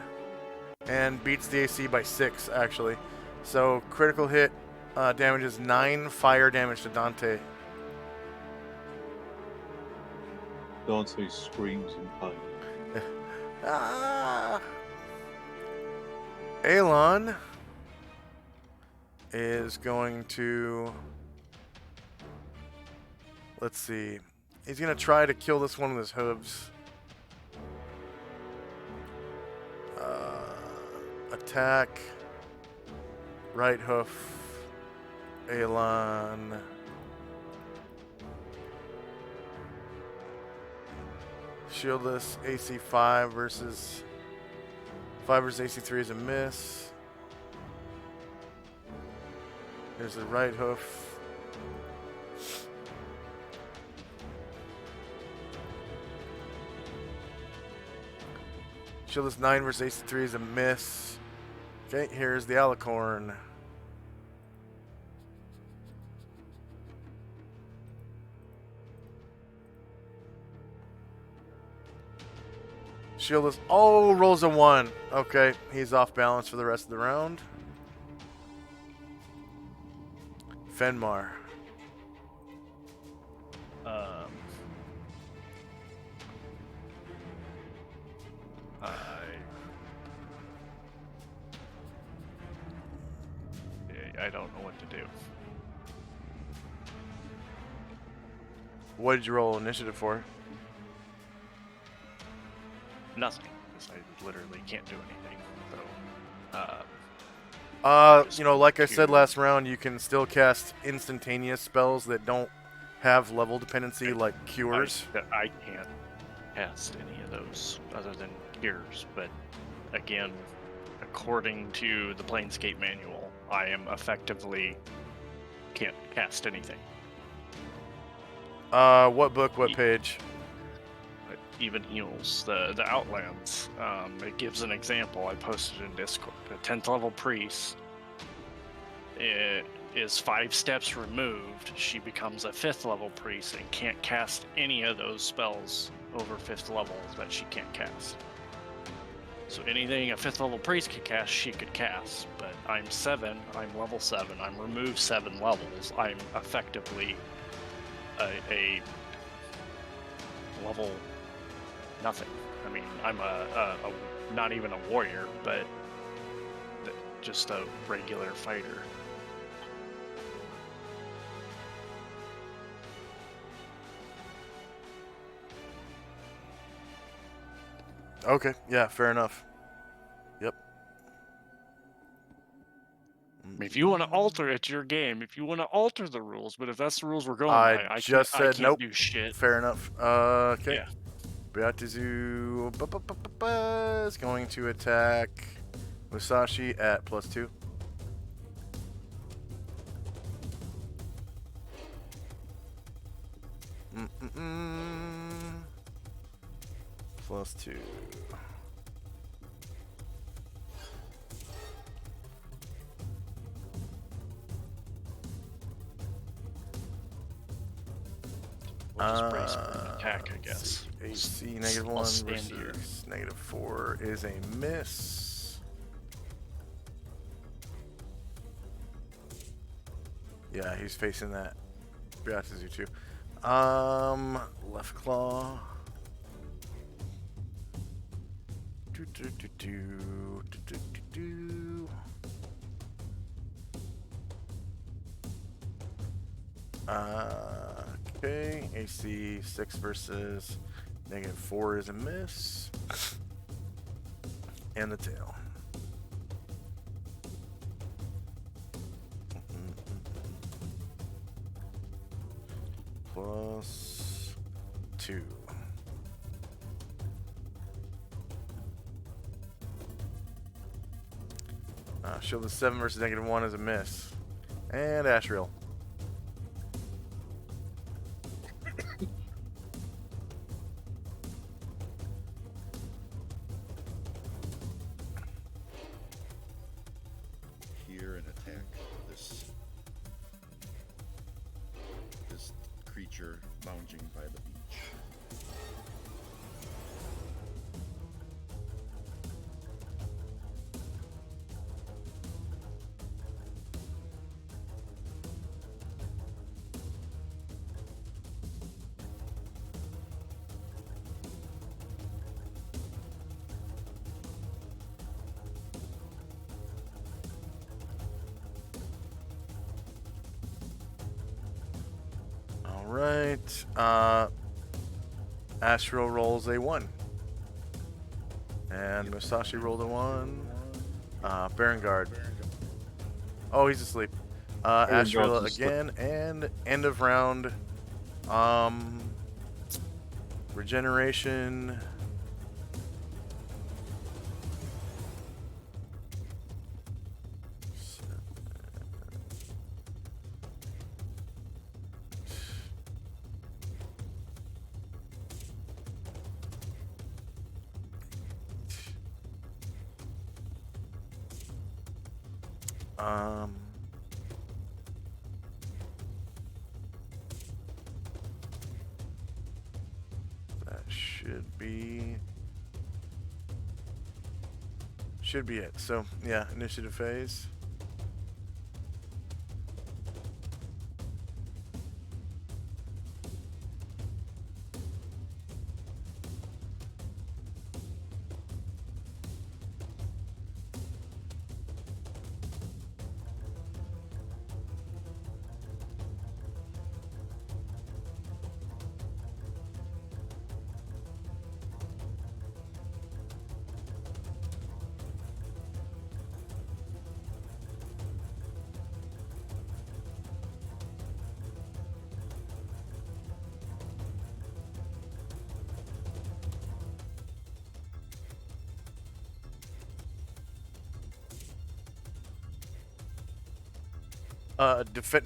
and beats the AC by 6, actually. So critical hit damages 9 fire damage to Dante. Dante screams in pain. Ah! Alon is going to... Let's see. He's going to try to kill this one with his hooves. Attack. Right hoof. Alon. Shieldless AC 5 versus 5 versus AC 3 is a miss. There's the right hoof. Shieldless 9 versus AC 3 is a miss. Okay, here's the alicorn. Shieldless. Oh, rolls a 1. Okay, he's off balance for the rest of the round. Fenmar. I don't know what to do. What did you roll initiative for? Nothing, because I literally can't do anything. So, You know, like I said last round, you can still cast instantaneous spells that don't have level dependency, like cures. I can't cast any of those other than cures. But again, according to the Planescape manual, I am effectively can't cast anything. What book? What page? Even heals the Outlands. It gives an example. I posted in Discord. A 10th level priest is 5 steps removed. She becomes a 5th level priest and can't cast any of those spells over 5th level that she can't cast. So anything a 5th level priest could cast, she could cast. But I'm 7. I'm level 7. I'm removed 7 levels. I'm effectively a level nothing. I mean, I'm a not even a warrior, but just a regular fighter. Okay, yeah, fair enough. Yep. I mean, if you want to alter it, it's your game. If you want to alter the rules, but if that's the rules we're going I by, I just can't, I said can't nope. do shit. Fair enough. Okay. Yeah. Beatizu is going to attack Musashi at +2. +2. We'll just brace for an attack, I guess. AC I'll -1 stand here. versus -4 is a miss. Yeah, he's facing that. Beatizu too. Left claw. Okay, AC 6 versus -4 is a miss. And the tail. +2. Shield of 7 versus -1 is a miss. And Ashriel. Here and attack this creature lounging by the beach. right. Astro rolls a 1. And Musashi rolled a 1. Barangard. Oh, he's asleep. Astro Barangard's asleep. again, and end of round. Regeneration. That should be it. So yeah, initiative phase.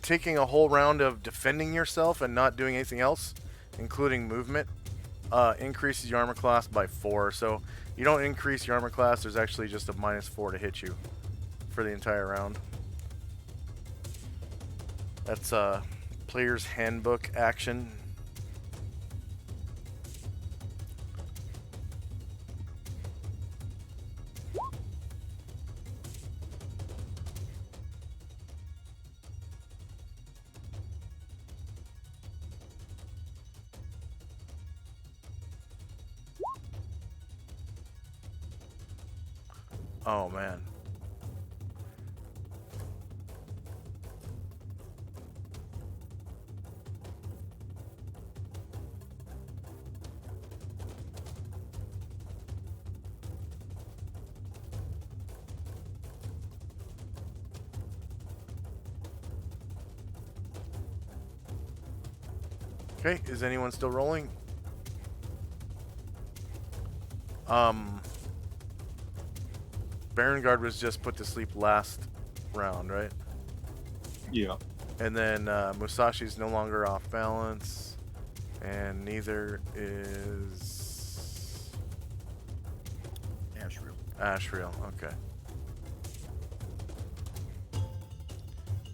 Taking a whole round of defending yourself and not doing anything else, including movement, increases your armor class by 4. So you don't increase your armor class. There's actually just a -4 to hit you for the entire round. That's player's handbook action. Oh man. Okay, is anyone still rolling? Barangard was just put to sleep last round, right? Yeah. And then Musashi's no longer off balance, and neither is Ashriel. Ashriel. Okay.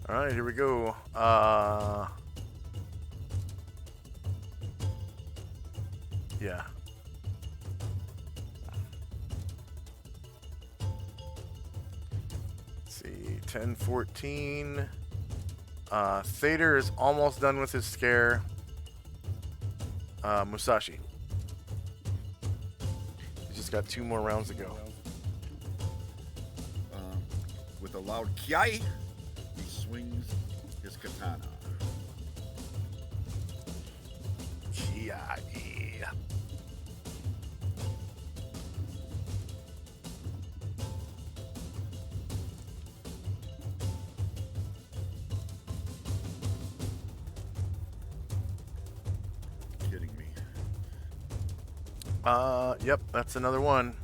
All right, here we go. Yeah. Let's see, 10, 14. Thader is almost done with his scare. Musashi. He's just got 2 more rounds to go. With a loud kiai, he swings his katana. Yeah. Kidding me. Yep, that's another one.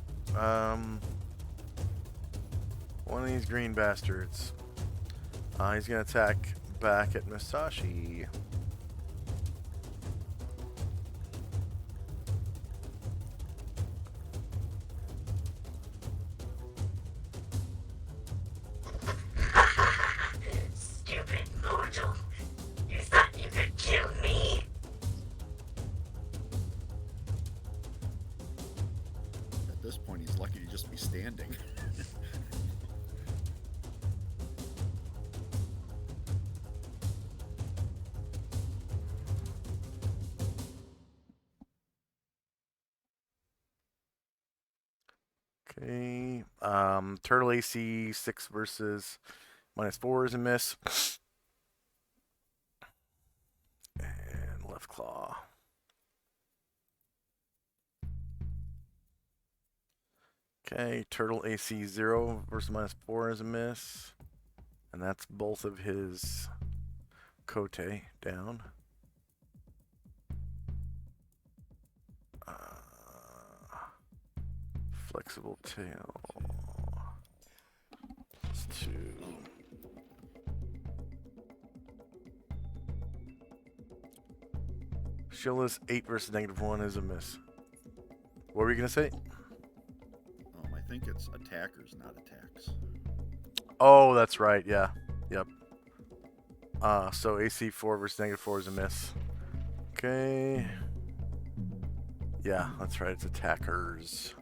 One of these green bastards. He's gonna attack back at Musashi. Stupid mortal. You thought you could kill me? At this point, he's lucky to just be standing. Okay. Turtle AC 6 versus -4 is a miss. And left claw. Okay, turtle AC 0 versus -4 is a miss. And that's both of his Kote down. Flexible tail. +2. Shieldless 8 versus -1 is a miss. What were you gonna say? I think it's attackers, not attacks. Oh, that's right. Yeah. Yep. So AC 4 versus -4 is a miss. Okay. Yeah, that's right. It's attackers.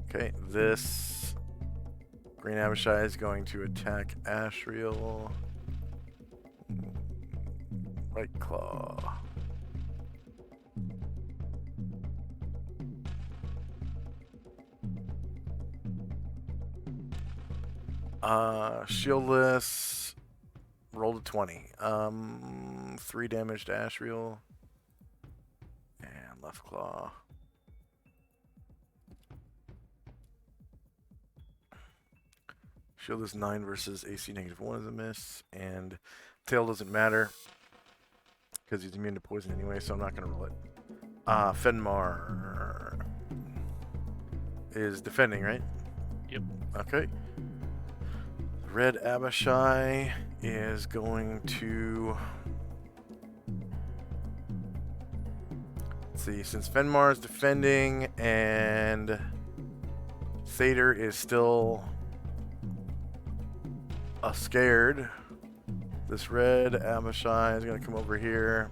Okay, this Green Abishai is going to attack Ashriel. Right claw. Shieldless. Rolled a 20. 3 damage to Ashriel. And left claw. Shield is 9 versus AC -1 is a miss. And tail doesn't matter because he's immune to poison anyway, so I'm not going to roll it. Fenmar is defending, right? Yep. Okay. Red Abishai is going to... Let's see, since Fenmar is defending and Thader is still scared, this Red Abishai is going to come over here.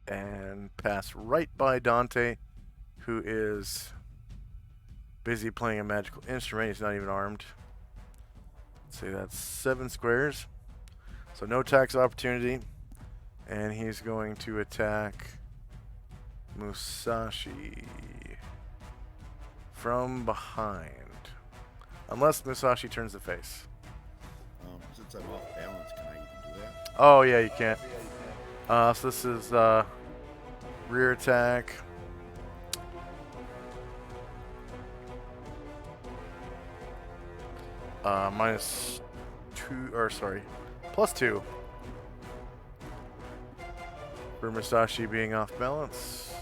And pass right by Dante, who is busy playing a magical instrument. He's not even armed. Let's say that's 7 squares. So no tax opportunity. And he's going to attack Musashi from behind. Unless Musashi turns the face. Since I'm off balance, can I even do that? Oh, yeah, you can't. So this is rear attack. -2, or sorry, +2 for Musashi being off balance.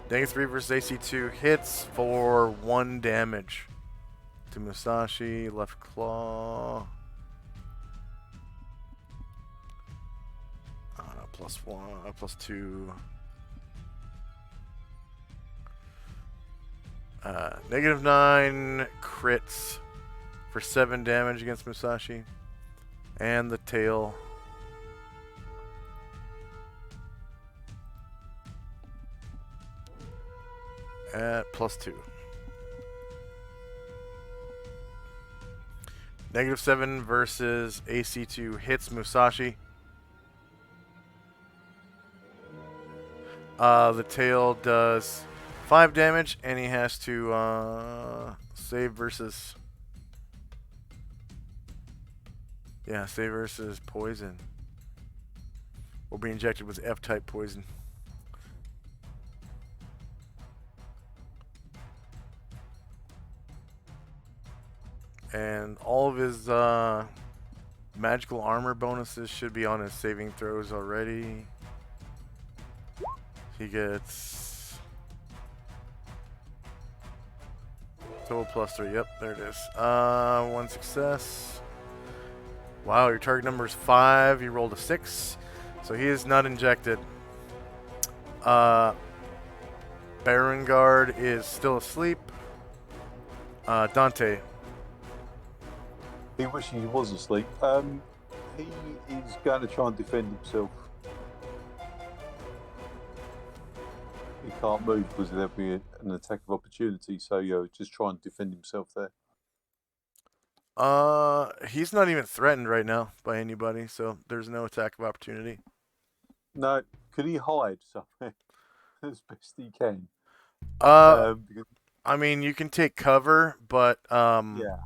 -3 versus AC2 hits for 1 damage to Musashi. Left claw. +1, +2. -9 crits for 7 damage against Musashi. And the tail. At +2. -7 versus AC2 hits Musashi. The tail does 5 damage, and he has to save versus... Yeah, save versus poison. Will be injected with F-type poison. And all of his magical armor bonuses should be on his saving throws already. He gets total +3. Yep, there it is. 1 success. Wow, your target number is 5. He rolled a 6, so he is not injected. Barangard is still asleep. Dante. He wishes he was asleep. He is going to try and defend himself. He can't move because there'll be an attack of opportunity, so just try and defend himself there. He's not even threatened right now by anybody, so there's no attack of opportunity. No, could he hide somewhere as best he can? Because, I mean, you can take cover, but yeah.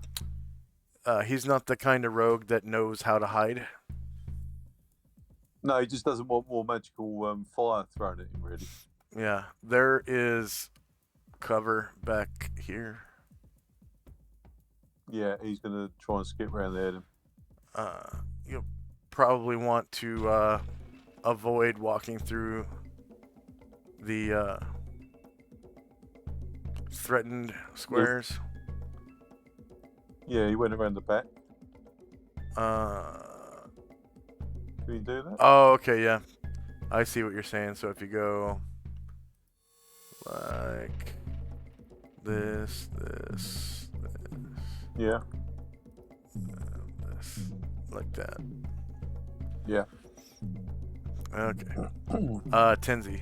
he's not the kind of rogue that knows how to hide. No, he just doesn't want more magical fire thrown at him, really. Yeah, there is cover back here. Yeah, he's going to try and skip around there. You'll probably want to avoid walking through the threatened squares. Yeah, he went around the back. Uh, Can he do that? oh, okay, yeah. I see what you're saying. So if you go like this, Yeah. this, like that. Yeah. Okay. Tenzi.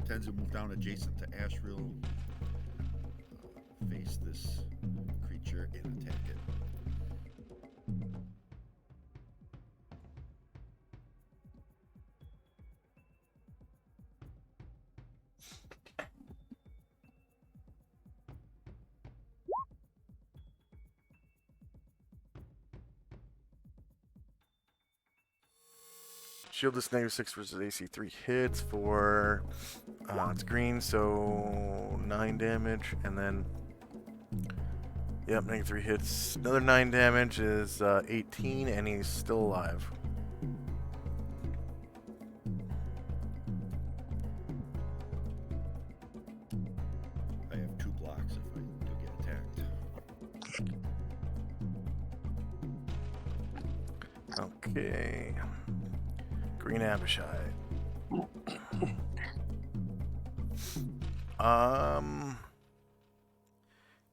Tends to move down adjacent to Ashrill, face this creature and attack it. Shieldless -6 versus AC 3 hits for it's green, so 9 damage, and then yep, -3 hits. Another 9 damage is 18, and he's still alive. I have 2 blocks if I do get attacked. Okay. Green Abishai.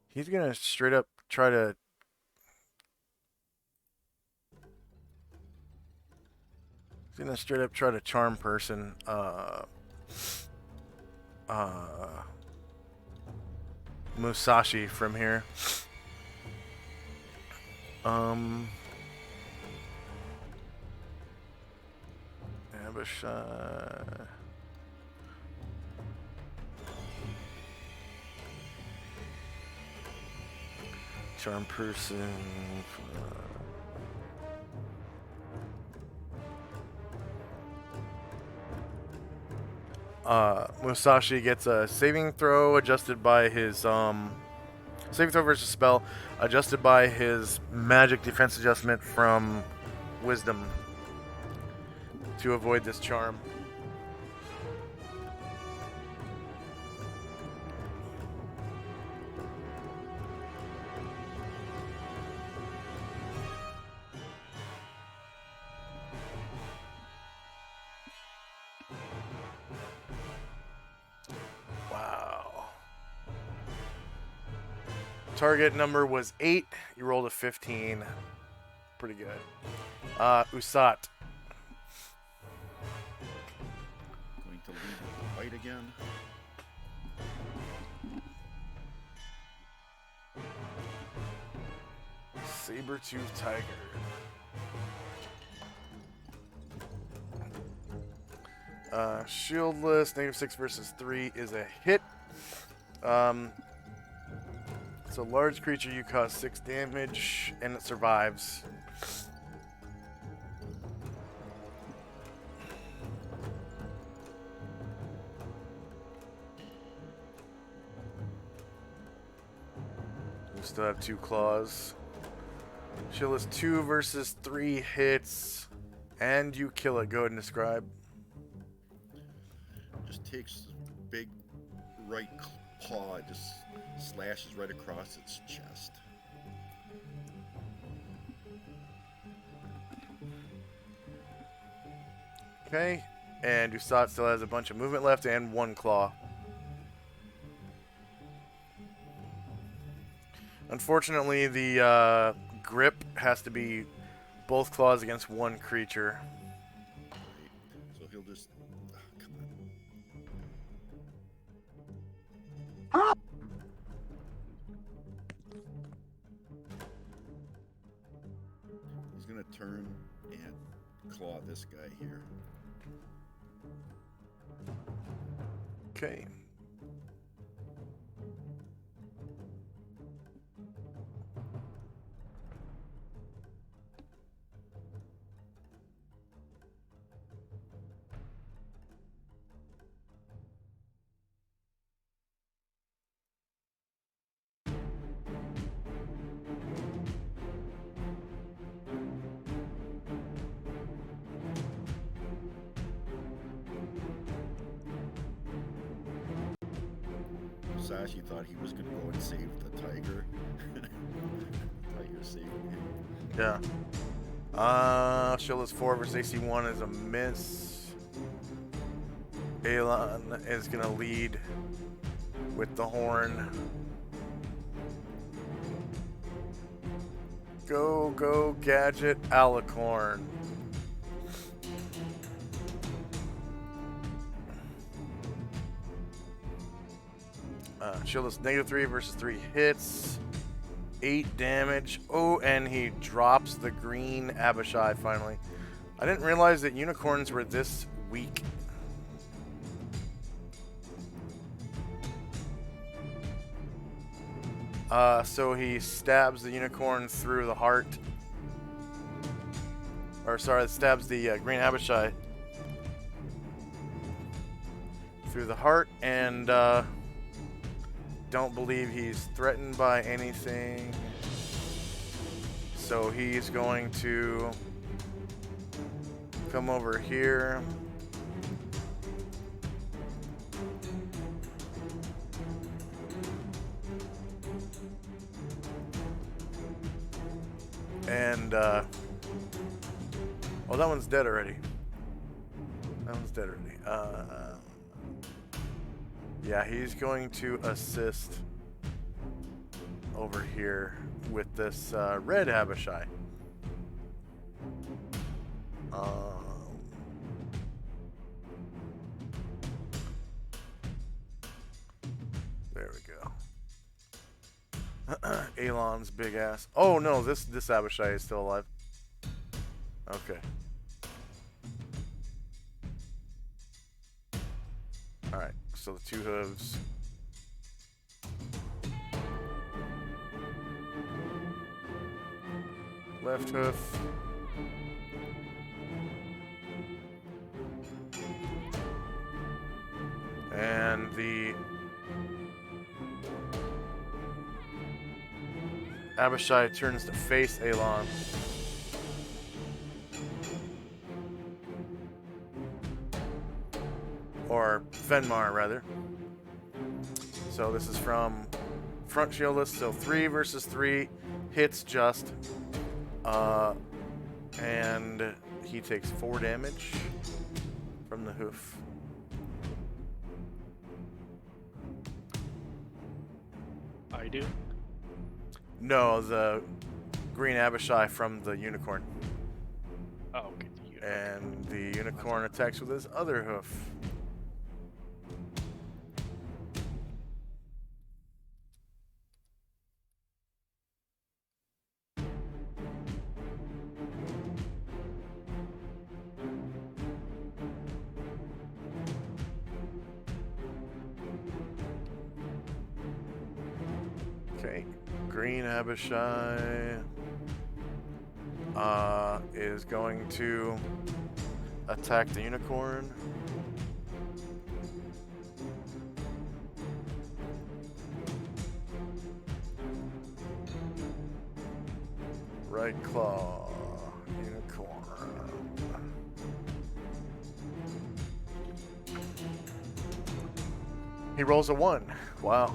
He's gonna straight up try to charm person. Musashi from here. Abishai. Charm person. Musashi gets a saving throw adjusted by his saving throw versus spell adjusted by his magic defense adjustment from wisdom to avoid this charm. Wow. Target number was 8. You rolled a 15. Pretty good. Usat. Going to lead with the bite again. Saber-tooth tiger. Shieldless, -6 versus 3 is a hit. It's a large creature, you cause 6 damage, and it survives. You still have 2 claws. Shieldless 2 versus 3 hits, and you kill it. Go ahead and describe. Just takes big right paw, just slashes right across its chest. Okay, and Usat still has a bunch of movement left and 1 claw. Unfortunately, the grip has to be both claws against one creature. Right. So he'll just He's gonna turn and claw this guy here. Okay. Musashi thought he was gonna go and save the tiger. The tiger saved him. Yeah. Shieldless 4 versus AC 1 is a miss. Elon is gonna lead with the horn. Go, go, Gadget Alicorn. Shieldless -3 versus 3 hits. 8 damage. Oh, and he drops the green Abishai finally. I didn't realize that unicorns were this weak. So he stabs the unicorn through the heart. Or sorry, stabs the green Abishai through the heart, and don't believe he's threatened by anything. So he's going to come over here. And, oh, that one's dead already. That one's dead already. Yeah, he's going to assist over here with this red Abishai. There we go. Elon's big ass. Oh no, this Abishai is still alive. Okay. Alright, so the 2 hooves. Left hoof. And the Abishai turns to face Elon. Or Fenmar, rather. So this is from front shieldless, so 3 versus 3 hits just. And he takes 4 damage from the hoof. I do. No, the green Abishai from the unicorn. Oh, okay. And the unicorn attacks with his other hoof. Okay, green Abishai is going to attack the unicorn. Right claw, unicorn. He rolls a 1. Wow.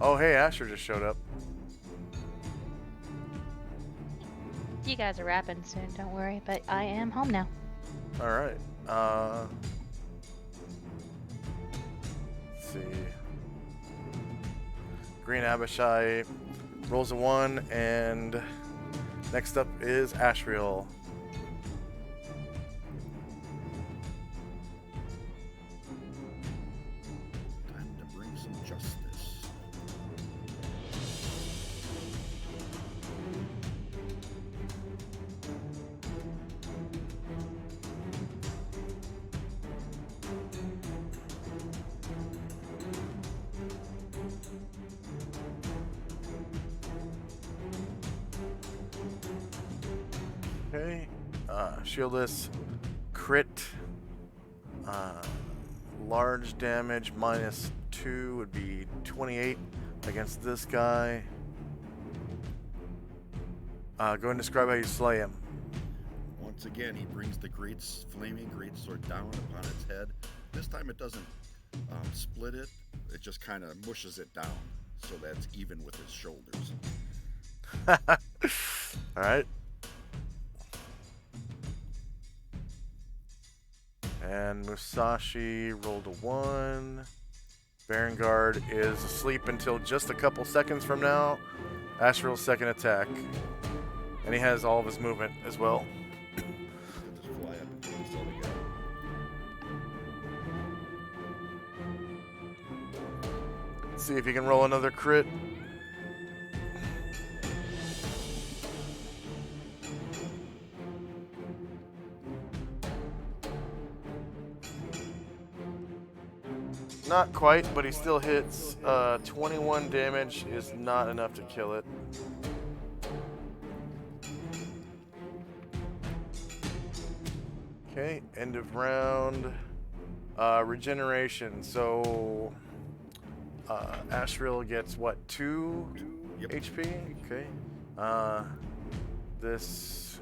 Oh, hey, Asher just showed up. You guys are wrapping soon, don't worry, but I am home now. All right. Let's see. Green Abishai rolls a 1, and next up is Ashriel. Okay. Shieldless crit. Large damage -2 would be 28 against this guy. Go ahead and describe how you slay him. Once again, he brings the flaming greatsword down upon its head. This time it doesn't split it. It just kind of mushes it down so that it's even with his shoulders. All right. And Musashi rolled a 1. Barangard is asleep until just a couple seconds from now. Asriel's second attack. And he has all of his movement as well. He'll just fly up and kill this other guy. See if he can roll another crit. Not quite, but he still hits. 21 damage is not enough to kill it. Okay, end of round. Regeneration. So Asriel gets what, 2 Yep. HP? Okay. This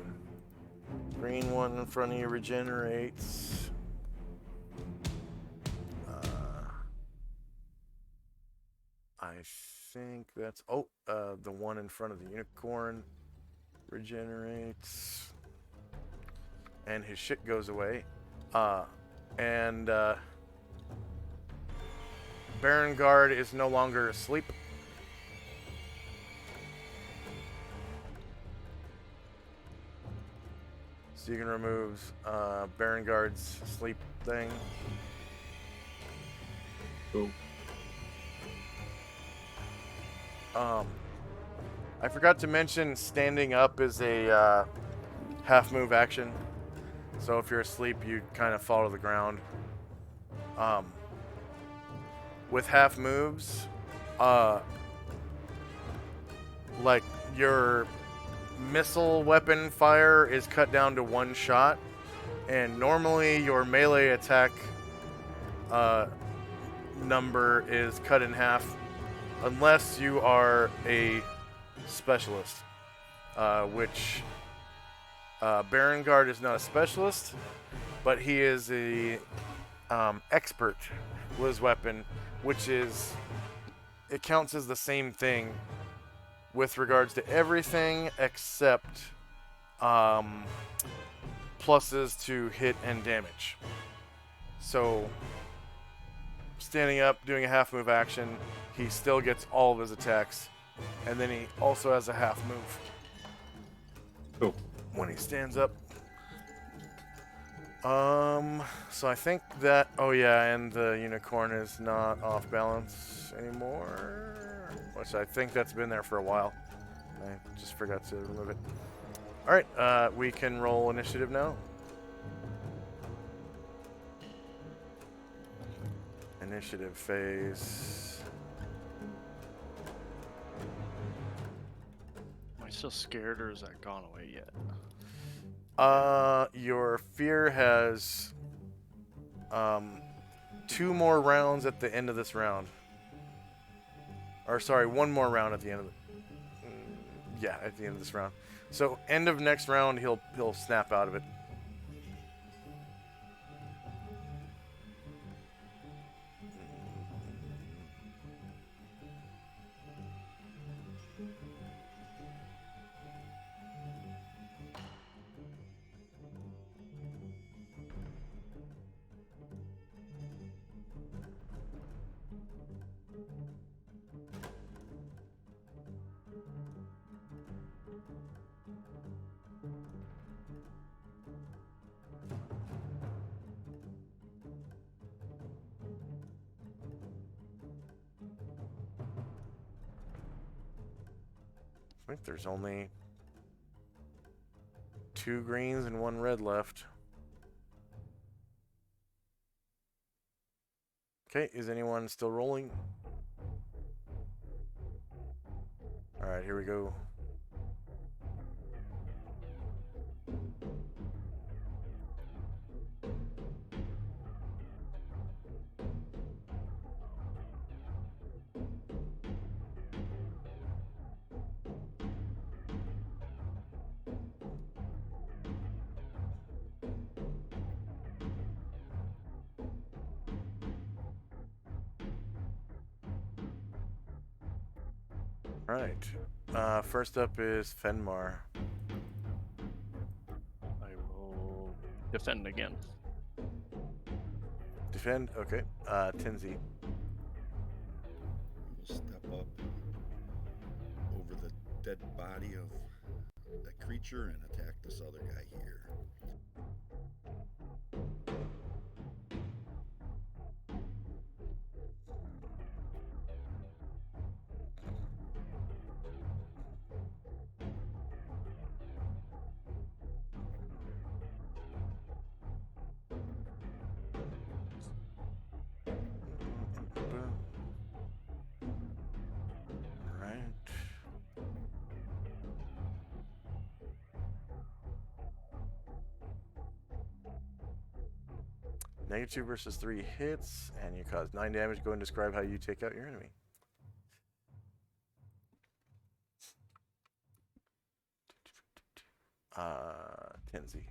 green one in front of you regenerates. I think that's the one in front of the unicorn regenerates, and his shit goes away. And Barangard is no longer asleep. So you can remove Barangard's sleep thing. Cool. I forgot to mention standing up is a half move action. So if you're asleep, you kind of fall to the ground. With half moves, like your missile weapon fire is cut down to 1 shot, and normally your melee attack number is cut in half unless you are a specialist, which Barangard is not a specialist, but he is a expert with his weapon, which is, it counts as the same thing with regards to everything except pluses to hit and damage. So standing up, doing a half move action, he still gets all of his attacks, and then he also has a half move. Cool. When he stands up. So I think that, oh yeah, and the unicorn is not off balance anymore, which I think that's been there for a while. I just forgot to remove it. All right, we can roll initiative now. Initiative phase. Am I still scared, or has that gone away yet? Your fear has 2 more rounds at the end of this round. Or sorry, 1 more round at the end of the at the end of this round. So end of next round, he'll snap out of it. I think there's only 2 greens and 1 red left. Okay, is anyone still rolling? All right, here we go. Right. First up is Fenmar. I will defend again. Defend. Okay. Tenzi. We'll step up over the dead body of that creature and attack this other guy here. Right. -2 versus 3 hits, and you cause 9 damage. Go and describe how you take out your enemy. Tenzi,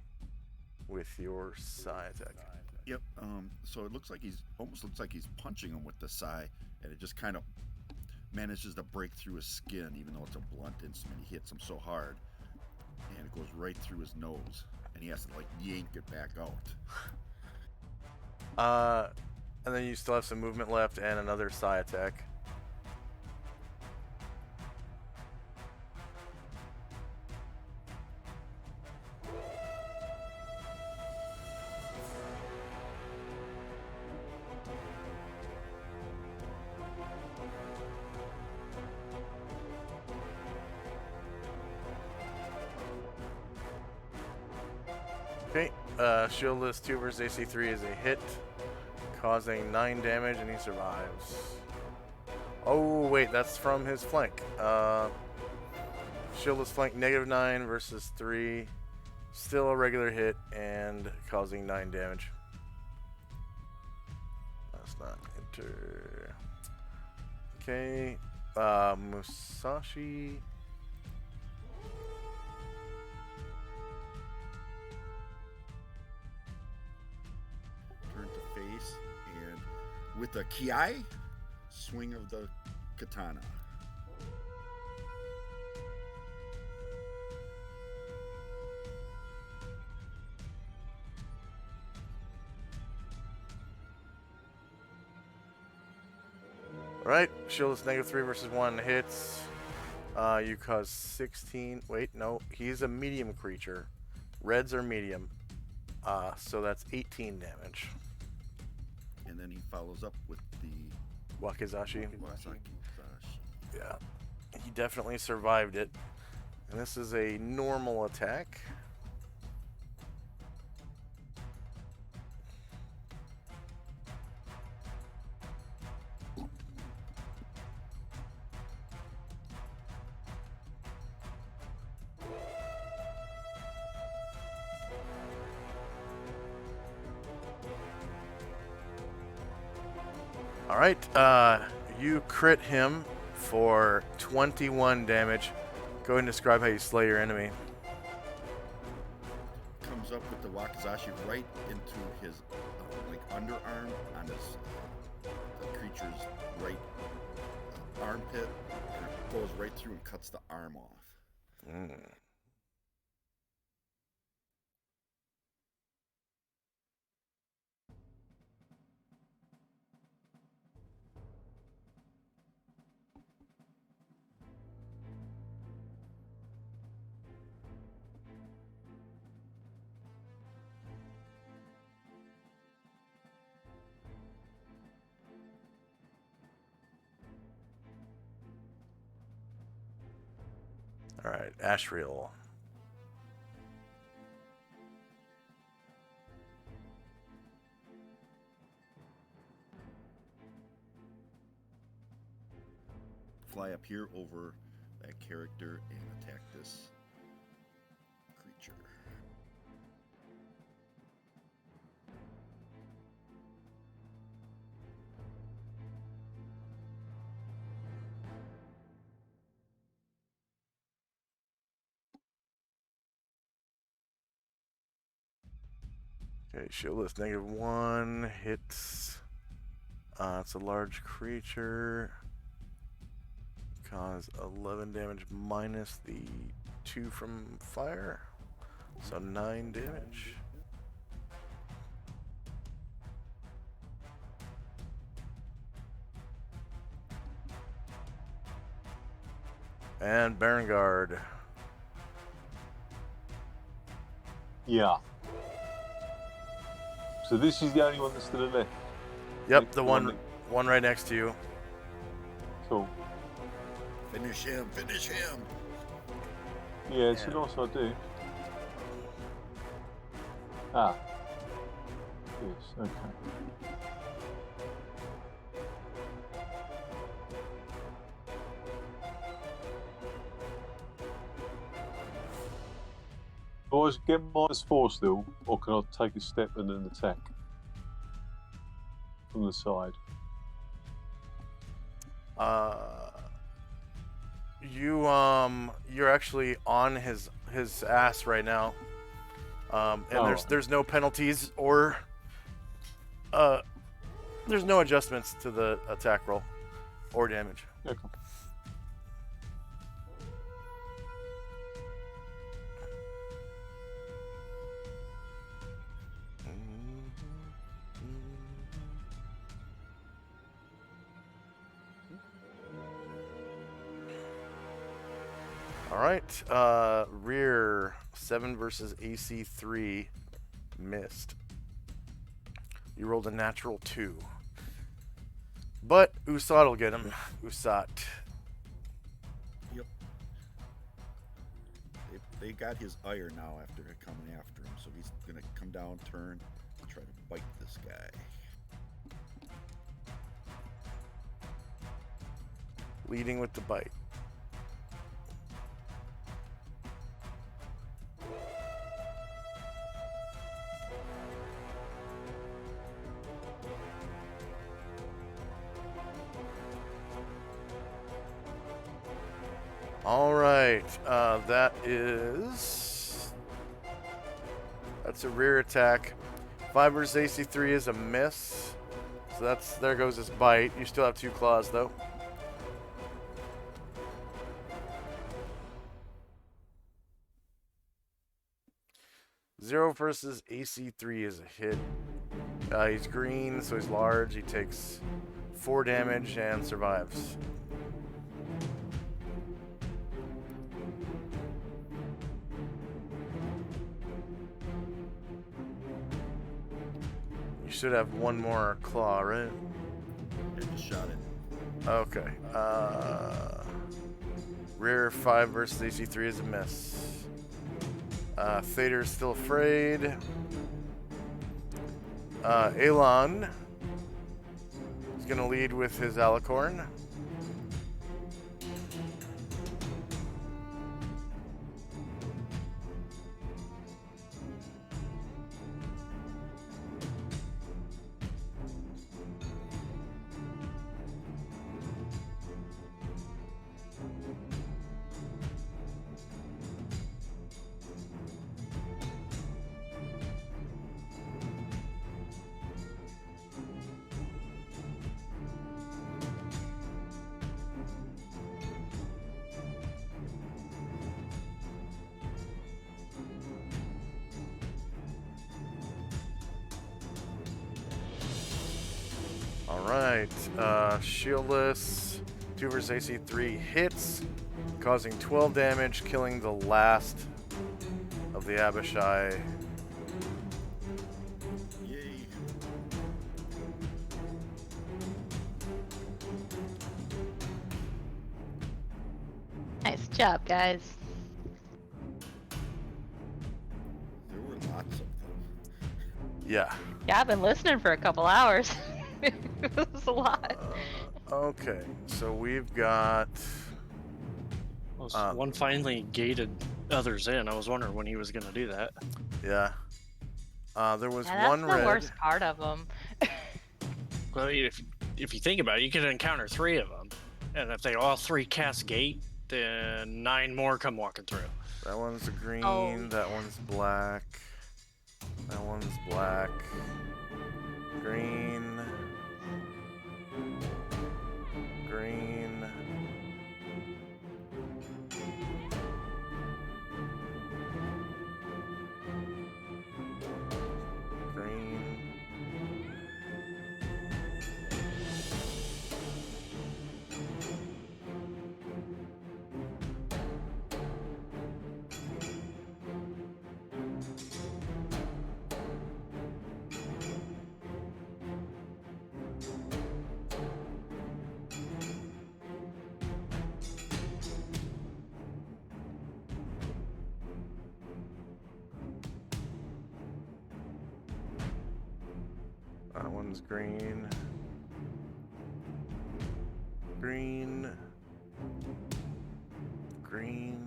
with your Psy attack. Yep. So it looks like almost looks like he's punching him with the Psy, and it just kind of manages to break through his skin, even though it's a blunt instrument. He hits him so hard, and it goes right through his nose, and he has to like yank it back out. And then you still have some movement left and another Psy attack. Okay, Shieldless 2 versus AC 3 is a hit, causing 9 damage, and he survives. Oh, wait, that's from his flank. Shieldless flank, -9 versus 3. Still a regular hit, and causing 9 damage. That's not enter. Okay, Musashi. Turn to face, and with a kiai, swing of the katana. Right, Shieldless -3 versus 1 hits. You cause 16. Wait, no, he's a medium creature. Reds are medium. So that's 18 damage. And then he follows up with the Wakizashi. Wakizashi. Yeah, he definitely survived it. And this is a normal attack. All right, you crit him for 21 damage. Go ahead and describe how you slay your enemy. Comes up with the Wakizashi right into his like underarm on his the creature's right armpit, and it goes right through and cuts the arm off. All right, Ashriel. Fly up here over that character and attack this creature. Okay, Shieldless -1 hits. It's a large creature. cause 11 damage minus the 2 from fire. So 9 damage. And Barangard. Yeah. So this is the only one that's to the left. Yep, the The one one one right next to you. Cool. Finish him! Finish him! Yeah, it's a nice idea. Ah. Yes, okay. Boys, get -4 still, or can I take a step and then attack from the side? You're actually on his ass right now. And Oh. there's no penalties or there's no adjustments to the attack roll or damage. Okay. All right, rear 7 versus AC 3, missed. You rolled a natural 2, but Usat will get him. Usat. Yep. They got his ire now after coming after him, so he's gonna come down, turn, and try to bite this guy. Leading with the bite. All right, that's a rear attack. 5 versus AC 3 is a miss, so there goes his bite. You still have 2 claws though. Zero versus AC 3 is a hit. He's green, so he's large. He takes 4 damage and survives. You should have 1 more claw, right? I just shot it. Okay. Rear 5 versus AC 3 is a miss. Thader's still afraid. Elon is going to lead with his Alicorn. Alright, shieldless, 2 versus AC 3 hits, causing 12 damage, killing the last of the Abishai. Yay! Nice job, guys. There were lots of them. Yeah. Yeah, I've been listening for a couple hours. It was a lot. Okay, so we've got... One finally gated others in. I was wondering when he was going to do that. Yeah. There was Yeah, that's one the red. worst part of them. Well, if you think about it, you could encounter 3 of them, and if they all 3 cast gate, then 9 more come walking through. That one's a green, Oh. that one's black. That one's black. Green. Green. one's green. Green. Green.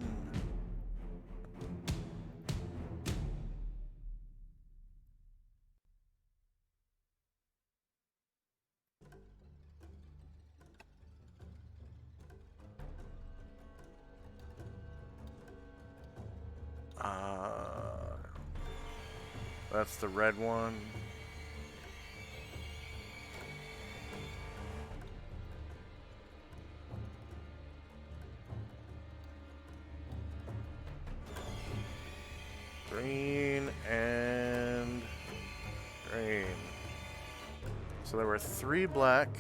That's the red one. Green and green. So there were 3 black.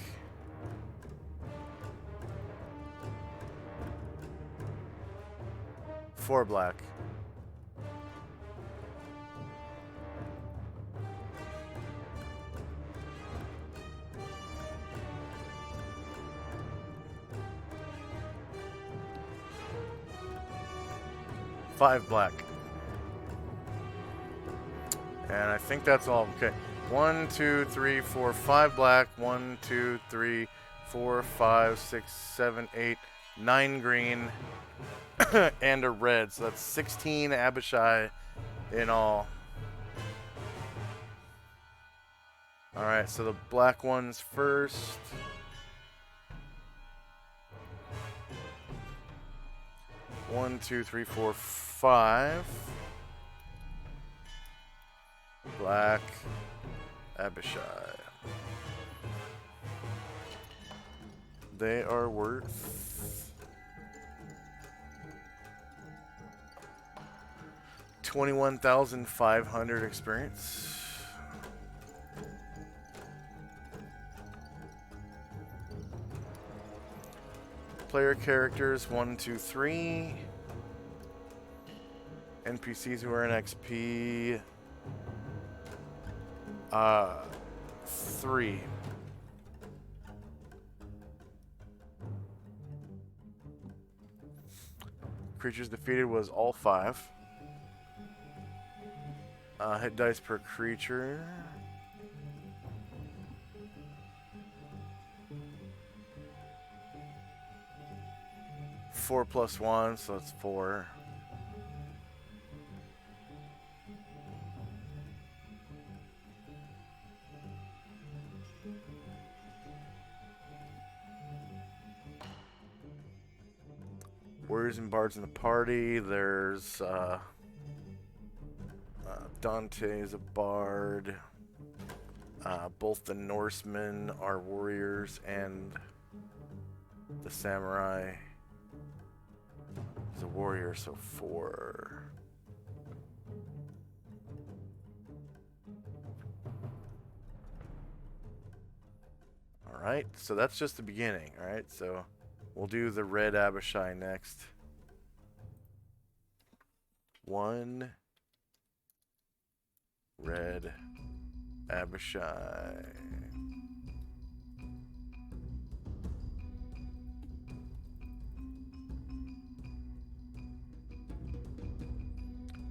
Four black. Five black. And I think that's all. Okay. 1, 2, 3, 4, 5 black. 1, 2, 3, 4, 5, 6, 7, 8, 9 green. And a red. So that's 16 Abishai in all. Alright, so the black ones first. One, 2, 3, 4, 5. Black Abishai. They are worth 21,500 experience. Player characters 1, 2, 3. NPCs who earn XP 3. Creatures defeated was all 5. Hit dice per creature. Four plus 1, so it's 4. Warriors and bards in the party. There's Dante is a bard. Both the Norsemen are warriors and the samurai is a warrior, so 4. Alright, so that's just the beginning. Alright, so we'll do the red Abishai next. 1 red Abishai.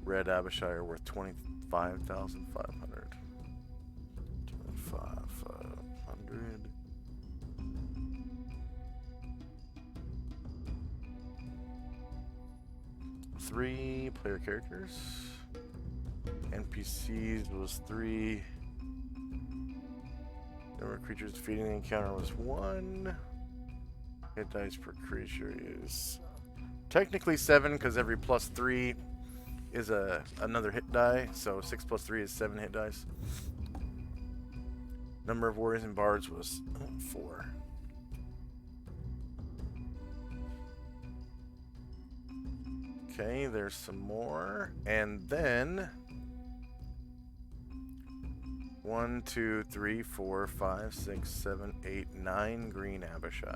Red Abishai are worth 25,500. 25,500. Three player characters. NPCs was 3. Number of creatures defeating the encounter was 1. Hit dice per creature is technically 7 because every plus 3 is another hit die. So 6 plus 3 is 7 hit dice. Number of warriors and bards was 4. Okay, there's some more. And then 1, 2, 3, 4, 5, 6, 7, 8, 9 green Abishai.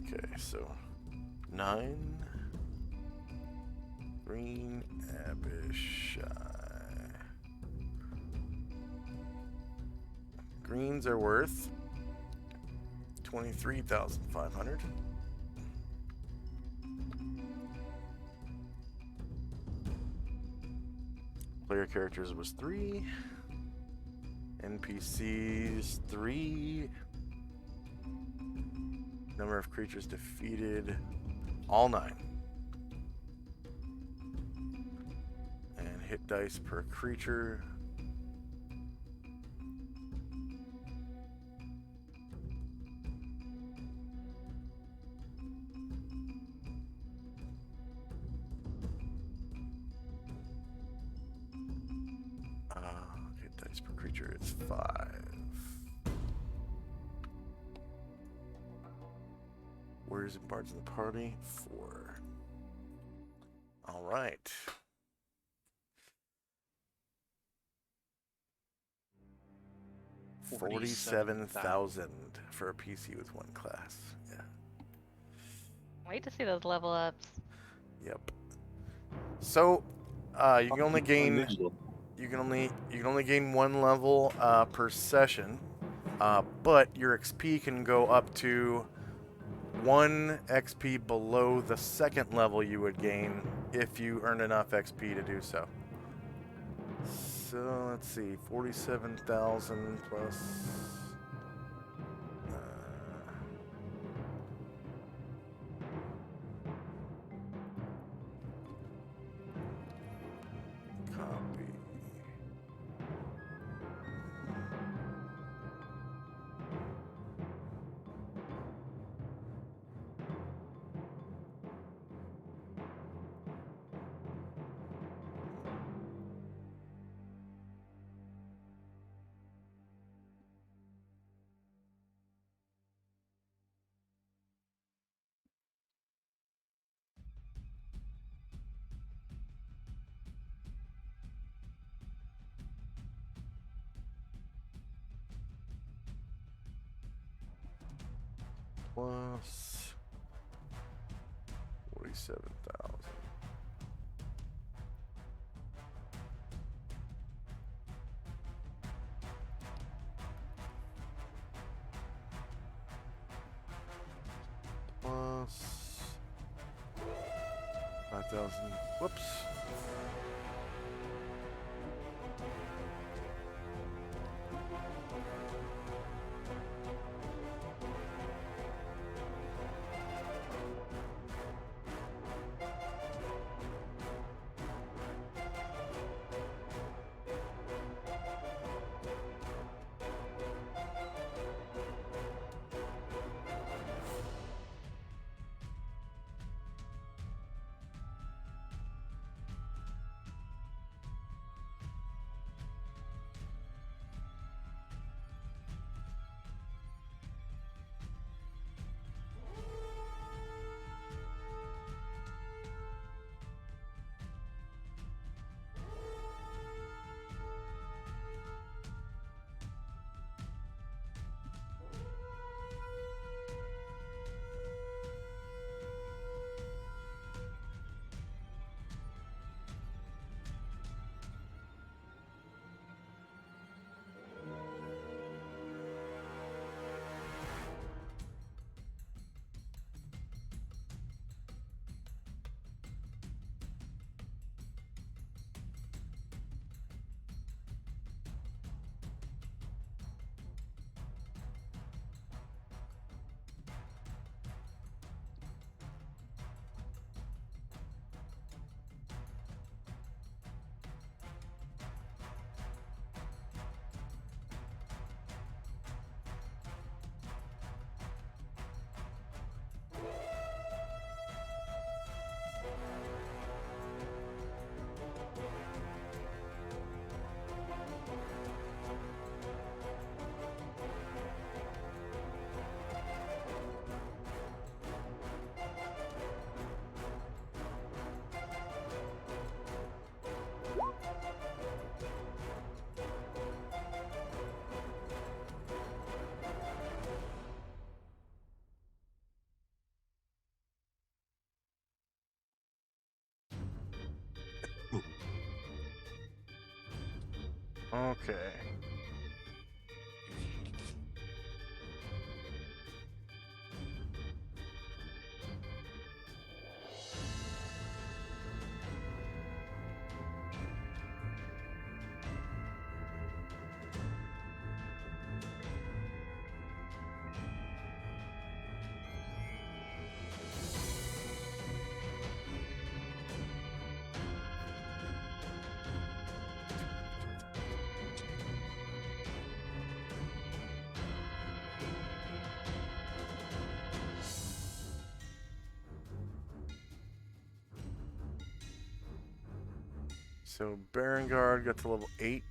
Okay, so 9 green Abishai. Greens are worth 23,500. player characters was 3. NPCs 3. Number of creatures defeated, all 9. And hit dice per creature. Hit dice per creature is 5. Warriors and bards in the party, 4. All right. $47,000 for a PC with 1 class. Yeah. Wait to see those level ups. Yep. So, you can only gain gain 1 level per session, but your XP can go up to 1 XP below the 2nd level you would gain if you earned enough XP to do so. So let's see, 47,000 plus. Copy. Plus 47,000. Plus 5,000. Whoops. Okay. So Baron Guard got to level 8.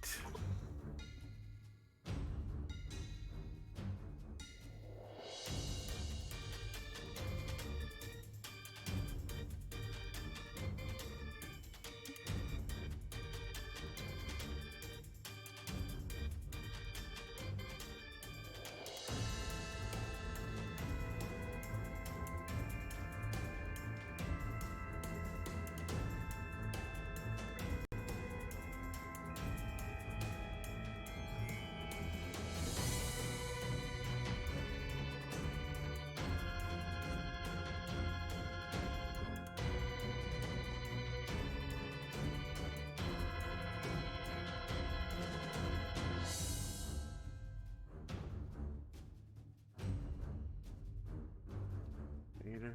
Leader.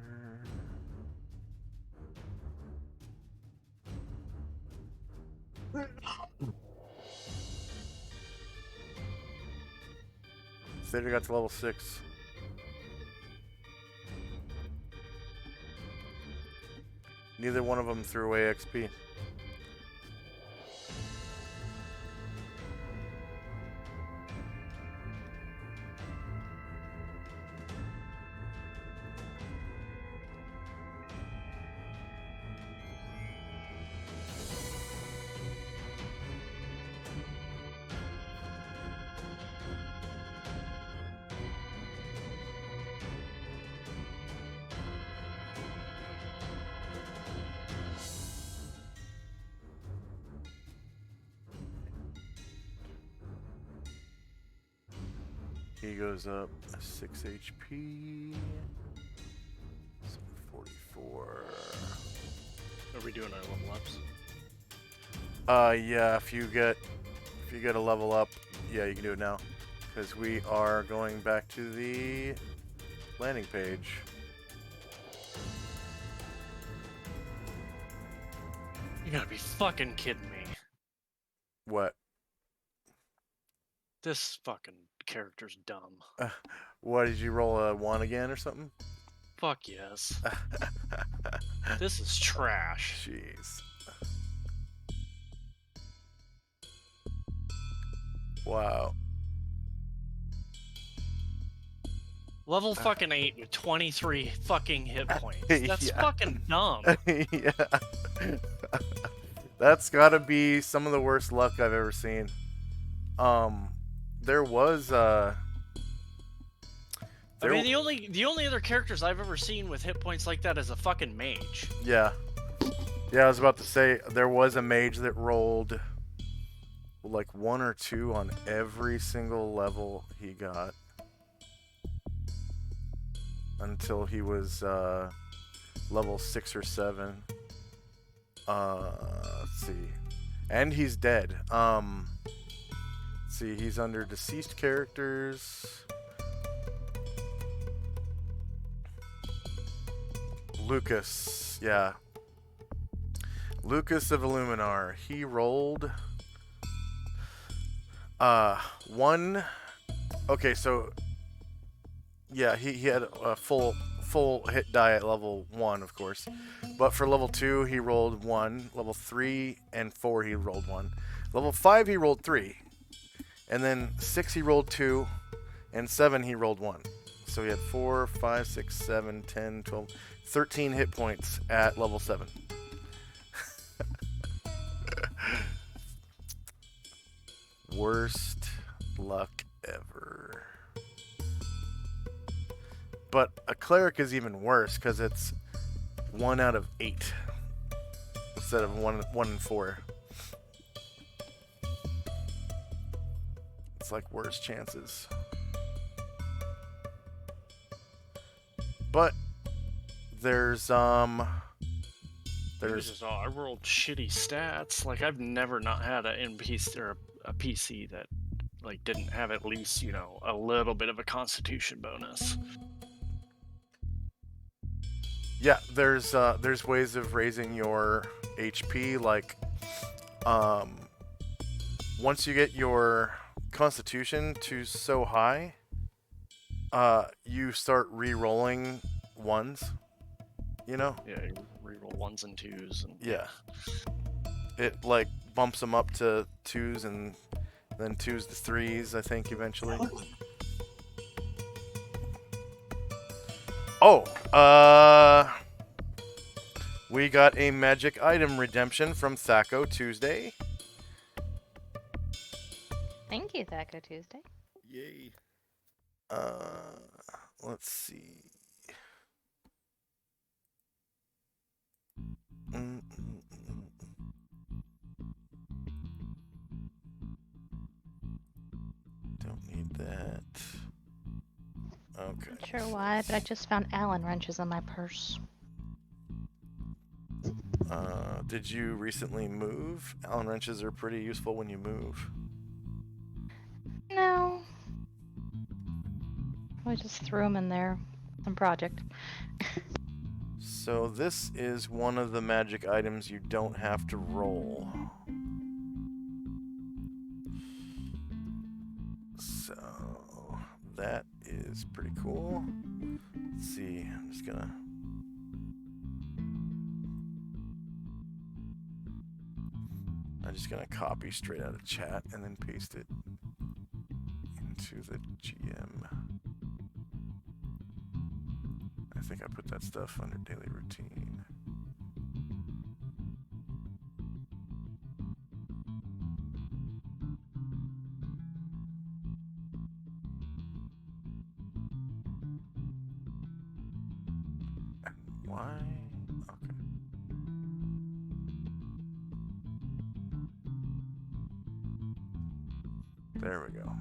Seder got to level 6. Neither one of them threw away XP. He goes up 6 HP. So 44. Are we doing our level ups? Yeah, if you get a level up, yeah, you can do it now. Because we are going back to the landing page. You gotta be fucking kidding me. What? This fucking character's dumb. What, did you roll a 1 again or something? Fuck yes. This is trash. Jeez. Wow. Level fucking 8 with 23 fucking hit points. That's Yeah. fucking dumb. Yeah. That's gotta be some of the worst luck I've ever seen. There was I mean, the only other characters I've ever seen with hit points like that is a fucking mage. Yeah. Yeah, I was about to say, there was a mage that rolled like 1 or 2 on every single level he got. Until he was level 6 or 7. Let's see. And he's dead. Let's see, he's under deceased characters. Lucas, yeah. Lucas of Illuminar. He rolled 1. Okay, so yeah, he had a full hit die at level 1, of course. But for level 2, he rolled 1. Level 3 and 4, he rolled 1. Level 5, he rolled 3. And then 6, he rolled 2. And 7, he rolled 1. So he had 4, 5, 6, 7, 10, 12, 13 hit points at level 7. Worst luck ever. But a cleric is even worse because it's 1 out of 8 instead of 1 in 4. It's like worse chances. But there's I rolled shitty stats. Like, I've never not had an NPC or a PC that like didn't have at least, you know, a little bit of a constitution bonus. yeah, there's ways of raising your HP, like once you get your constitution to so high, you start re-rolling 1s, you know? Yeah, you reroll 1s and 2s and Yeah. it like bumps them up to 2s and then 2s to 3s, I think, eventually. Oh, we got a magic item redemption from Thaco Tuesday. Thank you, Thaco Tuesday. Yay. Let's see. Don't need that. Okay. Not sure why, but I just found Allen wrenches in my purse. Did you recently move? Allen wrenches are pretty useful when you move. No. I just threw them in there. Some project. So this is one of the magic items you don't have to roll. So that is pretty cool. Let's see, I'm just gonna copy straight out of chat and then paste it into the GM. I think I put that stuff under daily routine. And why? Okay. There we go.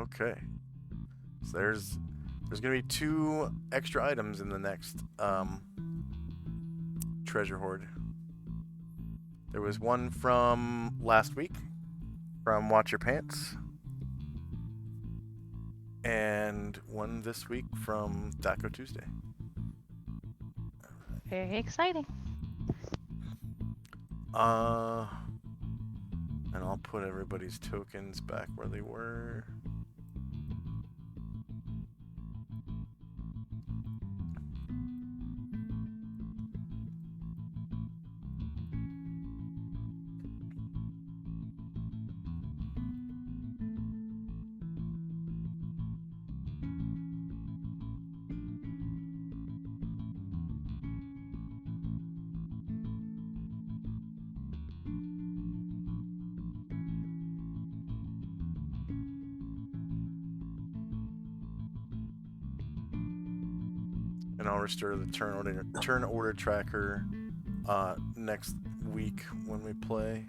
Okay. So there's gonna be 2 extra items in the next treasure hoard. There was one from last week from Watch Your Pants, and one this week from Thaco Tuesday. Very exciting. And I'll put everybody's tokens back where they were. And I'll restore the turn order tracker next week when we play.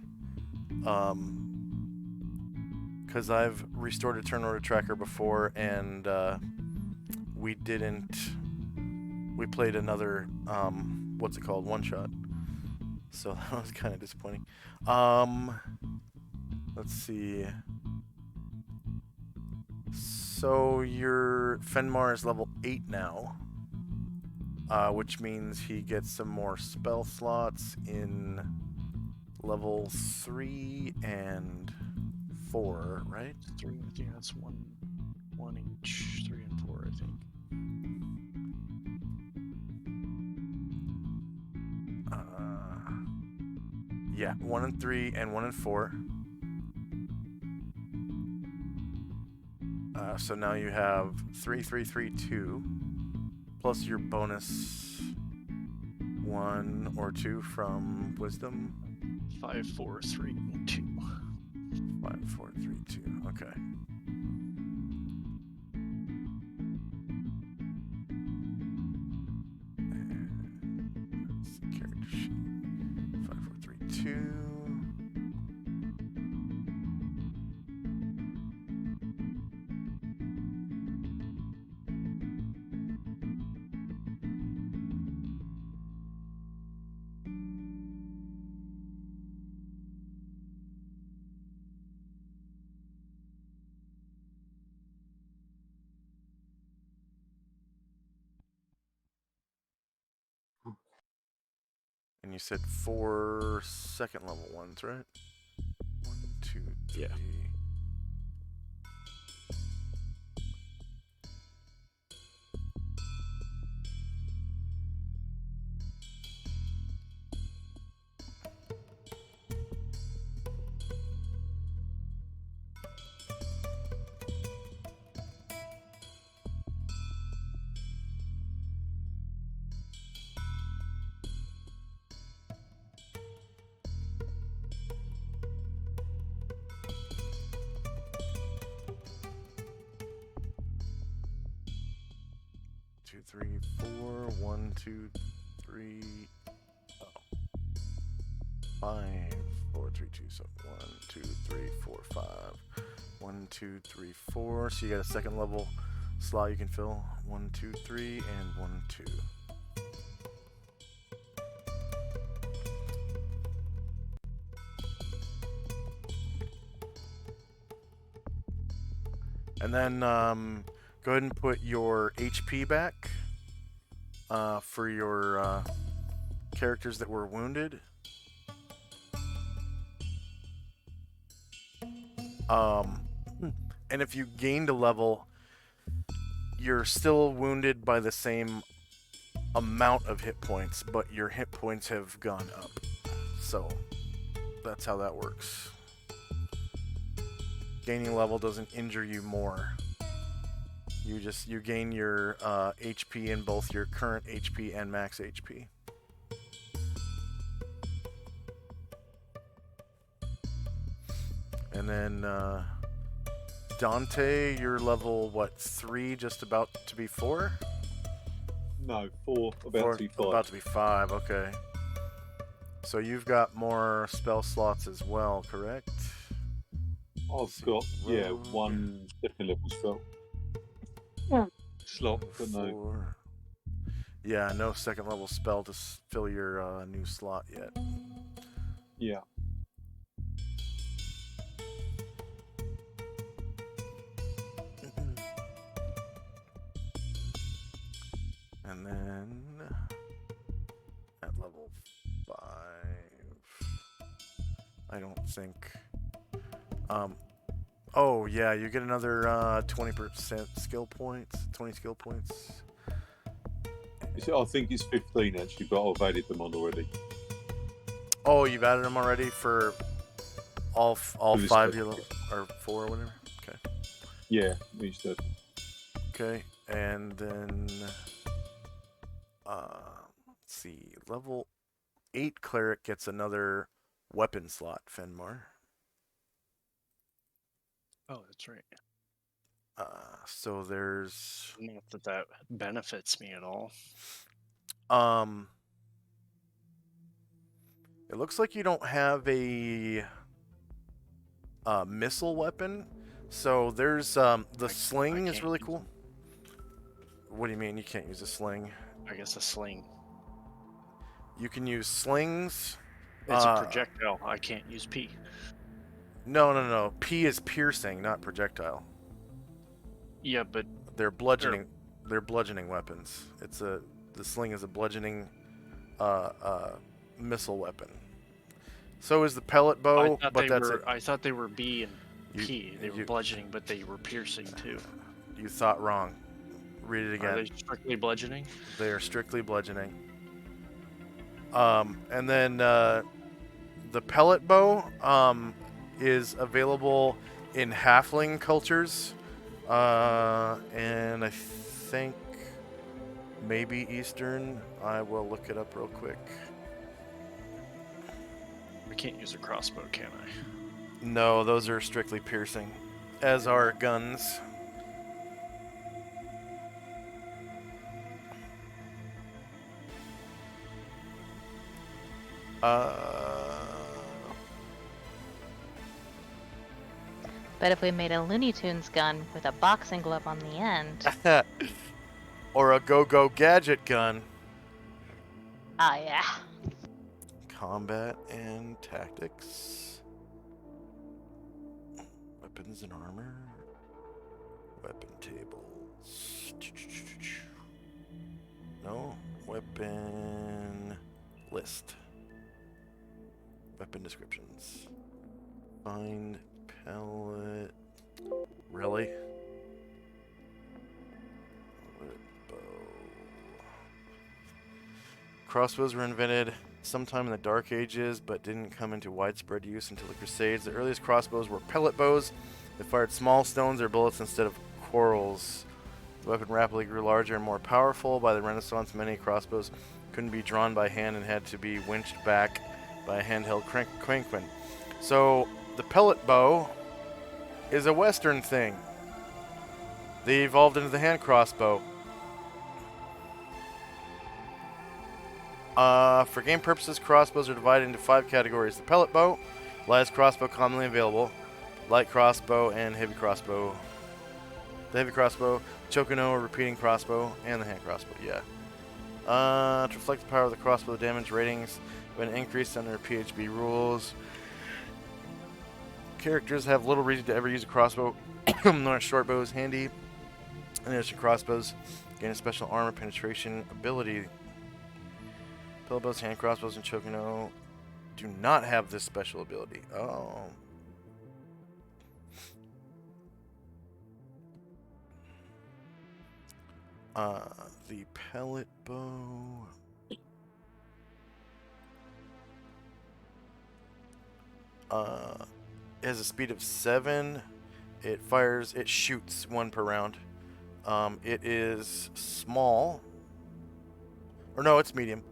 Because I've restored a turn order tracker before, and we played another what's it called, one shot. So that was kind of disappointing. Let's see. So your Fenmar is level 8 now. Which means he gets some more spell slots in level 3 and 4, right? 3, yeah, that's one each. 3 and 4, I think. Yeah, 1 and 3 and 1 and 4. So now you have 3, 3, 3, 2. Plus your bonus 1 or 2 from Wisdom. 5, 4, 3, and 2. 5, 4, 3, 2. Okay. And that's the character sheet. 5, 4, 3, 2. And you said 4 second level ones, right? 1, 2, 3. Yeah. Two, 3, 4. 1, 2, 3. 5, 4, 3, 2, so 1, 2, 3, 4, 5. 1, 2, 3, 4. So you got a second level slot you can fill. 1, 2, 3, and 1, 2. And then go ahead and put your HP back for your characters that were wounded. And if you gained a level, you're still wounded by the same amount of hit points, but your hit points have gone up. So that's how that works. Gaining a level doesn't injure you more. You gain your HP in both your current HP and max HP. And then Dante, you're level what, 3, just about to be 4? No, 4, about to be 5. About to be 5, okay. So you've got more spell slots as well, correct? I've got, yeah, 1 second level spell. Slot, but no. 4. Yeah, no second level spell to fill your new slot yet. Yeah. And then at level 5, I don't think. Oh yeah, you get another 20% skill points, 20 skill points. I think it's 15 actually, but I've added them on already. Oh, you've added them already for all 5 or 4 or whatever. Okay. Yeah, each step. Okay, and then let's see, level 8 cleric gets another weapon slot, Fenmar. Oh, that's right. So there's Not that benefits me at all. it looks like you don't have a missile weapon. So there's the sling is really cool. What do you mean you can't use a sling? I guess a sling. You can use slings. It's a projectile. I can't use P. No. P is piercing, not projectile. Yeah, but They're bludgeoning. They're bludgeoning weapons. The sling is a bludgeoning missile weapon. So is the pellet bow, but that's it. I thought they were B and P. They were bludgeoning, but they were piercing too. You thought wrong. Read it again. Are they strictly bludgeoning? They are strictly bludgeoning. And then the pellet bow is available in halfling cultures, and I think maybe Eastern. I will look it up real quick. I can't use a crossbow, can I? No, those are strictly piercing, as are guns. But if we made a Looney Tunes gun with a boxing glove on the end. Or a go-go gadget gun. Ah, yeah. Combat and tactics. Weapons and armor. Weapon tables. No. Weapon list. weapon descriptions. Find pellet. Really? Pellet bow. Crossbows were invented sometime in the Dark Ages, but didn't come into widespread use until the Crusades. The earliest crossbows were pellet bows that fired small stones or bullets instead of quarrels. The weapon rapidly grew larger and more powerful. By the Renaissance, many crossbows couldn't be drawn by hand and had to be winched back by a handheld crankman. So the pellet bow is a Western thing. They evolved into the hand crossbow. For game purposes, crossbows are divided into 5 categories. The pellet bow, lightest crossbow commonly available, light crossbow, and heavy crossbow. The heavy crossbow, Chocono, or repeating crossbow, and the hand crossbow, yeah. To reflect the power of the crossbow, the damage ratings have been increased under PHB rules. Characters have little reason to ever use a crossbow, nor a short bow is handy. In addition, crossbows gain a special armor penetration ability. Pellet bows, hand crossbows, and Chocono do not have this special ability. Oh. The pellet bow. It has a speed of 7. It shoots 1 per round. It is small. Or no, it's medium.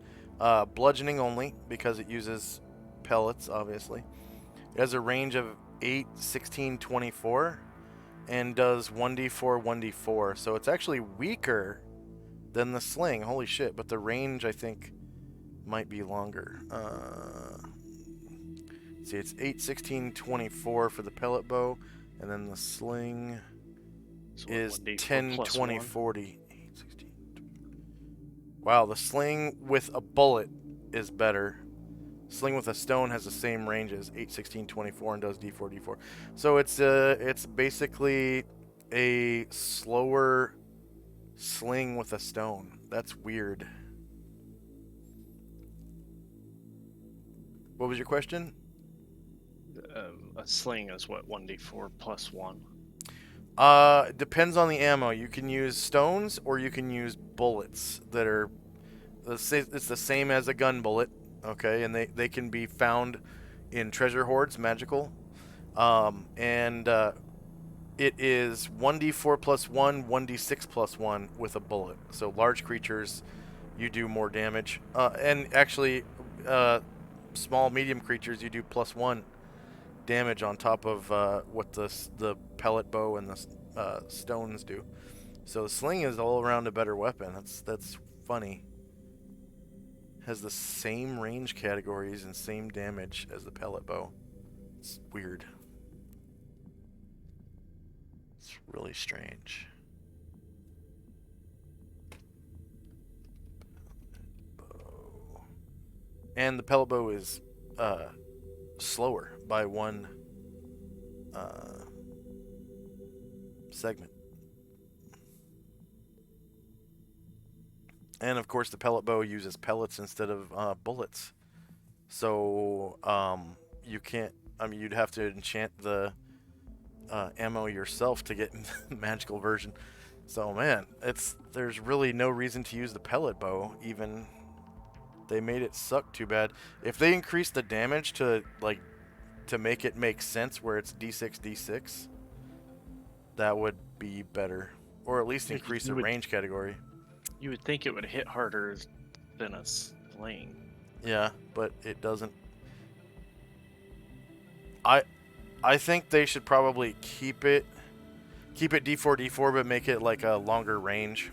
Bludgeoning only, because it uses pellets, obviously. It has a range of 8, 16, 24, and does 1d4, 1d4. So it's actually weaker than the sling. Holy shit, but the range, I think, might be longer. See, it's 8, 16, 24 for the pellet bow, and then the sling is 10, 20, 40. 8, 16, 20. Wow, the sling with a bullet is better. Sling with a stone has the same range as 8, 16, 24 and does d4, d4. So it's basically a slower sling with a stone. That's weird. What was your question? A sling is what, 1d4 plus 1? Depends on the ammo. You can use stones or you can use bullets that are... It's the same as a gun bullet, okay? And they can be found in treasure hoards, magical. It is 1d4 plus 1, 1d6 plus 1 with a bullet. So large creatures, you do more damage. And actually, small, medium creatures, you do plus 1 damage on top of what the pellet bow and the stones do. So the sling is all around a better weapon. That's funny. Has the same range categories and same damage as the pellet bow. It's weird. It's really strange. Bow. And the pellet bow is slower by 1 segment. And of course, the pellet bow uses pellets instead of bullets. So you can't. I mean, you'd have to enchant the ammo yourself to get the magical version. So man, there's really no reason to use the pellet bow. Even they made it suck too bad. If they increased the damage to make it make sense, where it's d6 d6, that would be better, or at least increase the range category. You would think it would hit harder than a sling. Yeah, but it doesn't. I think they should probably keep it d4 d4, but make it like a longer range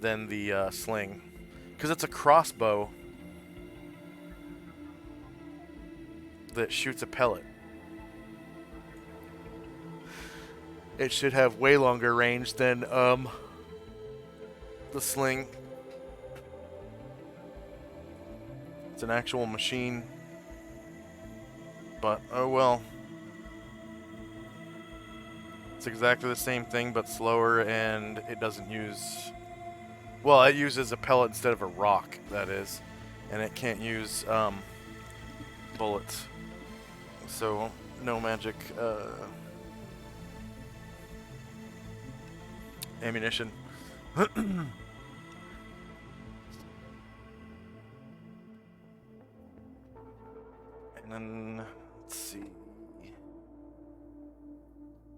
than the sling, because it's a crossbow that shoots a pellet. It should have way longer range than the sling. It's an actual machine. But, oh well. It's exactly the same thing, but slower, and it doesn't use... Well, it uses a pellet instead of a rock, that is. And it can't use bullets. So no magic ammunition. And then let's see.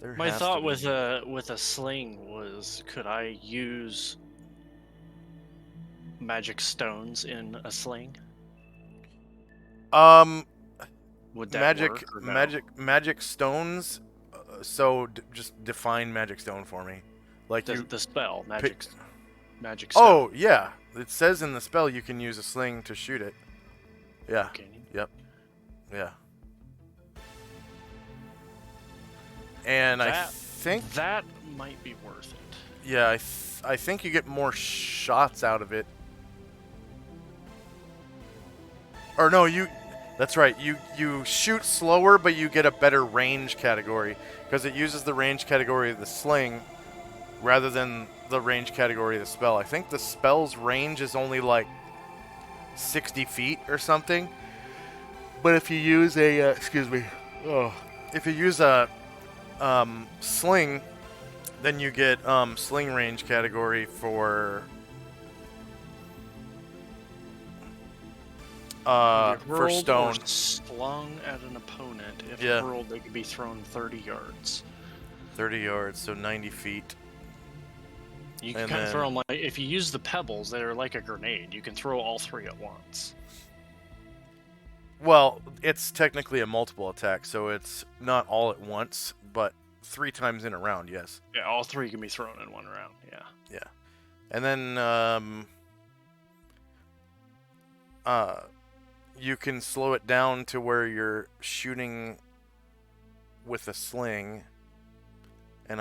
There My has thought to be... with a sling was, could I use magic stones in a sling? Would that work or no? magic stones. Just define magic stone for me. Like you The spell pick... magic stone. Oh yeah, it says in the spell you can use a sling to shoot it. Yeah. Okay. Yep. Yeah. And I think that might be worth it. yeah, I think you get more shots out of it. Or no, that's right. You shoot slower, but you get a better range category because it uses the range category of the sling rather than the range category of the spell. I think the spell's range is only like 60 feet or something. But if you use a if you use a sling, then you get sling range category for stone. Or slung at an opponent. If Yeah. hurled, they could be thrown 30 yards. 30 yards, so 90 feet. You can And kind of then- throw them like, if you use the pebbles, they're like a grenade. You can throw all three at once. Well, it's technically a multiple attack, so it's not all at once, but 3 times in a round, yes. Yeah, all three can be thrown in one round. Yeah. Yeah. And then you can slow it down to where you're shooting with a sling. And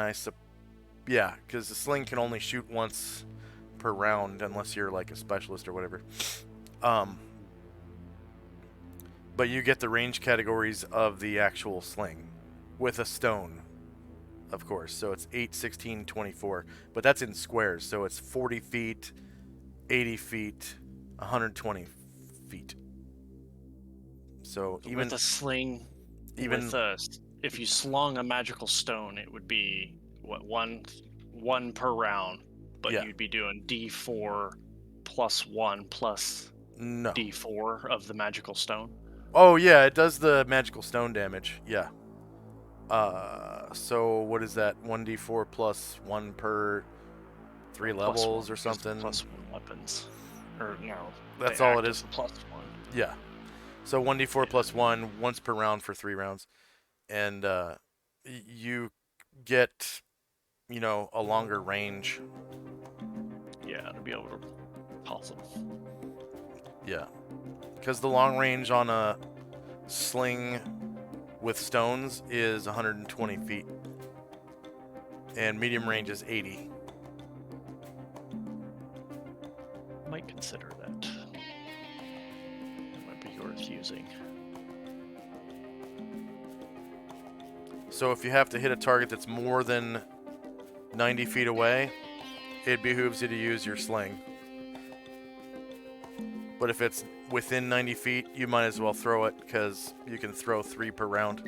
yeah, because the sling can only shoot once per round unless you're like a specialist or whatever. But you get the range categories of the actual sling with a stone, of course. So it's 8, 16, 24. But that's in squares. So it's 40 feet, 80 feet, 120 feet. So even with a sling, if you slung a magical stone, it would be what, one per round, but Yeah. you'd be doing D4 plus 1 plus no. D4 of the magical stone. Oh yeah, it does the magical stone damage. Yeah. So what is that? 1d4 plus 1 per 3 Plus levels one, or something? Plus 1 weapons. Or no. That's they all act it as is. a plus 1. Yeah. So 1d4 plus 1 once per round for 3 rounds. And you get, a longer range. Yeah, to be able to possible. Yeah. Because the long range on a sling with stones is 120 feet. And medium range is 80. Might consider that. It might be worth using. So if you have to hit a target that's more than 90 feet away, it behooves you to use your sling. But if it's within 90 feet, you might as well throw it, because you can throw 3 per round.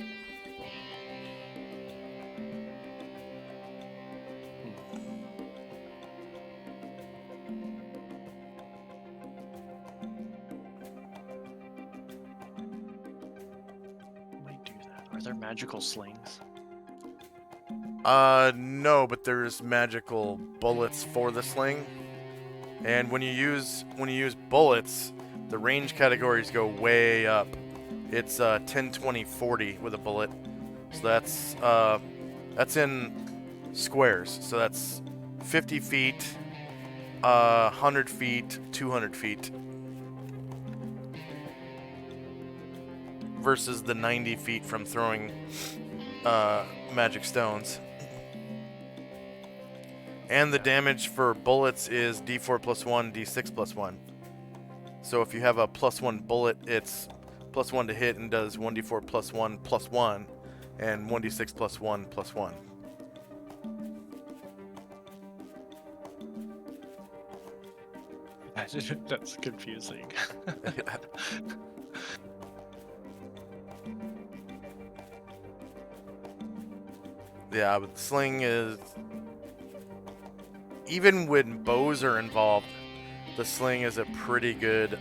Might do that. Are there magical slings? No, but there's magical bullets for the sling. And when you use bullets, the range categories go way up. It's 10, 20, 40 with a bullet. So that's in squares. So that's 50 feet, 100 feet, 200 feet. Versus the 90 feet from throwing magic stones. And the damage for bullets is D4 plus 1, D6 plus 1. So if you have a plus 1 bullet, it's plus 1 to hit and does 1d4 plus 1 plus 1, and 1d6 plus 1 plus 1. That's confusing. Yeah, but the sling is... Even when bows are involved, the sling is a pretty good,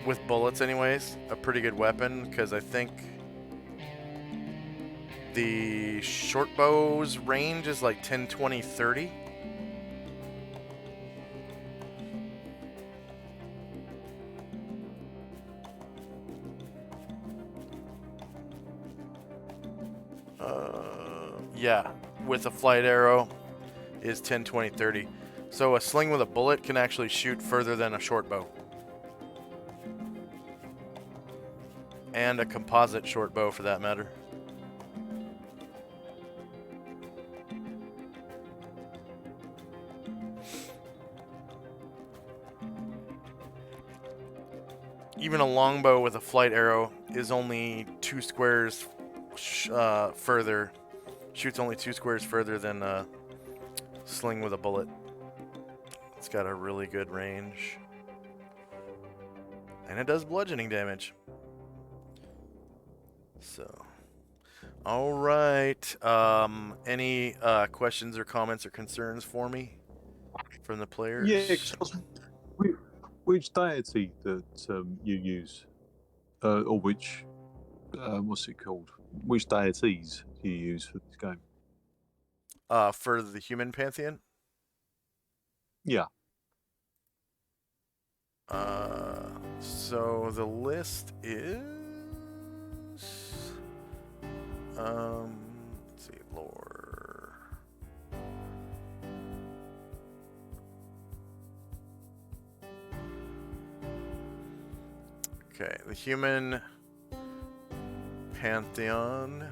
with bullets anyways, a pretty good weapon, because I think the short bow's range is like 10, 20, 30. Yeah, with a flight arrow is 10, 20, 30. So a sling with a bullet can actually shoot further than a short bow. And a composite short bow for that matter. Even a longbow with a flight arrow is only 2 squares further. Shoots only 2 squares further than a sling with a bullet. It's got a really good range. And it does bludgeoning damage. So, alright. Any questions or comments or concerns for me from the players? Yeah, 'cause which deity that you use, or which what's it called? Which deities do you use for this game? For the human pantheon? Yeah. So the list is let's see, lore. Okay, the human pantheon.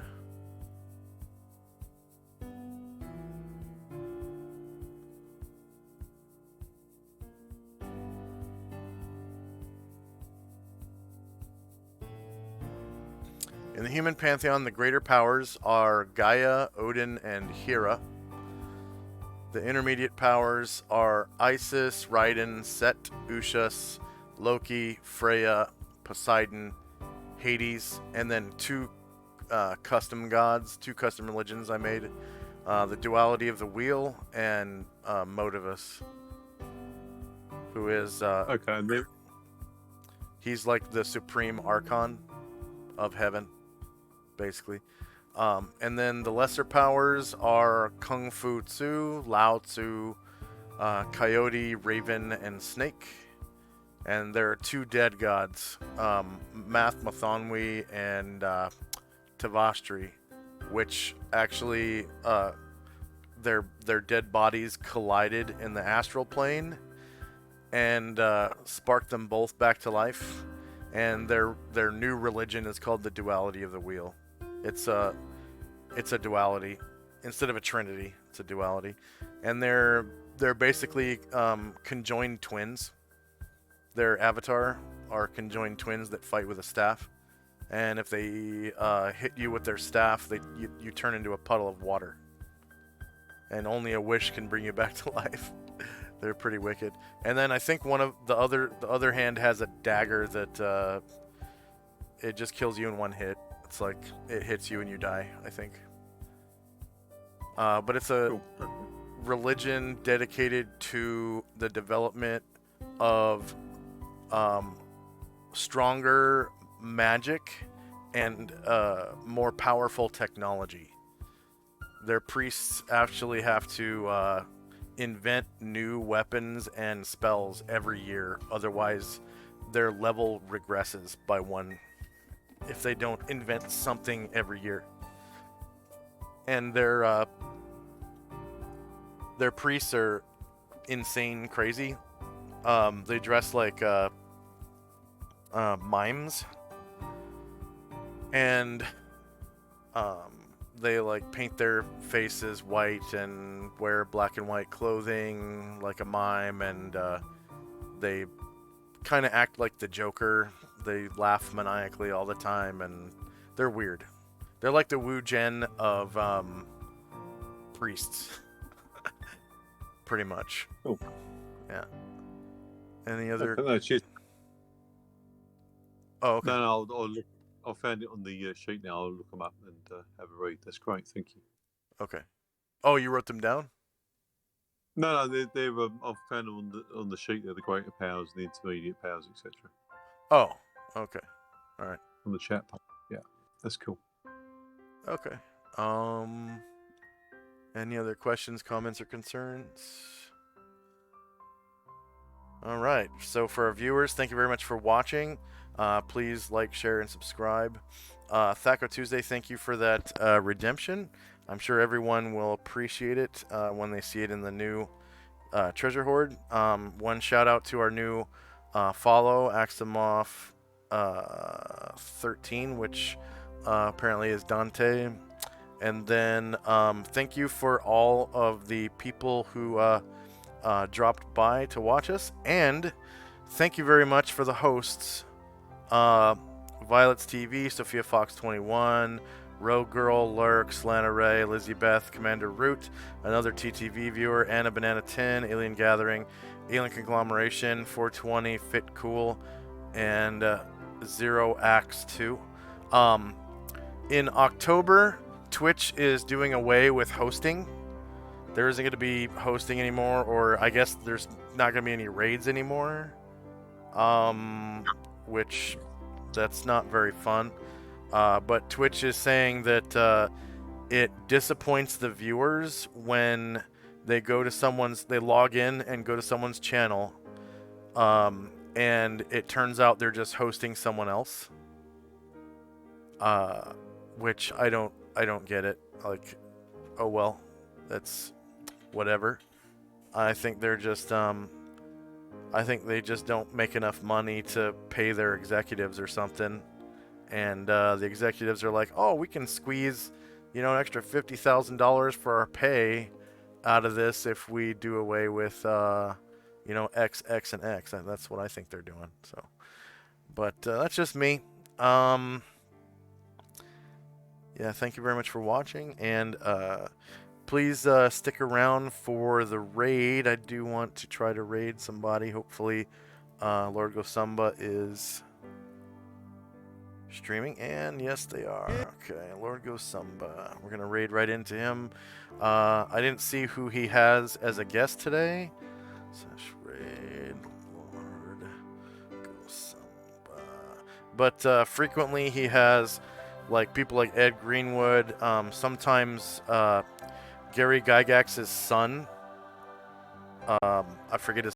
In the human pantheon, the greater powers are Gaia, Odin, and Hera. The intermediate powers are Isis, Raiden, Set, Ushas, Loki, Freya, Poseidon, Hades, and then 2 custom gods, 2 custom religions I made. The Duality of the Wheel and Motivus, who is... Okay, and then he's like the supreme archon of heaven, basically. And then the lesser powers are Kung Fu Tzu, Lao Tzu, Coyote, Raven, and Snake. And there are 2 dead gods, Math Mathonwi and Tavastri, which actually their dead bodies collided in the astral plane and sparked them both back to life. And their new religion is called the Duality of the Wheel. It's a duality instead of a trinity. It's a duality, and they're basically conjoined twins. Their avatar are conjoined twins that fight with a staff, and if they hit you with their staff, you turn into a puddle of water, and only a wish can bring you back to life. They're pretty wicked. And then I think one of the other hand has a dagger that it just kills you in 1 hit. It's like it hits you and you die, I think. But it's a religion dedicated to the development of stronger magic and more powerful technology. Their priests actually have to invent new weapons and spells every year, otherwise their level regresses by 1 if they don't invent something every year. And their priests are insane crazy. They dress like mimes, and they like paint their faces white and wear black and white clothing like a mime, and they kind of act like the Joker. They laugh maniacally all the time, and they're weird. They're like the Wu Gen of priests. Pretty much. Oh. Yeah. Any other... No, cheers. Oh, okay. No, I found it on the sheet now. I'll look them up and have a read. That's great. Thank you. Okay. Oh, you wrote them down? No, they're I've found them on the sheet. They're the greater powers, the intermediate powers, etc. Oh, okay. All right. On the chat page. Yeah, that's cool. Okay. Any other questions, comments, or concerns? All right. So for our viewers, thank you very much for watching. Please like, share, and subscribe. Thaco Tuesday, thank you for that redemption. I'm sure everyone will appreciate it when they see it in the new treasure hoard. One shout out to our new follow, Aximoff 13, which apparently is Dante. And then thank you for all of the people who dropped by to watch us. And thank you very much for the hosts. Violet's TV, Sophia Fox 21, Rogue Girl, Lurks, Lana Ray, Lizzie Beth, Commander Root, another TTV viewer, Anna Banana 10, Alien Gathering, Alien Conglomeration, 420, Fit Cool, and Zero Axe 2. In October, Twitch is doing away with hosting. There isn't going to be hosting anymore, or I guess there's not going to be any raids anymore. Which that's not very fun. But Twitch is saying that it disappoints the viewers when they log in and go to someone's channel, and it turns out they're just hosting someone else. Which I don't get it. Like, oh well, that's whatever. I think they're just I think they just don't make enough money to pay their executives or something. And the executives are like, oh, we can squeeze, an extra $50,000 for our pay out of this if we do away with, X, X, and X. And that's what I think they're doing. So, but that's just me. Yeah, thank you very much for watching. And please stick around for the raid. I do want to try to raid somebody. Hopefully, Lord Gosumba is streaming, and yes, they are. Okay, Lord Gosumba. We're gonna raid right into him. I didn't see who he has as a guest today. /raid Lord Gosumba. But frequently he has people like Ed Greenwood. Sometimes Gary Gygax's son. I forget his